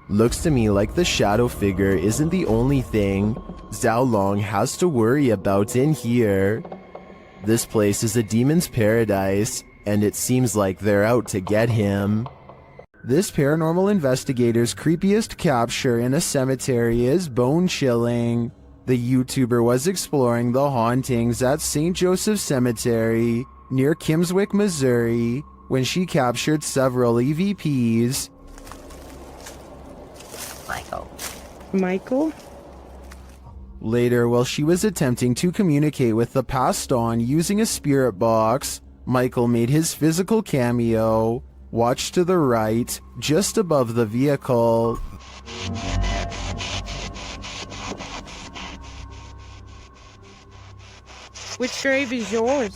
Speaker 1: Looks to me like the shadow figure isn't the only thing Zhao Long has to worry about in here. This place is a demon's paradise, and it seems like they're out to get him. This paranormal investigator's creepiest capture in a cemetery is bone-chilling. The YouTuber was exploring the hauntings at St. Joseph Cemetery near Kimswick, Missouri, when she captured several EVPs.
Speaker 7: Michael?
Speaker 1: Later, while she was attempting to communicate with the passed on using a spirit box, Michael made his physical cameo. Watch to the right, just above the vehicle.
Speaker 7: Which grave is yours?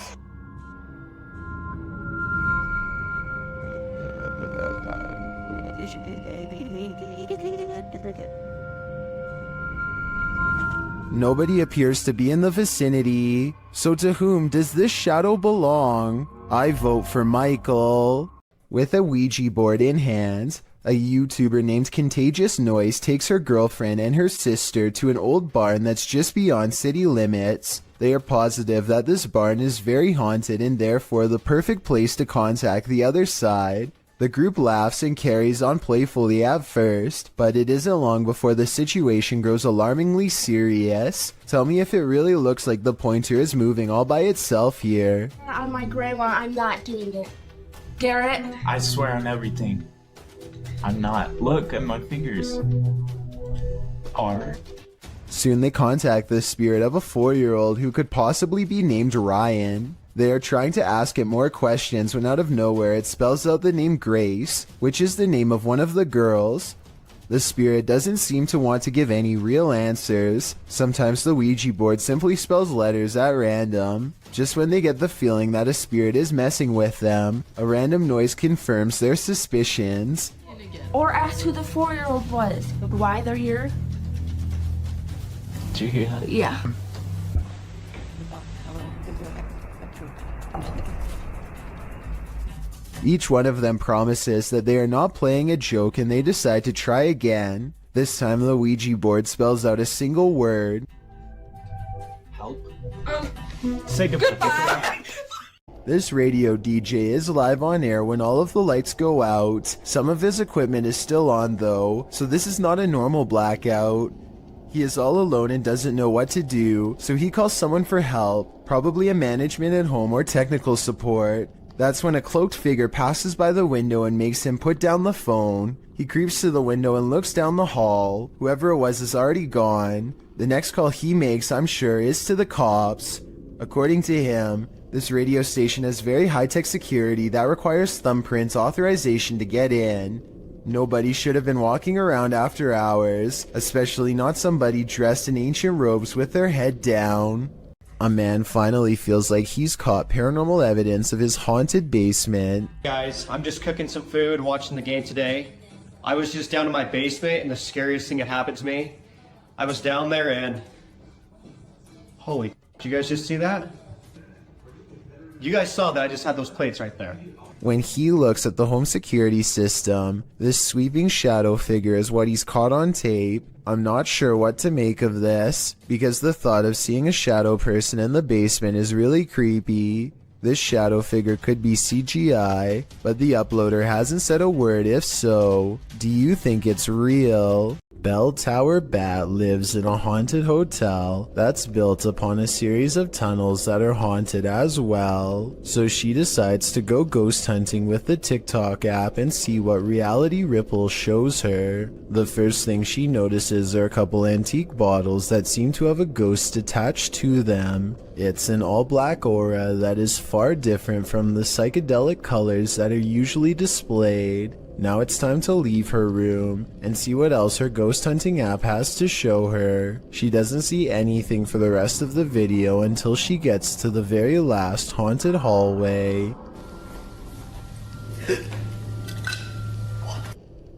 Speaker 1: Nobody appears to be in the vicinity, so to whom does this shadow belong? I vote for Michael. With a Ouija board in hand, a YouTuber named Contagious Noise takes her girlfriend and her sister to an old barn that's just beyond city limits. They are positive that this barn is very haunted and therefore the perfect place to contact the other side. The group laughs and carries on playfully at first, but it isn't long before the situation grows alarmingly serious. Tell me if it really looks like the pointer is moving all by itself here.
Speaker 20: On my grandma, I'm not doing it. Garrett?
Speaker 21: I swear on everything. I'm not. Look at my fingers.
Speaker 1: Soon they contact the spirit of a 4-year-old who could possibly be named Ryan. They are trying to ask it more questions when out of nowhere it spells out the name Grace, which is the name of one of the girls. The spirit doesn't seem to want to give any real answers. Sometimes the Ouija board simply spells letters at random. Just when they get the feeling that a spirit is messing with them, a random noise confirms their suspicions.
Speaker 20: Or ask who the 4-year-old was, why they're here.
Speaker 21: Did you hear that?
Speaker 20: Yeah.
Speaker 1: Each one of them promises that they are not playing a joke and they decide to try again. This time the Ouija board spells out a single word.
Speaker 21: Help. Say goodbye.
Speaker 1: This radio DJ is live on air when all of the lights go out. Some of his equipment is still on though, so this is not a normal blackout. He is all alone and doesn't know what to do, so he calls someone for help, probably a management at home or technical support. That's when a cloaked figure passes by the window and makes him put down the phone. He creeps to the window and looks down the hall. Whoever it was is already gone. The next call he makes, I'm sure, is to the cops. According to him, this radio station has very high-tech security that requires thumbprint authorization to get in. Nobody should have been walking around after hours, especially not somebody dressed in ancient robes with their head down. A man finally feels like he's caught paranormal evidence of his haunted basement.
Speaker 24: Guys, I'm just cooking some food, watching the game today. I was just down in my basement and the scariest thing that happened to me. I was down there and... Holy, did you guys just see that? You guys saw that, I just had those plates right there.
Speaker 1: When he looks at the home security system, this sweeping shadow figure is what he's caught on tape. I'm not sure what to make of this, because the thought of seeing a shadow person in the basement is really creepy. This shadow figure could be CGI, but the uploader hasn't said a word if so. Do you think it's real? Bell Tower Bat lives in a haunted hotel that's built upon a series of tunnels that are haunted as well. So she decides to go ghost hunting with the TikTok app and see what reality ripple shows her. The first thing she notices are a couple antique bottles that seem to have a ghost attached to them. It's an all-black aura that is far different from the psychedelic colors that are usually displayed. Now it's time to leave her room and see what else her ghost hunting app has to show her. She doesn't see anything for the rest of the video until she gets to the very last haunted hallway.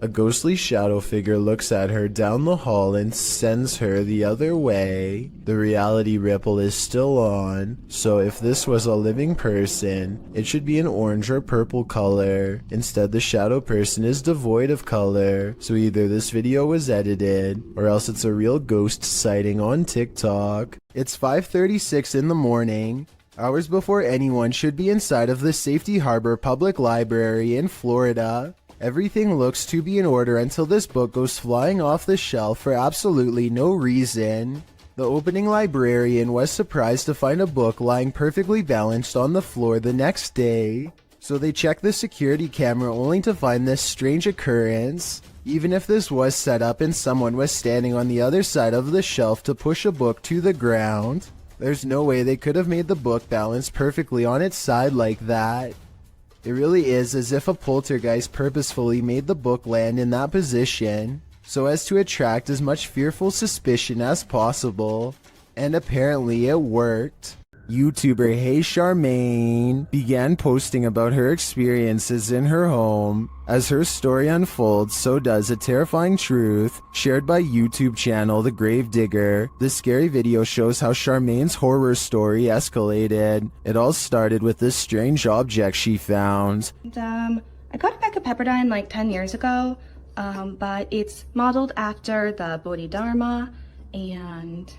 Speaker 1: A ghostly shadow figure looks at her down the hall and sends her the other way. The reality ripple is still on, so if this was a living person, it should be an orange or purple color. Instead, the shadow person is devoid of color, so either this video was edited, or else it's a real ghost sighting on TikTok. It's 5:36 in the morning, hours before anyone should be inside of the Safety Harbor Public Library in Florida. Everything looks to be in order until this book goes flying off the shelf for absolutely no reason. The opening librarian was surprised to find a book lying perfectly balanced on the floor the next day. So they checked the security camera only to find this strange occurrence. Even if this was set up and someone was standing on the other side of the shelf to push a book to the ground, there's no way they could have made the book balance perfectly on its side like that. It really is as if a poltergeist purposefully made the book land in that position, so as to attract as much fearful suspicion as possible. And apparently it worked. YouTuber Hey Charmaine began posting about her experiences in her home. As her story unfolds, so does a terrifying truth shared by YouTube channel The Grave Digger. The scary video shows how Charmaine's horror story escalated. It all started with this strange object she found.
Speaker 2: I got a pack of Pepperdine like 10 years ago, but it's modeled after the Bodhidharma, and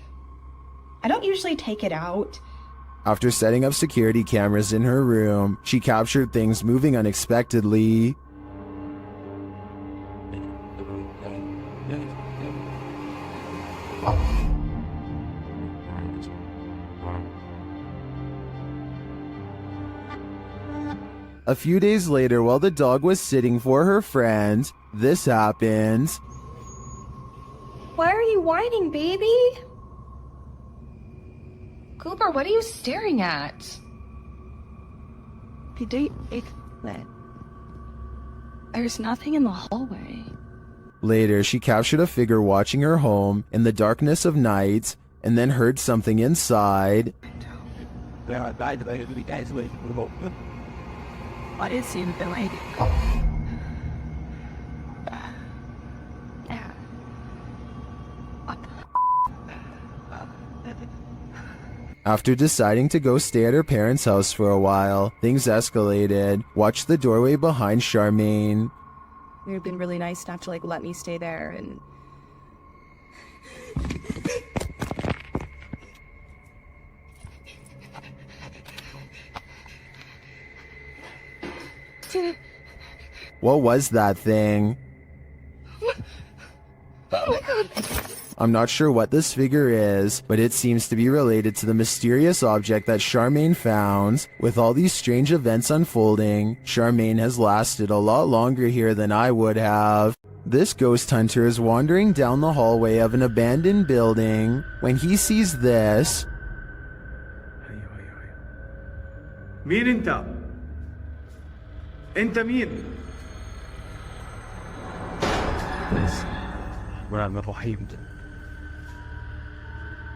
Speaker 2: I don't usually take it out.
Speaker 1: After setting up security cameras in her room, she captured things moving unexpectedly. A few days later, while the dog was sitting for her friend, this happens.
Speaker 19: Why are you whining, baby? Cooper, what are you staring at?
Speaker 2: There's nothing in the hallway.
Speaker 1: Later, she captured a figure watching her home in the darkness of night, and then heard something inside.
Speaker 13: What is in the lady?
Speaker 1: After deciding to go stay at her parents' house for a while, things escalated. Watch the doorway behind Charmaine.
Speaker 2: It would have been really nice not to let me stay there and...
Speaker 1: What was that thing?
Speaker 2: Oh my god.
Speaker 1: I'm not sure what this figure is, but it seems to be related to the mysterious object that Charmaine found. With all these strange events unfolding, Charmaine has lasted a lot longer here than I would have. This ghost hunter is wandering down the hallway of an abandoned building when he sees this.
Speaker 12: مين انت؟ انت مين؟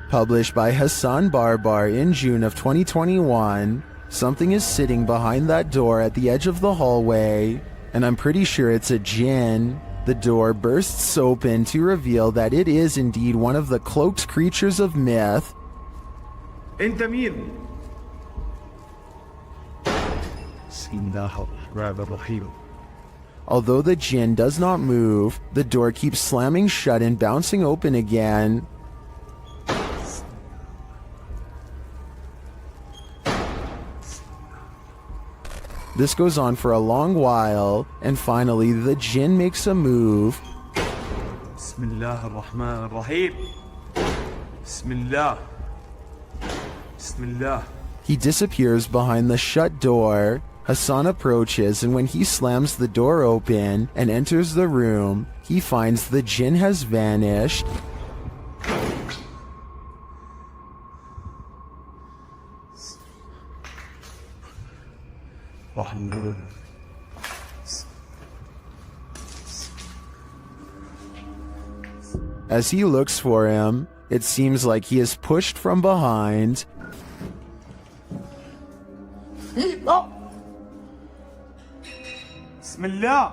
Speaker 1: Published by Hassan Barbar in June of 2021. Something is sitting behind that door at the edge of the hallway, and I'm pretty sure it's a djinn. The door bursts open to reveal that it is indeed one of the cloaked creatures of myth.
Speaker 12: انت مين؟
Speaker 1: Although the djinn does not move, the door keeps slamming shut and bouncing open again. This goes on for a long while, and finally the djinn makes a move.
Speaker 6: بسم الله الرحمن الرحيم بسم الله بسم الله.
Speaker 1: He disappears behind the shut door. Hassan approaches, and when he slams the door open and enters the room, he finds the jinn has vanished. As he looks for him, it seems like he is pushed from behind.
Speaker 6: بسم الله.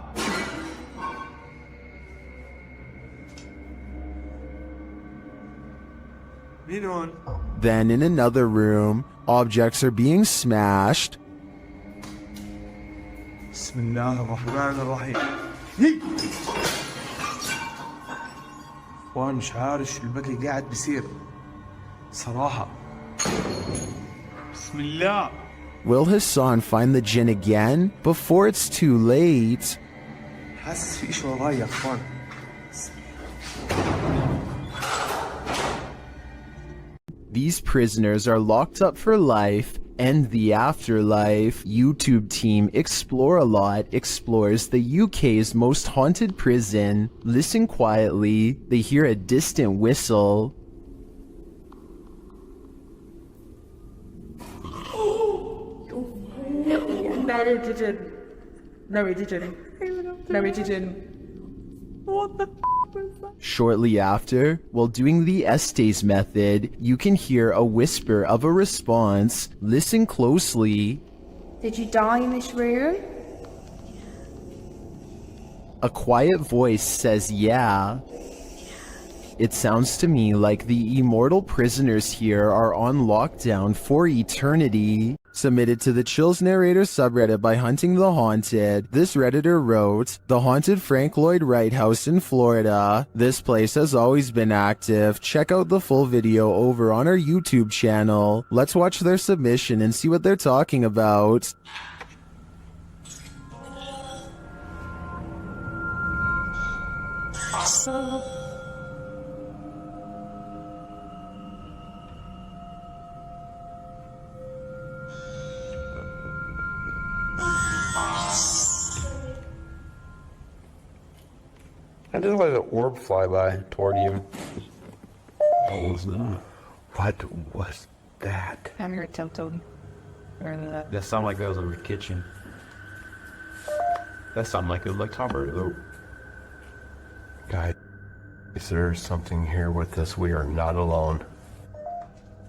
Speaker 1: Then in another room, objects are being smashed.
Speaker 6: بسم الله الرحمن الرحيم. وانا مش عارف شو البكي قاعد بيصير صراحة. بسم الله.
Speaker 1: Will Hassan find the jinn again before it's too late?
Speaker 6: حاسس في شيء وراي يا اخوان.
Speaker 1: These prisoners are locked up for life and the afterlife. YouTube team Explore a Lot explores the UK's most haunted prison. Listen quietly, they hear a distant whistle.
Speaker 7: What the
Speaker 1: Shortly after, while doing the Estes method, you can hear a whisper of a response. Listen closely.
Speaker 20: Did you die in this room?
Speaker 1: A quiet voice says, yeah. It sounds to me like the immortal prisoners here are on lockdown for eternity. Submitted to the Chills Narrator subreddit by Hunting the Haunted, this redditor wrote, "The haunted Frank Lloyd Wright house in Florida. This place has always been active. Check out the full video over on our YouTube channel. Let's watch their submission and see what they're talking about."
Speaker 11: I just let an orb fly by toward you.
Speaker 14: What was that? What was that?
Speaker 13: I'm here tempted.
Speaker 21: That sounded like that was in the kitchen. That sounded like it was like Tom Brady.
Speaker 9: Guys, there's something here with us. We are not alone.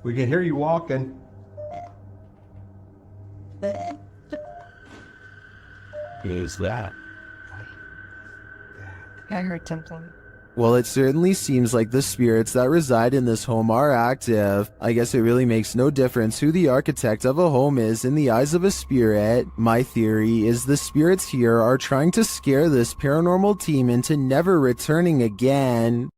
Speaker 18: We can hear you walking.
Speaker 11: Who is that?
Speaker 13: I heard tempting.
Speaker 1: Well, it certainly seems like the spirits that reside in this home are active. I guess it really makes no difference who the architect of a home is in the eyes of a spirit. My theory is the spirits here are trying to scare this paranormal team into never returning again.